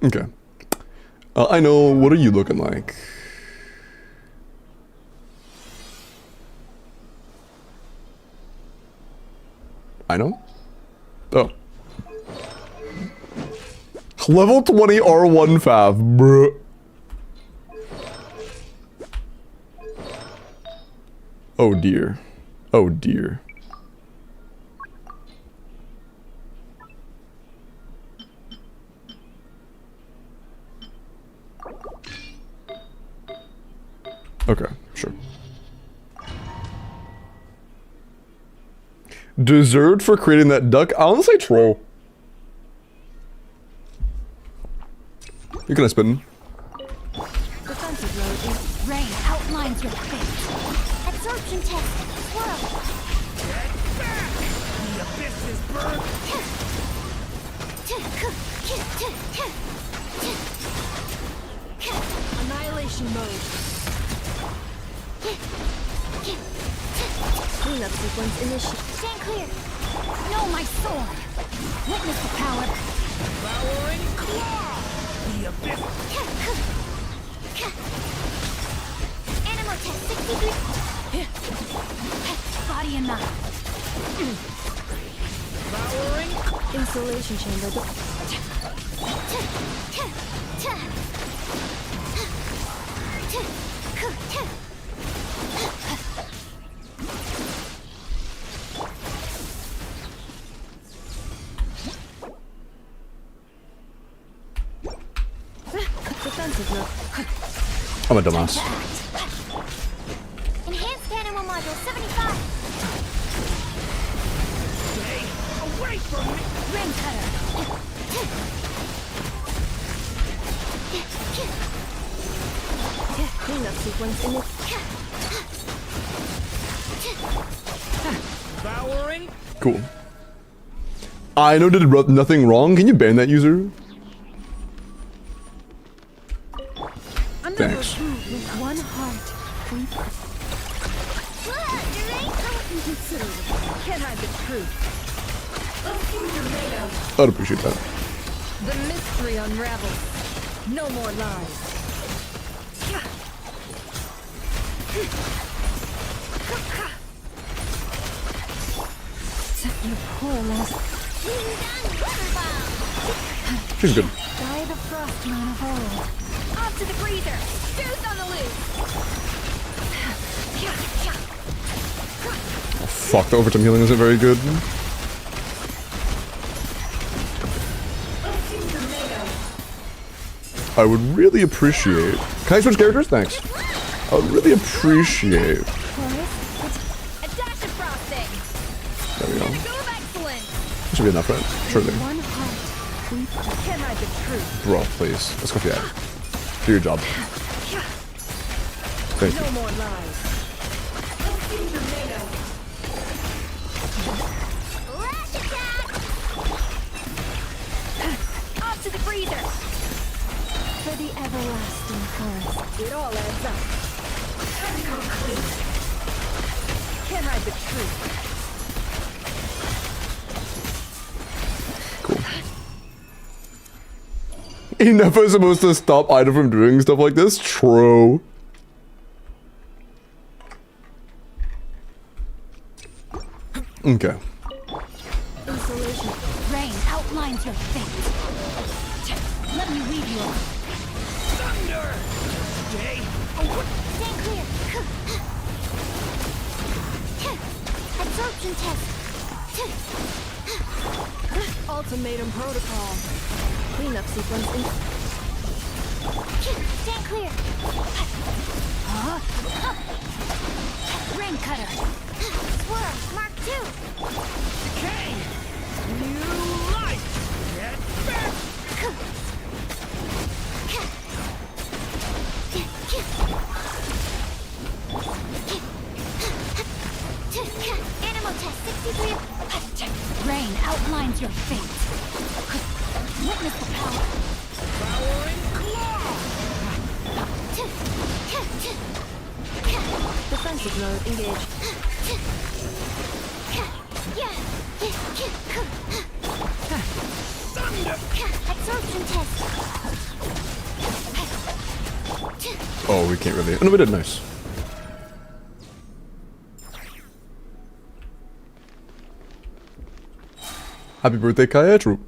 Okay. I know, what are you looking like? I know? Oh. Level 20 R1 fav, bruh. Oh dear. Oh dear. Okay, sure. Deserved for creating that duck? I want to say troll. You gonna spin? Defensive load is rain outlines your fate. Absorption test. Swirl. The abyss is burned. Annihilation mode. Cleanup sequence initiated. Stand clear. No, my sword. Witness the power. Devouring claw. The abyss. Animal test 63. Body and mind. Devouring. Insulation chamber. Defensive mode. I'm a dumbass. Enhanced animal module 75. Stay away from me. Ring cutter. Cleanup sequence in Devouring. Cool. I know did nothing wrong. Can you ban that user? Thanks. With one heart. Can't hide the truth. I'd appreciate that. The mystery unravels. No more lies. You poor last. She's good. Die the frostman of old. Off to the freezer. Juice on the loose. Oh, fuck, the overtime healing isn't very good. I would really appreciate... Can I switch characters? Thanks. I would really appreciate... A dash of frosting. There we go. Go of excellence. That should be enough, right? Surely. One heart. Can't hide the truth. Bro, please. Let's go for that. Do your job. Thank you. No more lies. Rash attack! Off to the freezer. For the everlasting forest. It all adds up. Can't hide the truth. Cool. He never is supposed to stop Ida from doing stuff like this? True. Okay. Insulation. Rain outlines your fate. Let me weave you on. Stand clear. Absorption test. Ultimatum protocol. Cleanup sequence in. Stand clear. Ring cutter. Swirl. Mark 2. Animal test 63. Rain outlines your fate. Witness the power. Defensive mode engaged. Absorption test. Oh, we can't really. Oh, no, we did. Nice. Happy birthday, Kaya. True.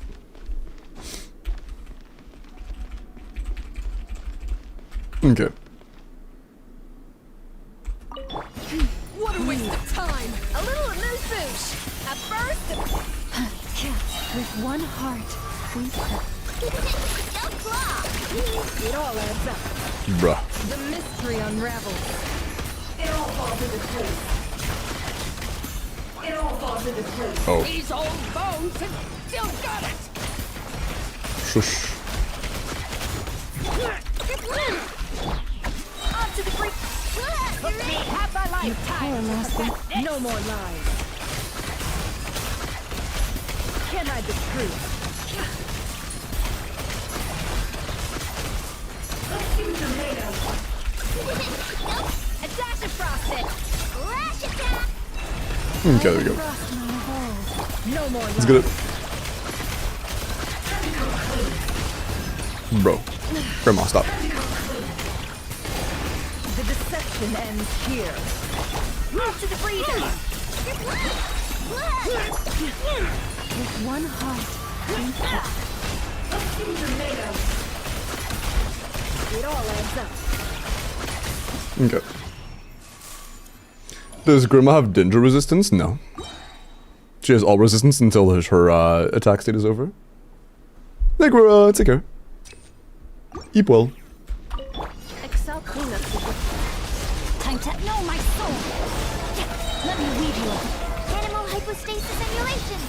Okay. What a waste of time! A little amuse-bouche! A burst of... With one heart, we... No claw. It all adds up. Bruh. The mystery unravels. It all falls into place. It all falls into place. Oh. These old bones have still got it! Shush. On to the brink! Took me half a lifetime! No more lies! Can't hide the truth. A dash of frosted! Lash attack. Okay, there we go. No more lies. Let's get it. Bro. Grandma, stop. The deception ends here. Move to the breather! With one heart, it all adds up. Okay. Does Grandma have danger resistance? No. She has all resistance until her attack state is over. Hey, Grandma, take care. Eat well. Excel cleanup sequence. Time to know my soul. Let me weave you up. Animal hypostasis simulation.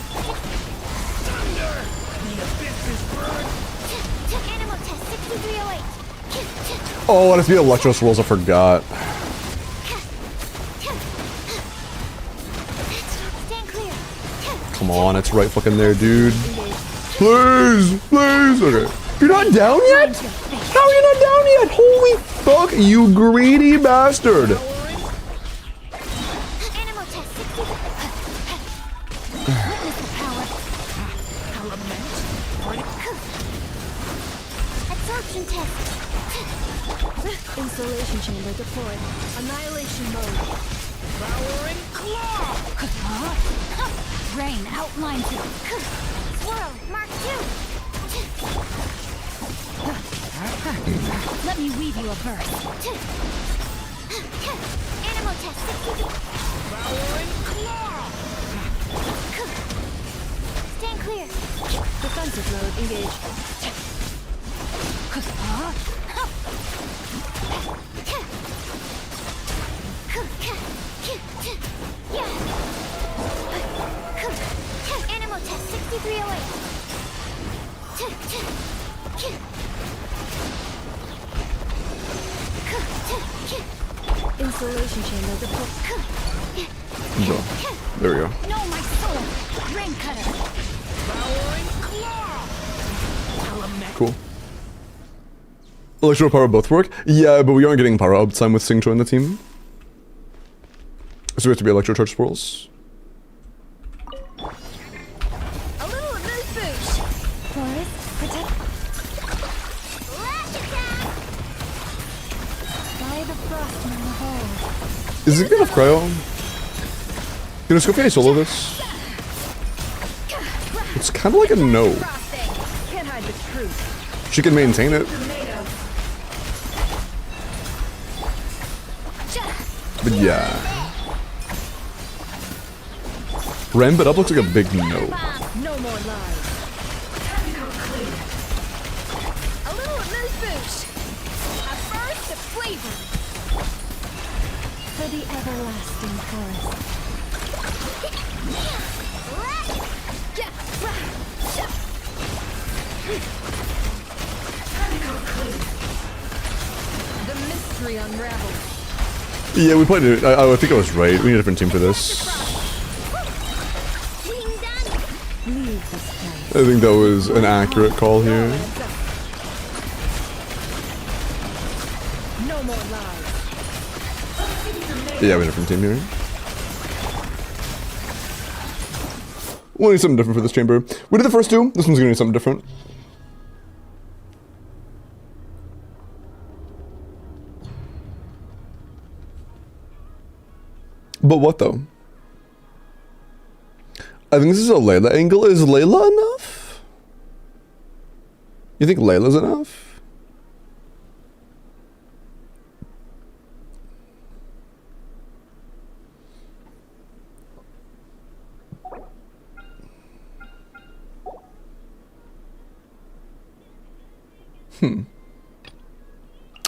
Animal test 6308. Oh, let's be Electro Swirls, I forgot. Stand clear. Come on, it's right fucking there, dude. Please, please. Okay. You're not down yet? How are you not down yet? Holy fuck, you greedy bastard. Animal test 63. Witness the power. Absorption test. Installation chamber deployed. Annihilation mode. Devouring claw! Rain outlines it. Swirl. Mark 2. Let me weave you a burst. Animal test 63. Devouring claw! Stand clear. Defensive mode engaged. Animal test 6308. Installation chamber deployed. Bro. There we go. Know my soul. Ring cutter. Devouring claw! Cool. Electro power both work? Yeah, but we aren't getting power up time with Singcho in the team. So we have to be Electro Charge Swirls. A little amuse-bouche. Forest, protect. Lash attack. By the frost in the hole. Is it good enough cryo? Can Scofier solo this? It's kind of like a no. Frosting. Can't hide the truth. She can maintain it. But yeah. Ramp it up looks like a big no. No more lies. A little amuse-bouche. A burst of flavor. For the everlasting forest. The mystery unravels. Yeah, we played it. I think I was right. We need a different team for this. Leave this place. I think that was an accurate call here. No more lies. Yeah, we need a different team here. We'll need something different for this chamber. We did the first two. This one's gonna need something different. But what though? I think this is a Layla angle. Is Layla enough? You think Layla's enough?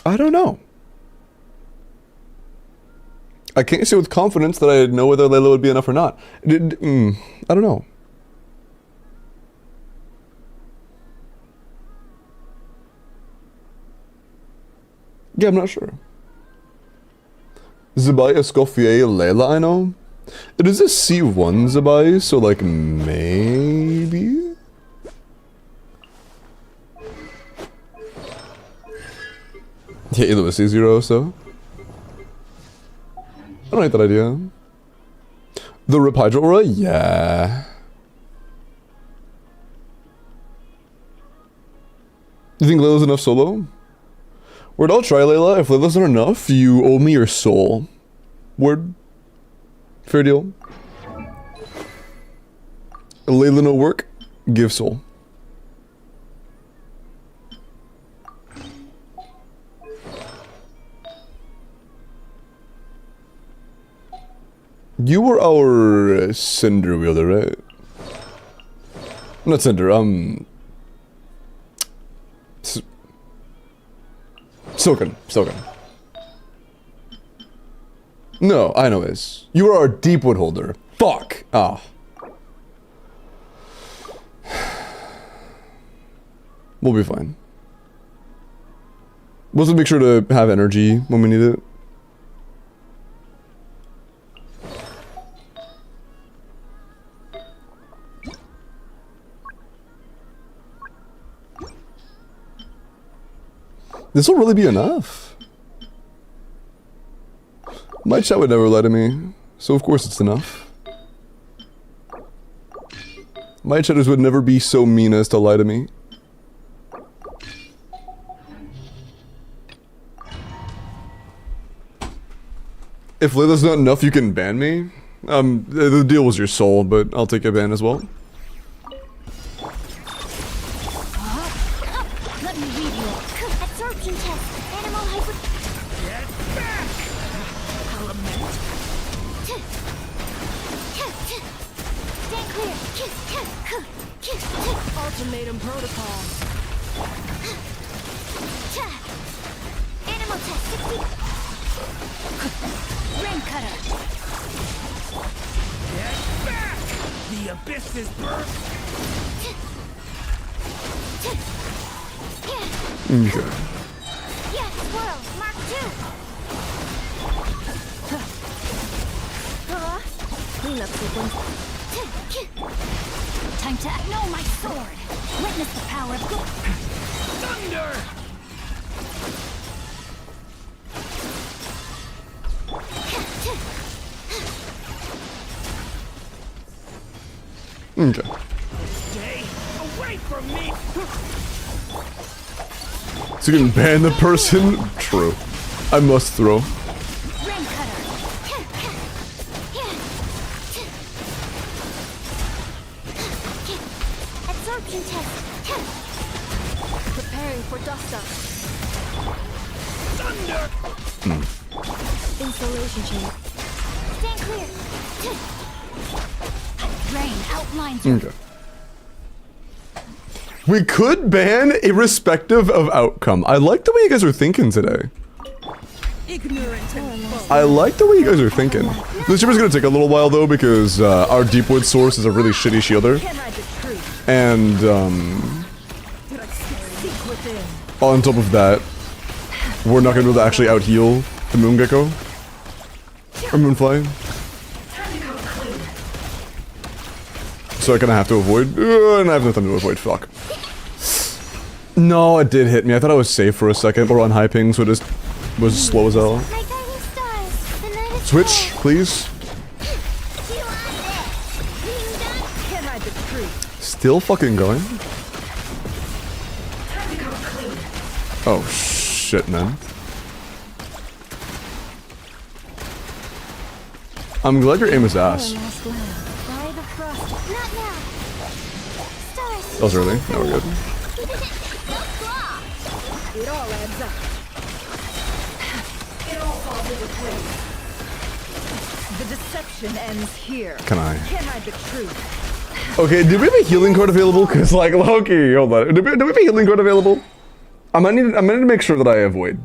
I don't know. I can't say with confidence that I know whether Layla would be enough or not. I don't know. Yeah, I'm not sure. Zabai, Escoffier, Layla, I know. It is a C1 Zabai, so like maybe? Yeah, either was C0, so. I don't hate that idea. The Rip Hydro Aura? Yeah. You think Layla's enough solo? Word, I'll try Layla. If Layla's not enough, you owe me your soul. Word. Fair deal. Layla no work, give soul. You were our Cinder wielder, right? Not Cinder, Silken. No, I know this. You were our Deepwood holder. Fuck! Ah. We'll be fine. We'll just make sure to have energy when we need it. This will really be enough. My chat would never lie to me, so of course it's enough. My chatters would never be so mean as to lie to me. If Layla's not enough, you can ban me. The deal was your soul, but I'll take a ban as well. Let me read you. Absorption test. Animal hyper. Get back! Element. Stand clear. Ultimatum protocol. Animal test. 60. Ring cutter. Get back! The abyss is birth. Okay. Yes, swirl. Mark 2. Clean up sequence. Time to know my sword. Witness the power of good. Thunder! Okay. Stay away from me! So you can ban the person? True. I must throw. Ring cutter. Absorption test. Preparing for dust up. Thunder! Insulation chamber. Stand clear. Rain outlines your Okay. We could ban irrespective of outcome. I like the way you guys are thinking today. I like the way you guys are thinking. This shipper's gonna take a little while though because our Deepwood source is a really shitty shielder. And on top of that, we're not gonna be able to actually out heal the Moon Gecko. Or Moonfly. So I kinda have to avoid. And I have nothing to avoid, fuck. No, it did hit me. I thought I was safe for a second, but on high ping, so it just was slow as hell. My guiding stars. The night is Switch, please. Still fucking going? Oh shit, man. I'm glad your aim is ass. By the frost. Not now. Stars. That was early. Now we're good. It all adds up. It all falls into place. The deception ends here. Can I? Can't hide the truth. Okay, did we have a healing card available? Cause like, Loki, hold on. Did we have a healing card available? I'm gonna need to make sure that I avoid.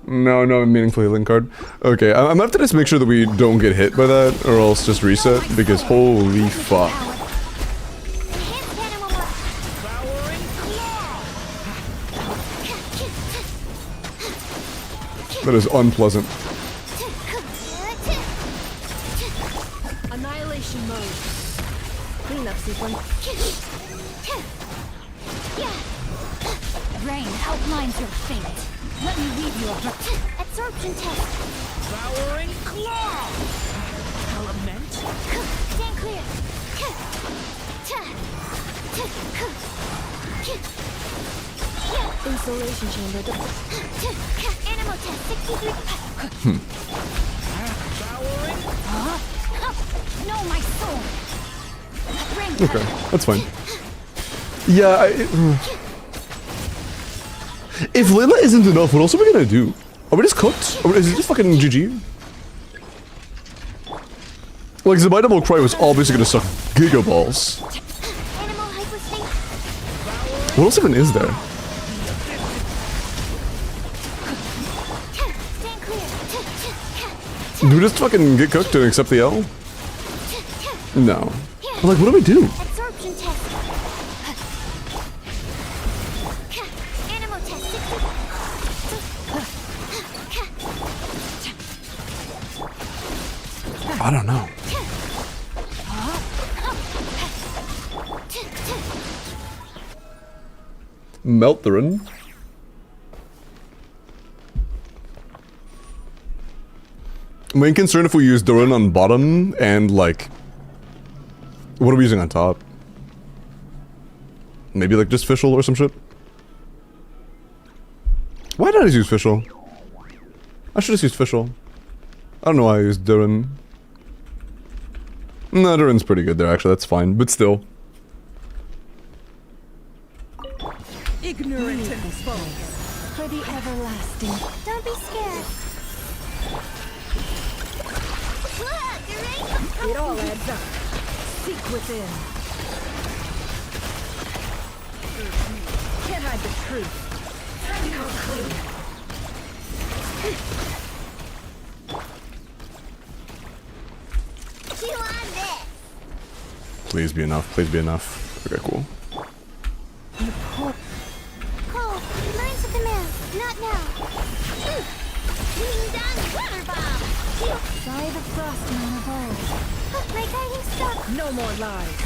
No meaningful healing card. Okay, I'm gonna have to just make sure that we don't get hit by that, or else just reset, because holy fuck. Enhanced animal mark. That is unpleasant. Annihilation mode. Cleanup sequence. rain outlines your fate. Let me weave you a Absorption test. Devouring claw. Element. Stand clear. Insulation chamber. Animal test 63. Devouring. No, my soul. Rain Okay, that's fine. Yeah, if Layla isn't enough, what else are we gonna do? Are we just cooked? Is it just fucking GG? Like, Zabitable Cry was obviously gonna suck gigaballs. Animal hyperspace. What else even is there? Stand clear. Do we just fucking get cooked and accept the L? No. Like, what do we do? Absorption test. Animal test 60. I don't know. Melt the run. Main concern if we use Durin on bottom and like, what are we using on top? Maybe like just Fischl or some shit? Why did I use Fischl? I should have used Fischl. I don't know why I used Durin. No, Durin's pretty good there actually, that's fine, but still. Ignorant and foe. For the everlasting. Don't be scared. Look, you're ready. It all adds up. Seek within. Can't hide the truth. You on this? Please be enough, please be enough. Okay, cool. Cole, lines of command. Not now. Ding dong, water bomb. By the frost man of old. My guiding star. No more lies.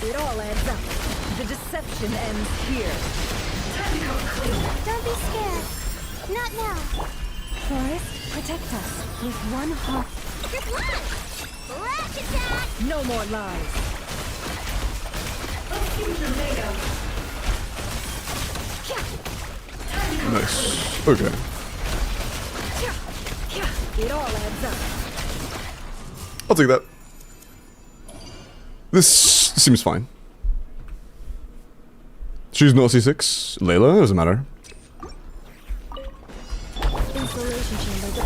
It all adds up. The deception ends here. Don't be scared. Not now. Forest, protect us with one heart. Good luck. Flash attack. No more lies. Nice. Okay. It all adds up. I'll take that. This seems fine. She's no C6. Layla? Doesn't matter. Installation chamber.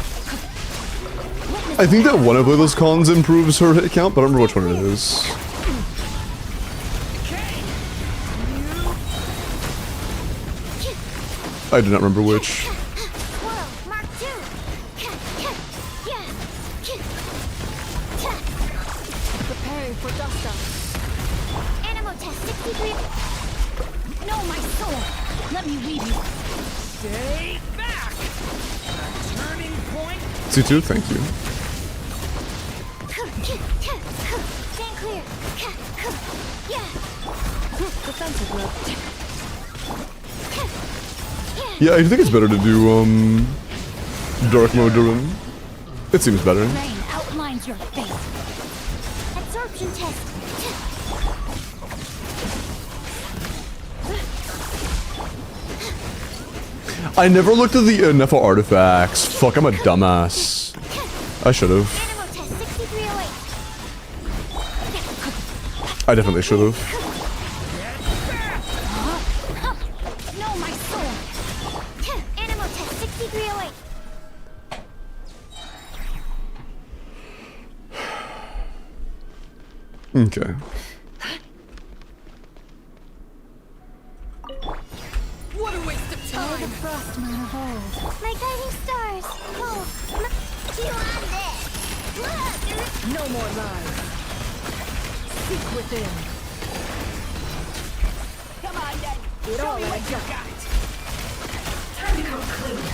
I think that one of Layla's cons improves her hit count, but I don't remember which one it is. I do not remember which. Swirl, Mark 2. Preparing for dust up. Animal test 63. No, my sword. Let me weave you. Stay back! A turning point? C2, thank you. Stand clear. Defensive mode. Yeah, I think it's better to do, dark mode Durin. It seems better. Rain outlines your fate. Absorption test. I never looked at the Nefa artifacts. Fuck, I'm a dumbass. I should've. Animal test 6308. I definitely should've. No, my sword. Animal test 6308. Okay. What a waste of By time. the frost moon of old. My guiding stars. Cold. You on this. Look. No more lies. Seek within. Come on, then. Show me what you got. Time to come clean.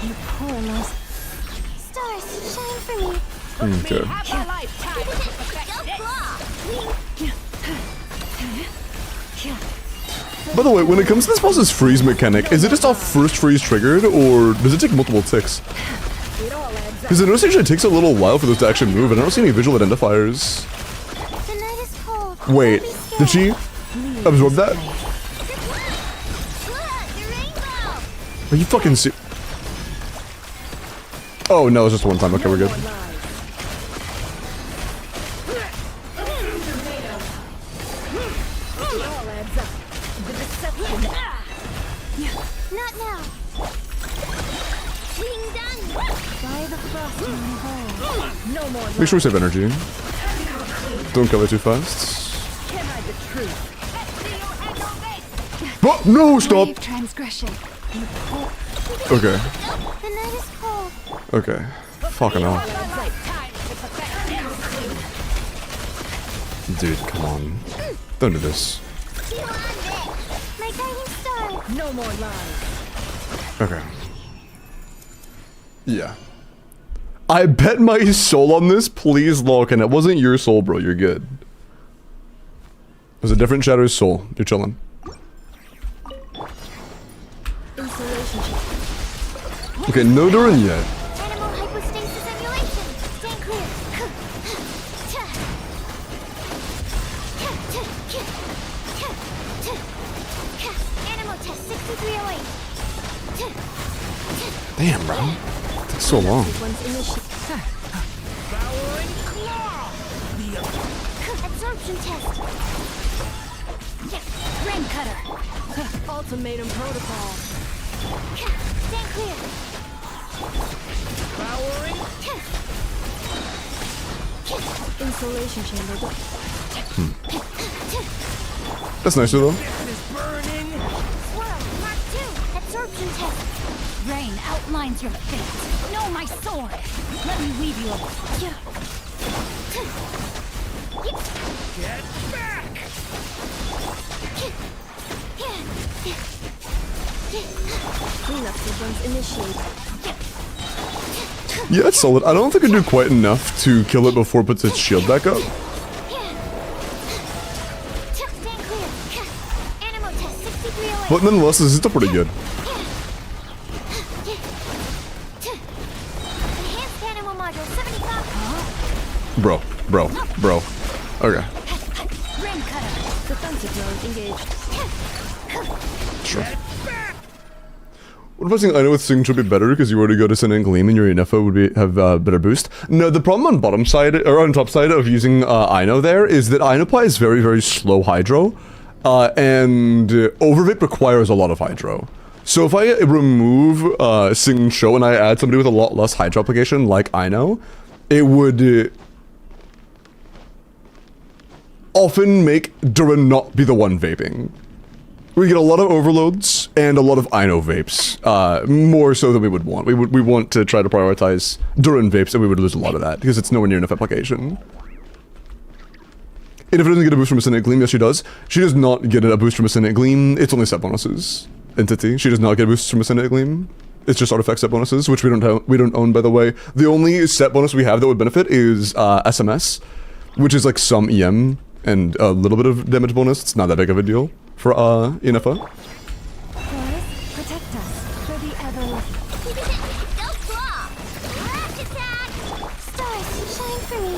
You poor lost. Stars, shine for me. Okay. Have a lifetime to perfect this. By the way, when it comes to this boss's freeze mechanic, is it just off first freeze triggered, or does it take multiple ticks? Because I noticed it actually takes a little while for this to actually move, and I don't see any visual identifiers. The night is cold. Wait, Don't be did she scared. absorb that? Look, the rainbow. Are you fucking Oh, no, it's just one time. Okay, we're good. Not now. Being done. By the frost moon of old. No more Make sure we save energy. Don't cover too fast. Can't hide the truth. Oh, no, stop! Brave transgression. Okay, The night is cold. okay. Fucking hell. Lifetime to perfect this. Dude, come on. Don't do this. You on this. My guiding star. No more lies. Okay. Yeah. I bet my soul on this. Please, Loken. It wasn't your soul, bro. You're good. It was a different Shadow's soul. You're chilling. Installation check. Okay, no Durin yet. Animal hypostasis emulation. Stand clear. Animal test 6308. Damn, bro. It takes so long. Devouring claw! Absorption test. Rain cutter. Ultimatum protocol. Stand clear. Devouring Installation chamber. That's nicer, though. is burning! Swirl, Mark 2. Absorption test. Rain outlines your fate. No, my sword. Let me weave you a Get back! Cleanup sequence initiated. Yeah, it's solid. I don't think I do quite enough to kill it before it puts its shield back up. Stand clear. Animal test 6308. But nonetheless, this is still pretty good. Enhanced animal module 75. Bro. Okay, rain cutter. Defensive mode engaged. sure. What if I saying I know with Sing should be better because you already got Ascendant Gleam and your Ineffa would have better boost? No, the problem on bottom side, or on top side of using Ino there is that Inoply is very, very slow hydro. And Overvape requires a lot of hydro. So if I remove Sing Show and I add somebody with a lot less hydro application like Ino, it would often make Duran not be the one vaping. We get a lot of overloads and a lot of Ino vapes, more so than we would want. We want to try to prioritize Duran vapes, and we would lose a lot of that because it's nowhere near enough application. And if it doesn't get a boost from Ascendant Gleam, yes she does. She does not get a boost from Ascendant Gleam. It's only set bonuses. Entity. She does not get a boost from Ascendant Gleam. It's just artifact set bonuses, which we don't own, by the way. The only set bonus we have that would benefit is SMS, which is like some EM and a little bit of damage bonus. It's not that big of a deal for Ineffa. Forest, protect us for the ever-loving. Go claw! Left attack! Stars, shine for me.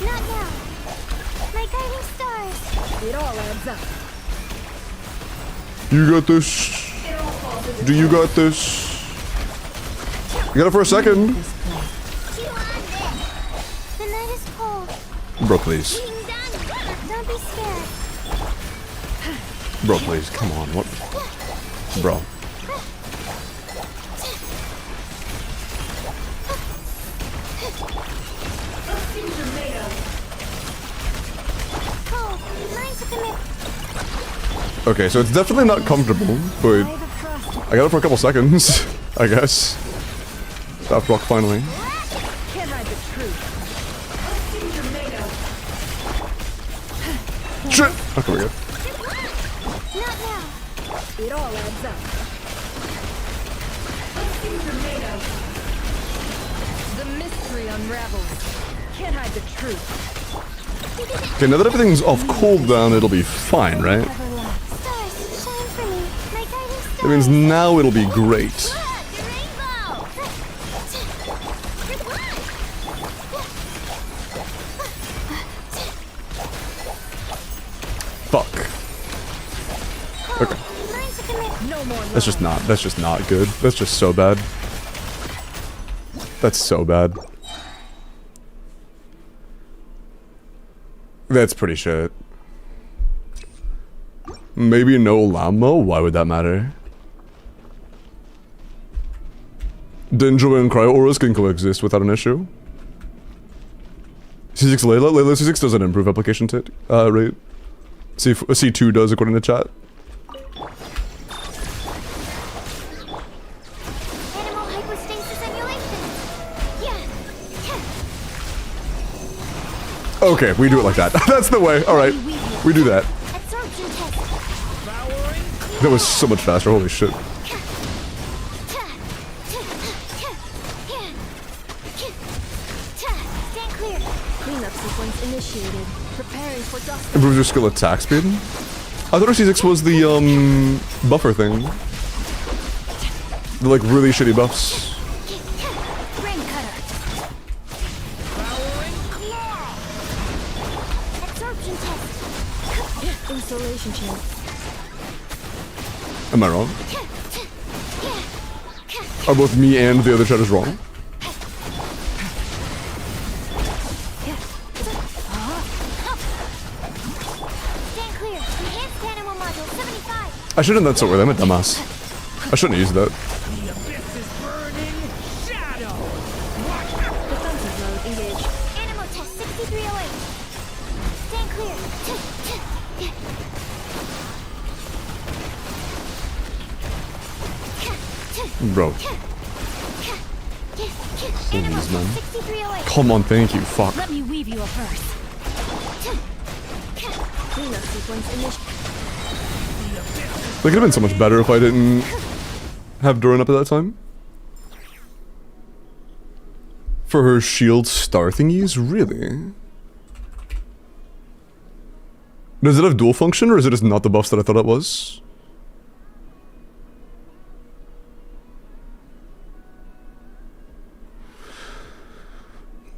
Not now. My guiding stars. It all adds up. You got this. Do you got this? You got it for a second. Chew on this! The night is cold. Bro, please. Being done! Don't be scared. Bro, please. Come on. What? Bro. Cold. Mine to commit. Okay, so it's definitely not comfortable, but By the frost. I got it for a couple seconds, I guess. Stop block finally. Can't hide the truth. Shit! Okay, we're good. Not now. It all adds up. The mystery unravels. Can't hide the truth. Okay, now that everything's off cooldown, it'll be fine, right? Everlast. Stars, shine for me. My guiding stars. That means now it'll be great. Look, the rainbow! Fuck. Okay. Mine to commit. No more That's just not good. That's just so bad. That's so bad. That's pretty shit. Maybe no Lambo? Why would that matter? Dendro and Cryo Auras can coexist without an issue. C6 Layla? Layla C6 doesn't improve application rate. C2 does according to chat. Animal hypostasis emulation. Yeah. Okay, we do it like that. That's the way. Alright. We do that. Absorption test. That was so much faster. Holy shit. Stand clear. Cleanup sequence initiated. Preparing for dust. Improves your skill attack speed? I thought C6 was the, buffer thing. The, like, really shitty buffs. Rain cutter. Absorption test. Installation chain. Am I wrong? Are both me and the other chatters wrong? Stand clear. Enhanced animal module 75. I shouldn't have done so early. I'm a dumbass. I shouldn't have used that. Defensive mode engaged. Animal test 6308. Stand clear. Bro. Animal Please, man. test 6308. Come on, thank you. Fuck. Let me weave you a verse. Cleanup sequence initiated. That could have been so much better if I didn't have Duran up at that time. For her shield star thingies? Really? Does it have dual function, or is it just not the buffs that I thought it was?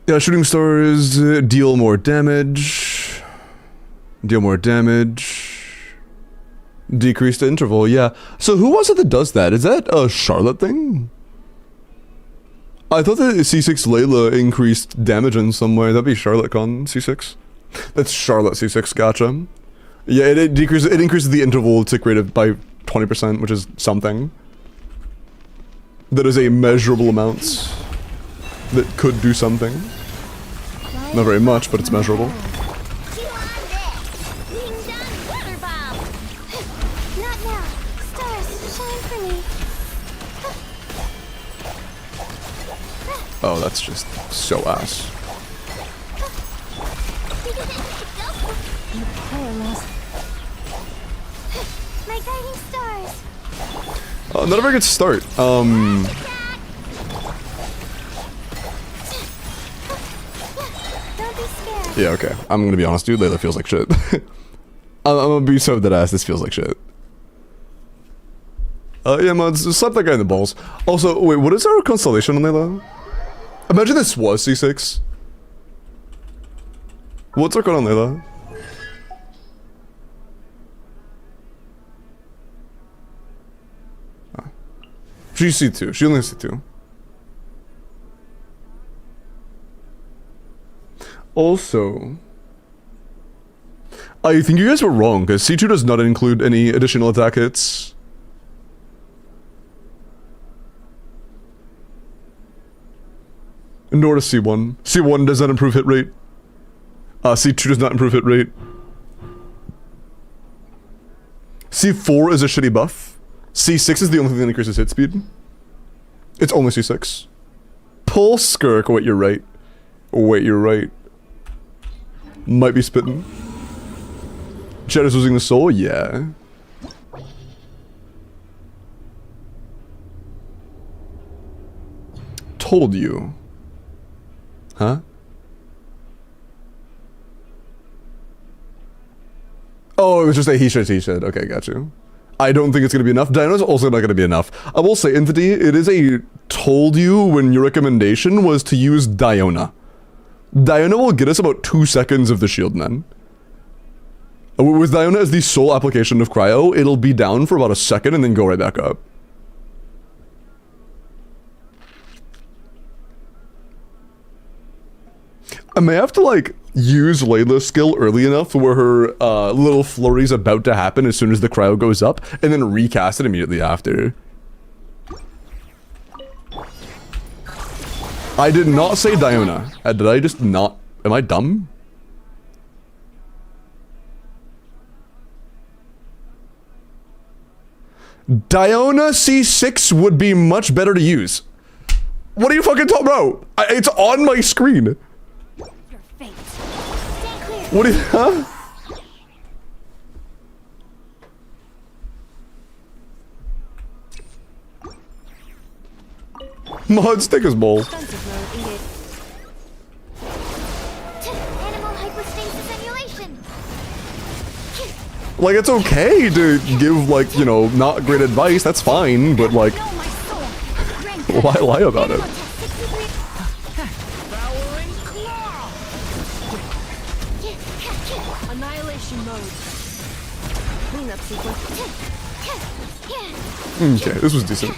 Yeah, shooting stars deal more damage. Deal more damage. Decreased interval, yeah. So who was it that does that? Is that a Charlotte thing? I thought that C6 Layla increased damage in some way. That'd be Charlotte con C6. That's Charlotte C6, gotcha. Yeah, it increases the interval tick rate by 20%, which is something. That is a measurable amount. That could do something. Not very much, but it's measurable. Oh, that's just so ass. My guiding stars. Not a very good start. Don't be scared. Yeah, okay. I'm gonna be honest, dude. Layla feels like shit. I'm gonna be so dead ass. This feels like shit. Yeah, mods, slap that guy in the balls. Also, wait, what is our constellation on Layla? Imagine this was C6. What's our code on Layla? Ah. She's C2. She only has C2. Also, I think you guys were wrong, because C2 does not include any additional attack hits. Nor does C1. C1 does not improve hit rate. C2 does not improve hit rate. C4 is a shitty buff. C6 is the only thing that increases hit speed. It's only C6. Pull Skirk. Wait, you're right. Wait, you're right. Might be spitting. Chet is losing the soul? Yeah. Told you. Huh? Oh, it was just a he said. Okay, got you. I don't think it's gonna be enough. Dino's also not gonna be enough. I will say, Entity, it is a told you when your recommendation was to use Diona. Diona will get us about 2 seconds of the shield then. With Diona as the sole application of Cryo, it'll be down for about a second and then go right back up. I may have to, like, use Layla's skill early enough where her little flurry's about to happen as soon as the cryo goes up, and then recast it immediately after. I did not say Diona. Did I just not... Am I dumb? Diona C6 would be much better to use. What are you fucking talking about? It's on my screen. What is, huh? Mod, stick his ball. Like, it's okay to give, like, you know, not great advice, that's fine, but, like, why lie about it? Okay, this was decent.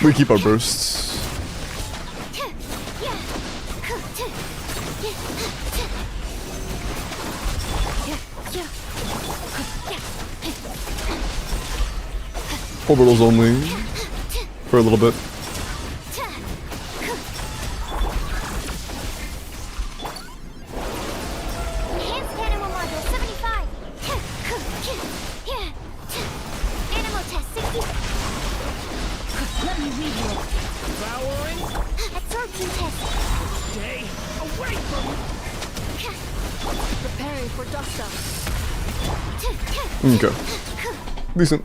We keep our bursts. Orbitals only. For a little bit. Okay. Decent.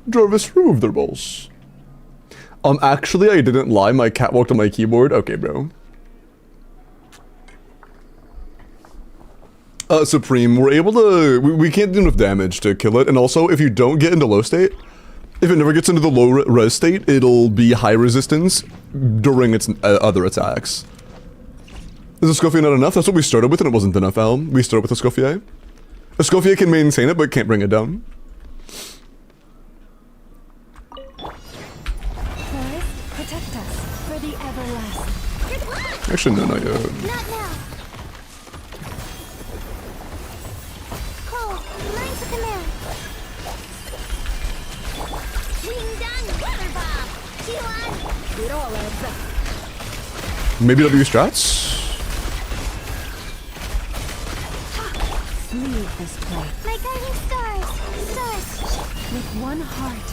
Jarvis, remove their balls. Actually, I didn't lie. My cat walked on my keyboard. Okay, bro. Supreme, we're able to, we can't do enough damage to kill it, and also, if you don't get into low state, if it never gets into the low res state, it'll be high resistance during its other attacks. Is Escoffier not enough? That's what we started with, and it wasn't enough, Al. We started with Escoffier. Escoffier can maintain it, but can't bring it down. Protect us for the everlasting. Actually, no, not yet. Not now. Cole, lines of command. Ding dong, water bomb. T1. It all adds up. Maybe W strats? Leave this place. My guiding stars. Stars. With one heart.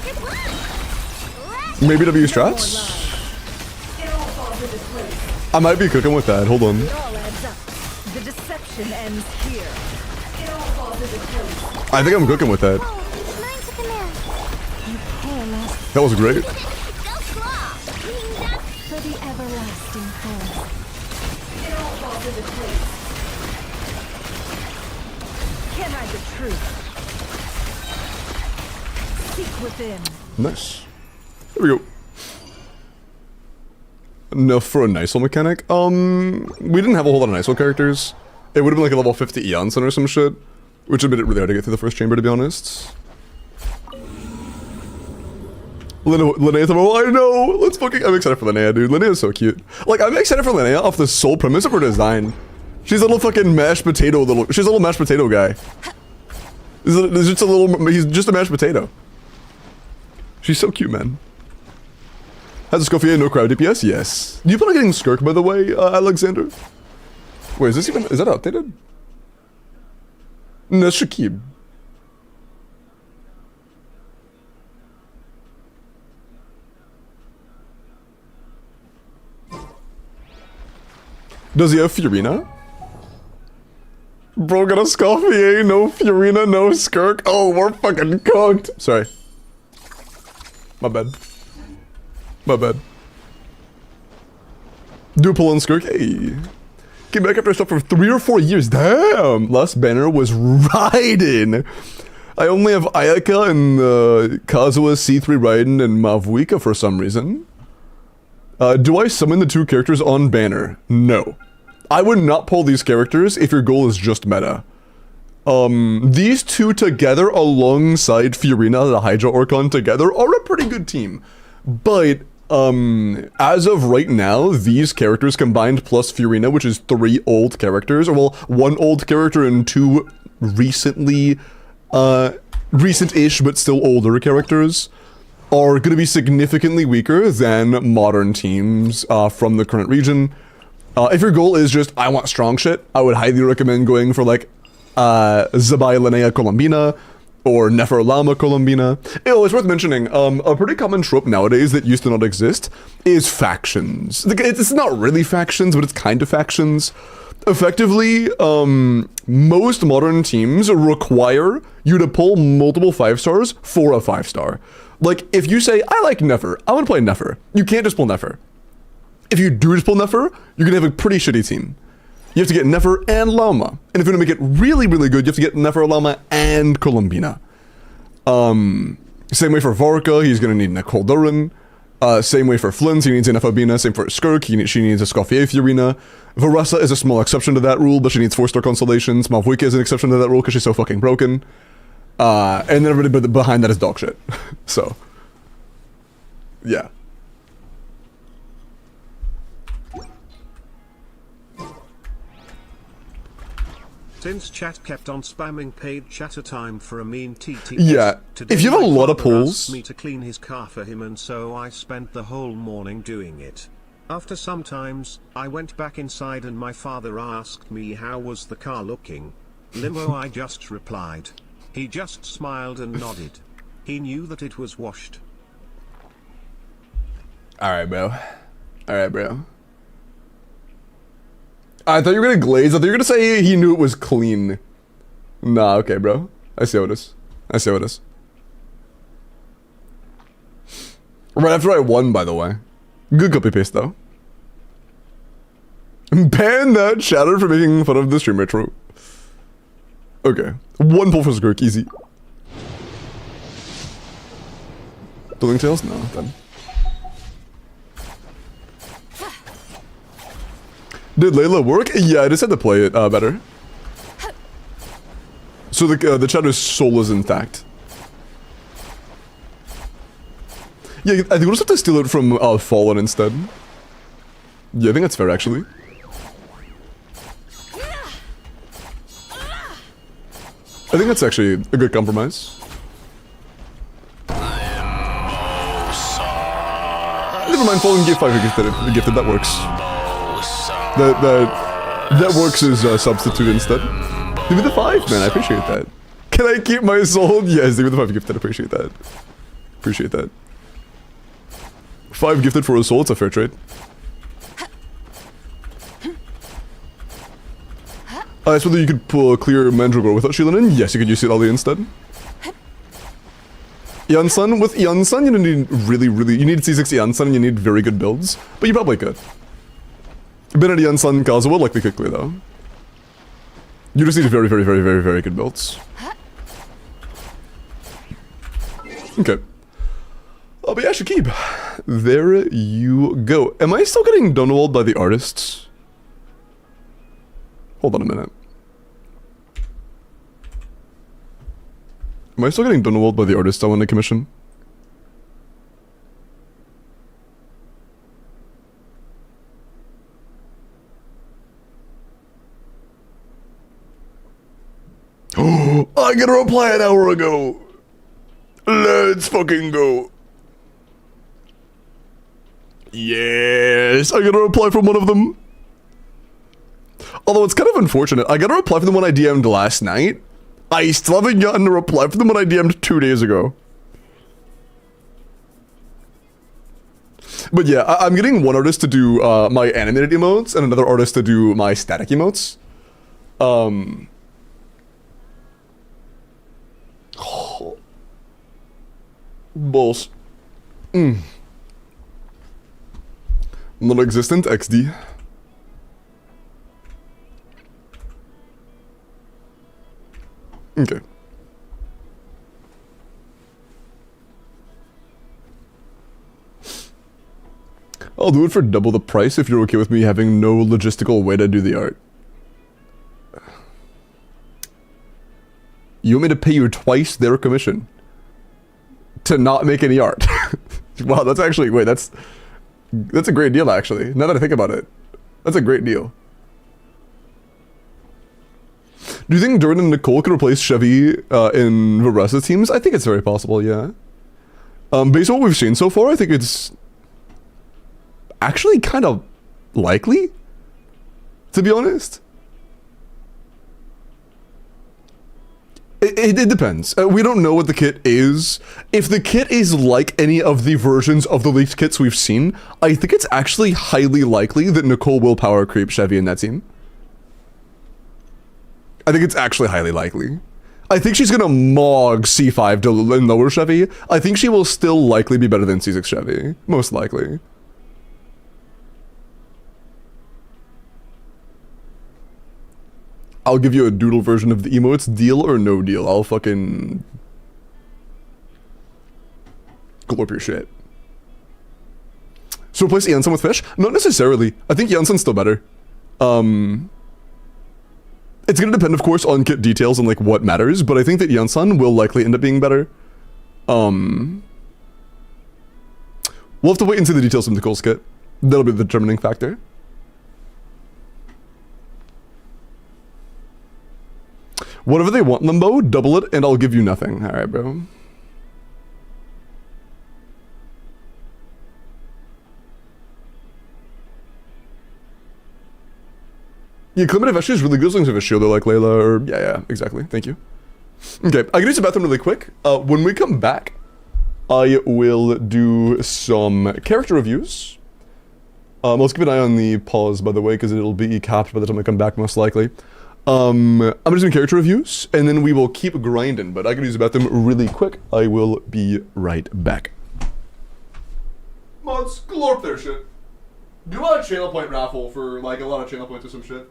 Good one. Maybe W strats? I might be cooking with that. Hold on. It all adds up. The deception ends here. It all falls into place. I think I'm cooking with that. Cole, lines of command. Prepare last That was great. Go claw. Ding dong. for the everlasting force. It all falls into place. Can I the truth? Seek within. Nice. There we go. Enough for a Nice mechanic. We didn't have a whole lot of Nice characters. It would have been like a level 50 Eonson or some shit, which would have made it really hard to get through the first chamber, to be honest. Linnea's oh, I know! Let's fucking, I'm excited for Linnea, dude. Linnea is so cute. Like, I'm excited for Linnea off the sole premise of her design. She's a little fucking mashed potato she's a little mashed potato guy. He's just a little, he's just a mashed potato. She's so cute, man. Has a Escoffier no crowd DPS? Yes. Do you plan on getting Skirk, by the way, Alexander? Wait, is this even, is that updated? No, Shakib. Does he have Fiorina? Bro got a Escoffier, no Fiorina, no Skirk. Oh, we're fucking cooked. Sorry. My bad. My bad. Do pull on Skirk. Hey. Came back after I stopped for 3 or 4 years. Damn. Last banner was riding. I only have Ayaka and Kazuha, C3 Raiden, and Mavuika for some reason. Do I summon the 2 characters on banner? No. I would not pull these characters if your goal is just meta. These 2 together alongside Fiorina, the Hydra Orcon together, are a pretty good team. But, as of right now, these characters combined plus Fiorina, which is 3 old characters, or well, 1 old character and 2 recently, recent-ish but still older characters, are going to be significantly weaker than modern teams from the current region. If your goal is just, I want strong shit, I would highly recommend going for like Zabai Linnea Colombina or Nefer Lama Colombina. Oh, it's worth mentioning, a pretty common trope nowadays that used to not exist is factions. It's not really factions, but it's kind of factions. Effectively, most modern teams require you to pull multiple 5-stars for a 5-star. Like, if you say, I like Nefer, I want to play Nefer, you can't just pull Nefer. If you do just pull Nefer, you're going to have a pretty shitty team. You have to get Nefer and Lama. And if you want to make it really, really good, you have to get Nefer, Lama, and Colombina. Same way for Varka, he's going to need Nicole Duran. Same way for Flint, he needs an Efabina. Same for Skirk, she needs a Escoffier Fiorina. Varessa is a small exception to that rule, but she needs 4-star constellations. Malvuika is an exception to that rule because she's so fucking broken. And then everybody behind that is dog shit. So, yeah. Since chat kept on spamming paid chatter time for a mean TTS, Yeah, if you have a my lot of father pulls... asked me to clean his car for him, and so I spent the whole morning doing it. After some times, I went back inside and my father asked me how was the car looking. Limbo, I just replied. He just smiled and nodded. He knew that it was washed. Alright, bro. Alright, bro. I thought you were gonna glaze. I thought you were gonna say he knew it was clean. Nah, okay, bro. I see how it is. I see how it is. Right after I won, by the way. Good copy paste, though. Ban that chatter for making fun of the stream retro. Okay. One pull for Skirk, easy. Building tails? No, then. Did Layla work? Yeah, I just had to play it better. So the chatter's soul is intact. Yeah, I think we'll just have to steal it from Fallen instead. Yeah, I think that's fair, actually. I think that's actually a good compromise. Never mind, Fallen gave 5 gifted, that works. That works as a substitute instead. Give me the 5, man, I appreciate that. Can I keep my soul? Yes, give me the 5 gifted, I appreciate that. Appreciate that. 5 gifted for a soul, it's a fair trade. That's whether you could pull a clear Mandragora without shielding in. Yes, you could use Seedali instead. Yansun, with Yansun, you need you need C6 Yansun and you need very good builds, but you probably could. Bennett Yansun Kazuha likely quickly though. You just need very good builds. Okay. Oh, but yeah, Shakib. There you go. Am I still getting Dunwalled by the artists? Hold on a minute. Am I still getting Dunwalled by the artists I want to commission? Oh, I got a reply an hour ago. Let's fucking go. Yes, I got a reply from one of them. Although it's kind of unfortunate. I got a reply from them when I DM'd last night. I still haven't gotten a reply from them when I DM'd 2 days ago. But yeah, I'm getting one artist to do my animated emotes and another artist to do my static emotes. Balls. Non-existent XD. Okay. I'll do it for double the price if you're okay with me having no logistical way to do the art. You want me to pay you twice their commission to not make any art? Wow, that's actually, wait, that's a great deal actually, now that I think about it. That's a great deal. Do you think Durin and Nicole could replace Chevy in the rest of the teams? I think it's very possible, yeah. Based on what we've seen so far, I think it's actually kind of likely, to be honest. It depends. We don't know what the kit is. If the kit is like any of the versions of the leaked kits we've seen, I think it's actually highly likely that Nicole will power creep Chevy in that team. I think it's actually highly likely. I think she's gonna mog C5 to lower Chevy. I think she will still likely be better than C6 Chevy. Most likely. I'll give you a doodle version of the emotes. Deal or no deal? I'll fucking glorp your shit. So replace Janssen with fish? Not necessarily. I think Janssen's still better. It's gonna depend, of course, on kit details and like what matters, but I think that Janssen will likely end up being better. We'll have to wait and see the details of Nicole's kit. That'll be the determining factor. Whatever they want, Limbo, double it, and I'll give you nothing. Alright, bro. Yeah, Clement Veshe is really good as long as you have a shielder like Layla, or... Yeah, exactly. Thank you. Okay, I can use the bathroom really quick. When we come back, I will do some character reviews. Let's keep an eye on the pause, by the way, because it'll be capped by the time I come back, most likely. I'm just doing character reviews, and then we will keep grinding, but I can use the bathroom really quick. I will be right back. Mods, glorp their shit. Do a channel point raffle for like a lot of channel points or some shit.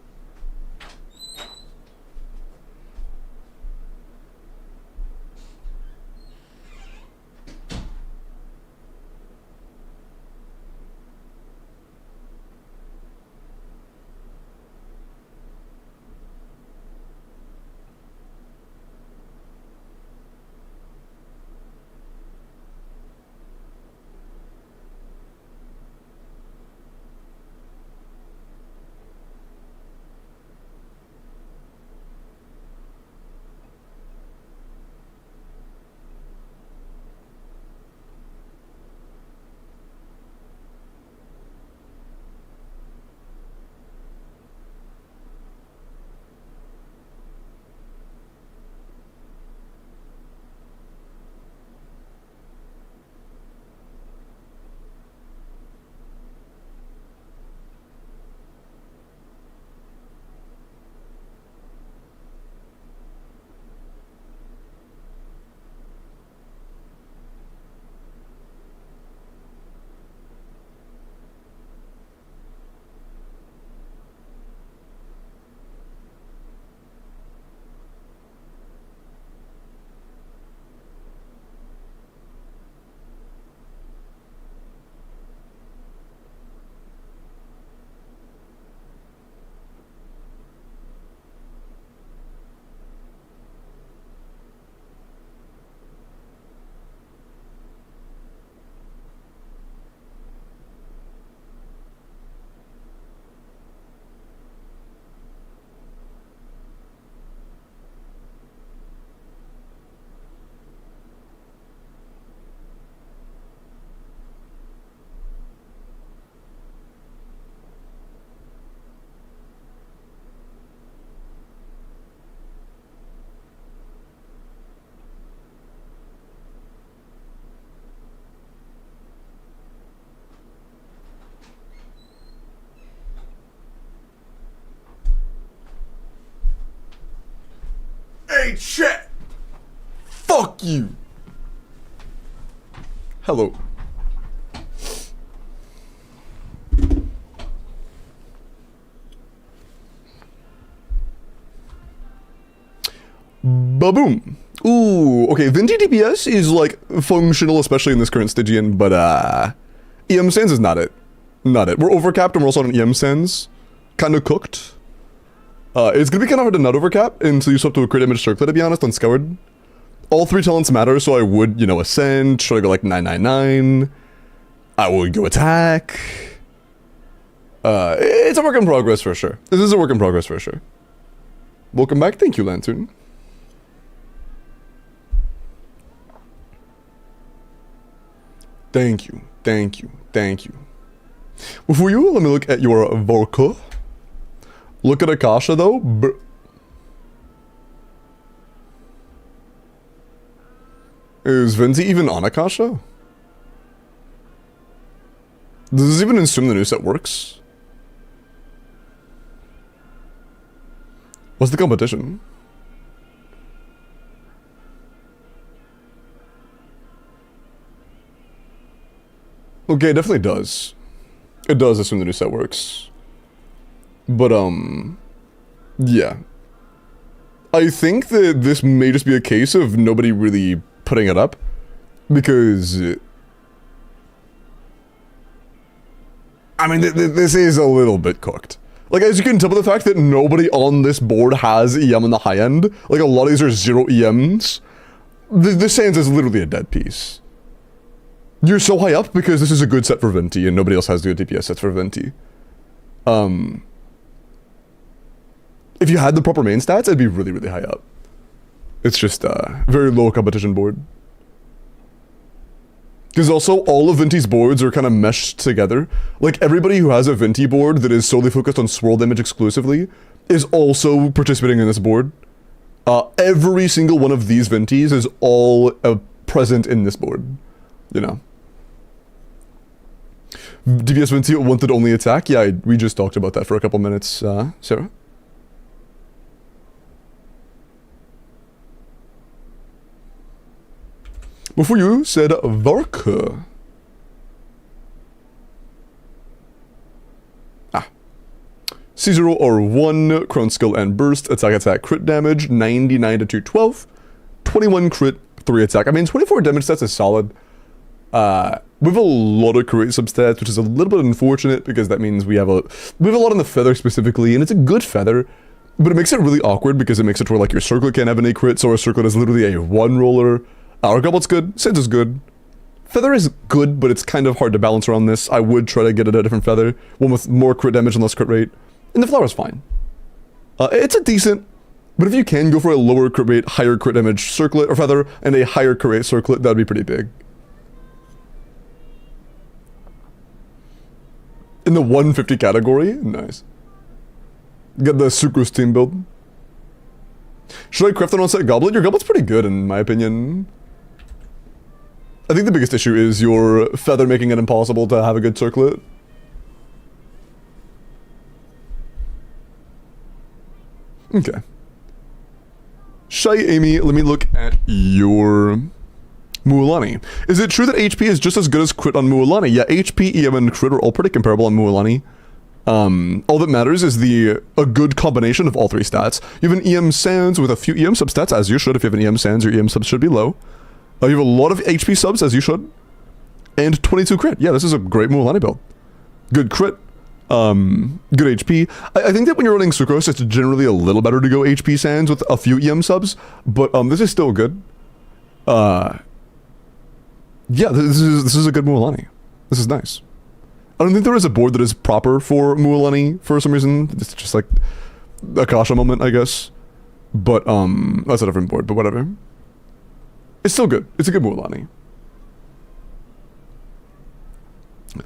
Hey, chat! Fuck you! Hello. Ba-boom! Ooh, okay, Venti DPS is, like, functional, especially in this current Stygian, but, EM Sands is not it. Not it. We're overcapped and we're also on an EM Sands. Kinda cooked. It's gonna be kinda hard to not overcap until you swap to a crit image circlet, to be honest, on Scoured. All 3 talents matter, so I would, you know, Ascend, try to go like 999. I would go attack. It's a work in progress for sure. This is a work in progress for sure. Welcome back, thank you, Lantern. Thank you, thank you, thank you. Before you, let me look at your Vorko. Look at Akasha though. Is Venti even on Akasha? Does this even assume the new set works? What's the competition? Okay, it definitely does. It does assume the new set works. But, yeah. I think that this may just be a case of nobody really putting it up. Because... I mean, this is a little bit cooked. Like, as you can tell by the fact that nobody on this board has EM on the high end, like, a lot of these are 0 EMs, the Sands is literally a dead piece. You're so high up because this is a good set for Venti, and nobody else has the good DPS sets for Venti. If you had the proper main stats, it'd be really, really high up. It's just a very low competition board. Because also, all of Venti's boards are kind of meshed together. Like, everybody who has a Venti board that is solely focused on swirl damage exclusively is also participating in this board. Every single one of these Ventis is all present in this board. You know. DPS Venti wanted only attack? Yeah, we just talked about that for a couple minutes, Sarah. Before you said Varka. C0 are 1 Crown Skill and Burst, attack, crit damage, 99 to 212, 21 crit, 3 attack. I mean, 24 damage stats is solid. We have a lot of crit substats, which is a little bit unfortunate because that means we have a lot on the feather specifically, and it's a good feather, but it makes it really awkward because it makes it where like your circlet can't have any crits, or a circlet is literally a 1 roller. Our Goblet's good, Sands is good. Feather is good, but it's kind of hard to balance around this. I would try to get it a different feather, one with more crit damage and less crit rate. And the flower's fine. It's a decent, but if you can go for a lower crit rate, higher crit damage circlet or feather, and a higher crit rate circlet, that'd be pretty big. In the 150 category, nice. Get the Sucrose team build. Should I craft an on-set goblet? Your goblet's pretty good in my opinion. I think the biggest issue is your feather making it impossible to have a good circlet. Okay. Shy Amy, let me look at your Mualani. Is it true that HP is just as good as crit on Mualani? Yeah, HP, EM, and crit are all pretty comparable on Mualani. All that matters is a good combination of all 3 stats. You have an EM Sands with a few EM substats, as you should. If you have an EM Sands, your EM subs should be low. You have a lot of HP subs, as you should. And 22 crit. Yeah, this is a great Mualani build. Good crit. Good HP. I think that when you're running Sucrose, it's generally a little better to go HP Sands with a few EM subs, but this is still good. Yeah, this is a good Mualani. This is nice. I don't think there is a board that is proper for Mualani for some reason. It's just like a Kasha moment, I guess. But that's a different board, but whatever. It's still good. It's a good Mualani.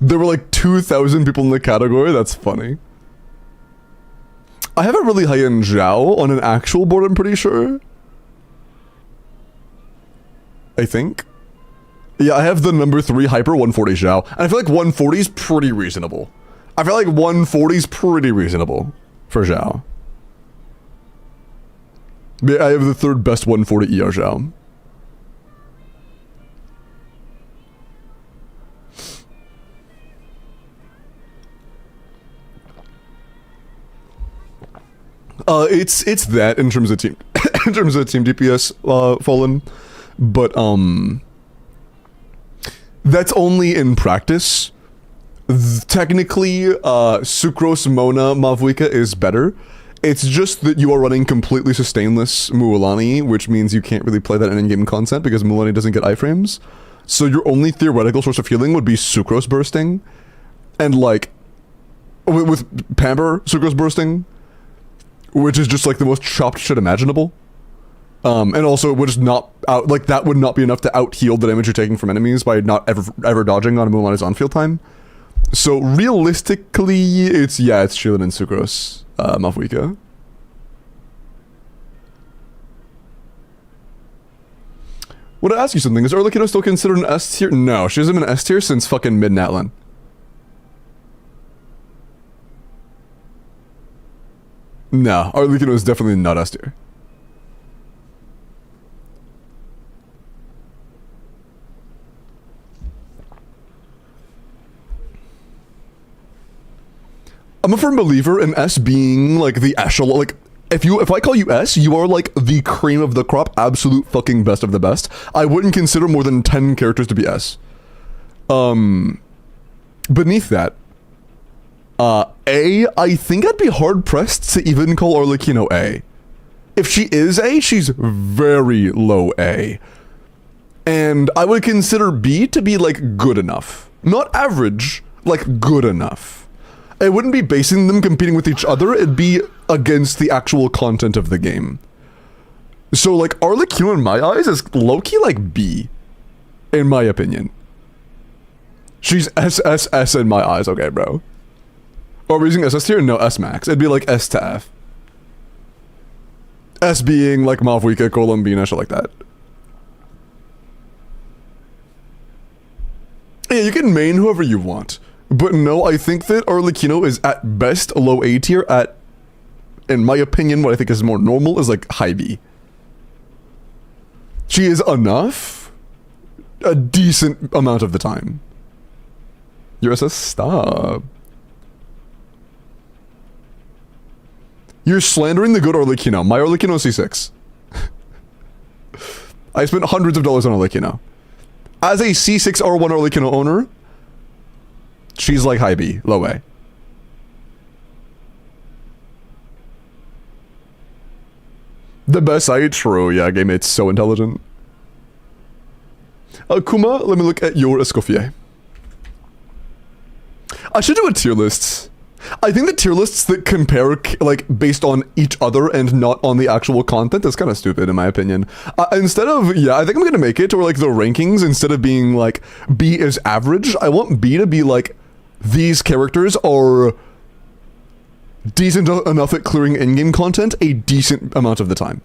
There were like 2,000 people in the category. That's funny. I have it really high in Zhao on an actual board, I'm pretty sure. I think. Yeah, I have the number 3 hyper 140 Zhao. And I feel like 140 is pretty reasonable. I feel like 140 is pretty reasonable for Zhao. I have the 3rd best 140 ER Zhao. It's that in terms of team in terms of team DPS fallen, but that's only in practice. Technically, Sucrose Mona Mavuika is better. It's just that you are running completely sustainless Mualani, which means you can't really play that in in-game content because Mualani doesn't get iframes. So your only theoretical source of healing would be Sucrose bursting, and like with Pamper Sucrose bursting, which is just like the most chopped shit imaginable. And also it would just not that would not be enough to out heal the damage you're taking from enemies by not ever dodging on Mualani's on-field time. So realistically, it's Shielded and Sucrose, Mavuika. Would I ask you something? Is Arlecchino still considered an S tier? No, she hasn't been an S tier since fucking mid-Natlan. No, Arlecchino is definitely not S tier. I'm a firm believer in S being like the echelon. Like, if I call you S, you are like the cream of the crop, absolute fucking best of the best. I wouldn't consider more than 10 characters to be S. Beneath that, A, I think I'd be hard pressed to even call Arlecchino A. If she is A, she's very low A. And I would consider B to be like good enough. Not average, like good enough. I wouldn't be basing them competing with each other, it'd be against the actual content of the game. So like Arlecchino in my eyes is low-key like B, in my opinion. She's SSS in my eyes, okay bro. Are we using SS tier? No, S max. It'd be like S to F. S being like Mavuika, Columbina, shit like that. Yeah, you can main whoever you want. But no, I think that Arlecchino is at best low A tier, at, in my opinion, what I think is more normal is like high B. She is enough a decent amount of the time. Your SS, stop. You're slandering the good Arlecchino. My Arlecchino C6. I spent hundreds of dollars on Arlecchino. As a C6 R1 Arlecchino owner, she's like high B, low A. The best site? True, yeah, game mate's so intelligent. Kuma, let me look at your Escoffier. I should do a tier list. I think the tier lists that compare, like, based on each other and not on the actual content is kind of stupid, in my opinion. Instead of, yeah, I think I'm gonna make it to where, like, the rankings, instead of being, like, B is average, I want B to be, like, these characters are decent enough at clearing in-game content a decent amount of the time.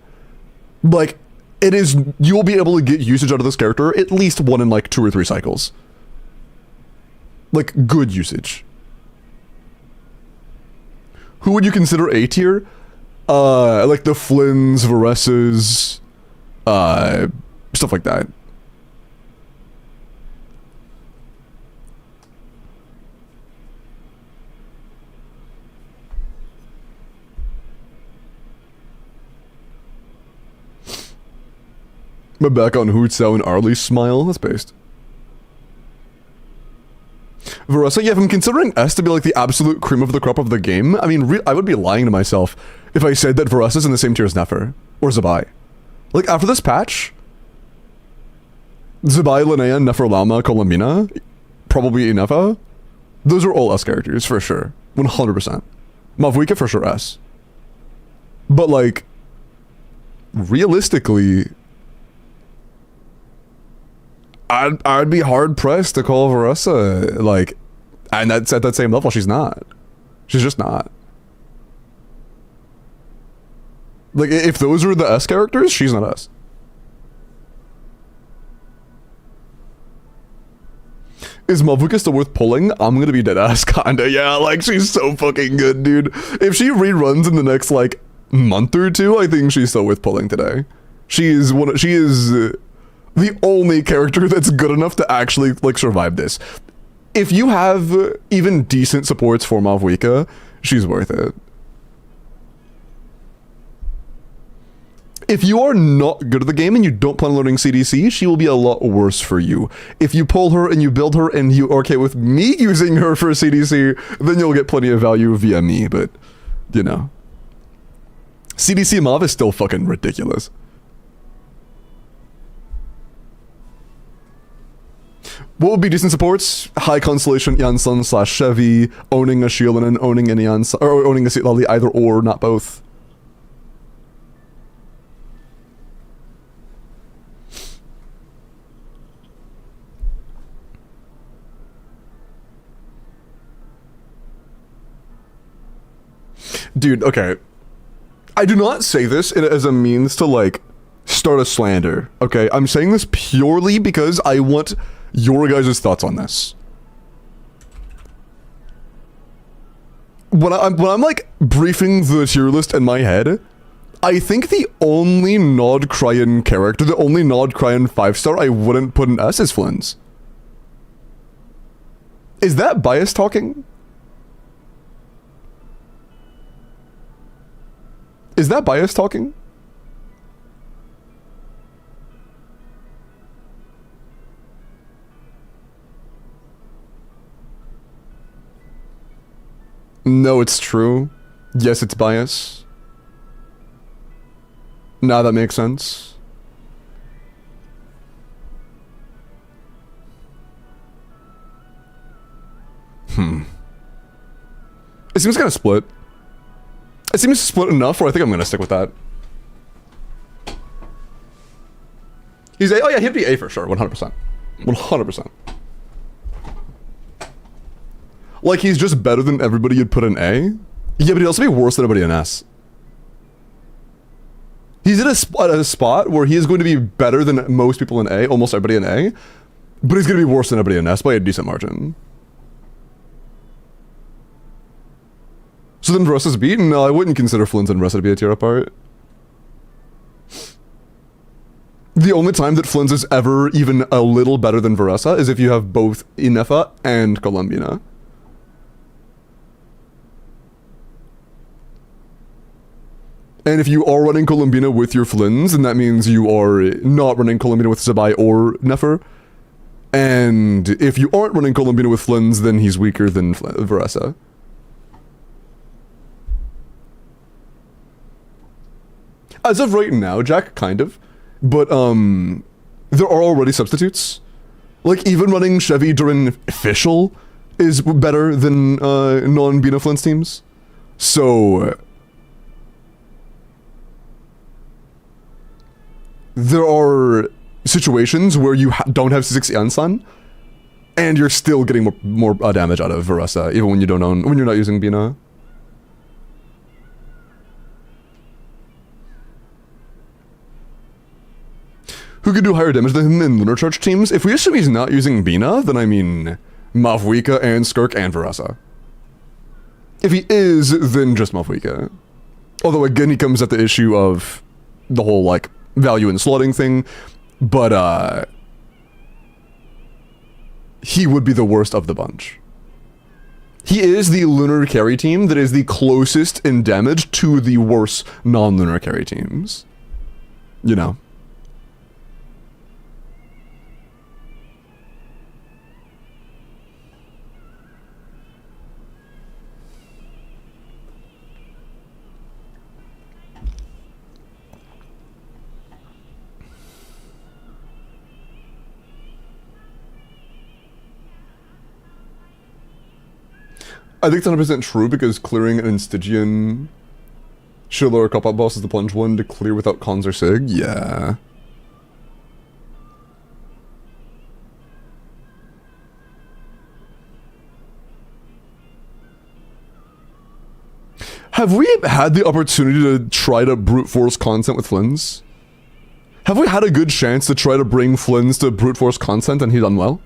Like, it is, you will be able to get usage out of this character at least one in, like, 2 or 3 cycles. Like, good usage. Who would you consider A tier? Like the Flynn's, Varessa's, stuff like that. But back on Hootsao and Arlie's smile, that's based. Varessa, yeah, if I'm considering S to be like the absolute cream of the crop of the game, I mean, I would be lying to myself if I said that Varessa's in the same tier as Nefer or Zabai. Like, after this patch, Zabai, Linnea, Nefer, Lama, Columbina, probably Inefa, those are all S characters, for sure. 100%. Mavuika, for sure, S. But, like, realistically, I'd be hard pressed to call Varessa, like, and that's at that same level. She's not. She's just not. Like, if those are the S characters, she's not S. Is Mavuka still worth pulling? I'm gonna be dead ass kinda. Yeah, like, she's so fucking good, dude. If she reruns in the next, like, month or two, I think she's still worth pulling today. She is the only character that's good enough to actually, like, survive this. If you have even decent supports for Mavuika, she's worth it. If you are not good at the game and you don't plan on learning CDC, she will be a lot worse for you. If you pull her and you build her and you are okay with me using her for CDC, then you'll get plenty of value via me, but, you know. CDC Mav is still fucking ridiculous. What would be decent supports? High Constellation Yansun / Chevy, owning a Shieldin and owning an Yansun, or owning a Citlali, either or, not both. Dude, okay. I do not say this as a means to, like, start a slander, okay? I'm saying this purely because I want your guys' thoughts on this. When I'm like briefing the tier list in my head, I think the only Nod Cryan character, the only Nod Cryan 5-star I wouldn't put in S is Flynn's. Is that bias talking? Is that bias talking? No, it's true. Yes, it's bias. Now that makes sense. It seems kind of split. It seems split enough where I think I'm gonna stick with that. He's A? Oh yeah, he'd be A for sure, 100%. 100%. Like, he's just better than everybody you'd put in A? Yeah, but he'd also be worse than everybody in S. He's at a spot where he is going to be better than most people in A, almost everybody in A, but he's going to be worse than everybody in S by a decent margin. So then Varessa's B? No, I wouldn't consider Flynn's and Varessa to be a tier apart. The only time that Flynn's is ever even a little better than Varessa is if you have both Inefa and Columbina. And if you are running Columbina with your Flins, then that means you are not running Columbina with Zabai or Nefer. And if you aren't running Columbina with Flins, then he's weaker than Varessa. As of right now, Jack, kind of. But, there are already substitutes. Like, even running Chevy during official is better than, non-Bina Flint's teams. So... there are situations where you don't have 6 Yansan, and you're still getting more damage out of Varessa, even when you don't own, when you're not using Bina. Who could do higher damage than him in Lunar Charge teams? If we assume he's not using Bina, then I mean Mavwika and Skirk and Varessa. If he is, then just Mavwika. Although again, he comes at the issue of the whole, like, value in slotting thing, but he would be the worst of the bunch. He is the lunar carry team that is the closest in damage to the worst non-lunar carry teams. You know. I think it's 100% true because clearing an Stygian Shield or Cop-Out boss is the plunge one to clear without cons or sig. Yeah. Have we had the opportunity to try to brute force content with Flins? Have we had a good chance to try to bring Flins to brute force content and he done well?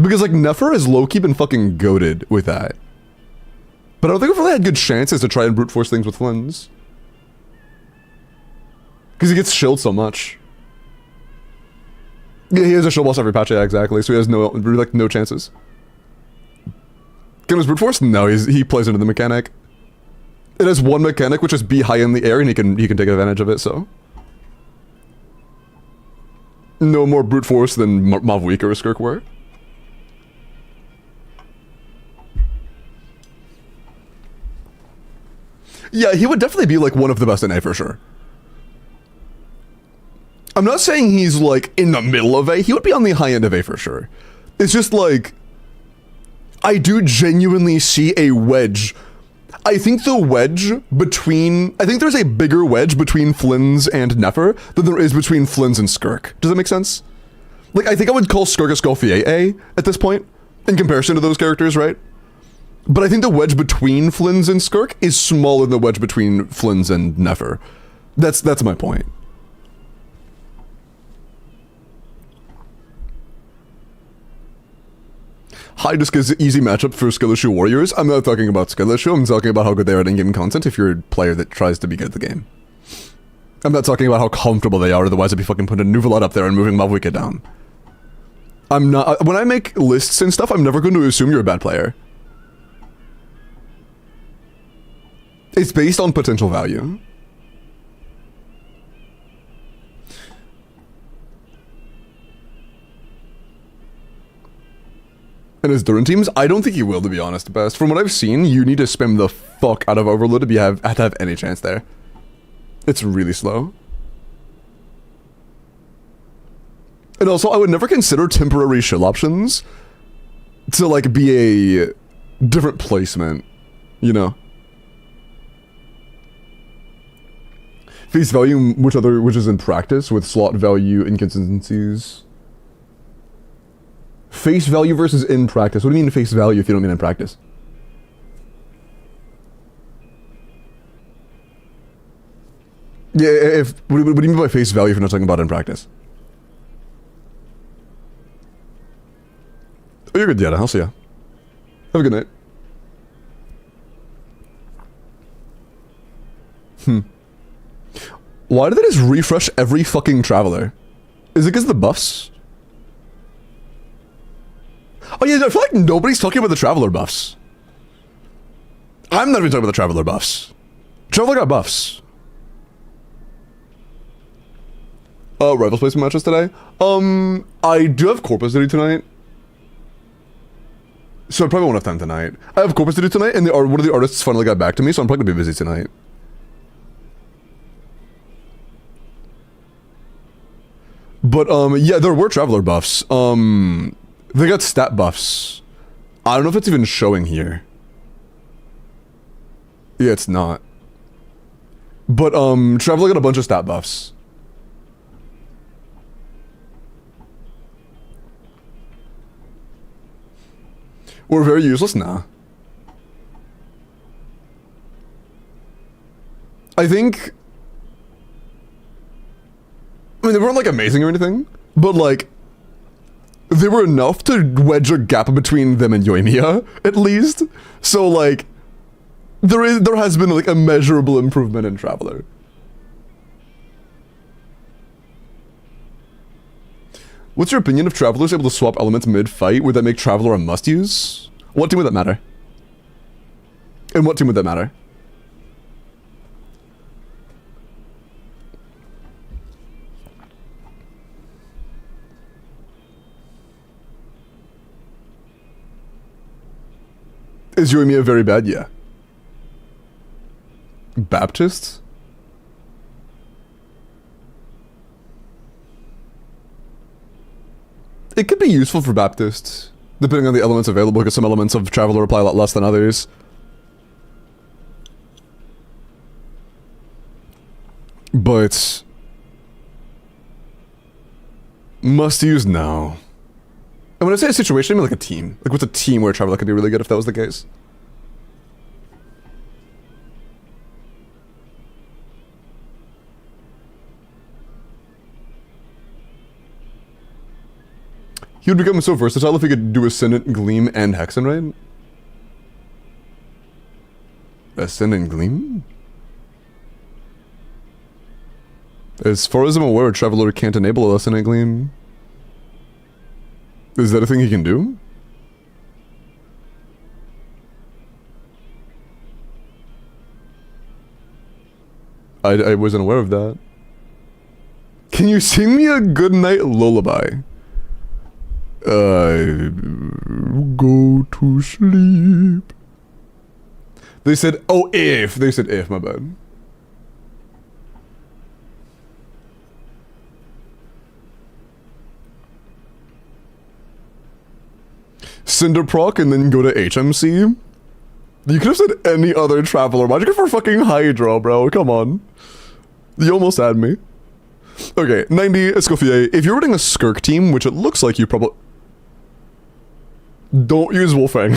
Because, like, Nefer has low-key been fucking goated with that. But I don't think we've really had good chances to try and brute force things with Flins. Because he gets shielded so much. Yeah, he has a shield boss every patch, yeah, exactly, so he has no chances. Can his brute force? No, he plays into the mechanic. It has one mechanic, which is be high in the air, and he can take advantage of it, so. No more brute force than Mavwika or Skirk were. Yeah, he would definitely be, like, one of the best in A for sure. I'm not saying he's, like, in the middle of A. He would be on the high end of A for sure. It's just, like, I do genuinely see a wedge. I think the wedge between... I think there's a bigger wedge between Flins and Nefer than there is between Flins and Skirk. Does that make sense? Like, I think I would call Skirk a Skullfier A at this point, in comparison to those characters, right? But I think the wedge between Flins and Skirk is smaller than the wedge between Flins and Nefer. That's my point. High Disc is an easy matchup for skill issue warriors. I'm not talking about skill issue, I'm talking about how good they are at in-game content if you're a player that tries to be good at the game. I'm not talking about how comfortable they are, otherwise I'd be fucking putting a Nuvolot up there and moving Mavwika down. I'm not- when I make lists and stuff, I'm never going to assume you're a bad player. It's based on potential value. And his Durin teams, I don't think he will, to be honest, best. From what I've seen, you need to spam the fuck out of Overload to have any chance there. It's really slow. And also, I would never consider temporary shield options to, like, be a different placement, you know? Face value, which is in practice with slot value inconsistencies. Face value versus in practice. What do you mean face value if you don't mean in practice? Yeah, what do you mean by face value if you're not talking about in practice? Oh, you're good, Diana. I'll see ya. Have a good night. Why do they just refresh every fucking Traveler? Is it because of the buffs? Oh yeah, I feel like nobody's talking about the Traveler buffs. I'm not even talking about the Traveler buffs. Traveler got buffs. Rivals placement matches today? I do have Corpus to do tonight. So I probably won't have time tonight. I have Corpus to do tonight, and one of the artists finally got back to me, so I'm probably gonna be busy tonight. But, yeah, there were Traveler buffs. They got stat buffs. I don't know if it's even showing here. Yeah, it's not. But, Traveler got a bunch of stat buffs. Were very useless? Nah. I think... I mean, they weren't, like, amazing or anything, but, like, they were enough to wedge a gap between them and Yoimiya, at least. So, like, there has been, like, a measurable improvement in Traveler. What's your opinion if Traveler's able to swap elements mid-fight? Would that make Traveler a must-use? What team would that matter? And what team would that matter? Is Yoimiya very bad? Yeah. Baptist? It could be useful for Baptist, depending on the elements available, because some elements of Traveler apply a lot less than others. But... must use now. And when I say a situation, I mean like a team. Like what's a team where Traveler could be really good if that was the case? He would become so versatile if he could do Ascendant, Gleam, and Hexen, right? Ascendant Gleam? As far as I'm aware, Traveler can't enable Ascendant Gleam. Is that a thing he can do? I wasn't aware of that. Can you sing me a goodnight lullaby? I go to sleep. They said, oh, if. They said if, my bad. Cinder proc and then go to HMC? You could have said any other Traveler. Why'd you go for fucking Hydro, bro? Come on. You almost had me. Okay, 90 Escoffier. If you're running a Skirk team, which it looks like you probably... Don't use Wolfang.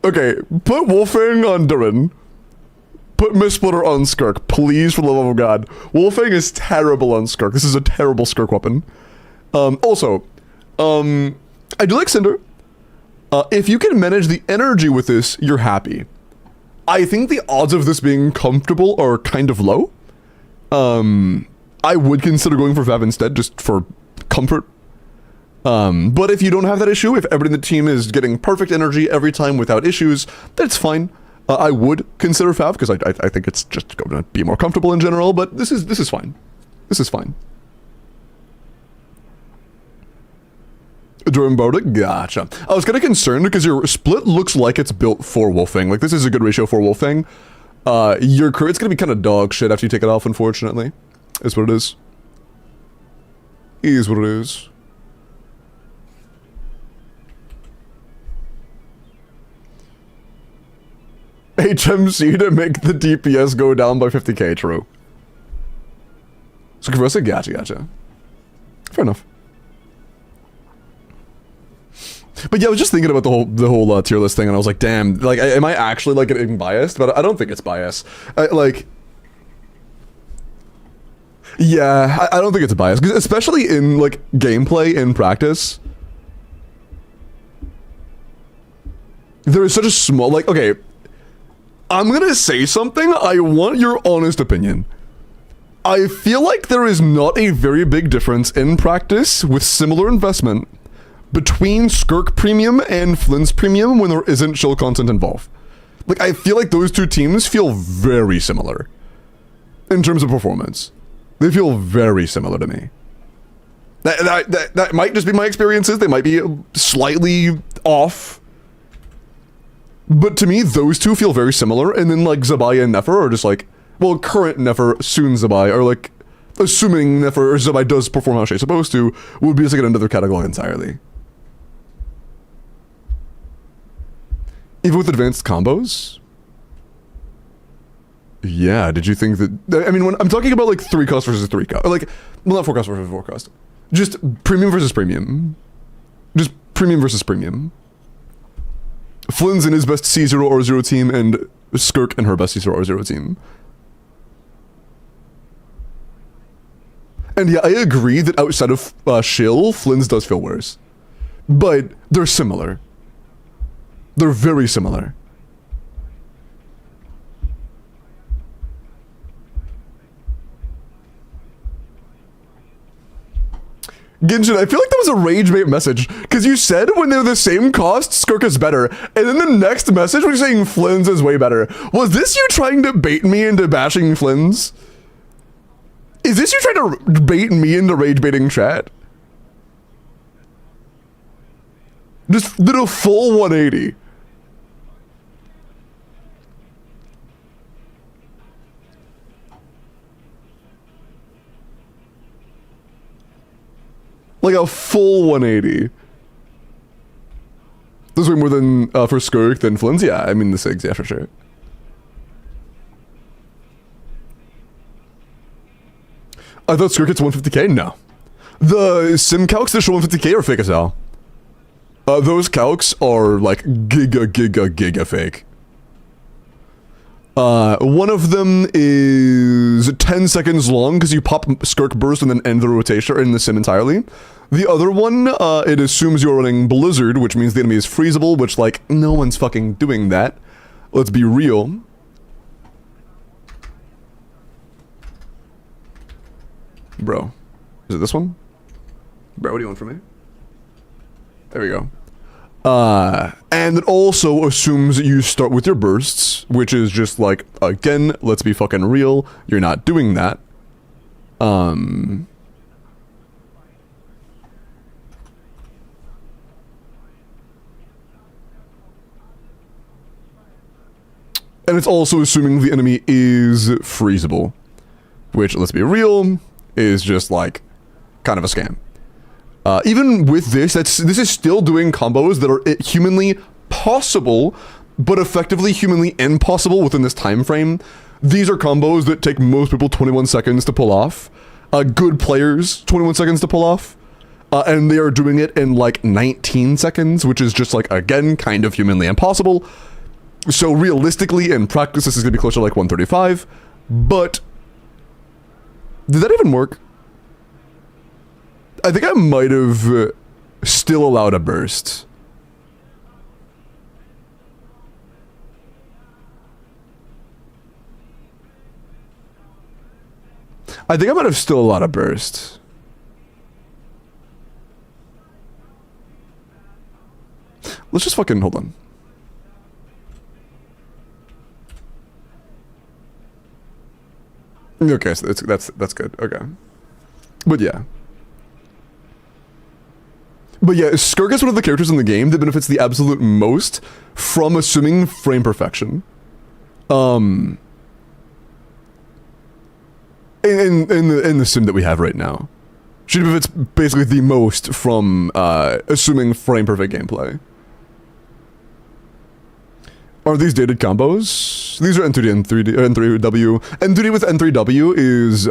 Okay, put Wolfang on Durin. Put Mistsplitter on Skirk, please, for the love of God. Wolfang is terrible on Skirk. This is a terrible Skirk weapon. Also, I do like Cinder. If you can manage the energy with this, you're happy. I think the odds of this being comfortable are kind of low. I would consider going for Vav instead, just for comfort. But if you don't have that issue, if everybody in the team is getting perfect energy every time without issues, that's fine. I would consider Fav, because I think it's just going to be more comfortable in general, but this is fine. This is fine. During Bardic? Gotcha. I was kind of concerned because your split looks like it's built for Wolfang. Like, this is a good ratio for Wolfang. Your crit's gonna be kind of dog shit after you take it off, unfortunately. Is what it is. Is what it is. HMC to make the DPS go down by 50k, true. So Conversa, gotcha. Fair enough. But yeah, I was just thinking about the whole tier list thing, and I was like, damn, like, am I actually like getting biased? But I don't think it's bias. Like, yeah, I don't think it's bias, especially in like gameplay in practice. There is such a small, like, okay, I'm gonna say something. I want your honest opinion. I feel like there is not a very big difference in practice with similar investment between Skirk Premium and Flynn's Premium when there isn't chill content involved. Like, I feel like those two teams feel very similar in terms of performance. They feel very similar to me. That might just be my experiences. They might be slightly off. But to me, those two feel very similar. And then, like, Zabai and Nefer are just like, well, current Nefer, soon Zabai, are like, assuming Nefer or Zabai does perform how she's supposed to, would be just like another category entirely. Even with advanced combos? Yeah, did you think that... I mean, when I'm talking about, like, 3 cost versus 3 cost. Like, well, not 4 cost versus 4 cost. Just premium versus premium. Just premium versus premium. Flynn's in his best C0 R0 team, and Skirk in her best C0 R0 team. And yeah, I agree that outside of Shill, Flynn's does feel worse. But they're similar. They're very similar. Genshin, I feel like that was a rage bait message, because you said when they're the same cost, Skirk is better, and then the next message was saying Flynn's is way better. Was this you trying to bait me into bashing Flynn's? Is this you trying to bait me into rage baiting chat? Just did a full 180. Like a full 180. This is way more than for Skirk than Flynn's. Yeah, I mean the SIGs, yeah, for sure. I thought Skirk hits 150k? No. The sim calcs that show 150k are fake as hell. Those calcs are like giga fake. One of them is 10 seconds long because you pop Skirk burst and then end the rotation in the sim entirely. The other one, it assumes you're running Blizzard, which means the enemy is freezable, which, like, no one's fucking doing that. Let's be real. Bro. Is it this one? Bro, what do you want from me? There we go. And it also assumes that you start with your bursts, which is just like, again, let's be fucking real, you're not doing that. And it's also assuming the enemy is freezable, which, let's be real, is just like kind of a scam. Even with this, this is still doing combos that are humanly possible, but effectively humanly impossible within this time frame. These are combos that take most people 21 seconds to pull off. Good players, 21 seconds to pull off. And they are doing it in like 19 seconds, which is just like, again, kind of humanly impossible. So realistically, in practice, this is going to be closer to like 135. But did that even work? I think I might have still allowed a burst. I think I might have still allowed a burst. Let's just fucking hold on. Okay, so that's good. Okay. But yeah. But yeah, Skirk is one of the characters in the game that benefits the absolute most from assuming frame perfection. In the sim that we have right now. She benefits basically the most from assuming frame perfect gameplay. Are these dated combos? These are N3D and N3W. N3D with N3W is,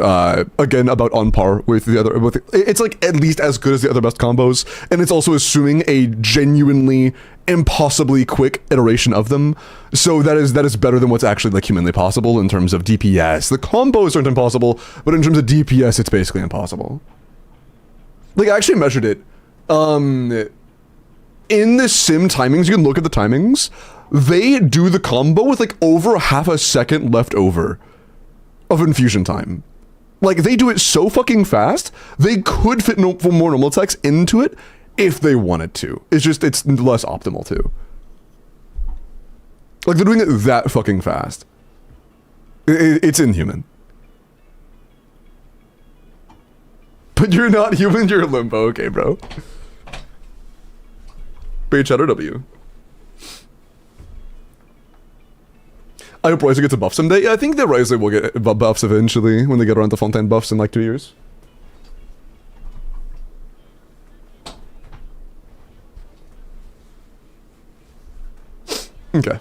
again, about on par with the other... it's like at least as good as the other best combos, and it's also assuming a genuinely, impossibly quick iteration of them. So that is better than what's actually like humanly possible in terms of DPS. The combos aren't impossible, but in terms of DPS, it's basically impossible. Like, I actually measured it. In the sim timings, you can look at the timings. They do the combo with like over half a second left over of infusion time. Like, they do it so fucking fast, they could fit more normal attacks into it if they wanted to. It's just, it's less optimal too. Like, they're doing it that fucking fast. It's inhuman. But you're not human, you're limbo. Okay, bro. Bait Chatter W. I hope Ryza gets a buff someday. Yeah, I think that Ryza will get buffs eventually when they get around to Fontaine buffs in like 2 years. Okay.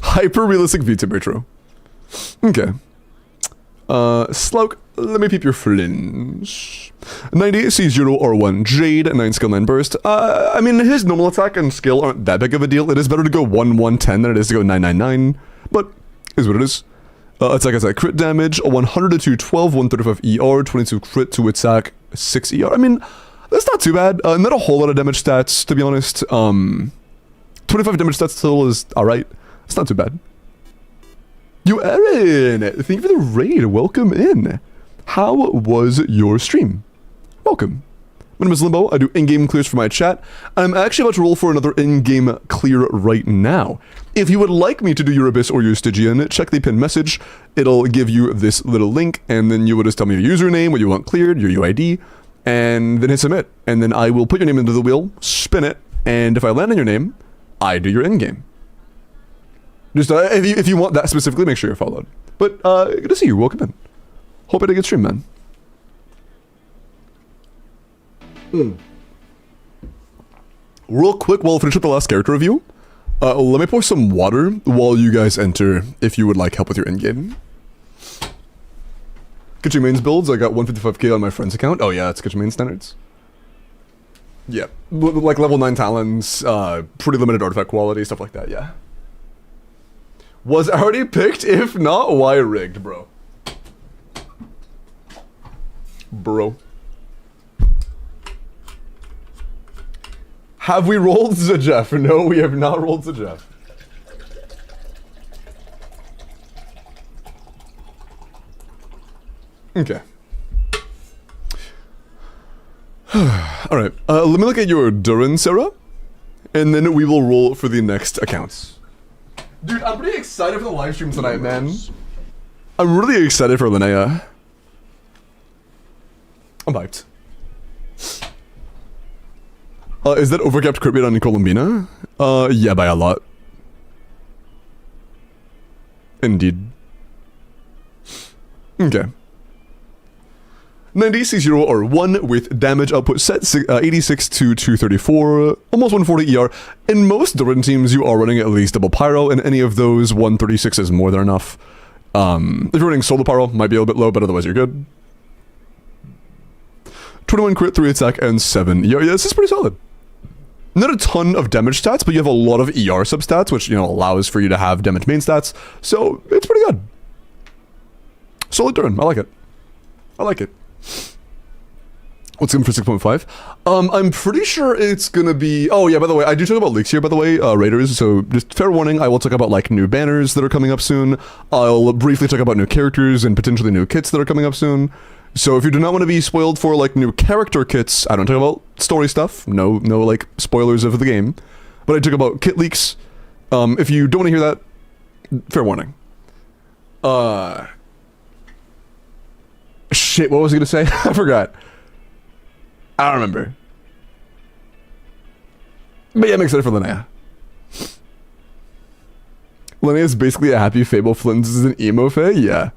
Hyper-realistic VTuber, true. Okay. Slouk, let me peep your flinch. 90 C0 R1 Jade, 9 skill 9 burst. I mean, his normal attack and skill aren't that big of a deal. It is better to go 1-1-10 than it is to go 9-9-9, but is what it is. Attack has that crit damage, 100 to 212, 135 ER, 22 crit to attack, 6 ER. I mean, that's not too bad. Not a whole lot of damage stats, to be honest. 25 damage stats still is alright. It's not too bad. Yo, Aaron, thank you for the raid. Welcome in. How was your stream? Welcome. My name is Limbo. I do in-game clears for my chat. I'm actually about to roll for another in-game clear right now. If you would like me to do your Abyss or your Stygian, check the pinned message. It'll give you this little link, and then you would just tell me your username, what you want cleared, your UID, and then hit submit. And then I will put your name into the wheel, spin it, and if I land on your name, I do your in-game. Just if you want that specifically, make sure you're followed. But good to see you. Welcome in. Hope you had a good stream, man. Real quick, while I finish up the last character review, let me pour some water while you guys enter if you would like help with your in-game. Get your mains builds. I got 155k on my friend's account. Oh yeah, that's get your main standards. Yeah, like level 9 talents, pretty limited artifact quality, stuff like that, yeah. Was already picked? If not, why rigged, bro? Bro. Have we rolled Zajef? No, we have not rolled Zajef. Okay. Alright, let me look at your Duran, Sarah, and then we will roll for the next accounts. Dude, I'm pretty excited for the live stream tonight, man. I'm really excited for Linnea. I'm hyped. Is that overcapped crit rate on Columbina? Yeah, by a lot. Indeed. Okay. 90 C0 or 1 with damage output set 86 to 234, almost 140 ER. In most Duran teams, you are running at least double pyro, and any of those 136 is more than enough. If you're running solo pyro, might be a little bit low, but otherwise you're good. 21 crit, 3 attack, and 7 ER. Yeah, this is pretty solid. Not a ton of damage stats, but you have a lot of ER substats, which, you know, allows for you to have damage main stats. So, it's pretty good. Solid Duran. I like it. I like it. What's in for 6.5? I'm pretty sure it's gonna be... Oh, yeah, by the way, I do talk about leaks here, by the way, Raiders, so just fair warning, I will talk about, like, new banners that are coming up soon. I'll briefly talk about new characters and potentially new kits that are coming up soon. So if you do not want to be spoiled for, like, new character kits, I don't talk about story stuff, no, like, spoilers of the game, but I talk about kit leaks. If you don't want to hear that, fair warning. Shit, what was I gonna say? I forgot. I don't remember. But yeah, I'm excited for Linnea. Linnea is basically a happy Fable. Flint is an emo fae? Yeah.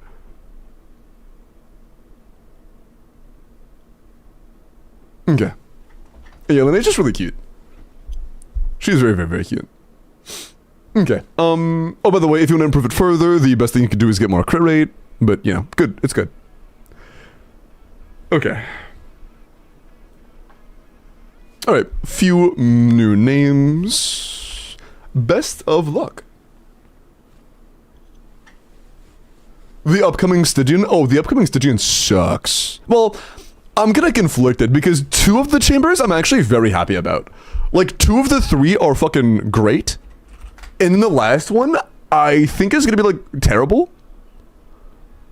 Okay. Yeah, Linnea's just really cute. She's very, very, very cute. Okay. Oh, by the way, if you want to improve it further, the best thing you can do is get more crit rate. But, you know, good. It's good. Okay. Alright, few new names. Best of luck. The upcoming Stygian? Oh, the upcoming Stygian sucks. Well, I'm kinda conflicted because 2 of the chambers I'm actually very happy about. Like, 2 of the 3 are fucking great. And then the last one, I think is gonna be, like, terrible.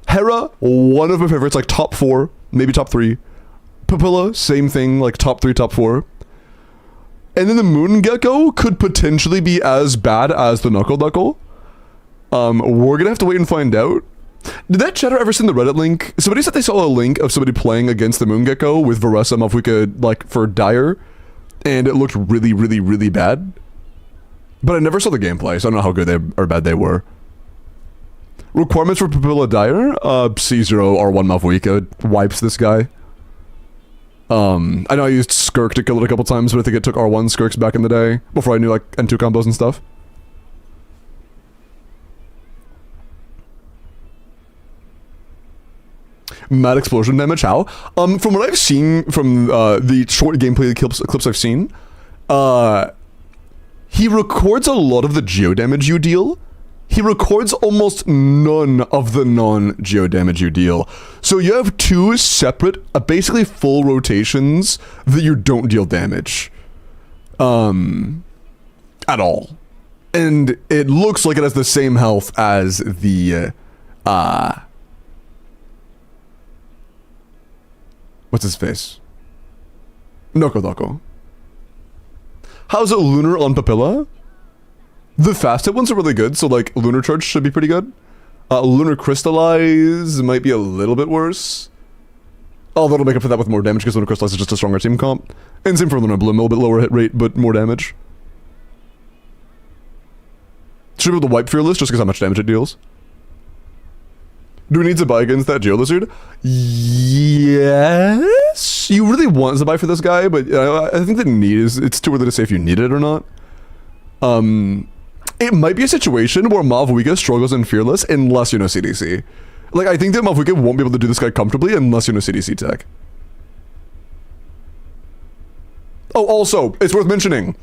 Hera, one of my favorites, like top 4, maybe top 3. Papilla, same thing, like top 3, top 4. And then the Moon Gecko could potentially be as bad as the Knuckle Duckle. We're gonna have to wait and find out. Did that chatter ever send the Reddit link? Somebody said they saw a link of somebody playing against the Moon Gecko with Varessa Mafuika, like, for Dire, and it looked really, really, really bad. But I never saw the gameplay, so I don't know how good or bad they were. Requirements for Papilla Dire? C0 R1 Mafuika wipes this guy. I know I used Skirk to kill it a couple times, but I think it took R1 Skirks back in the day, before I knew, like, N2 combos and stuff. Mad explosion damage, how? From what I've seen from the short gameplay clips I've seen, he records a lot of the geo damage you deal. He records almost none of the non-geo damage you deal. So you have 2 separate, basically full rotations that you don't deal damage. At all. And it looks like it has the same health as the, what's his face? Noko. How's it Lunar on Papilla? The fast hit ones are really good, so like Lunar Charge should be pretty good. Lunar Crystallize might be a little bit worse. Although it'll make up for that with more damage because Lunar Crystallize is just a stronger team comp. And same for Lunar Bloom, a little bit lower hit rate, but more damage. Should be able to wipe Fearless just because how much damage it deals. Do we need Zabai against that Geolizard? Yes! You really want Zabai for this guy, but I think the need is, it's too early to say if you need it or not. It might be a situation where Mavuika struggles in Fearless unless you know CDC. Like, I think that Mavuika won't be able to do this guy comfortably unless you know CDC tech. Oh, also, it's worth mentioning,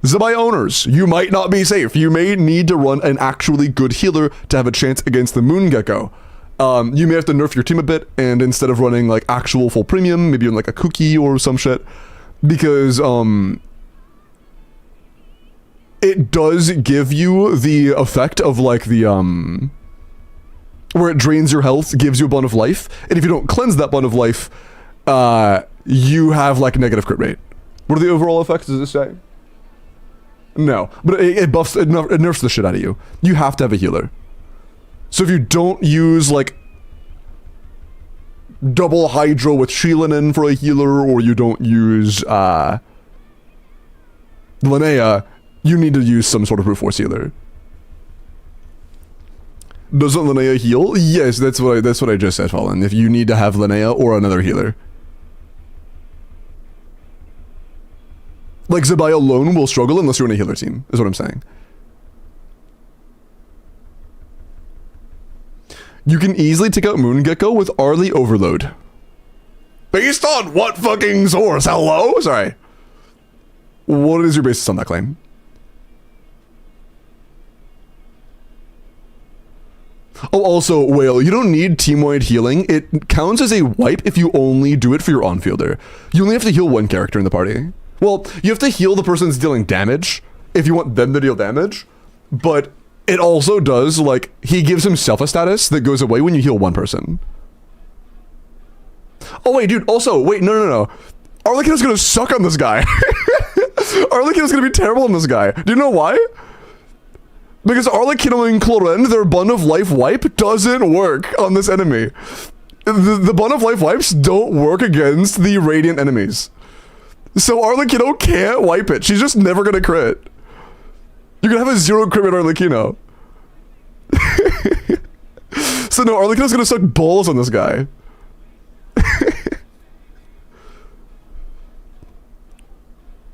Zabai owners, you might not be safe. You may need to run an actually good healer to have a chance against the Moon Gecko. You may have to nerf your team a bit, and instead of running like actual full premium, maybe on like a cookie or some shit, because it does give you the effect of like the where it drains your health, gives you a bond of life, and if you don't cleanse that bond of life, you have like negative crit rate. What are the overall effects, does it say? No, but it buffs, it nerfs the shit out of you. You have to have a healer. So if you don't use like double Hydro with Shilinin for a healer, or you don't use Linnea, you need to use some sort of brute force healer. Doesn't Linnea heal? Yes, that's what I just said, Fallen. If you need to have Linnea or another healer. Like Zabai alone will struggle unless you're in a healer team, is what I'm saying. You can easily take out Moon Gecko with Arlie Overload. Based on what fucking source? Hello? Sorry. What is your basis on that claim? Oh, also, Whale, you don't need team-wide healing. It counts as a wipe if you only do it for your on-fielder. You only have to heal one character in the party. Well, you have to heal the person that's dealing damage if you want them to deal damage, but it also does, like, he gives himself a status that goes away when you heal one person. Oh, wait, dude, also, wait, no. Arlecchino's gonna suck on this guy. Arlecchino's gonna be terrible on this guy. Do you know why? Because Arlecchino and Clorend, their Bun of Life wipe doesn't work on this enemy. The Bun of Life wipes don't work against the Radiant enemies. So Arlecchino can't wipe it. She's just never gonna crit. You're gonna have a 0 crit rate Arlecchino. So no, Arlecchino's gonna suck balls on this guy.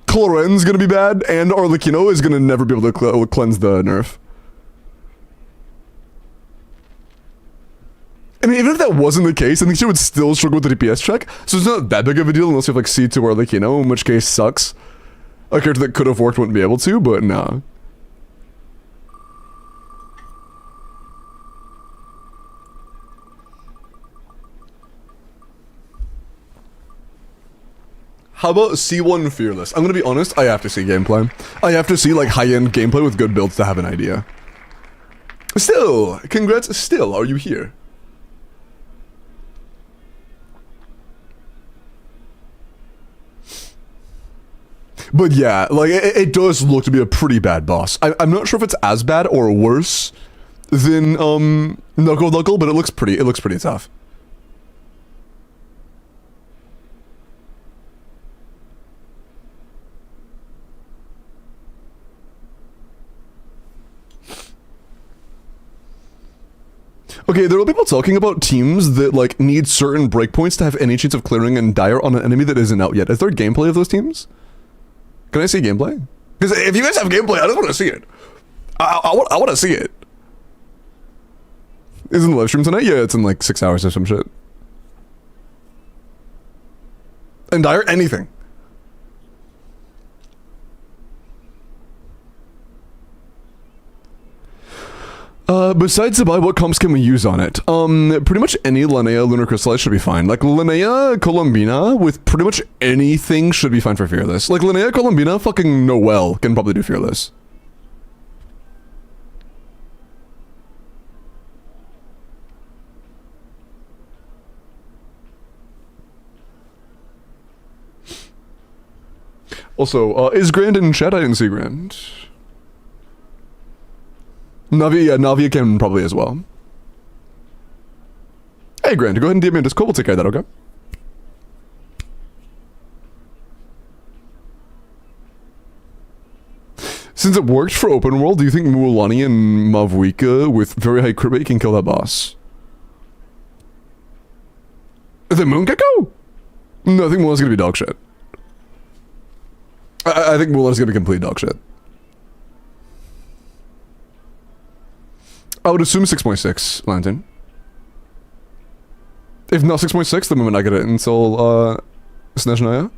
Clorend's gonna be bad, and Arlecchino is gonna never be able to cleanse the nerf. I mean, even if that wasn't the case, I think she would still struggle with the DPS check, so it's not that big of a deal unless you have like C2 or Arlecchino, in which case sucks. A character that could have worked wouldn't be able to, but nah. How about C1 Fearless? I'm gonna be honest, I have to see gameplay. I have to see like high-end gameplay with good builds to have an idea. Still, congrats, still, are you here? But yeah, like, it does look to be a pretty bad boss. I'm not sure if it's as bad or worse than, Knuckle, but it looks pretty tough. Okay, there are people talking about teams that, like, need certain breakpoints to have any chance of clearing and dire on an enemy that isn't out yet. Is there gameplay of those teams? Can I see gameplay? Because if you guys have gameplay, I just want to see it. I want to see it. Isn't the live stream tonight? Yeah, it's in like 6 hours or some shit. And dire anything. Besides the buy, what comps can we use on it? Pretty much any Linnea Lunar Crystallite should be fine. Like, Linnea Columbina with pretty much anything should be fine for Fearless. Like, Linnea Columbina, fucking Noelle can probably do Fearless. Also, is Grand in chat? I didn't see Grand. Navia can probably as well. Hey, Grant, go ahead and DM me in Discord. We'll take care of that, okay? Since it worked for open world, do you think Mualani and Mavwika with very high crit rate can kill that boss? The Moon Gecko? No, I think Mualani's gonna be dog shit. I think Mualani's gonna be complete dog shit. I would assume 6.6, Lantern. If not 6.6, the moment I get it until, Snezhnaya.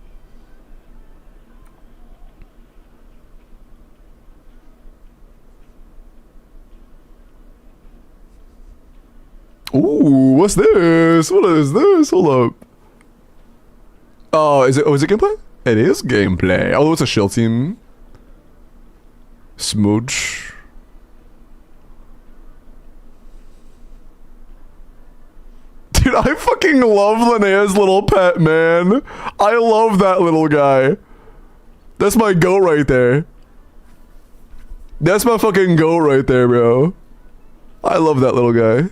Ooh, what's this? What is this? Hold up. Oh, is it gameplay? It is gameplay. Oh, it's a shield team. Smooch. Dude, I fucking love Linnea's little pet, man. I love that little guy. That's my goat right there. That's my fucking goat right there, bro. I love that little guy.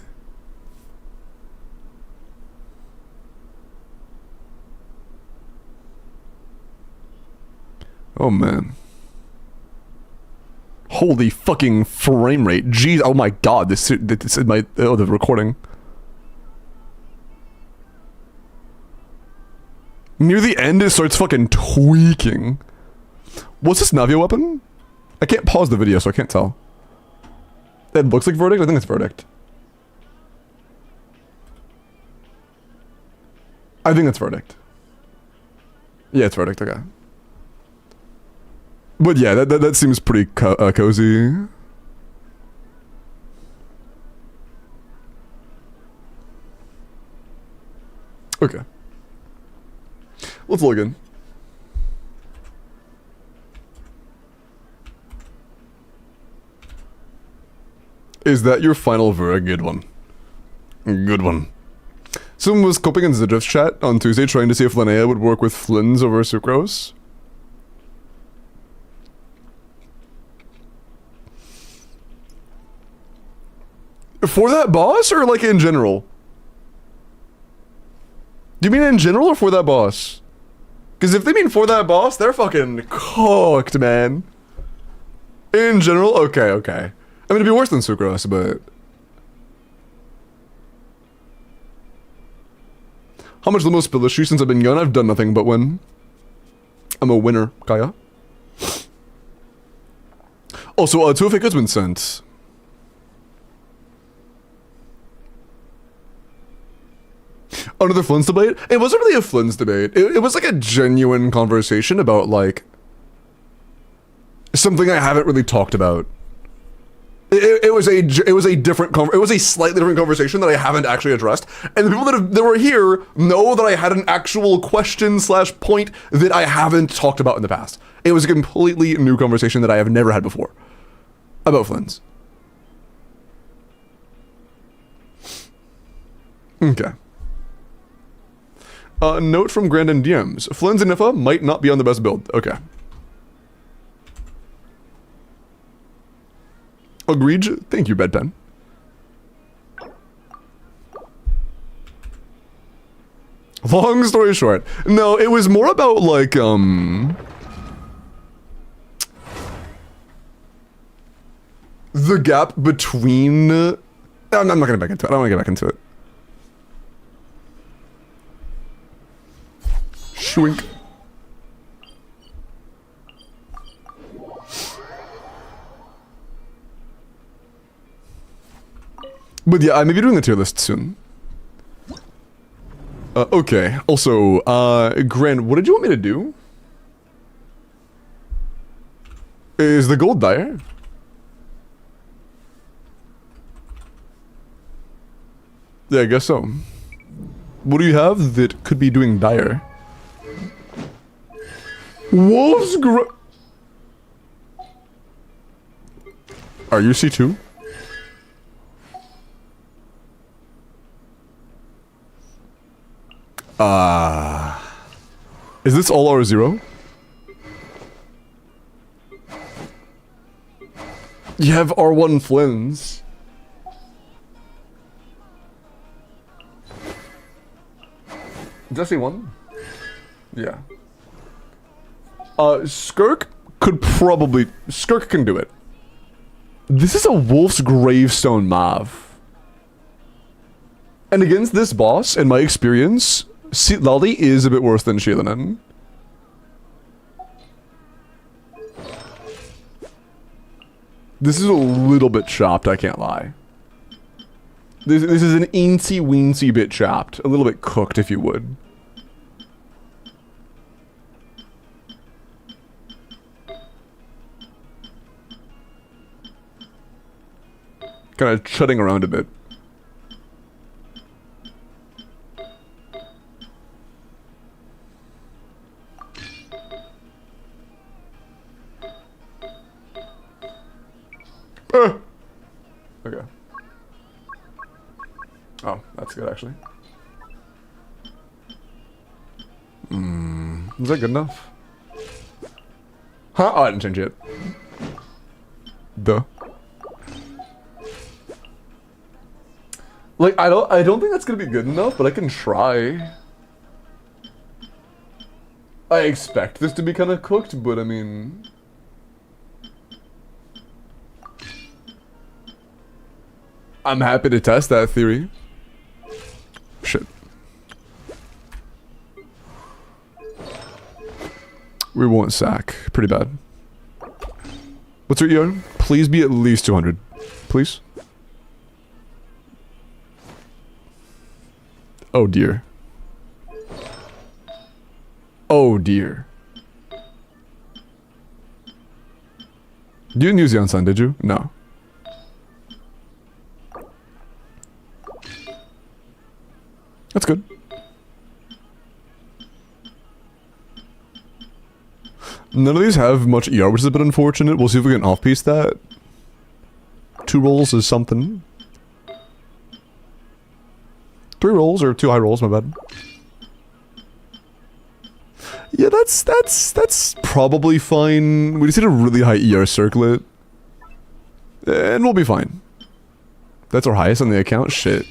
Oh, man. Holy fucking frame rate. Jeez, oh my god, this is my, oh, the recording. Near the end, it starts fucking tweaking. What's this Navia weapon? I can't pause the video, so I can't tell. It looks like Verdict? I think it's Verdict. I think it's Verdict. Yeah, it's Verdict, okay. But yeah, that seems pretty cozy. Okay. Let's log in. Is that your final verdict? Good one. Good one. Someone was coping in Zidrift's chat on Tuesday trying to see if Linnea would work with Flynn's over Sucrose. For that boss or like in general? Do you mean in general or for that boss? Because if they mean for that boss, they're fucking cooked, man. In general? Okay, okay. I mean, it'd be worse than Sucrose, but... How much the most Billish since I've been young? I've done nothing but win. I'm a winner, Kaya. Also, 2 fake has been sent. Another Flynn's debate? It wasn't really a Flynn's debate. It was like a genuine conversation about, like, something I haven't really talked about. It was a different it was a slightly different conversation that I haven't actually addressed, and the people that were here know that I had an actual question / point that I haven't talked about in the past. It was a completely new conversation that I have never had before about Flynn's. Okay. Note from Grandin DMs. Flynn's and Niffa might not be on the best build. Okay. Agreed. Thank you, Bedpen. Long story short. No, it was more about, like, the gap between... I'm not gonna get back into it. I don't wanna get back into it. Shwink. But yeah, I may be doing a tier list soon. Okay. Also, Gran, what did you want me to do? Is the gold dire? Yeah, I guess so. What do you have that could be doing dire? Wolves Are you C2? Is this all R0? You have R1 Flins. Is that C1? Yeah. Skirk could probably... Skirk can do it. This is a Wolf's Gravestone Mav. And against this boss, in my experience, Lali is a bit worse than Shailanen. This is a little bit chopped, I can't lie. This is an eensy-weensy bit chopped. A little bit cooked, if you would. Kind of chutting around a bit. Okay. Oh, that's good actually. Is that good enough? Huh? Oh, I didn't change it. Duh. Like, I don't think that's gonna be good enough, but I can try. I expect this to be kind of cooked, but I mean... I'm happy to test that theory. Shit. We won't sack. Pretty bad. What's your ER? Please be at least 200. Please. Oh dear. Oh dear. You didn't use the Unsun, did you? No. That's good. None of these have much ER, which is a bit unfortunate. We'll see if we can off-piece that. 2 rolls is something. 3 rolls, or 2 high rolls, my bad. Yeah, that's probably fine. We just need a really high ER circlet. And we'll be fine. That's our highest on the account? Shit.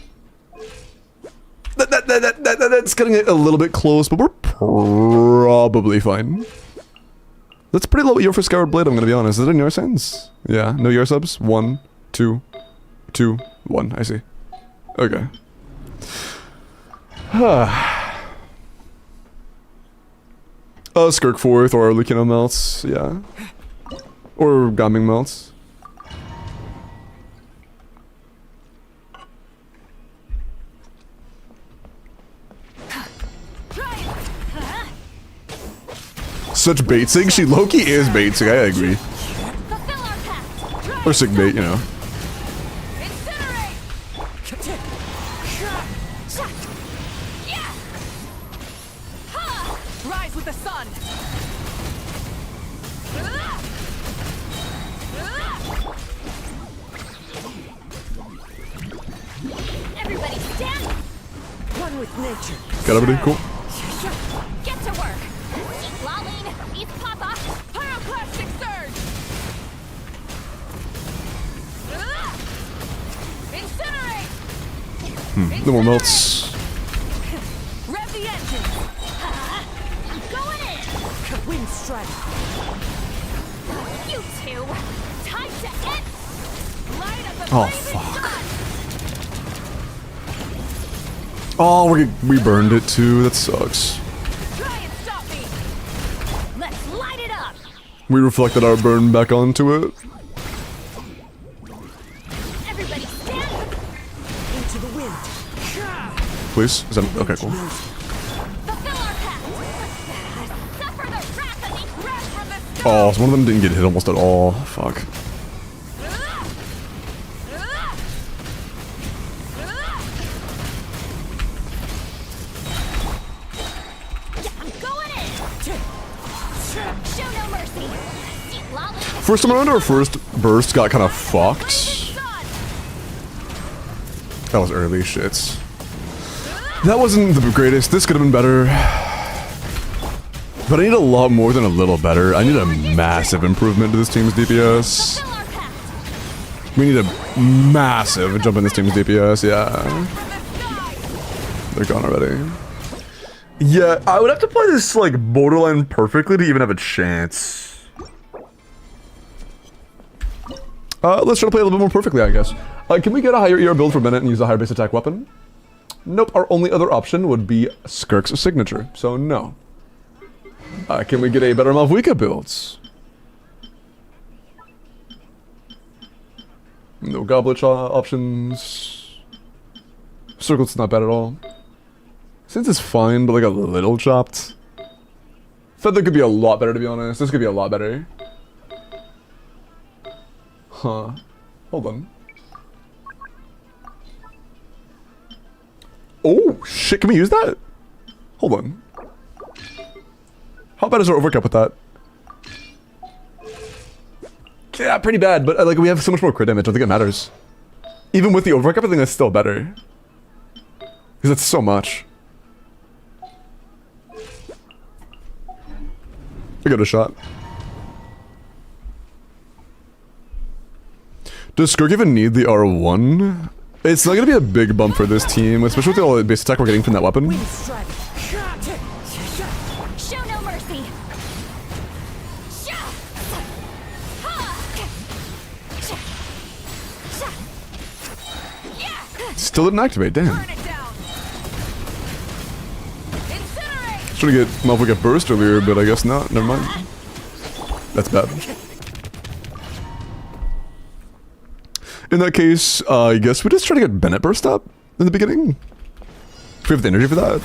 That's getting it a little bit close, but we're probably fine. That's pretty low ER for Scoured Blade, I'm gonna be honest. Is it in your sense? Yeah, no ER subs? 1, 2, 2, 1. I see. Okay. Skirk 4th or Lucino melts, yeah. Or Gaming melts. Such baiting? She low-key is baiting, I agree. Or sick bait, you know. Rise with the sun. Everybody stand. One with nature. Got everybody? Cool. Get to work. Eat Laline, eat Papa, Pyroclastic Surge. No more melts. Rev the engine. I'm going in. Wind strike. You two. Time to end. Light up the Oh, blazing fuck. sun. Oh, we burned it too. That sucks. Try and stop me. Let's light it up. We reflected our burn back onto it. Everybody stand. Into the wind. Please? Is that okay? Cool. Fulfill our pact. Suffer the wrath of the breath from the sky. Oh, so one of them didn't get hit almost at all. Fuck. I'm going in. Show no mercy. Lawless First time around, our first burst got kind of fucked. sun. That was early shits. That wasn't the greatest. This could have been better. But I need a lot more than a little better. I need a massive improvement to this team's DPS. Fulfill our pact. We need a massive jump in this team's DPS, yeah. From the sky. They're gone already. Yeah, I would have to play this, like, borderline perfectly to even have a chance. Let's try to play a little bit more perfectly, I guess. Can we get a higher ER build for Bennett and use a higher base attack weapon? Nope, our only other option would be Skirk's signature, so no. Can we get a better Malvika builds? No goblet options. Circlet's not bad at all. Since it's fine, but like a little chopped. Feather could be a lot better, to be honest. This could be a lot better. Huh. Hold on. Oh, shit, can we use that? Hold on. How bad is our overcut with that? Yeah, pretty bad, but like we have so much more crit damage, I don't think it matters. Even with the overcut, I think that's still better. Because that's so much. I got a shot. Does Skirk even need the R1? It's not gonna be a big bump for this team, especially with all the base attack we're getting from that weapon. Wind strike. Show no mercy. Still didn't activate, damn. Burn it down. Incinerate. Trying to get Malvika burst earlier, but I guess not. Never mind. That's bad. In that case, I guess we just try to get Bennett burst up in the beginning. If we have the energy for that.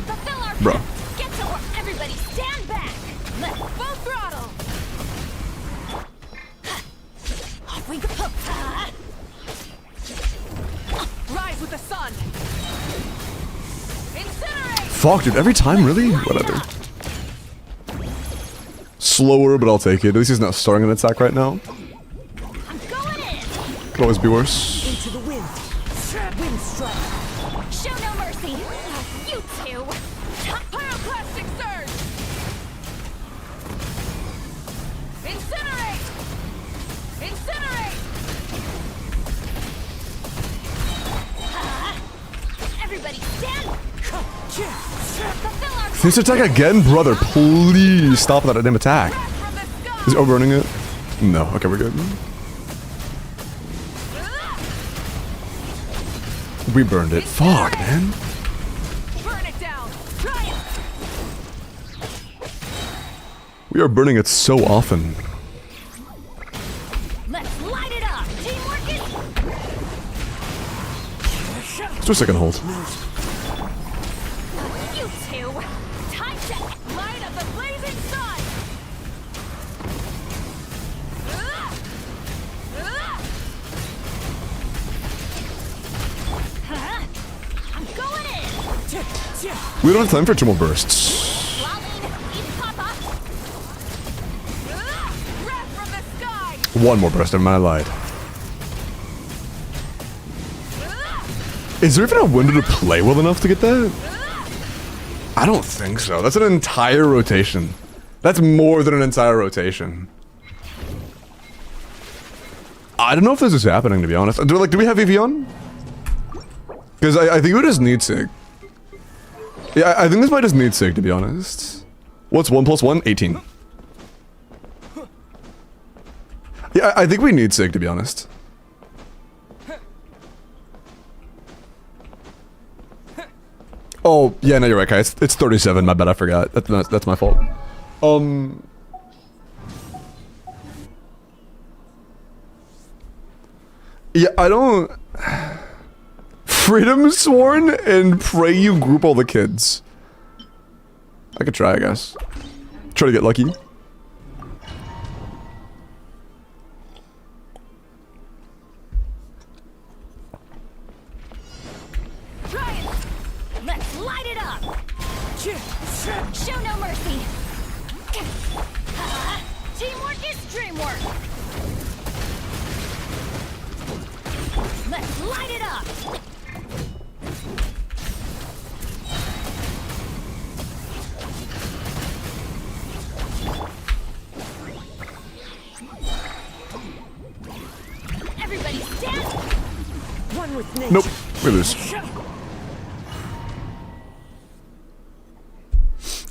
Fulfill our Bro. pact. Get to work. Everybody stand back. Let's full throttle. Off we go. Rise with the sun. Incinerate. Fuck, dude, every time, really? Whatever. Slower, but I'll take it. At least he's not starting an attack right now. I'm going in. Could always be worse. Into the wind. Wind strike. Show no mercy. You two. Pyroclastic surge. Incinerate. Incinerate. Everybody stand. Fulfill our This attack again? Brother, please stop that damn attack. pact from the sky. Is he overrunning it? No. Okay, we're good. We burned it. Fuck, man. Burn it down. Try it. We are burning it so often. Let's light it up. Teamwork is. Let's do a second hold. You two. Time to light up the blazing sun. I'm going in. We don't have time for 2 more bursts. Lolling, eat Papa. Breath from the sky. 1 more burst, and I lied. Is there even a window to play well enough to get that? I don't think so. That's an entire rotation. That's more than an entire rotation. I don't know if this is happening, to be honest. Do we have EV on? Because I think we just need Sig. Yeah, I think this might just need Sig, to be honest. What's 1 + 1? 18. Yeah, I think we need Sig, to be honest. Oh, yeah, no, you're right, Kai. It's 37, my bad, I forgot. That's my fault. Yeah, I don't... Freedom Sworn and pray you group all the kids. I could try, I guess. Try to get lucky. Try it! Let's light it up! Show no mercy! Teamwork is dreamwork! Let's light it up! Everybody stand! One with nature. Nope, we lose.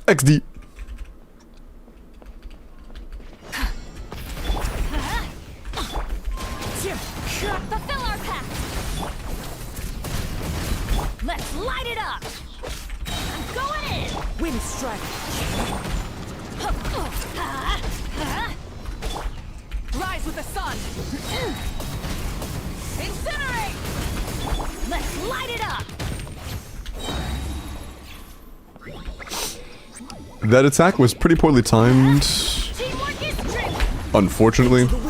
XD. Fulfill our pact! Let's light it up! I'm going in! Wind strike. Rise with the sun! Incinerate! Let's light it up! That attack was pretty poorly timed. Teamwork is dream! Unfortunately. The wind.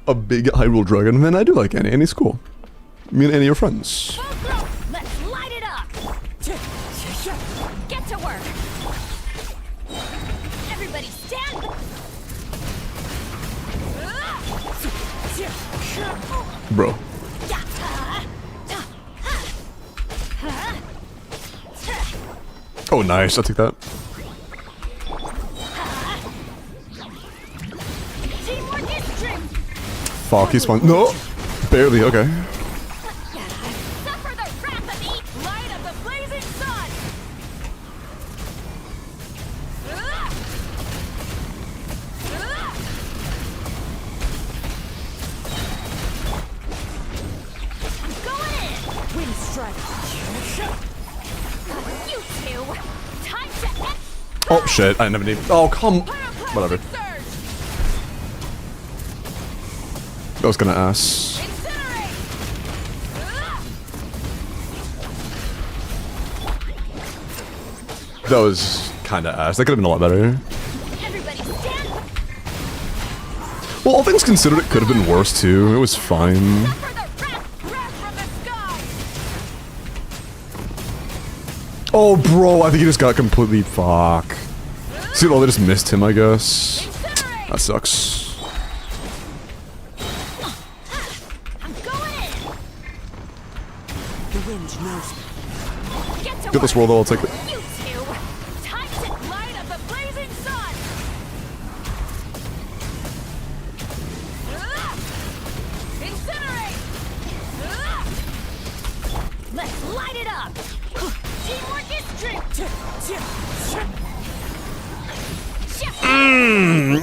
A big Hyrule Dragon fan. I do like Annie. Annie's cool. Me and Annie are friends. Let's light it up! Get to work! Everybody stand! Bro. Oh, nice. I'll take that. Teamwork is dream! Fuck, he spawned. No! Barely, okay. Suffer the wrath of the light of the blazing sun! I'm going in! Wind strike. You two! Time to end! Oh, shit. I never need. Oh, come. Whatever. I was gonna ask. Incinerate! That was kinda ass. That could have been a lot better. Everybody stand! Well, all things considered, it could have been worse too. It was fine. Suffer the wrath from the sky! Oh, bro, I think he just got completely fuck. See, well, they just missed him, I guess. Incinerate! That sucks. I'm going in! The wind knows me. Get to Get this roll though, I'll take it. You two! Time to light of the blazing sun! Incinerate! Let's light it up! Teamwork is dream!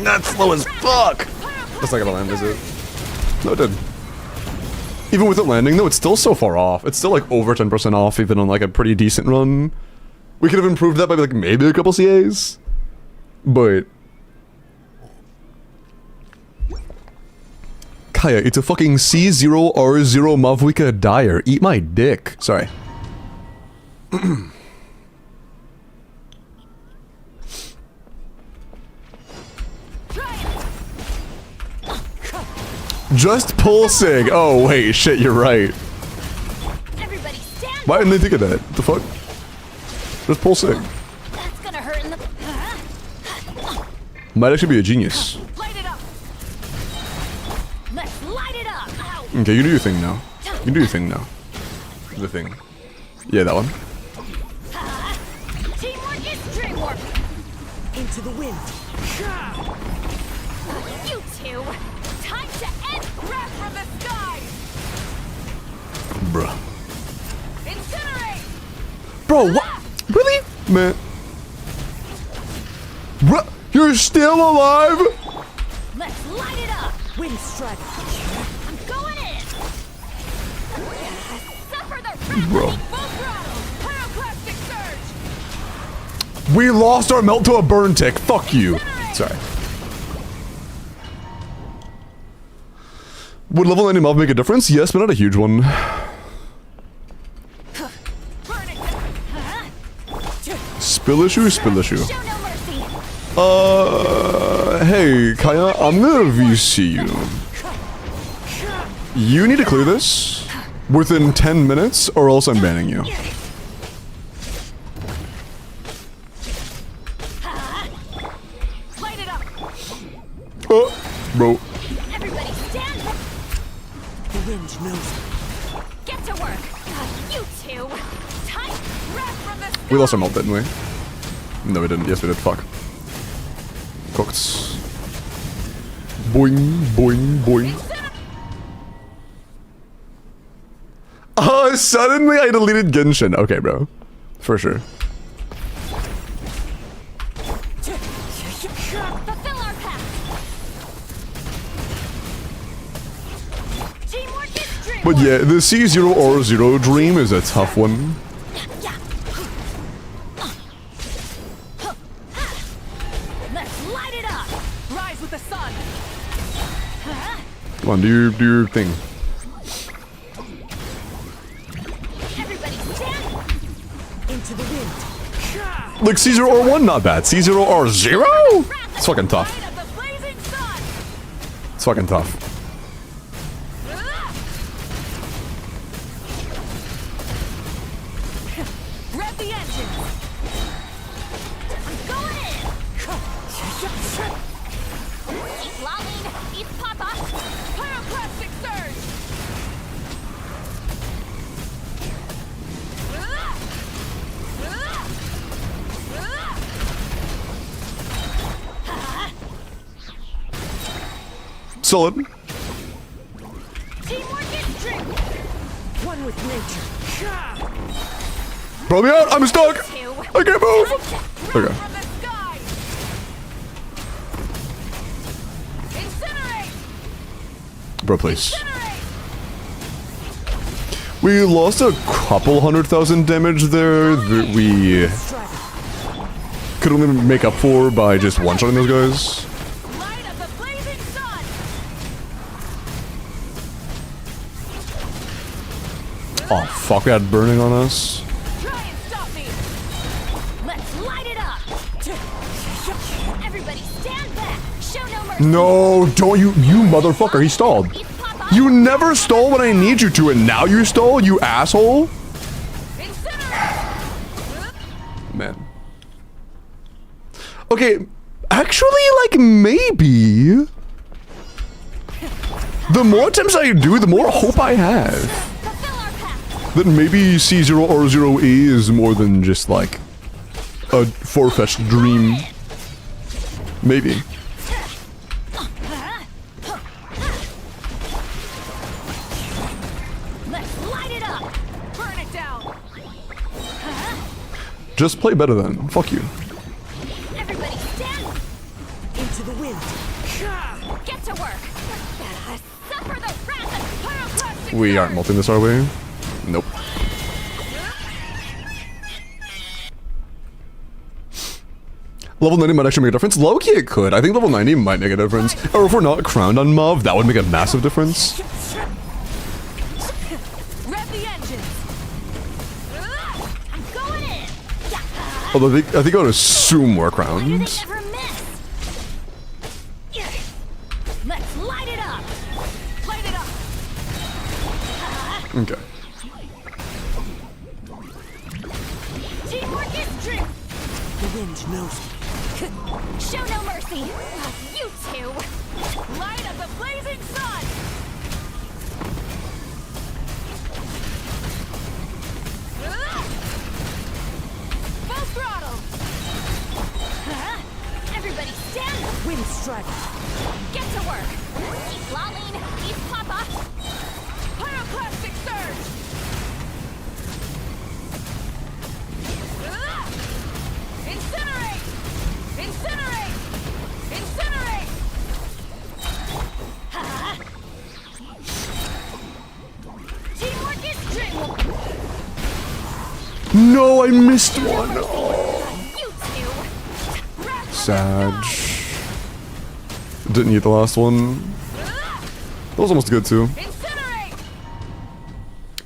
That's slow as fuck! That's not gonna land, is it? No, it did. Even with it landing, though, it's still so far off. It's still like over 10% off, even on like a pretty decent run. We could have improved that by like maybe a couple CAs. But... Kaya, it's a fucking C0R0 Mavwika Dyer. Eat my dick. Sorry. Just pull Sig. Oh, wait, shit, you're right. Everybody stand! Why didn't they think of that? The fuck? Just pull Sig. That's gonna hurt in the... Might actually be a genius. Light it up! Let's light it up! Ow. Okay, you do your thing now. You do your thing now. The thing. Yeah, that one. Teamwork is dreamwork! Into the wind. You two! Time to end wrath from the sky! Bruh. Incinerate! Bro, what? Really? Man. Bruh, you're still alive? Let's light it up! Wind strike. I'm going in! Suffer the wrath Bro. of full throttle! Pyroclastic surge! We lost our melt to a burn tick. Fuck you. Sorry. Would level 90 mob make a difference? Yes, but not a huge one. Burn it down! Spill issue, spill issue. Show no mercy! Hey, Kaya, I'm gonna VC you. You need to clear this within 10 minutes, or else I'm banning you. Light it up! Bro. Everybody stand back! The wind knows. Get to work! You two! Time wrath from the sky! We lost our melt, didn't we? No, we didn't. Yes, we did. Fuck. Cooked. Boing, boing, boing. Oh, suddenly I deleted Genshin. Okay, bro. For sure. Fulfill our path! Teamwork is dreamwork! But yeah, the C0 or 0 dream is a tough one. Let's light it up! Rise with the sun! Come on, do your thing. Everybody stand! Into the wind. Like C0 or 1, not bad. C0 or 0? It's fucking tough. Light of the blazing sun! It's fucking tough. Rev the engines! I'm going in! Keep lolling! Eat papa! Pyroclastic surge! Solid. Teamwork is dream! One with nature. Bro me out, I'm stuck! Two! I can't move! Wrath Okay. from the sky! Incinerate! Bro, please. Incinerate! We lost a couple 100,000 damage there that we could only make up for by just one-shotting those guys. Light of the blazing sun! Oh, fuck, we had burning on us. Try and stop me! Let's light it up! Everybody stand back! Show no mercy! No, don't you motherfucker, he stalled. Eat papa! You never stole when I need you to, and now you stole, you asshole? Incinerate! Man. Okay, actually, like, maybe. The more attempts I do, the more hope I have. Fulfill our path! That maybe C0 or 0 is more than just, like, a far-fetched dream. Maybe. Let's light it up! Burn it down! Just play better then. Fuck you. Everybody stand! Into the wind. Get to work! Suffer the wrath of pyroclastic We aren't surge! multing this, are we? Nope. Level 90 might actually make a difference. Low-key it could. I think level 90 might make a difference. Or if we're not crowned on Mauve, that would make a massive difference. Rev the engines! I'm going in! Although I think I would assume we're Why do they crowned. never miss? Let's light it up! Light it up! Okay. Teamwork is true! The wind knows. Show no mercy! You two! Light of the blazing sun! Full throttle! Everybody stand! Wind strike. to work. Keep lolling, keep papa. Pyroclastic surge. Incinerate! Incinerate! Incinerate! Teamwork is dreamwork. No, I missed one. Oh. You two. Sag. Didn't eat the last one. That was almost good too. Incinerate!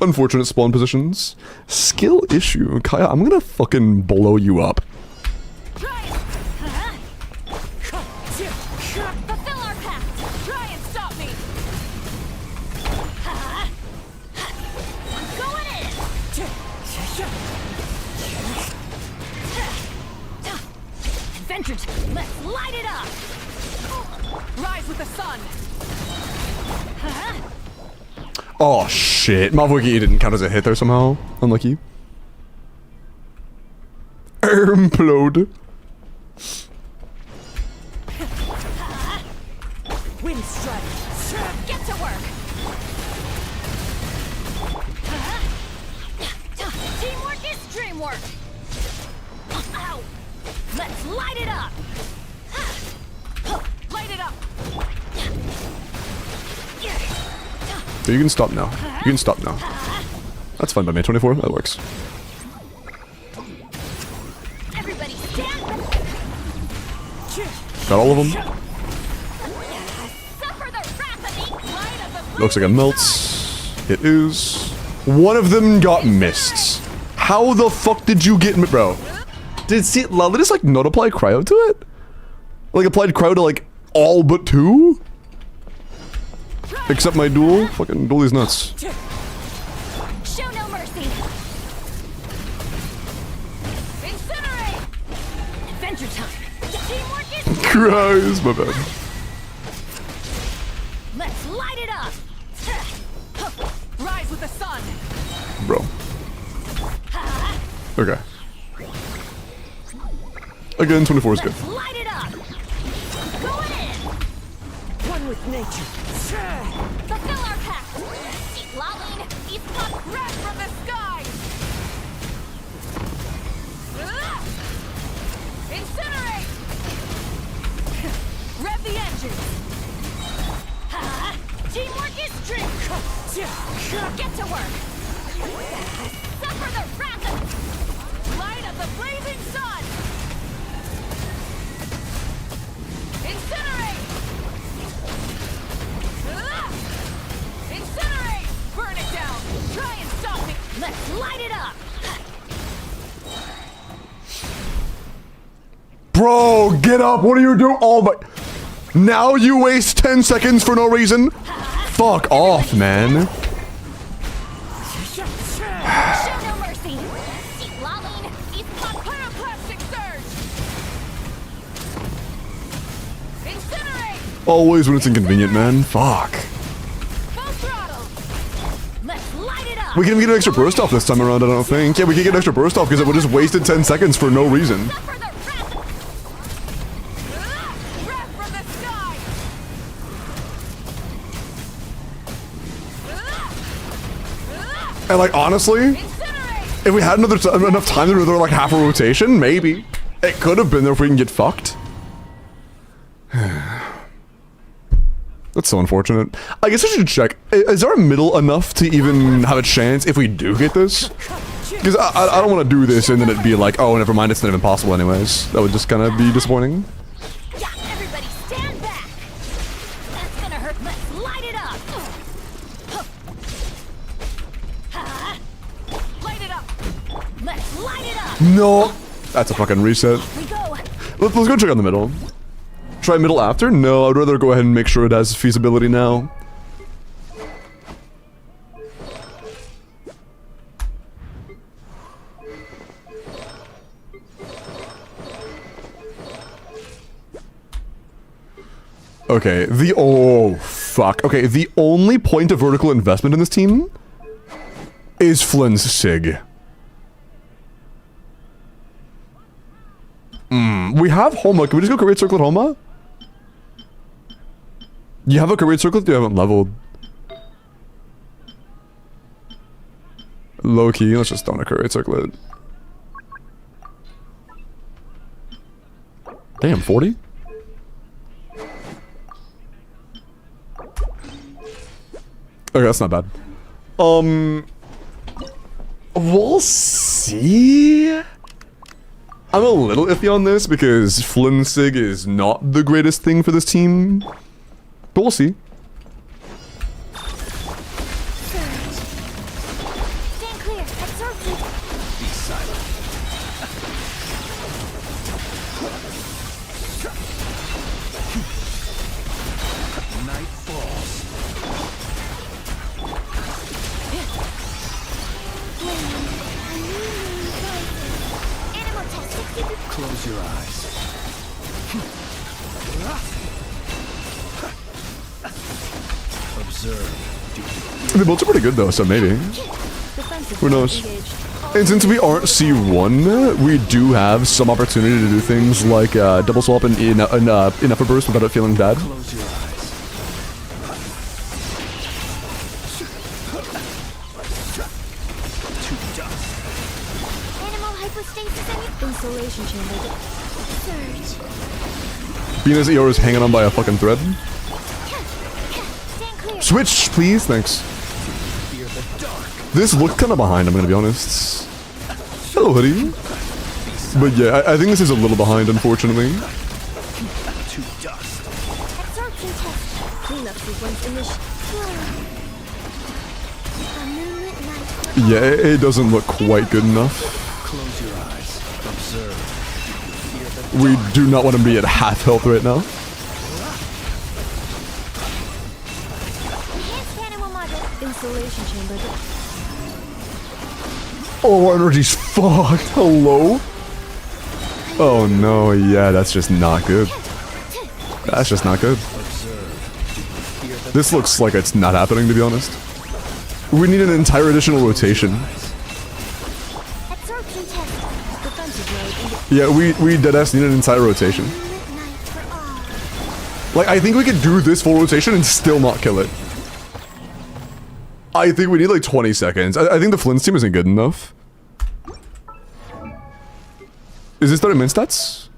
Unfortunate spawn positions. Skill issue. Kaya, I'm gonna fucking blow you up. Try it! Fulfill our pact! Try and stop me! I'm going in! Adventures! Let's light it up! Rise with the sun! Oh shit. Mavwiki didn't count as a hit there somehow. Unlucky. Implode. Wind strike! Get to work! Teamwork is dreamwork! Ow! Let's light it up! Light it up! You can stop now. You can stop now. That's fine by me. 24. That works. Everybody stand! Got all of them. Suffer the wrath of the light of the Looks like it melts. It is. One of them got missed. How the fuck did you get me, bro? Did Lala just like not apply cryo to it? Like applied cryo to like all but 2? Except my duel? Fucking duel is nuts. Show no mercy! Incinerate! Adventure time! Teamwork is Cries, my bad. Let's light it up! Rise with the sun! Bro. Okay. Again, 24 is good. Let's light it up! Going in! One with nature. Fulfill our pact! Keep lolling, keep pop red from the sky! Incinerate! Rev the engine! Teamwork is dream! Get to work! Suffer the wrath of light of the blazing sun! Incinerate! Incinerate! Burn it down! Try and stop me! Let's light it up! Bro, get up. What are you doing? Oh my. Now you waste 10 seconds for no reason? Fuck off, man. Show no mercy! Keep lolling, keep pop pyroclastic surge! Incinerate! Always when it's inconvenient, man. Fuck. Full throttle! Let's light it up! We can even get an extra burst off this time around, I don't think. Yeah, we can get an extra burst off because it would just wasted 10 seconds for no reason. Suffer the wrath! Wrath from the sky! And like, honestly, Incinerate! if we had enough time to do like half a rotation, maybe. It could have been there if we can get fucked. That's so unfortunate. I guess I should check. Is our middle enough to even have a chance if we do get this? Because I don't want to do this and then it'd be like, oh, never mind, it's not even possible anyways. That would just kind of be disappointing. Yeah, everybody stand back! That's gonna hurt. Let's light it up! Light it up! Let's light it up! No! That's a fucking reset. We go! Let's go check on the middle. Try middle after? No, I'd rather go ahead and make sure it has feasibility now. Okay, oh, fuck. Okay, the only point of vertical investment in this team is Flynn's Sig. We have Homa. Can we just go create Circle at Homa? You have a courage circlet you haven't leveled. Low key, let's just don a courage circlet. Damn, 40? Okay, that's not bad. We'll see. I'm a little iffy on this because Flinsig is not the greatest thing for this team. But we'll see. Stand clear. Absorption. Be silent. Night falls. Animal test 60. Close your eyes. Observe. The builds are pretty good though, so maybe. Who knows? And since we aren't C1, we do have some opportunity to do things like double swap in Upper Burst without it feeling bad. Close your eyes. To dust. Animal hypostasis and insulation chamber. Surge. Venus ER is hanging on by a fucking thread. Stand clear. Switch, please, thanks. Fear the dark. This looked kind of behind, I'm gonna be honest. Hello, hoodie. But yeah, I think this is a little behind, unfortunately. To dust. Absorption test. Cleanup sequence initial. A moonlit night for Yeah, it doesn't look quite good enough. Close your eyes. Observe. Fear the We do not want to be at half health right now. enhanced animal model. Insulation chamber. Oh, our energy's fucked. Hello? Oh no, yeah, that's just not good. That's just not good. This looks like it's not happening, to be honest. We need an entire additional rotation. Absorption test. Defensive mode. Yeah, we deadass need an entire rotation. Moonlit night for all. Like, I think we could do this full rotation and still not kill it. I think we need like 20 seconds. I think the Flynn's team isn't good enough. Is this their min stats?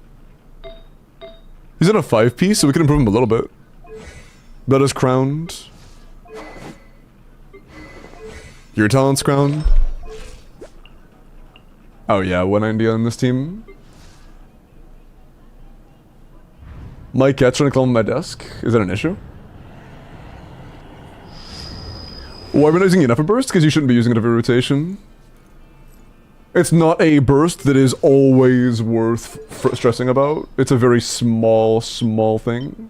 He's in a 5-piece, so we can improve him a little bit. That is crowned. Your talent's crowned. Oh yeah, 190 on this team. My cat's trying to climb on my desk. Is that an issue? Why am I not using an upper burst? Because you shouldn't be using it every rotation. It's not a burst that is always worth stressing about. It's a very small, small thing.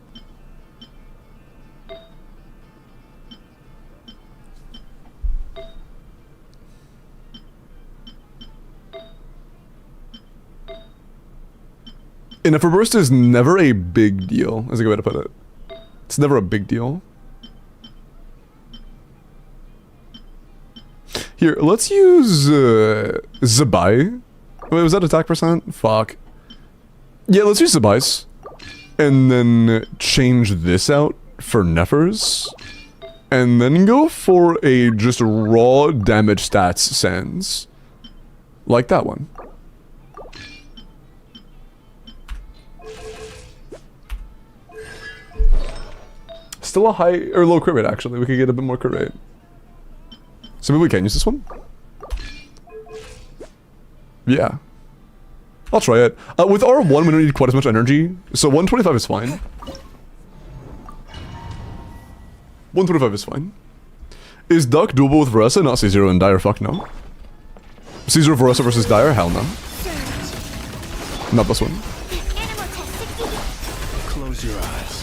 An upper burst is never a big deal, is a good way to put it. It's never a big deal. Here, let's use Zabai. Wait, was that attack percent? Fuck. Yeah, let's use Zabai's. And then change this out for Neffers. And then go for a just raw damage stats Sans. Like that one. Still a high, or low crit rate actually. We could get a bit more crit rate. So maybe we can use this one? Yeah. I'll try it. With R1, we don't need quite as much energy, so 125 is fine. 125 is fine. Is Duck doable with Varessa? Not C0 and Dire, fuck no. C0 Varessa versus Dire? Hell no. Not this one. Animal test 60. Close your eyes.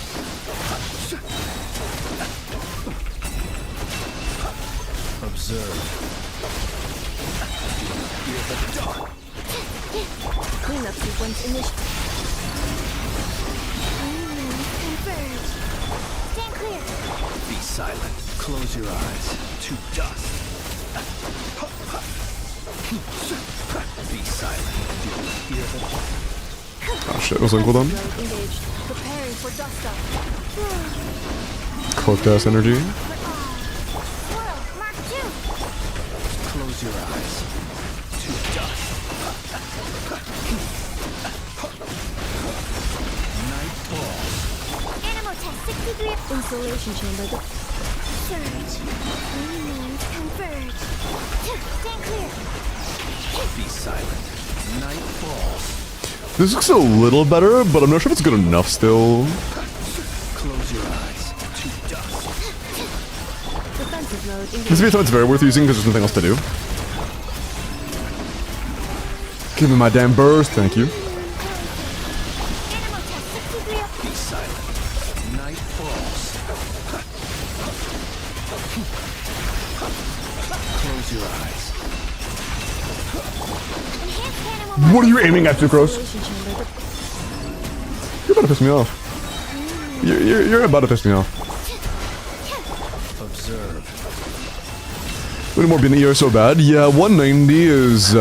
Observe. Fear the dark. Cleanup sequence initial. Converge. Stand clear. Be silent. Close your eyes. To dust. Be silent. Fear the dark. Oh shit, was on cooldown? Engaged. Preparing for dust up. Cooked ass energy. Swirl, Mark 2. Close your eyes. To dust. Night falls. Animal test 60 grip. Insulation chamber. Surge. Greenland converge. Stand clear. Be silent. Night falls. This looks a little better, but I'm not sure if it's good enough still. Close your eyes. To dust. Defensive mode. This would be something that's very worth using because there's nothing else to do. Give me my damn burst, thank you. Animal test 60 grip. Be silent. Night falls. Close your eyes. Enhanced animal What are you aiming at, Sucrose? insulation chamber. You're about to piss me off. You're about to piss me off. Observe. Wouldn't more be an ER so bad? Yeah, 190 is,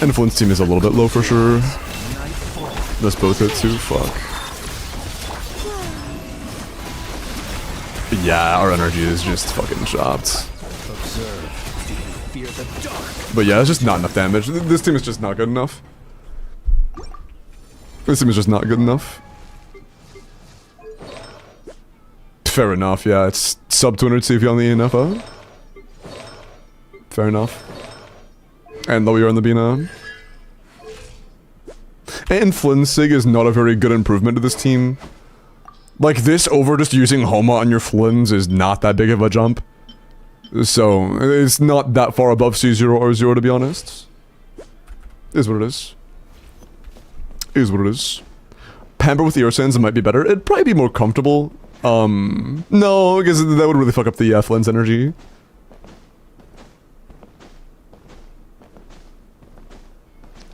Influence team is a little bit low for sure. Night falls. That's both it too, fuck. But yeah, our energy is just fucking chopped. Observe. Do you fear the dark? But yeah, it's just not enough damage. This team is just not good enough. This team is just not good enough. Fair enough, yeah, it's sub 200 CP on the ENFO. Fair enough. And lower on the Bina. And Flinsig is not a very good improvement to this team. Like, this over just using Homa on your Flins is not that big of a jump. So, it's not that far above C0 or 0 to be honest. Is what it is. Is what it is. Pamper with the Ursands might be better. It'd probably be more comfortable. No, because that would really fuck up the Flins energy.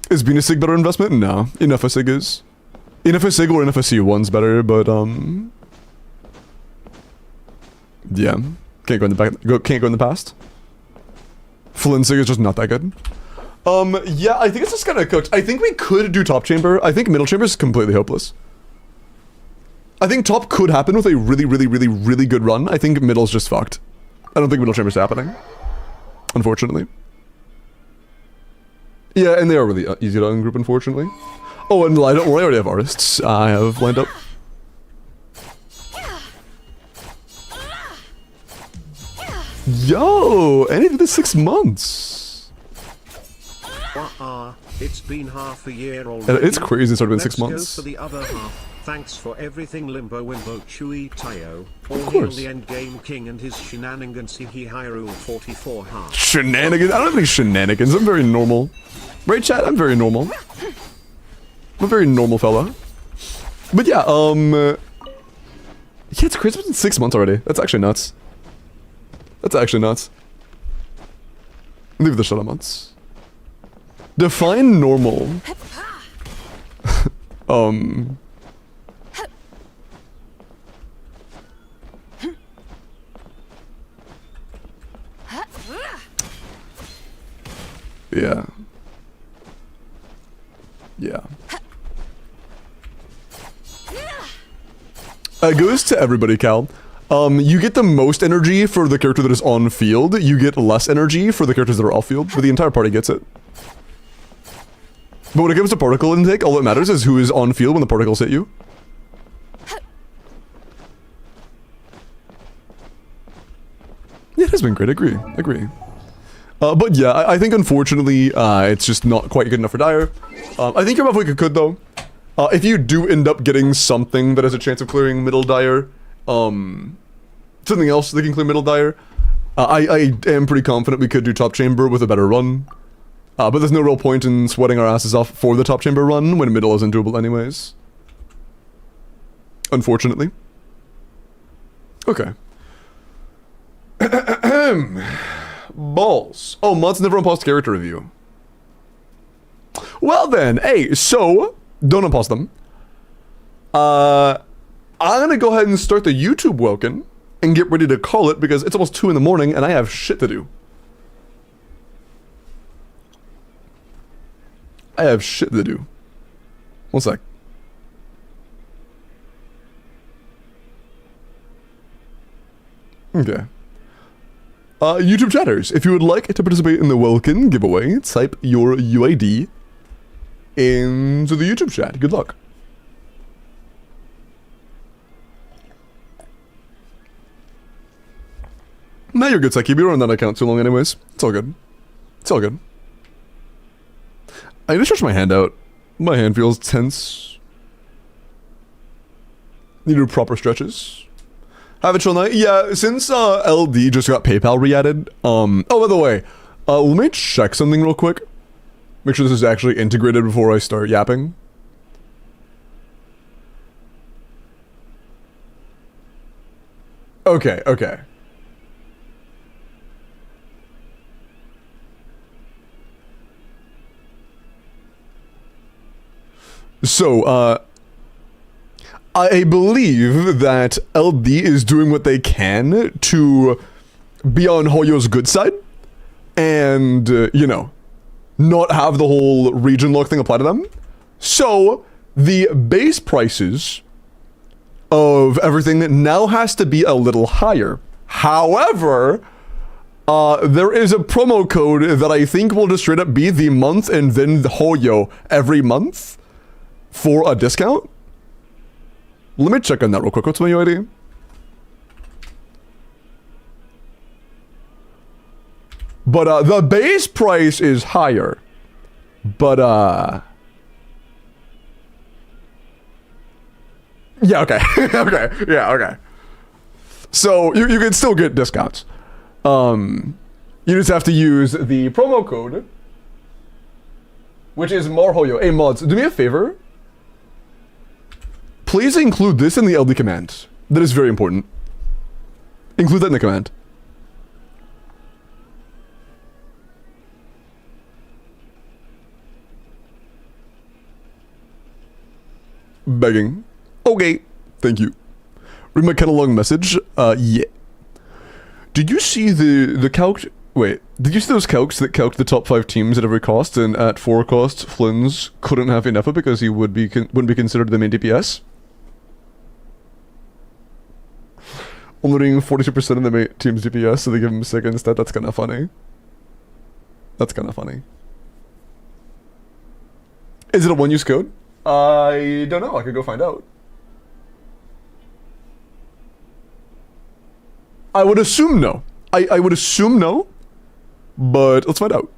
Is Venusig better investment? No. Inefasig is. Inefasig or Inefasi1's better, but yeah. Can't go in the back. Can't go in the past. Flinsig is just not that good. Yeah, I think it's just kind of cooked. I think we could do top chamber. I think middle chamber is completely hopeless. I think top could happen with a really good run. I think middle's just fucked. I don't think middle chamber's happening. Unfortunately. Yeah, and they are really easy to ungroup, unfortunately. Oh, and don't worry, I already have artists. I have lined up. Yo, and it did 6 months. It's been half a year already. It's crazy it's already been 6 Let's months. go for the other half. Thanks for everything, Limbo Wimbo Chui Tayo. All course. the endgame king and his shenanigans. He Hyrule 44 half. Shenanigans? I don't have any shenanigans. I'm very normal. Right, chat? I'm very normal. I'm a very normal fella. But yeah, yeah, it's crazy. It's been 6 months already. That's actually nuts. That's actually nuts. Leave the shut up months. Define normal. Yeah. Yeah. It goes to everybody, Cal. You get the most energy for the character that is on field. You get less energy for the characters that are off field, but the entire party gets it. But when it comes to particle intake, all that matters is who is on field when the particles hit you. Yeah, it has been great. Agree. Agree. But yeah, I think unfortunately, it's just not quite good enough for Dire. I think your Motherfucker could though. If you do end up getting something that has a chance of clearing middle Dire, something else that can clear middle Dire, I am pretty confident we could do top chamber with a better run. But there's no real point in sweating our asses off for the top chamber run when middle isn't doable anyways. Unfortunately. Okay. Balls. Oh, Mod's never unpaused character review. Well then, hey, so, don't unpause them. I'm gonna go ahead and start the YouTube Welkin and get ready to call it because it's almost 2 in the morning and I have shit to do. I have shit to do. One sec. Okay. YouTube chatters, if you would like to participate in the Welkin giveaway, type your UID into the YouTube chat. Good luck. Nah, you're good, Seki. We were on that account too long anyways. It's all good. It's all good. I need to stretch my hand out. My hand feels tense. Need to do proper stretches. Have a chill night. Yeah, since LD just got PayPal re-added. Oh, by the way, let me check something real quick. Make sure this is actually integrated before I start yapping. Okay, okay. So, I believe that LD is doing what they can to be on Hoyo's good side and, you know, not have the whole region lock thing apply to them. So, the base prices of everything now has to be a little higher. However, there is a promo code that I think will just straight up be the month and then the Hoyo every month for a discount. Let me check on that real quick. What's my UID? But the base price is higher. But yeah, okay. Okay. Yeah, okay. So you can still get discounts. You just have to use the promo code, which is Marhoyo. Hey mods, do me a favor. Please include this in the LD command. That is very important. Include that in the command. Begging. Okay. Thank you. Read my catalog message. Yeah. Did you see the calc? Wait. Did you see those calcs that calc the top 5 teams at every cost, and at 4 costs, Flynn's couldn't have Inepa because he wouldn't be considered the main DPS? Only doing 42% of the main team's DPS, so they give him 6 instead. That's kind of funny. That's kind of funny. Is it a one-use code? I don't know. I could go find out. I would assume no. I would assume no, but let's find out.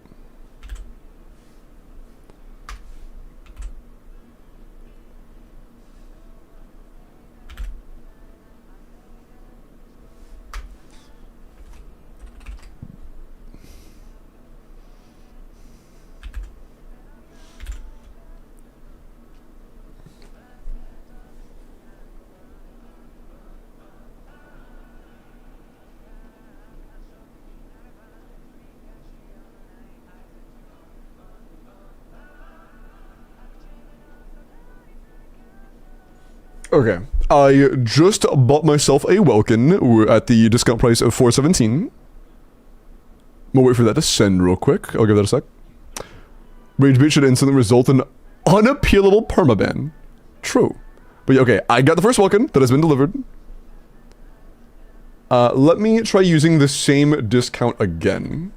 Okay, I just bought myself a Welkin. We're at the discount price of $417. We'll wait for that to send real quick. I'll give that a sec. Rage bait should instantly result in unappealable permaban. True. But yeah, okay, I got the first Welkin that has been delivered. Let me try using the same discount again.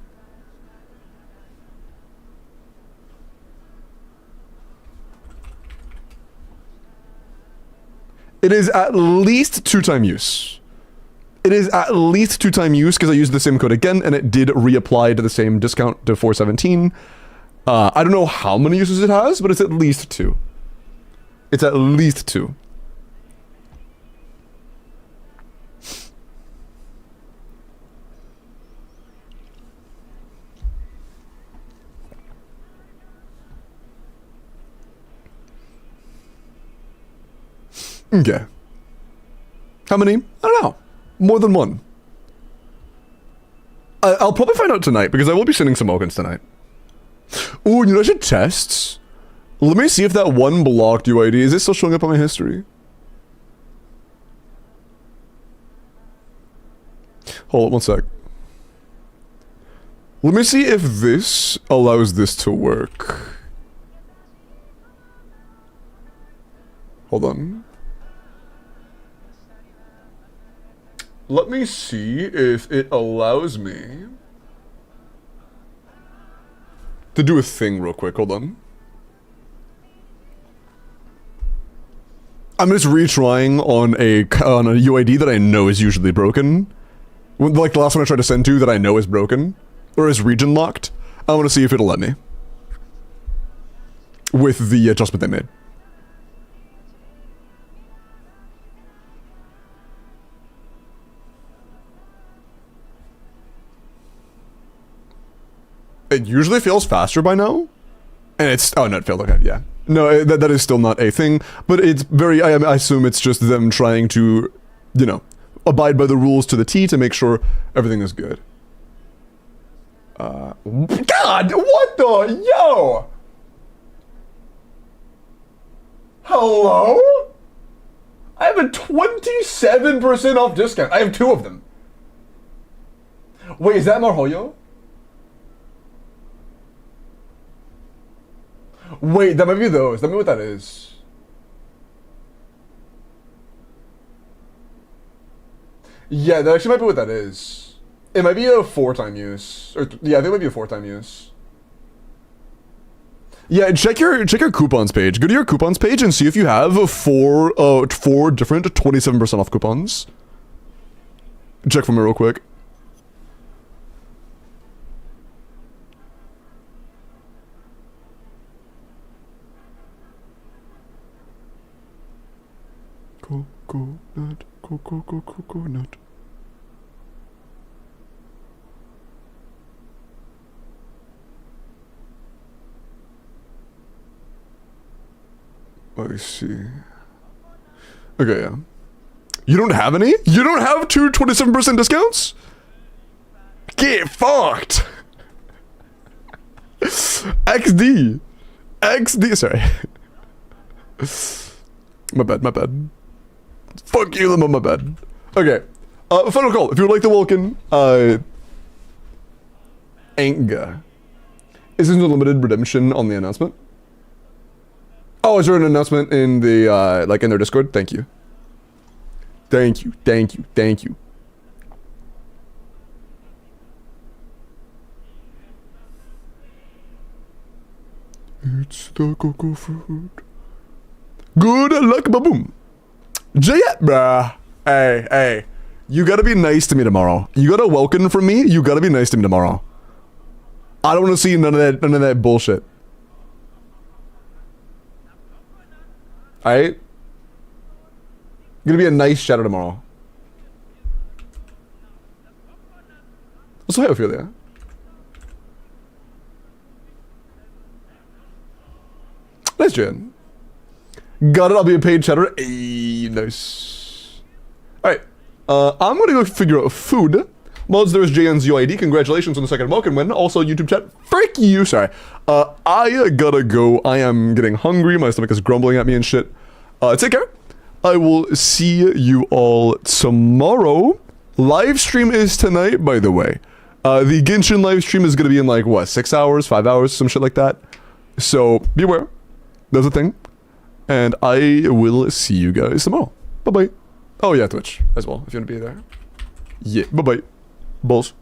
It is at least 2-time use. It is at least 2-time use because I used the same code again and it did reapply to the same discount to 417. I don't know how many uses it has, but it's at least 2. It's at least 2. Okay. How many? I don't know. More than 1. I'll probably find out tonight because I will be sending some Welkins tonight. Ooh, you know, I should test. Let me see if that one blocked UID, is it still showing up on my history? Hold on 1 sec. Let me see if this allows this to work. Hold on. Let me see if it allows me to do a thing real quick. Hold on. I'm just retrying on a UID that I know is usually broken. Like the last one I tried to send to that I know is broken. Or is region locked. I want to see if it'll let me. With the adjustment they made. It usually feels faster by now. And it's... Oh, no, it failed. Okay, yeah. No, that is still not a thing. But it's very... I assume it's just them trying to, you know, abide by the rules to the T to make sure everything is good. God, what the... Yo! Hello? I have a 27% off discount. I have 2 of them. Wait, is that Marhoyo? Wait, that might be those. Tell me what that is. Yeah, that actually might be what that is. It might be a 4-time use. Or yeah, I think it might be a 4-time use. Yeah, check your coupons page. Go to your coupons page and see if you have four different 27% off coupons. Check for me real quick. Coconut, coconut. I see. Okay, yeah. You don't have any? You don't have 2 27% discounts? Get fucked! XD! XD, sorry. My bad. Fuck you, Limo, my bad. Okay. Final call. If you would like the Welkin, Anga. Is there a limited redemption on the announcement? Oh, is there an announcement in the, like in their Discord? Thank you. Thank you. It's the cocoa fruit. Good luck, baboom. Jayet, bruh. Hey. You gotta be nice to me tomorrow. You got a welcome from me. You gotta be nice to me tomorrow. I don't want to see none of that bullshit. Alright? Gonna be a nice shadow tomorrow. Also, how I feel, yeah. Nice, Jen. Got it, I'll be a paid chatter. Ayy, nice. Alright. I'm gonna go figure out food. Mods, there's JN's UID. Congratulations on the second Welkin win. Also, YouTube chat. Frick you, sorry. I gotta go. I am getting hungry. My stomach is grumbling at me and shit. Take care. I will see you all tomorrow. Live stream is tonight, by the way. The Genshin live stream is gonna be in like, what, 6 hours, 5 hours, some shit like that. So, beware. That's a thing. And I will see you guys tomorrow. Bye-bye. Oh yeah, Twitch as well, if you want to be there. Yeah, bye-bye. Balls.